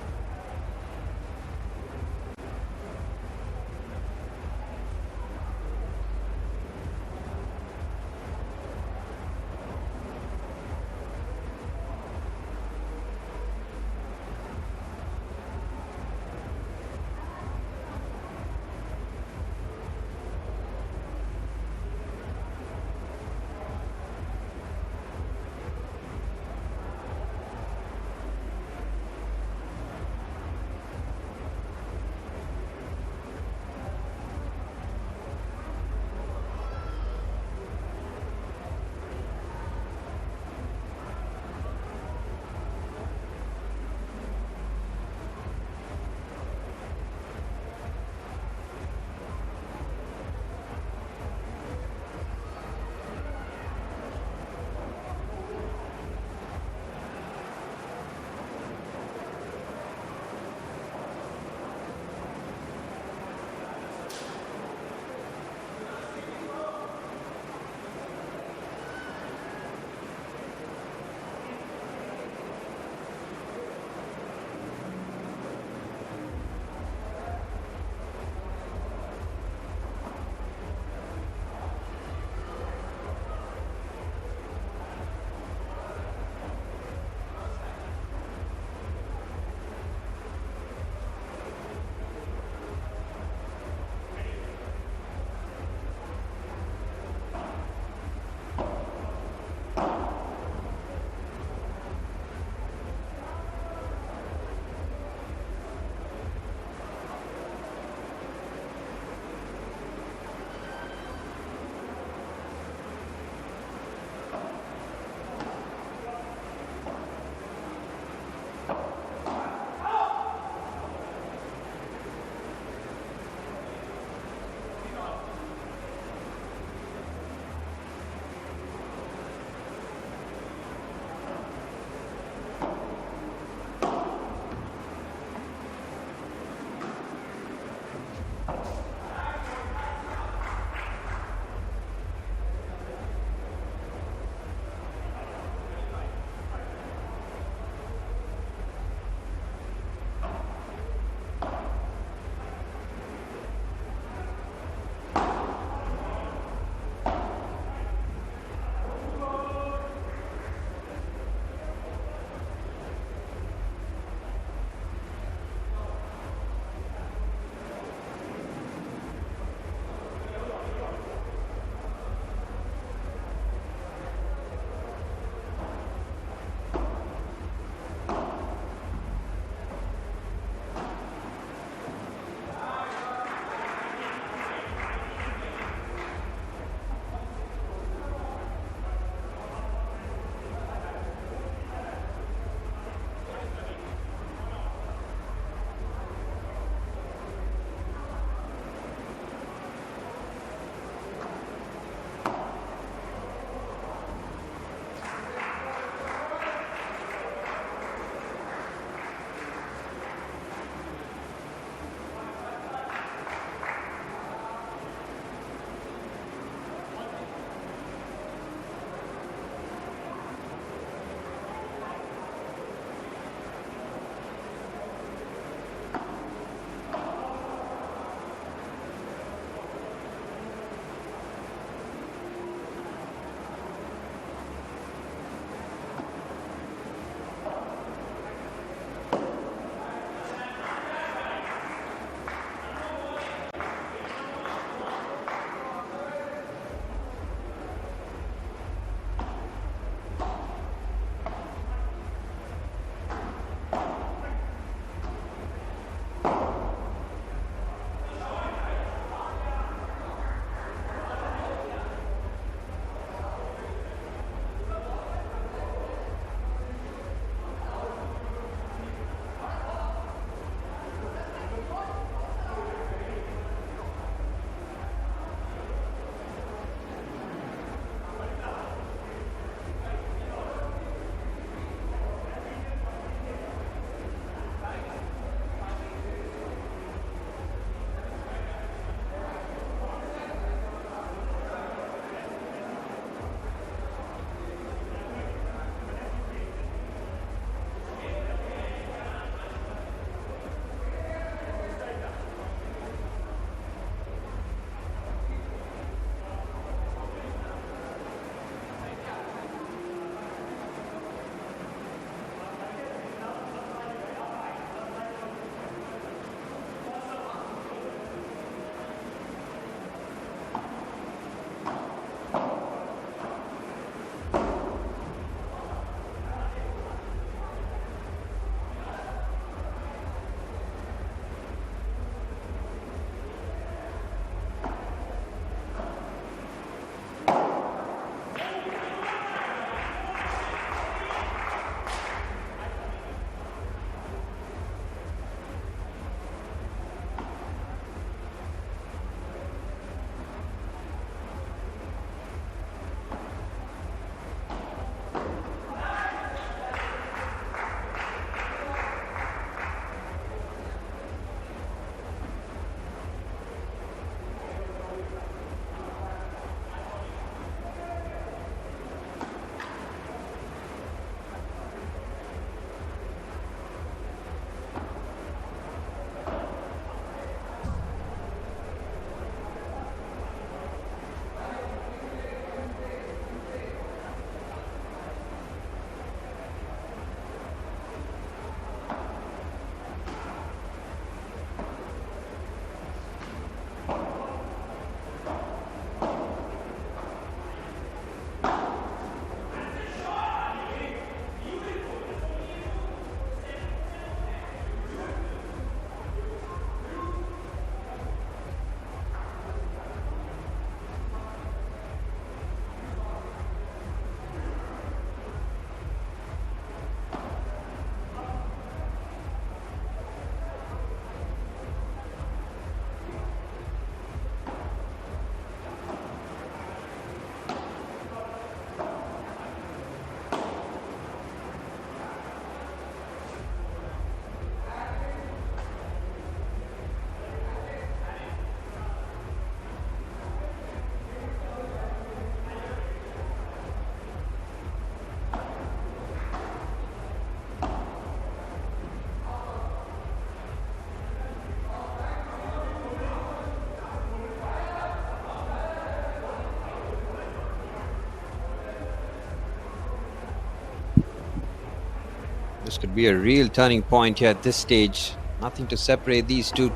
This could be a real turning point here at this stage. Nothing to separate these two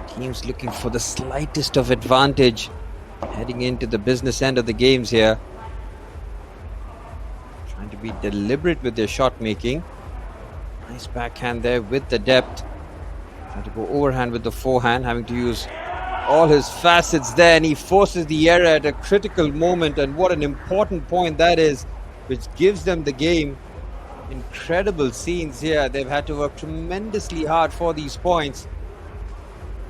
teams, looking for the slightest of advantage heading into the business end of the games here. Trying to be deliberate with their shot making. Nice backhand there with the depth. Trying to go overhand with the forehand, having to use all his facets there, and he forces the error at a critical moment. And what an important point that is, which gives them the game. Incredible scenes here. They've had to work tremendously hard for these points.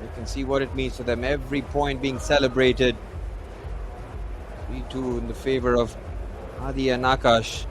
You can see what it means to them. Every point being celebrated. 3-2 in the favor of Adi and Akash.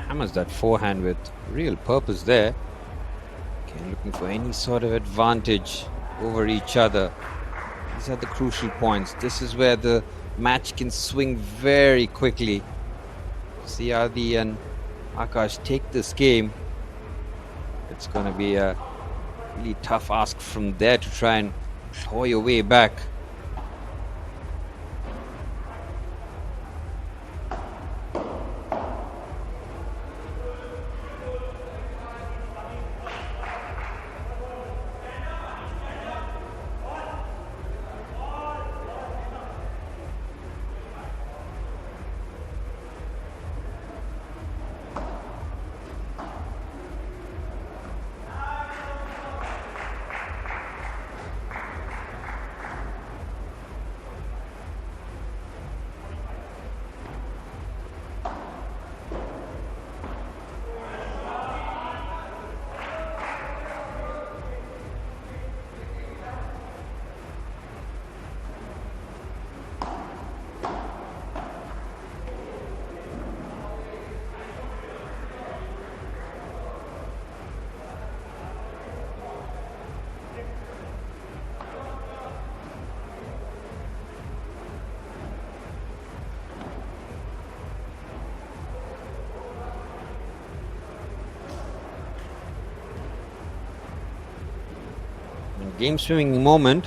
Hammers that forehand with real purpose there. Okay, looking for any sort of advantage over each other. These are the crucial points. This is where the match can swing very quickly. See Adi and Akash take this game. It's going to be a really tough ask from there to try and claw your way back. Game swimming moment.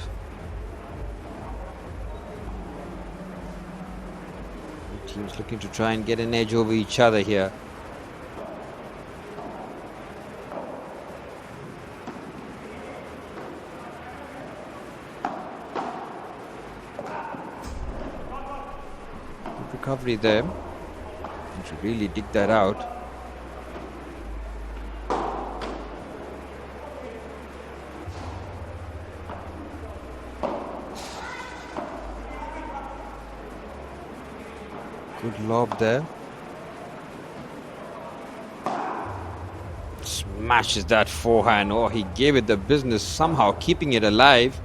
Teams looking to try and get an edge over each other here. Good recovery there. You should really dig that out. Good lob there. Smashes that forehand. Oh, he gave it the business, somehow keeping it alive.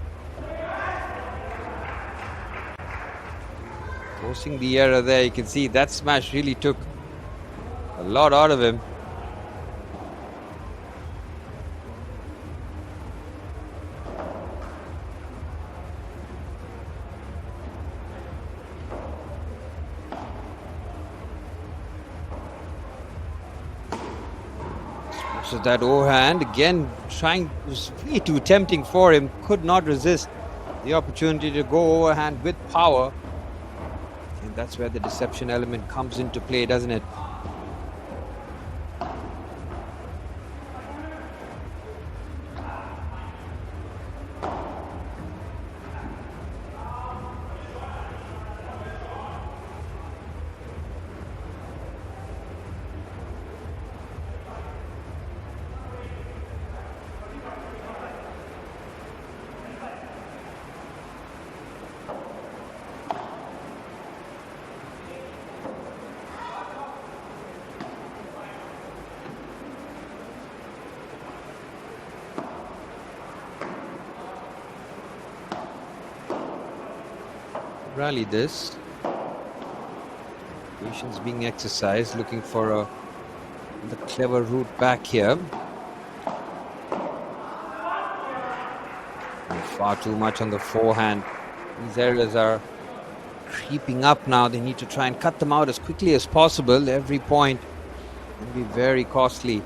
Forcing the error there. You can see that smash really took a lot out of him. So that overhand again, was way too tempting for him. Could not resist the opportunity to go overhand with power. And that's where the deception element comes into play, doesn't it? rally this. Patience being exercised, looking for the clever route back here. And far too much on the forehand. These errors are creeping up now. They need to try and cut them out as quickly as possible. Every point will be very costly.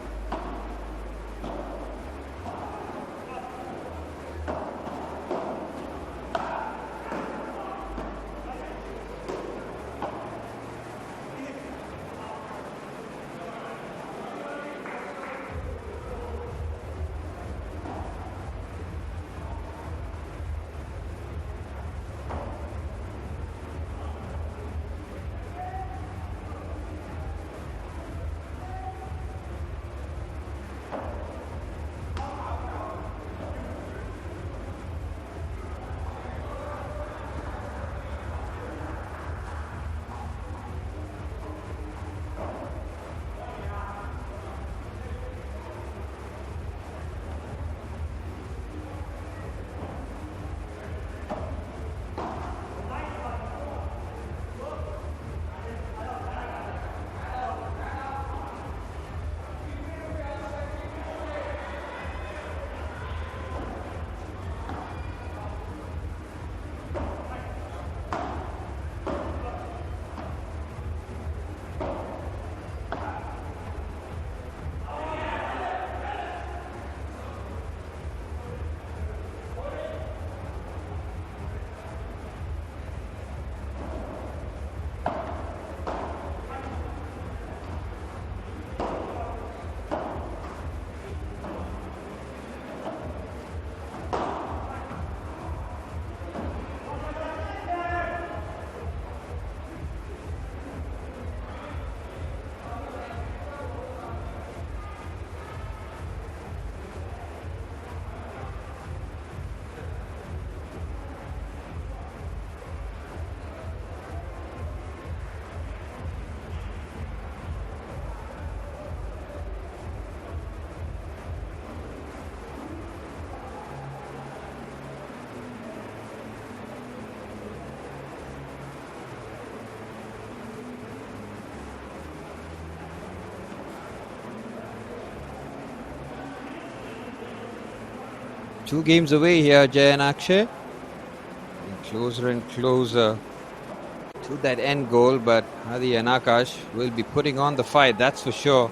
Two games away here, Jay and Akshay. Closer and closer to that end goal, but Hadi and Akash will be putting on the fight, that's for sure.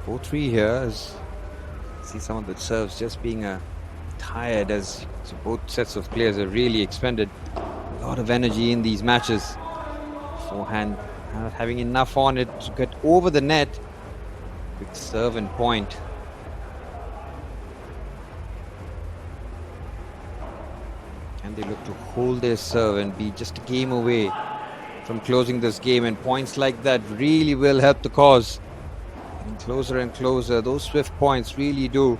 4-3 here as see some of the serves just being tired as both sets of players are really expended a lot of energy in these matches. Forehand not having enough on it to get over the net. Quick serve and point. And they look to hold their serve and be just a game away from closing this game, and points like that really will help the cause. Getting closer and closer, those swift points really do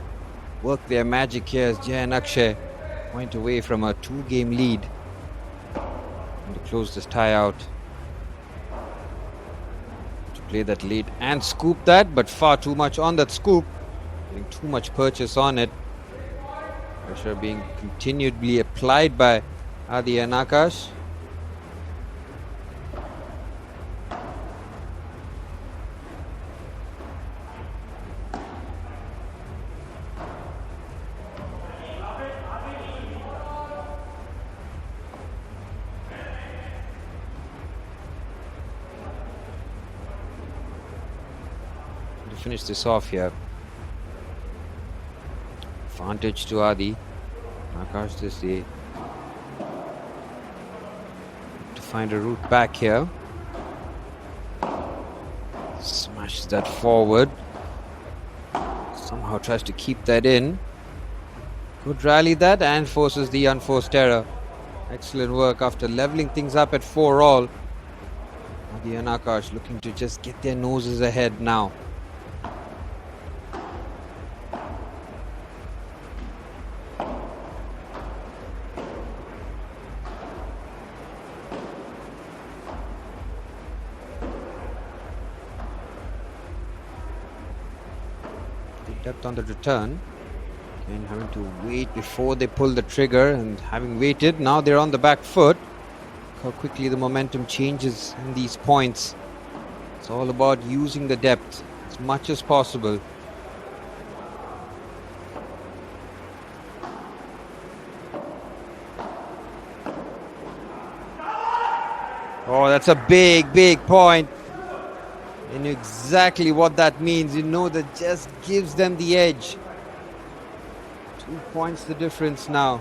work their magic here as Jay and Akshay point away from a 2-game lead and to close this tie out. To play that lead and scoop that, but far too much on that scoop, getting too much purchase on it. Pressure being continually applied by Adi and Akash. To finish this off here. Advantage to Adi. Akash this day to find a route back here. Smashes that forward. Somehow tries to keep that in. Could rally that and forces the unforced error. Excellent work after leveling things up at 4-all. Adi and Akash looking to just get their noses ahead now. Depth on the return. Again, having to wait before they pull the trigger, and having waited, now they're on the back foot. Look how quickly the momentum changes in these points. It's all about using the depth as much as possible. Oh, that's a big, big point. You know exactly what that means. You know that just gives them the edge. 2 points the difference now.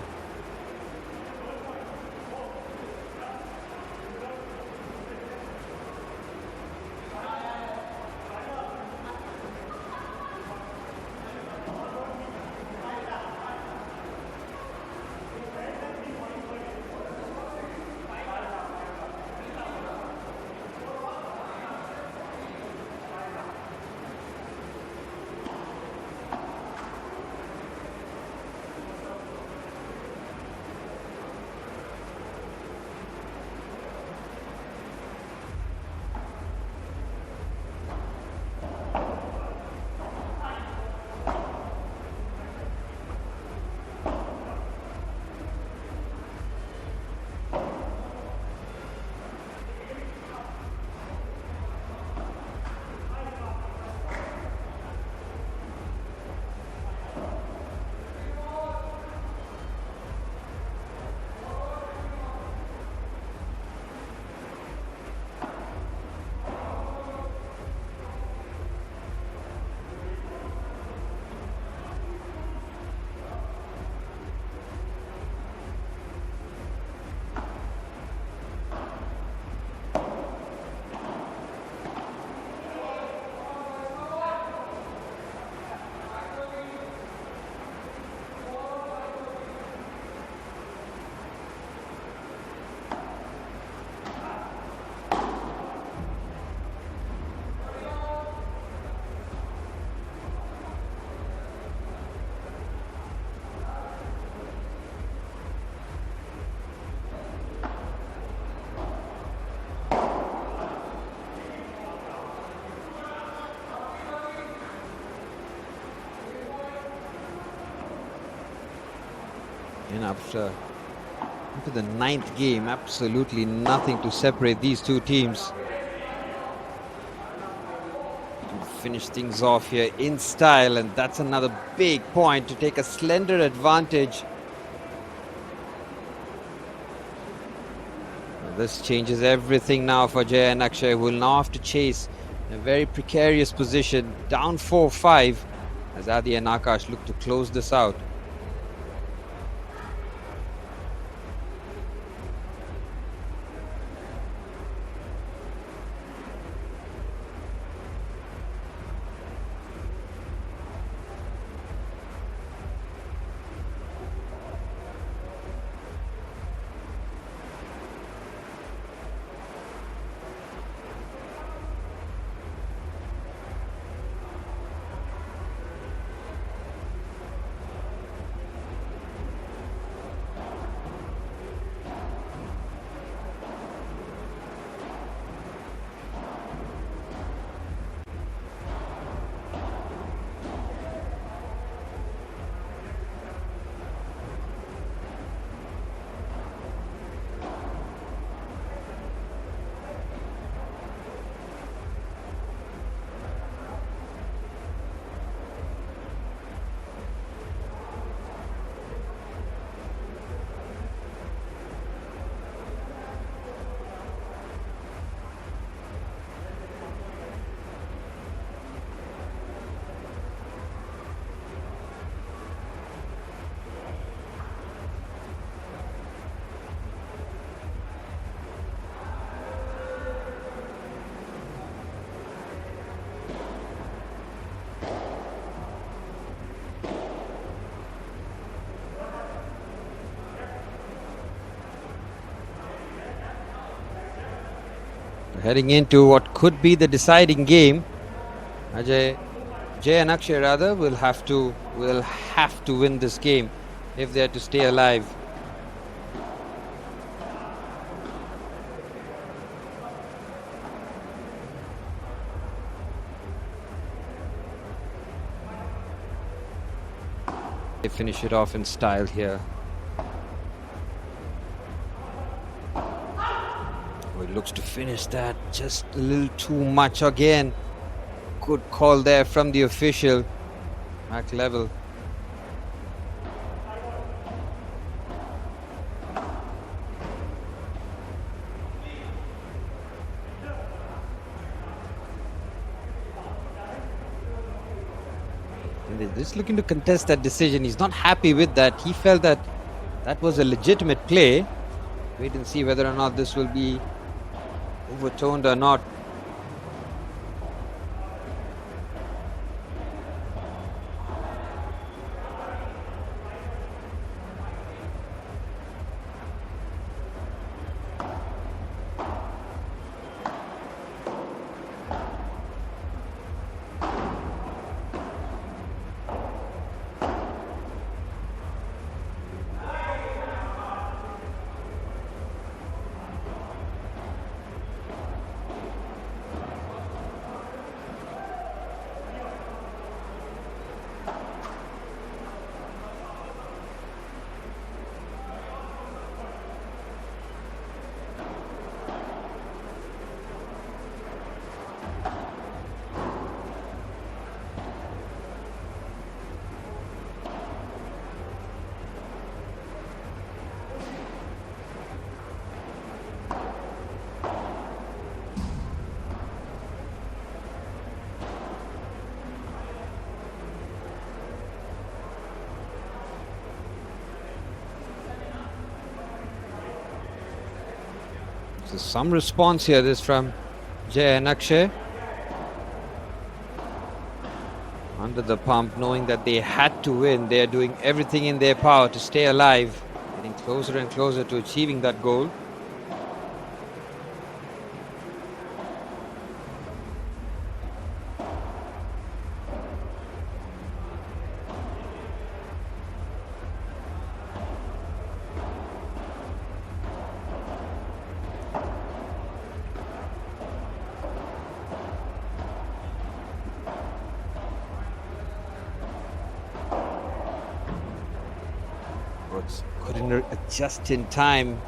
And after the 9th game, absolutely nothing to separate these two teams. To finish things off here in style, and that's another big point to take a slender advantage. This changes everything now for Jay and Akshay, who will now have to chase in a very precarious position, down 4-5, as Adi and Akash look to close this out. Heading into what could be the deciding game, Jay and Akshay rather will have to win this game if they are to stay alive. They finish it off in style here. It looks to finish that just a little too much again. Good call there from the official. Back level. And they're just looking to contest that decision. He's not happy with that. He felt that that was a legitimate play. Wait and see whether or not this will be overturned or not. So some response here is from Jay and Akshay. Under the pump, knowing that they had to win. They are doing everything in their power to stay alive. Getting closer and closer to achieving that goal. Couldn't adjust in time.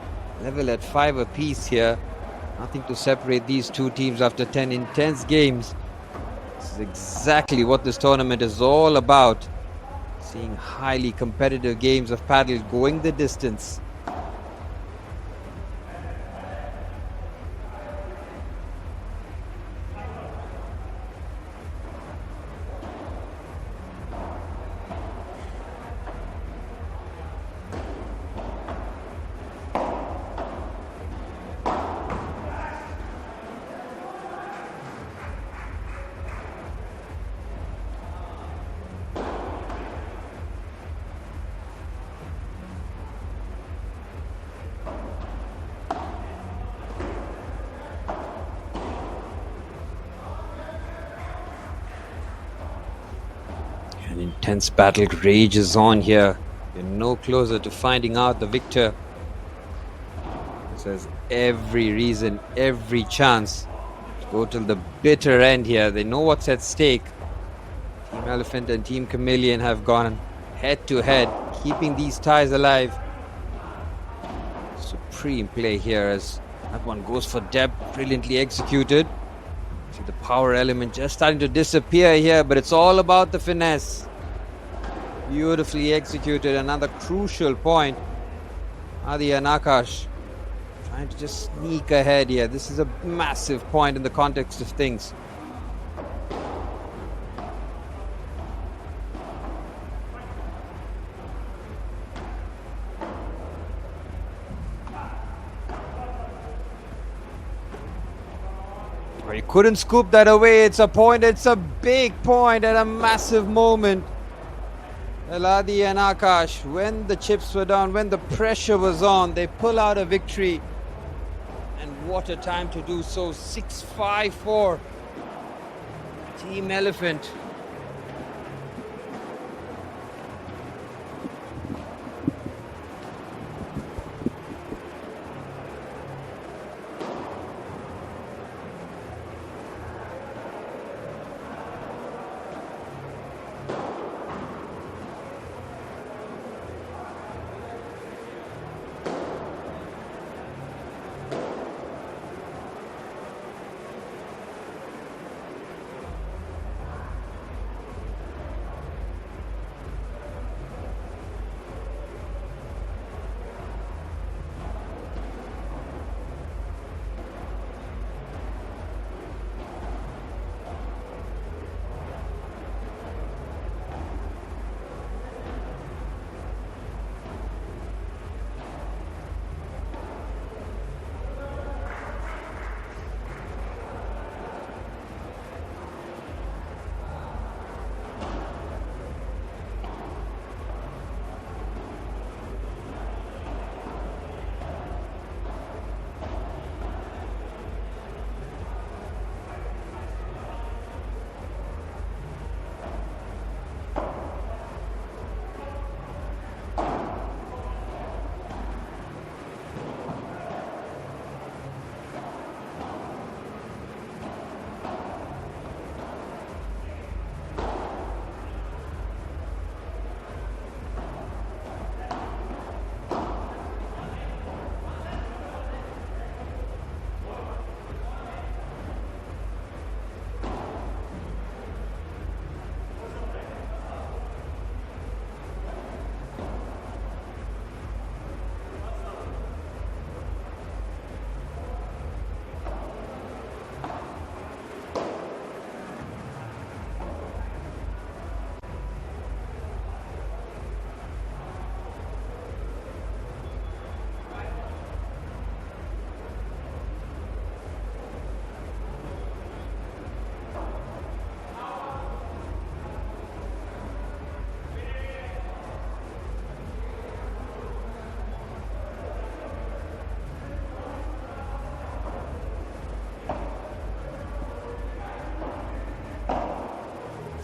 Level at 5 apiece here. Nothing to separate these two teams after 10 intense games. This is exactly what this tournament is all about. Seeing highly competitive games of paddle going the distance. intense battle rages on here. You're no closer to finding out the victor. This has every reason, every chance to go till the bitter end here. They know what's at stake. Team Elephant and Team Chameleon have gone head to head, keeping these ties alive. Supreme play here as that one goes for depth, brilliantly executed. See the power element just starting to disappear here, but it's all about the finesse. Beautifully executed, another crucial point. Adi and Akash trying to just sneak ahead here. This is a massive point in the context of things. He couldn't scoop that away. It's a point. It's a big point at a massive moment. Eladi and Akash, when the chips were down, when the pressure was on, they pull out a victory. And what a time to do so. 6-5-4. Team Elephant.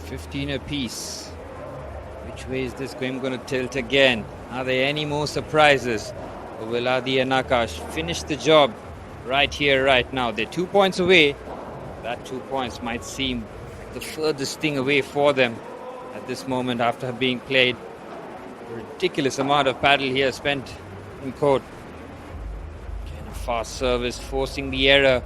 $15 apiece. Which way is this game going to tilt again? Are there any more surprises? Or will Adi and Akash finish the job right here, right now? They're 2 points away. That 2 points might seem the furthest thing away for them at this moment after being played. A ridiculous amount of paddle here spent in court. Again, a fast service forcing the error.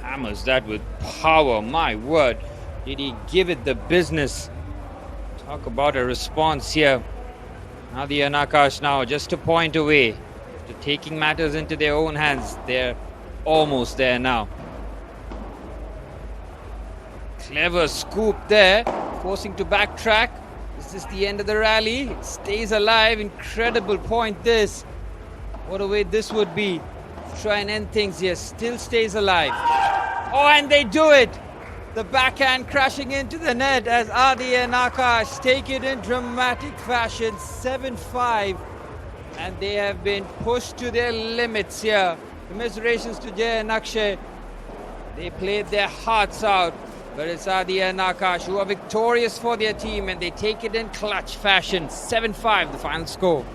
Hammers that with power, my word. Did he give it the business? Talk about a response here. Adi and Akash now just a point away to taking matters into their own hands. They're almost there now. Clever scoop there, forcing to backtrack. Is this the end of the rally? It stays alive. Incredible point this. What a way this would be. Try and end things here. Still stays alive. Oh, and they do it. The backhand crashing into the net as Adi and Akash take it in dramatic fashion, 7-5. And they have been pushed to their limits here. Commiserations to Jay and Akshay. They played their hearts out. But it's Adi and Akash who are victorious for their team, and they take it in clutch fashion. 7-5 the final score.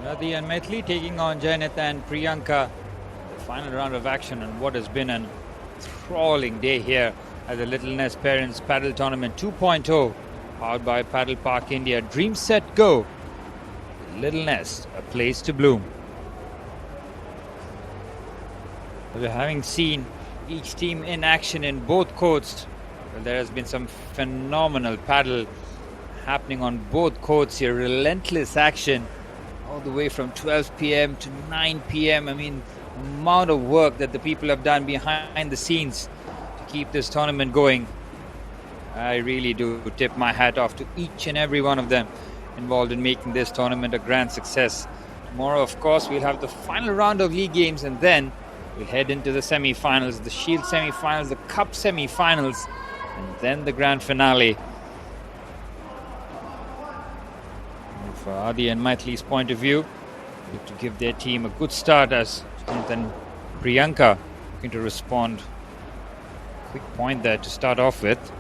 Radhi and Maithili taking on Jayanith and Priyanka. The final round of action and what has been an enthralling day here at the Little Nest Parents Padel Tournament 2.0, powered by Padel Park India. Dream Set Go. Little Nest, a place to bloom. We're having seen each team in action in both courts. Well, there has been some phenomenal paddle happening on both courts here. Relentless action all the way from 12 p.m. to 9 p.m. I mean, the amount of work that the people have done behind the scenes to keep this tournament going. I really do tip my hat off to each and every one of them involved in making this tournament a grand success. Tomorrow, of course, we'll have the final round of league games, and then we'll head into the semi-finals, the Shield semi-finals, the Cup semi-finals, and then the grand finale. And for Adi and Maithili's point of view, look to give their team a good start as then Priyanka looking to respond. Quick point there to start off with.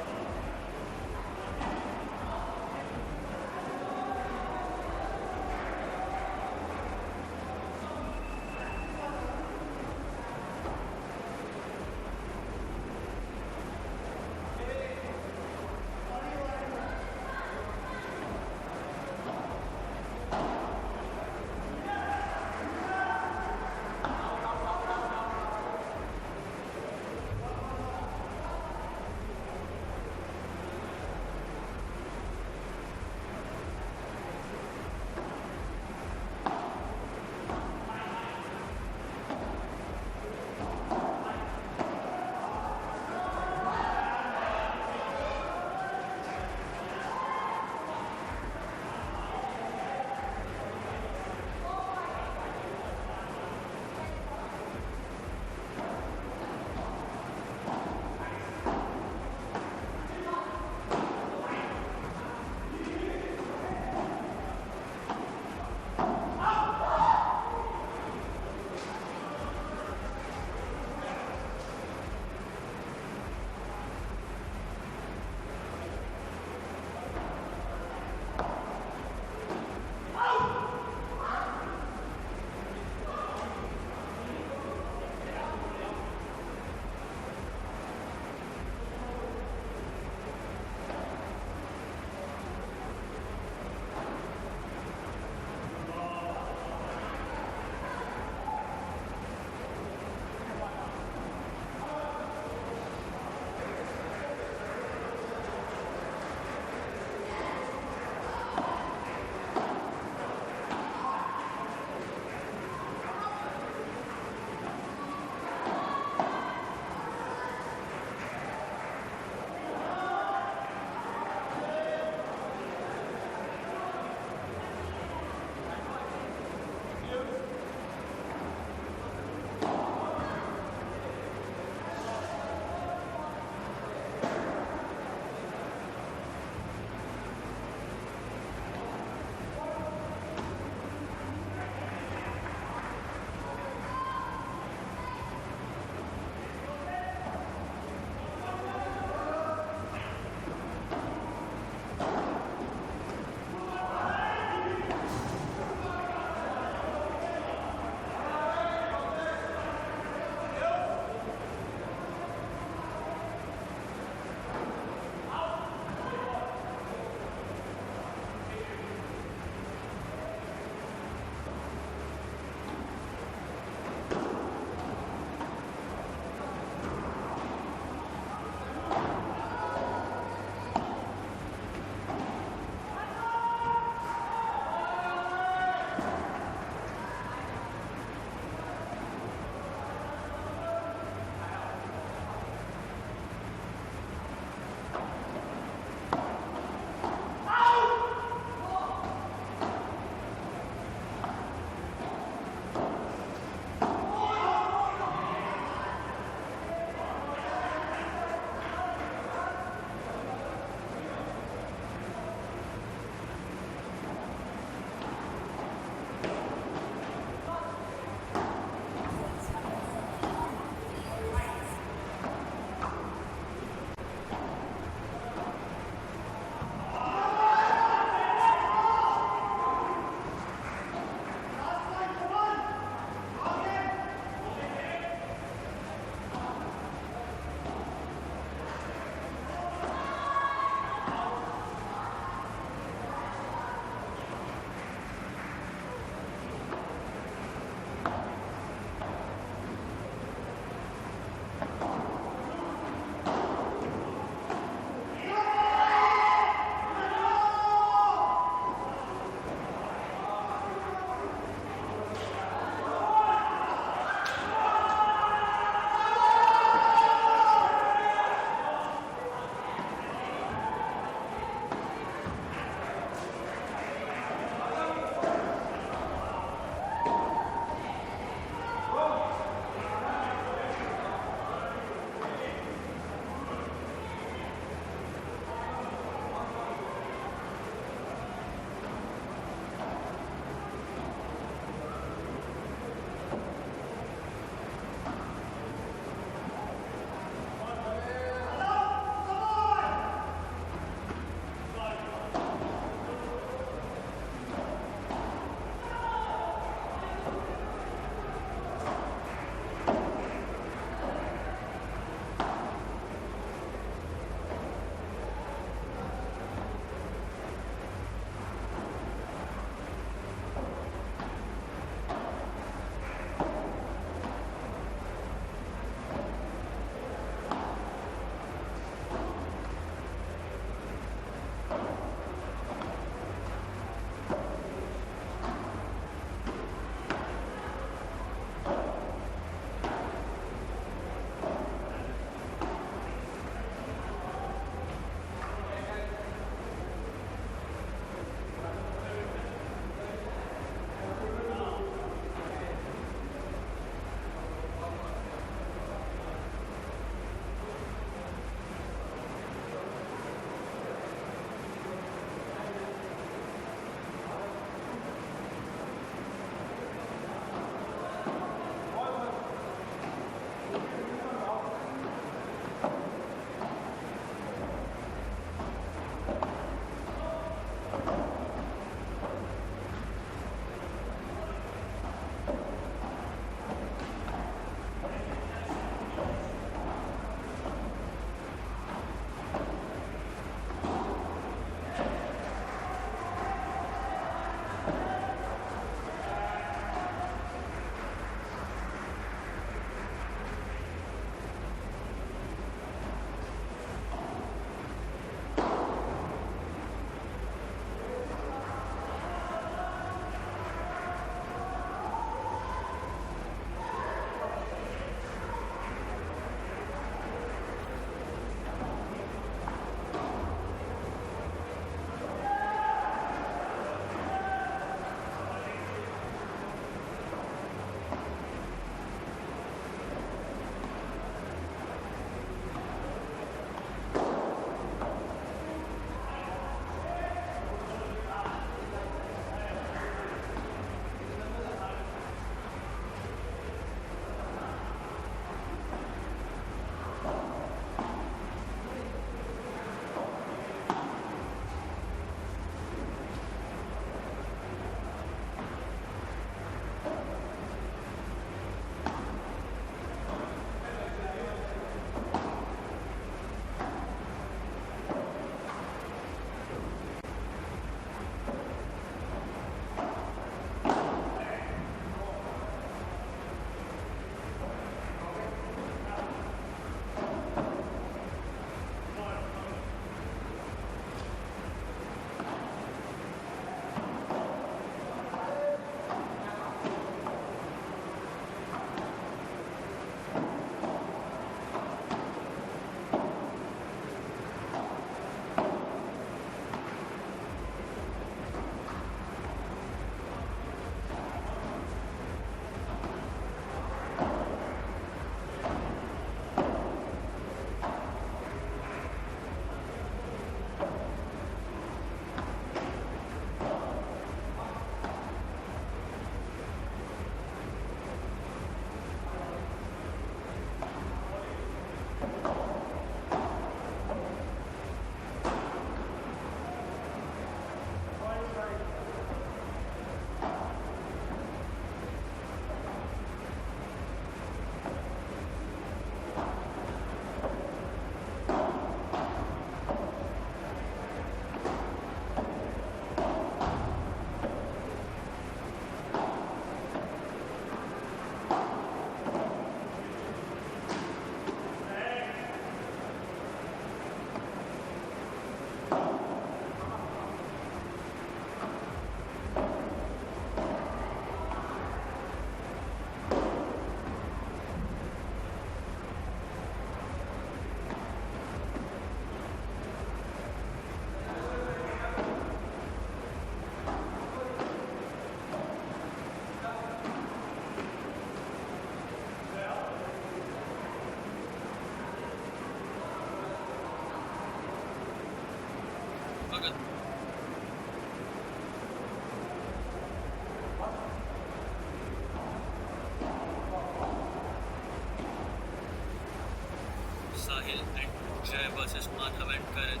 Sahil and Jay versus Madhav and Karan.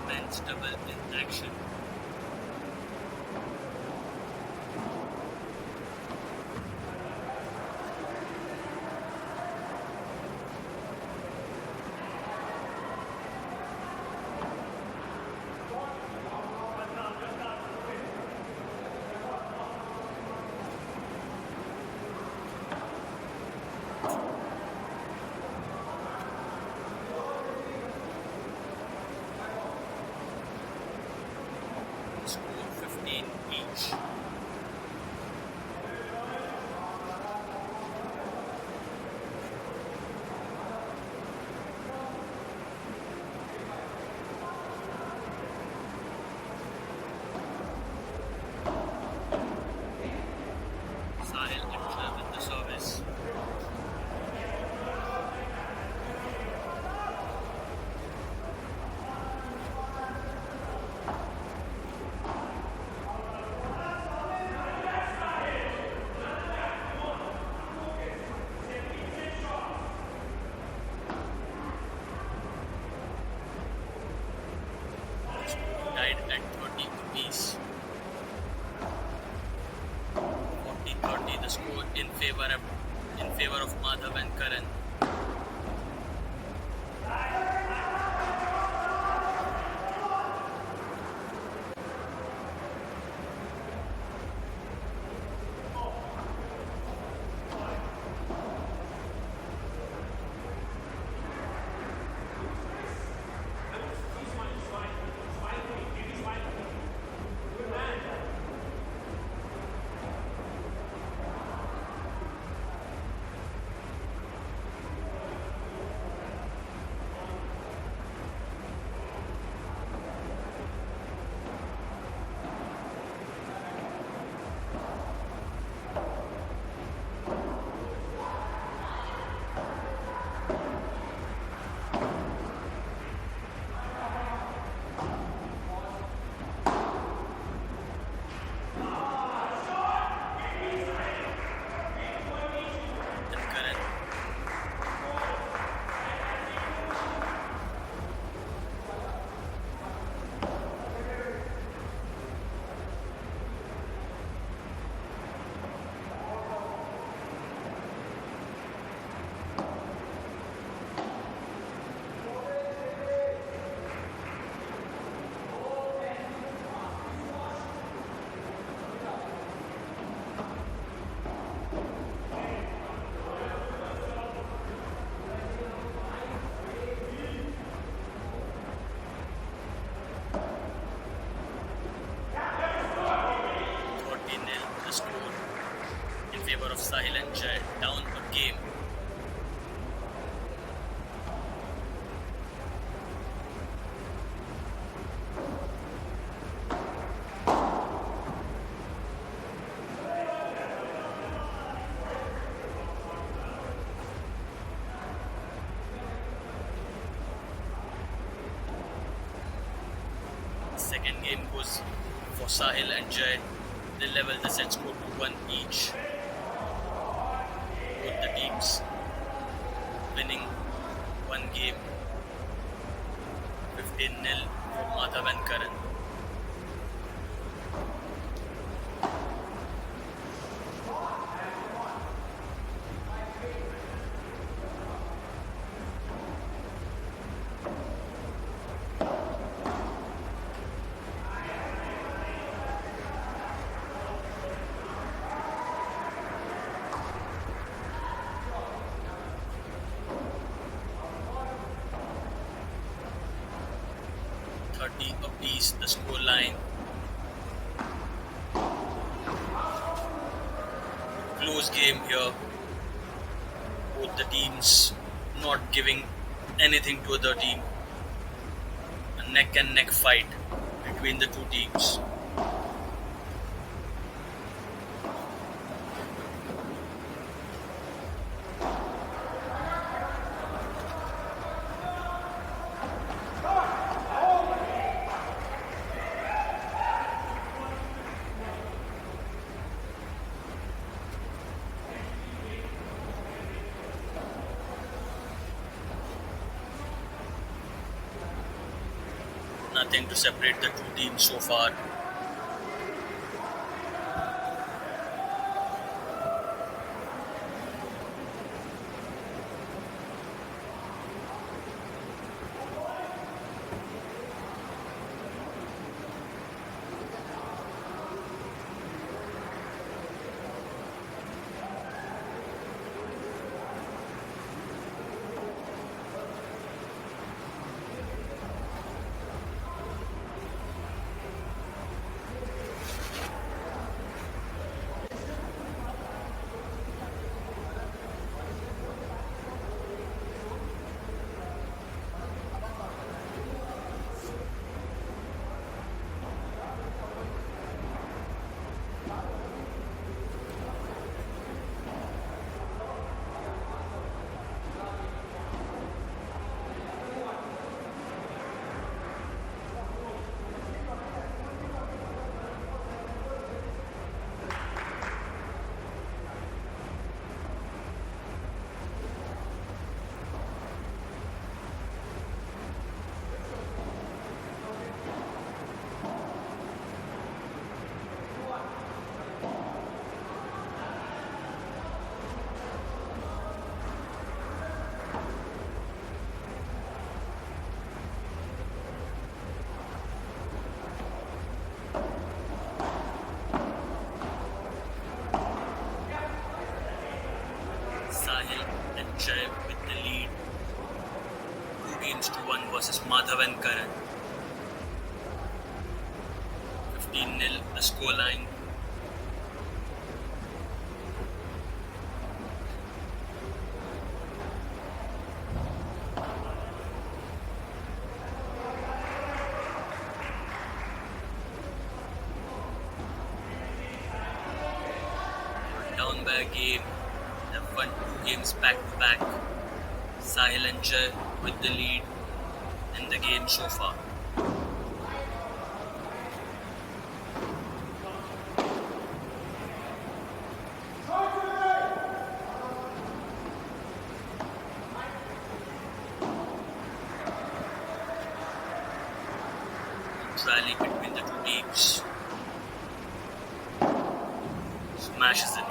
Men's double in action. Score 15 each. Sahil and Jay with the service. Tied at 30 apiece. 40-30 the score in favor of Madhav and Karan. Then Karan. The score in favor of Sahil and Jay, down a game. Second game goes for Sahil and Jay. They level the set score to 1 each. Both the teams winning one game. 15-0 for Madhav and Karan. apiece the scoreline. Close game here. Both the teams not giving anything to other team. A neck and neck fight between the two teams. Nothing to separate the two teams so far. Sahil and Jay with the lead. 2 games to 1 versus Madhav and Karan. 15-0 the scoreline. Down by a game. They've won 2 games back to back. Sahil and Jay with the lead in the game so far. Rally between the two teams. Smashes it.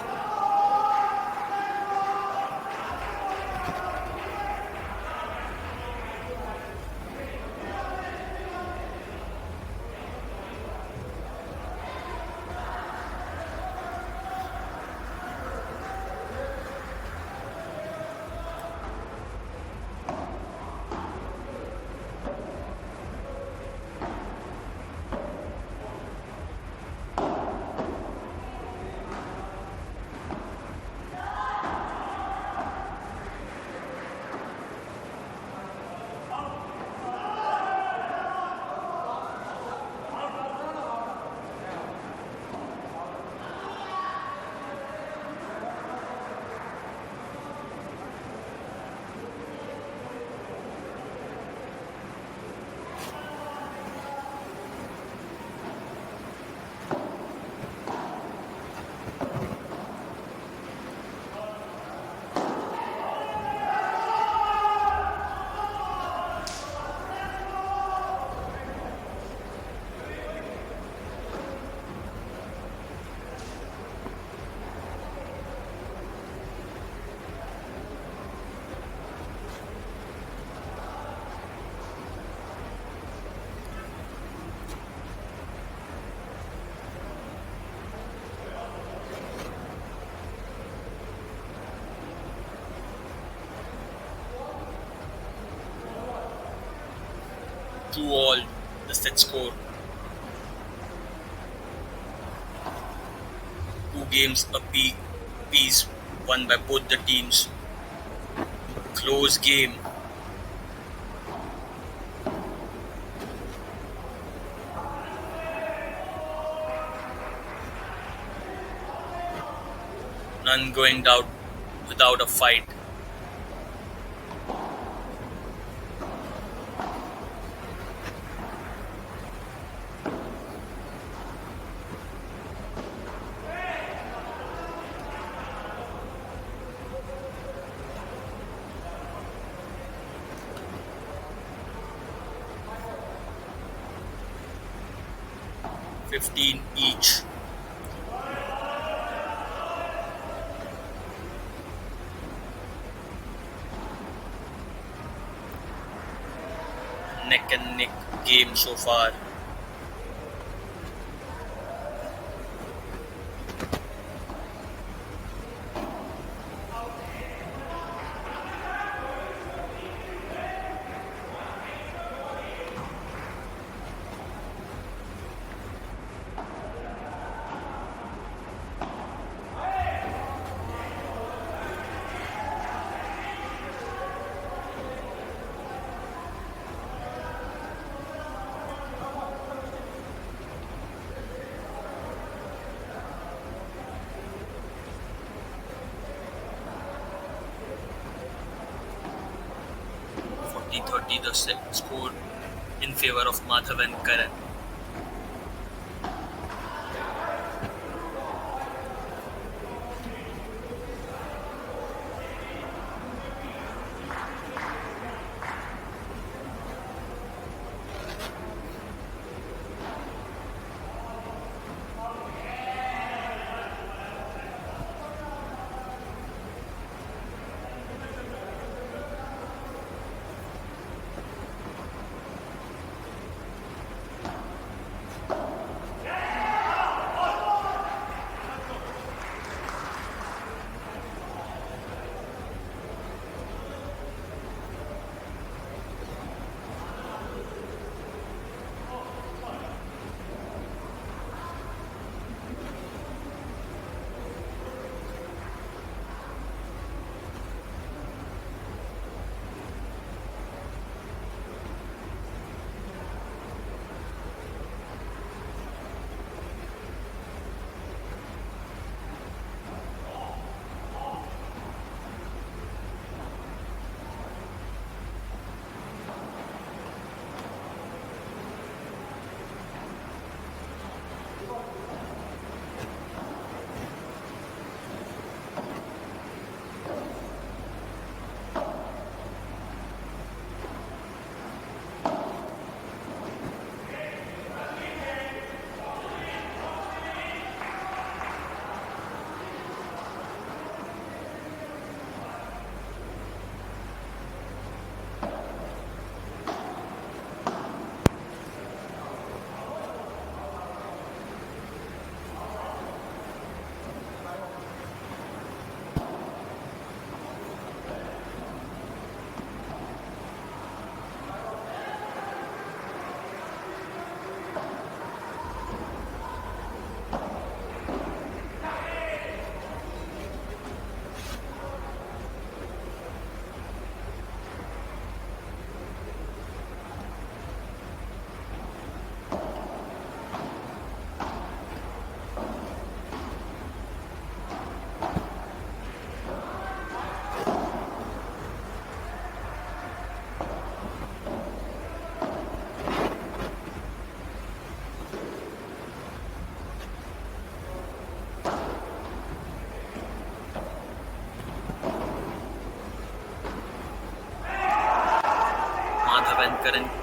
Two all the set score. 2 games apiece, won by both the teams. Close game. None going down without a fight. $15 each. Neck and neck game so far. The set score in favor of Madhav and Karan.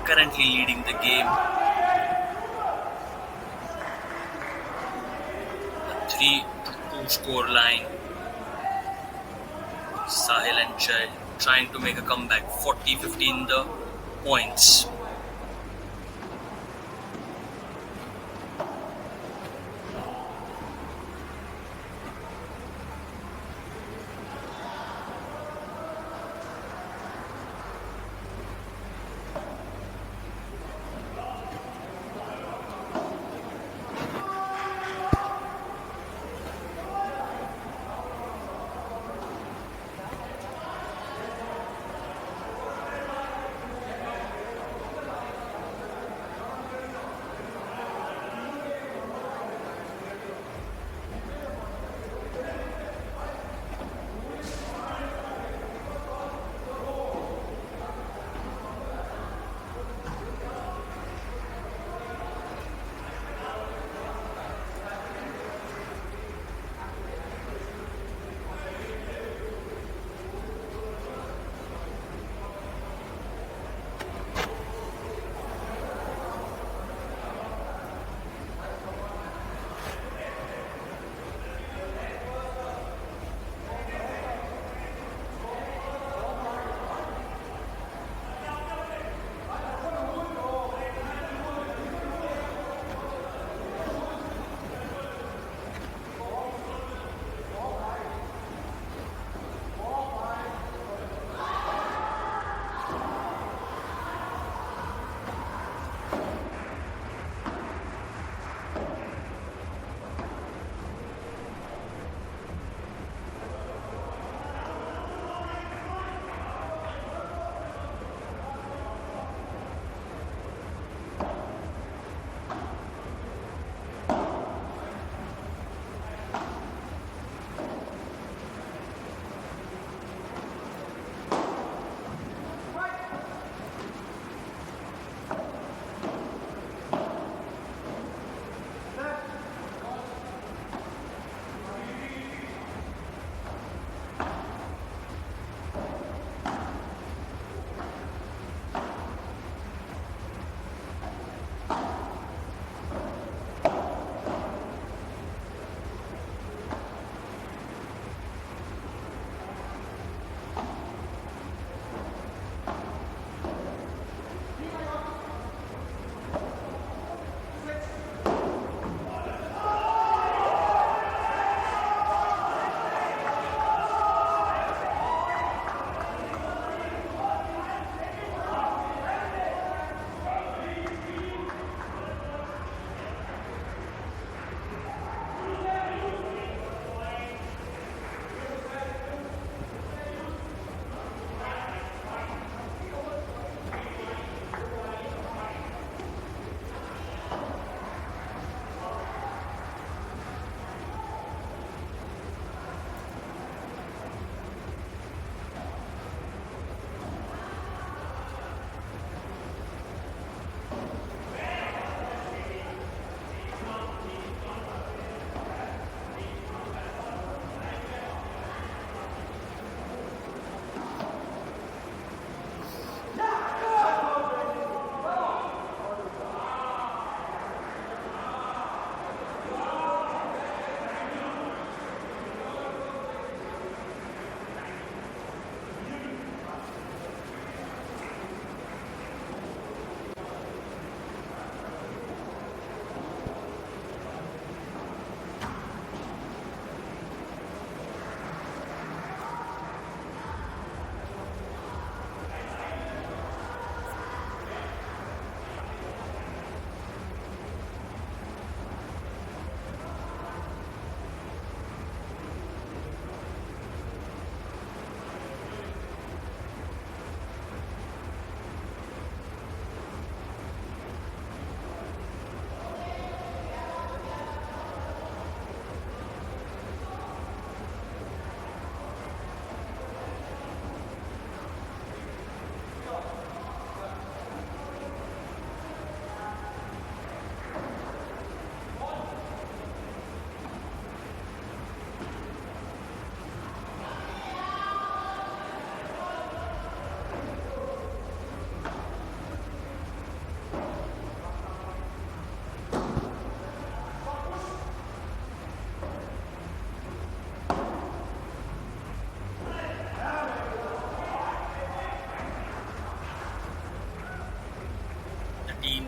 Currently leading the game. A 3-2 score line. Sahil and Jay trying to make a comeback. 40-15 the points.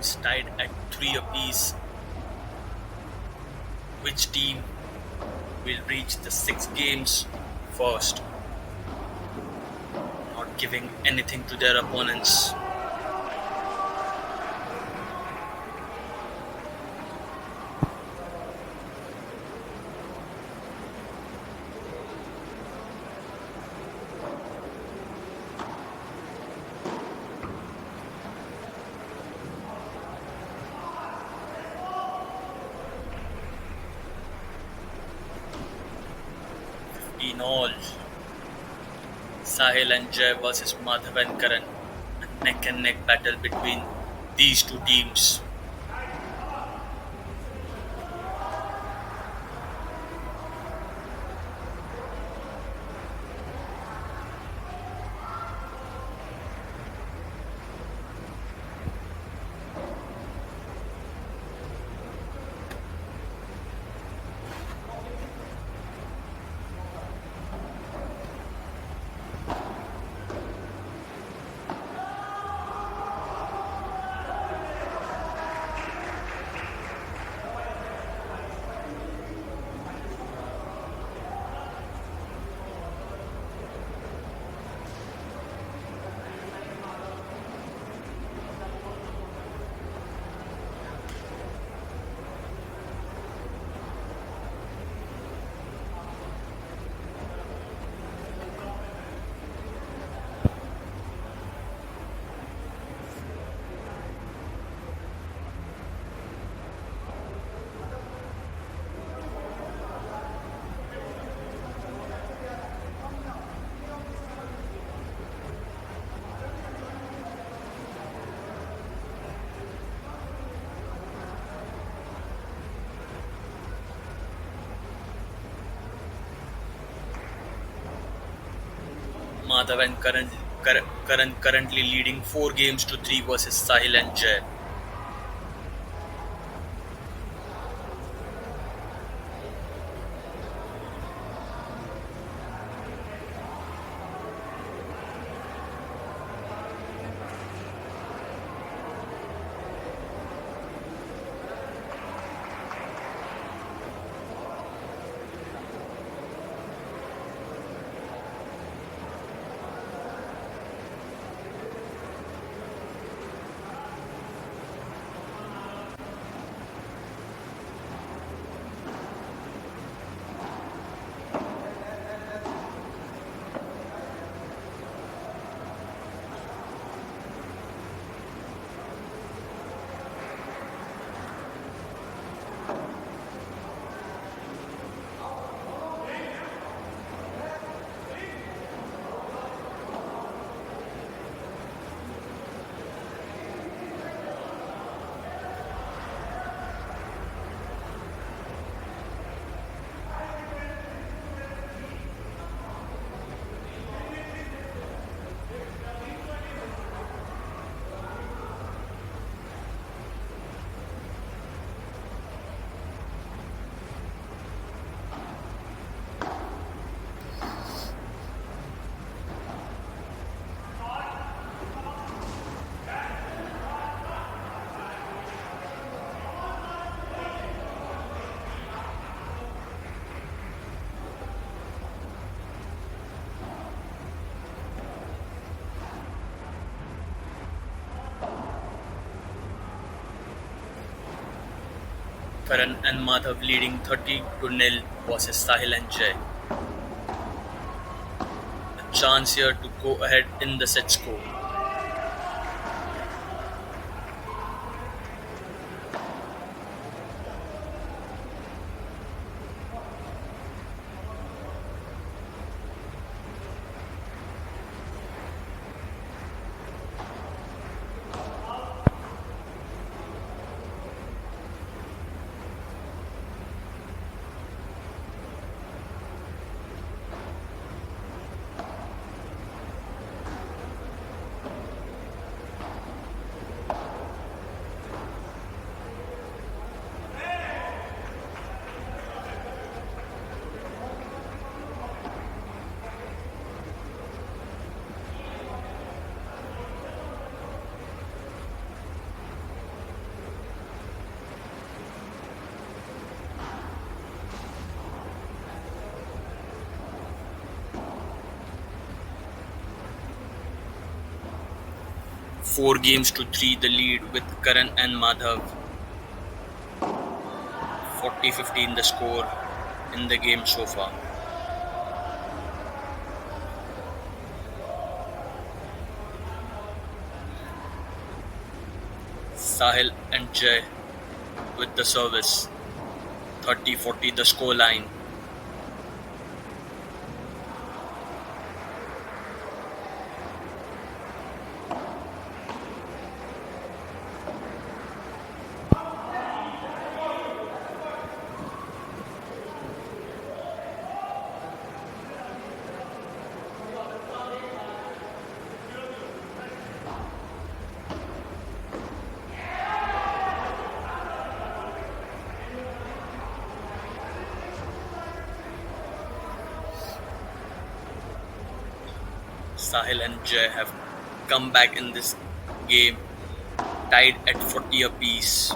teams tied at 3 apiece. Which team will reach the 6 games first, not giving anything to their opponents? In all, Sahil and Jay versus Madhav and Karan, a neck and neck battle between these two teams. Madhav and Karan currently leading 4 games to 3 versus Sahil and Jay. Karan and Madhav leading 30-0 versus Sahil and Jay. A chance here to go ahead in the set score. 4 games to 3 the lead with Karan and Madhav. 40-15 the score in the game so far. Sahil and Jay with the service. 30-40 the score line. Sahil and Jay have come back in this game, tied at 40 apiece.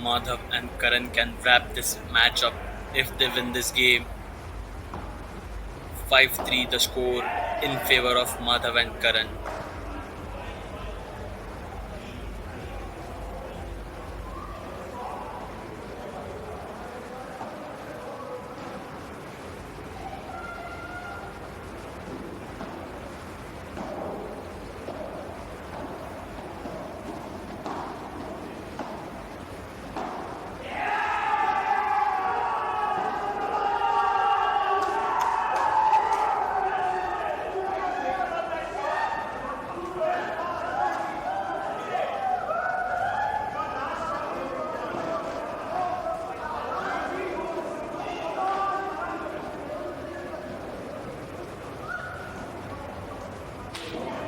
Madhav and Karan can wrap this match up if they win this game. 5-3 the score in favor of Madhav and Karan.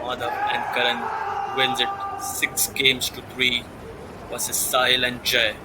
Madhav and Karan wins it 6 games to 3 versus Sahil and Jay.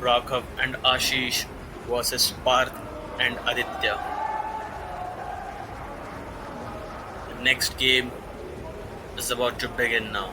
Raghav and Ashish versus Parth and Aditya. The next game is about to begin now.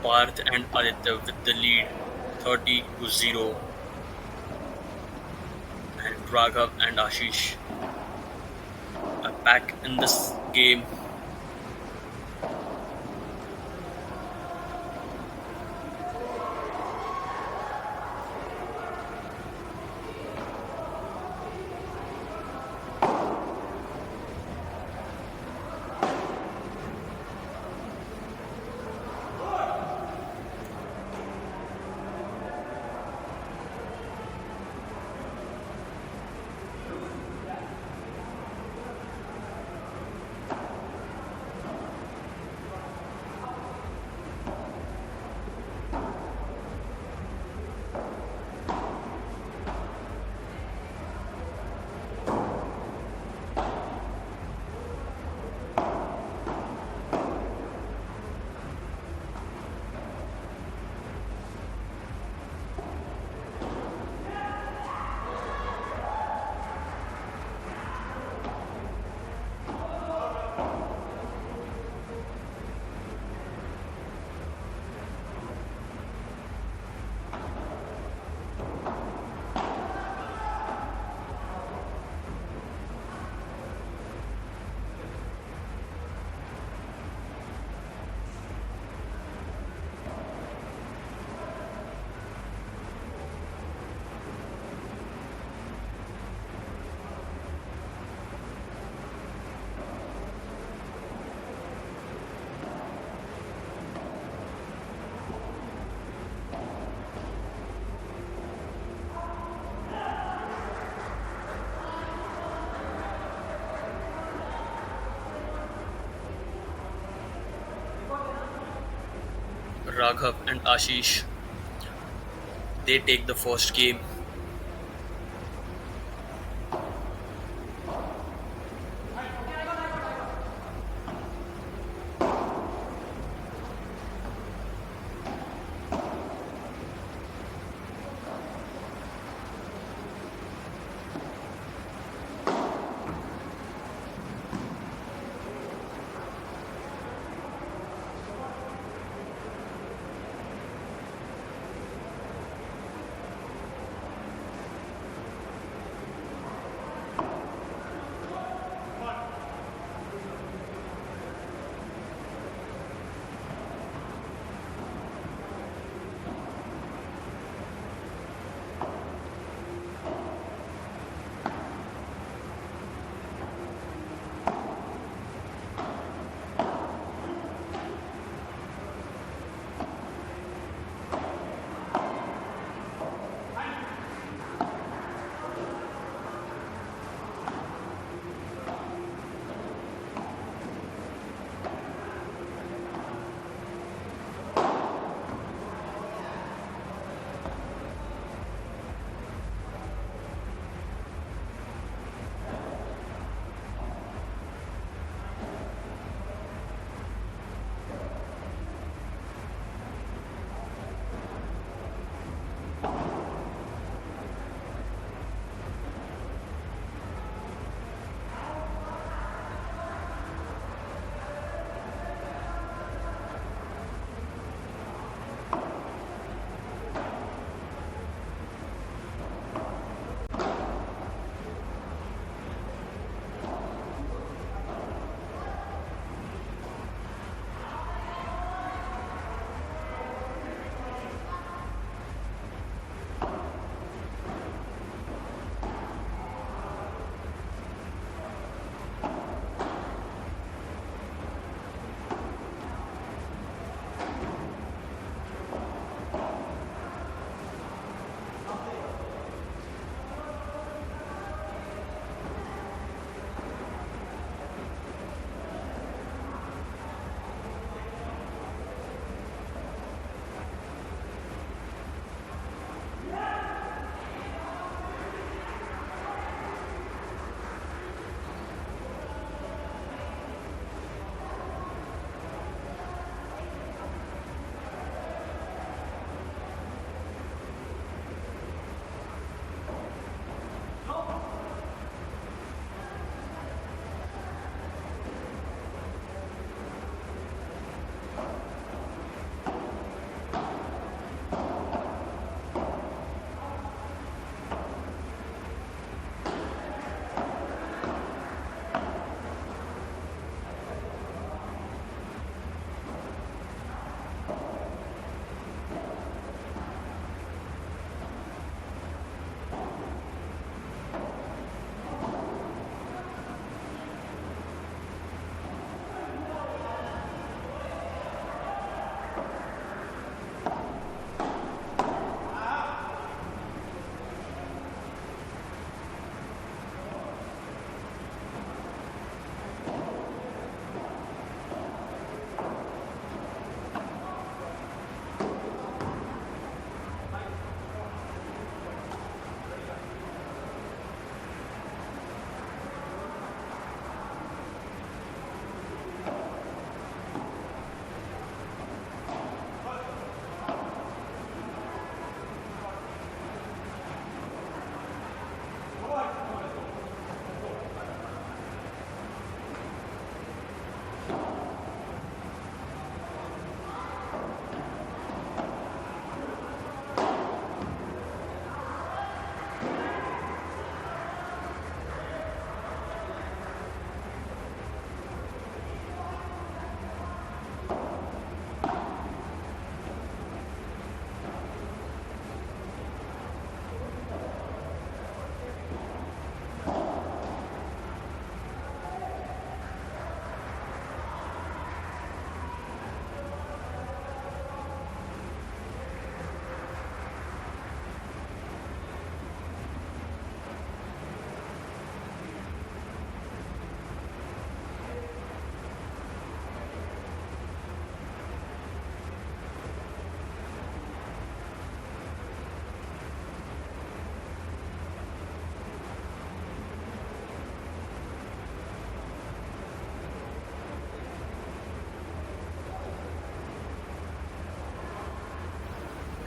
Parth and Aditya with the lead 30-0, and Raghav and Ashish are back in this game. Raghav and Ashish, they take the first game.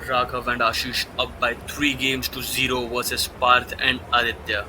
Raghav and Ashish up by 3 games to 0 versus Parth and Aditya.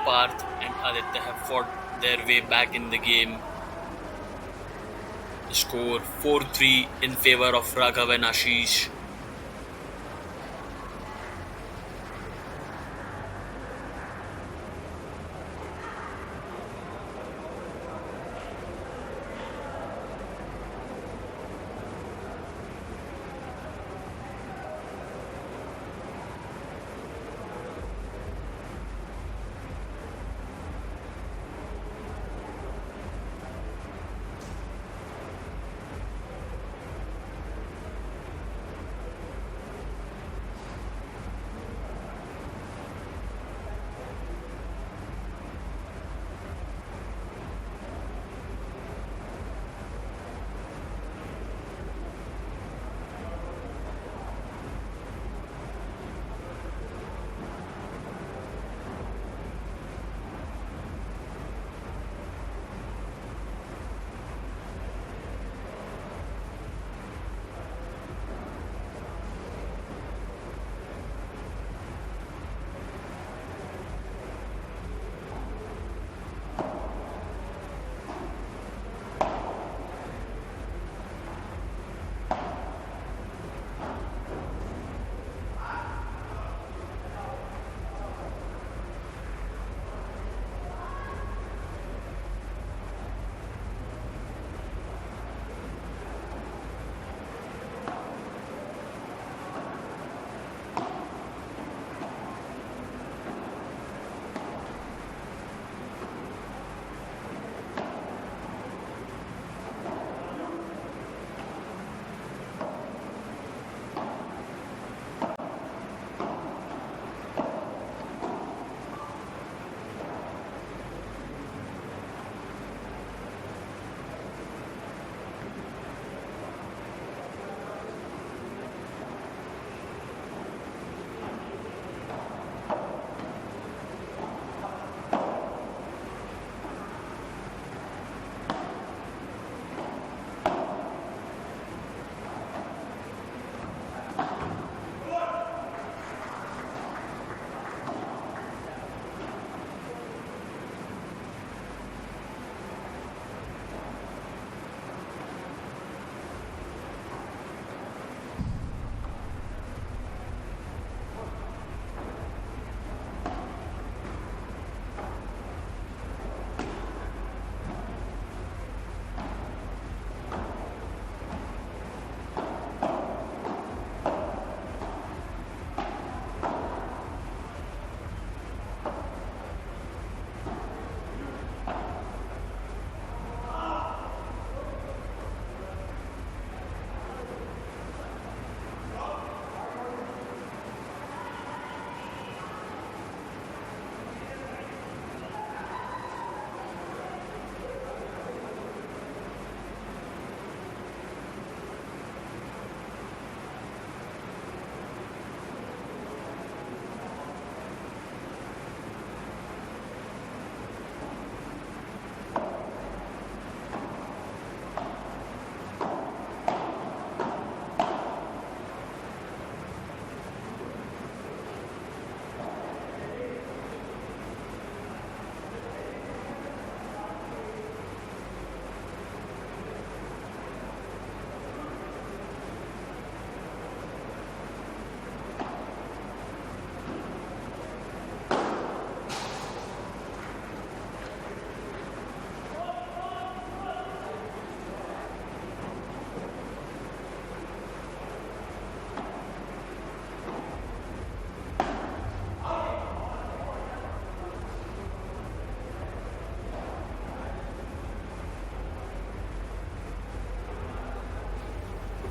Parth and Aditya have fought their way back in the game. The score 4-3 in favor of Raghav and Ashish.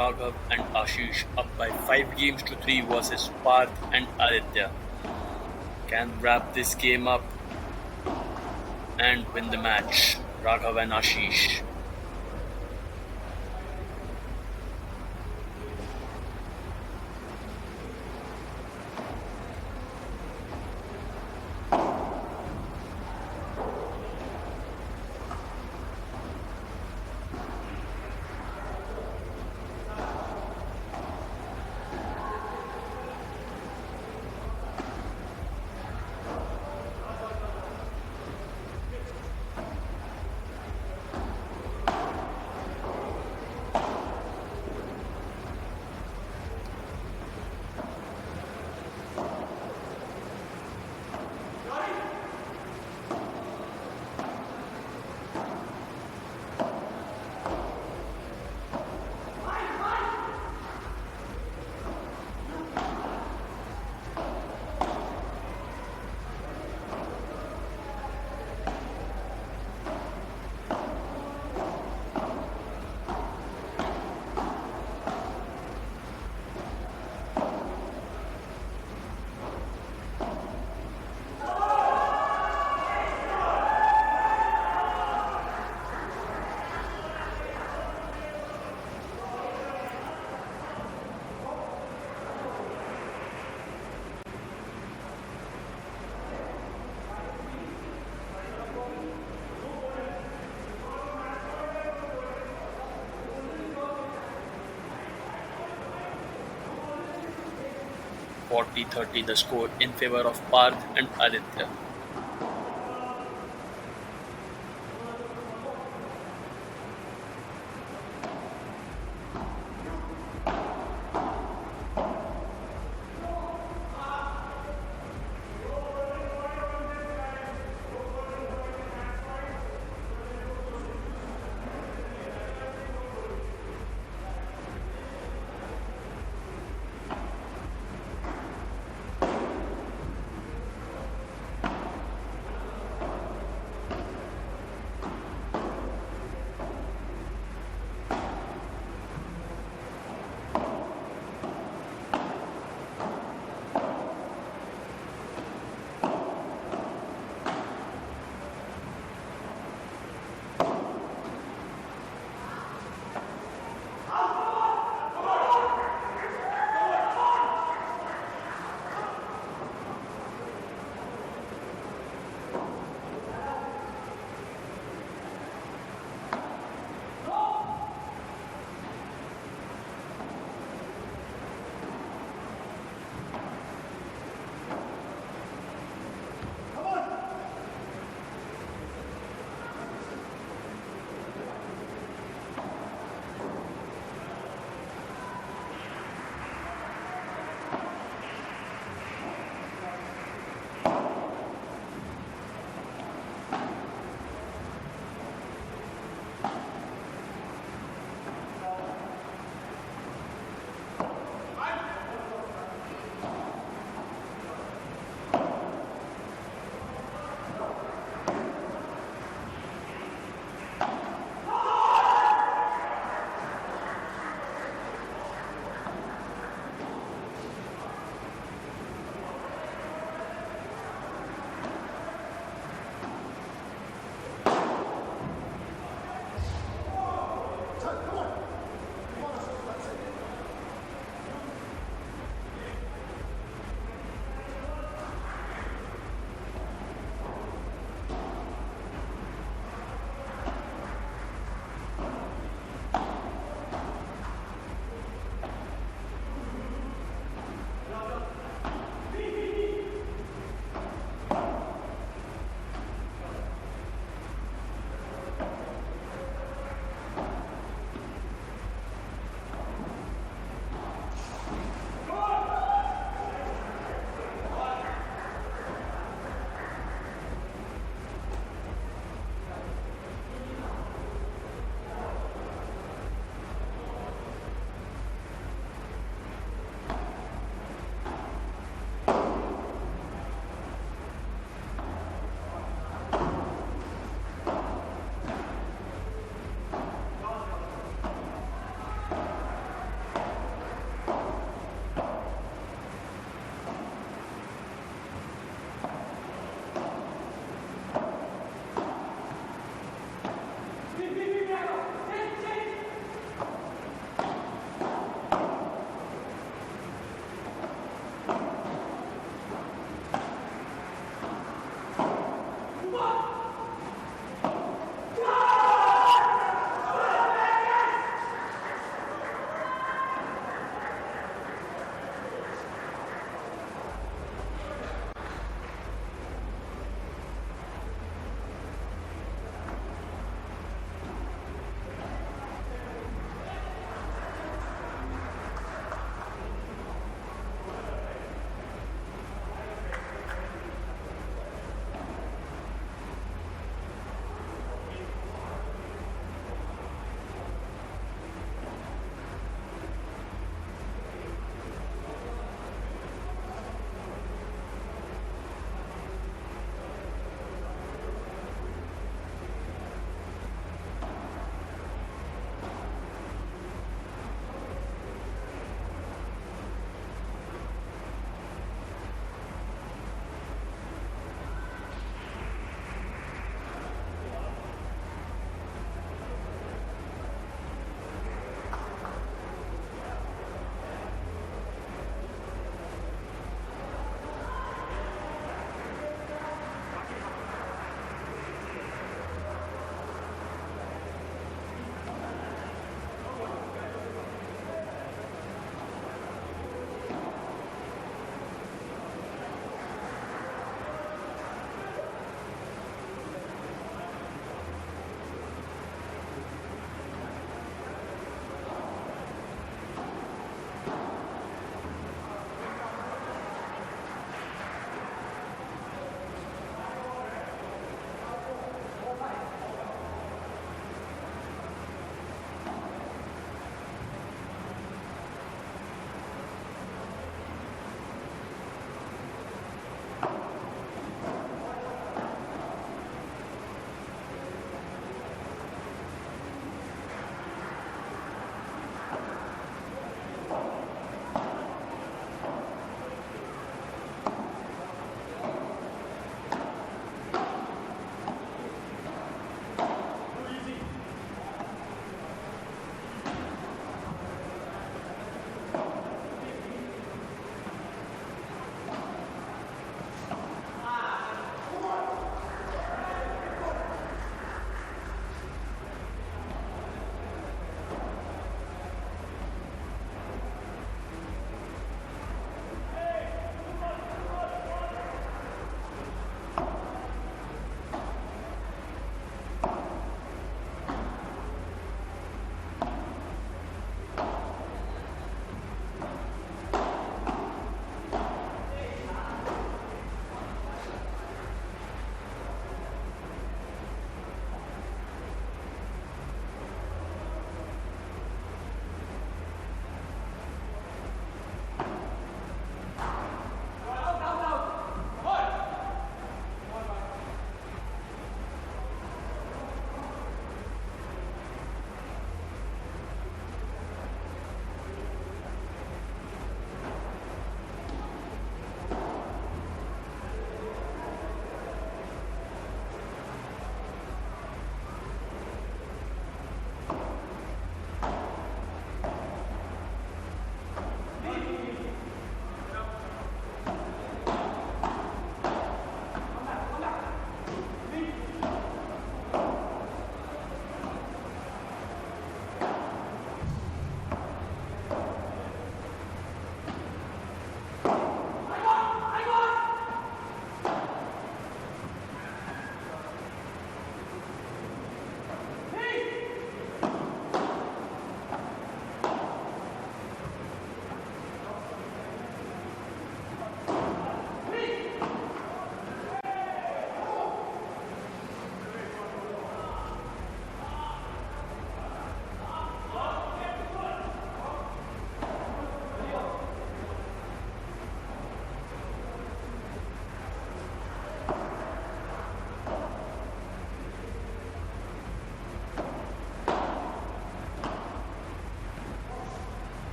Raghav and Ashish up by 5 games to 3 versus Parth and Aditya. Can wrap this game up and win the match. Raghav and Ashish. 40-30 the score in favor of Parth and Aditya.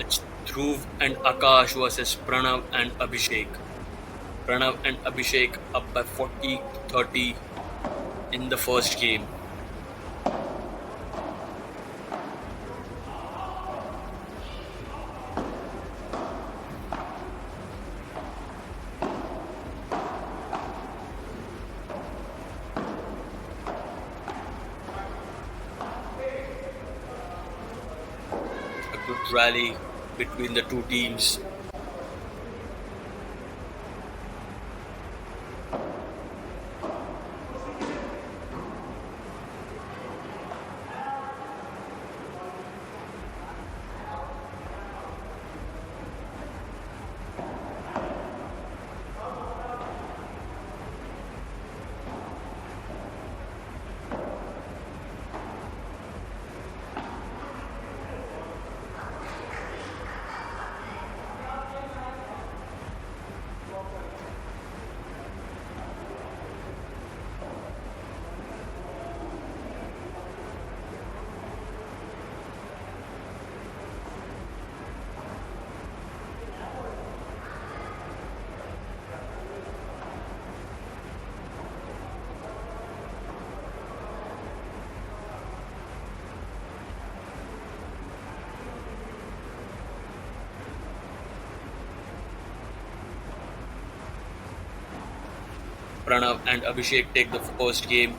It's Dhruv and Akash versus Pranav and Abhishek. Pranav and Abhishek up by 40-30 in the first game. A good rally between the two teams. Pranav and Abhishek take the first game.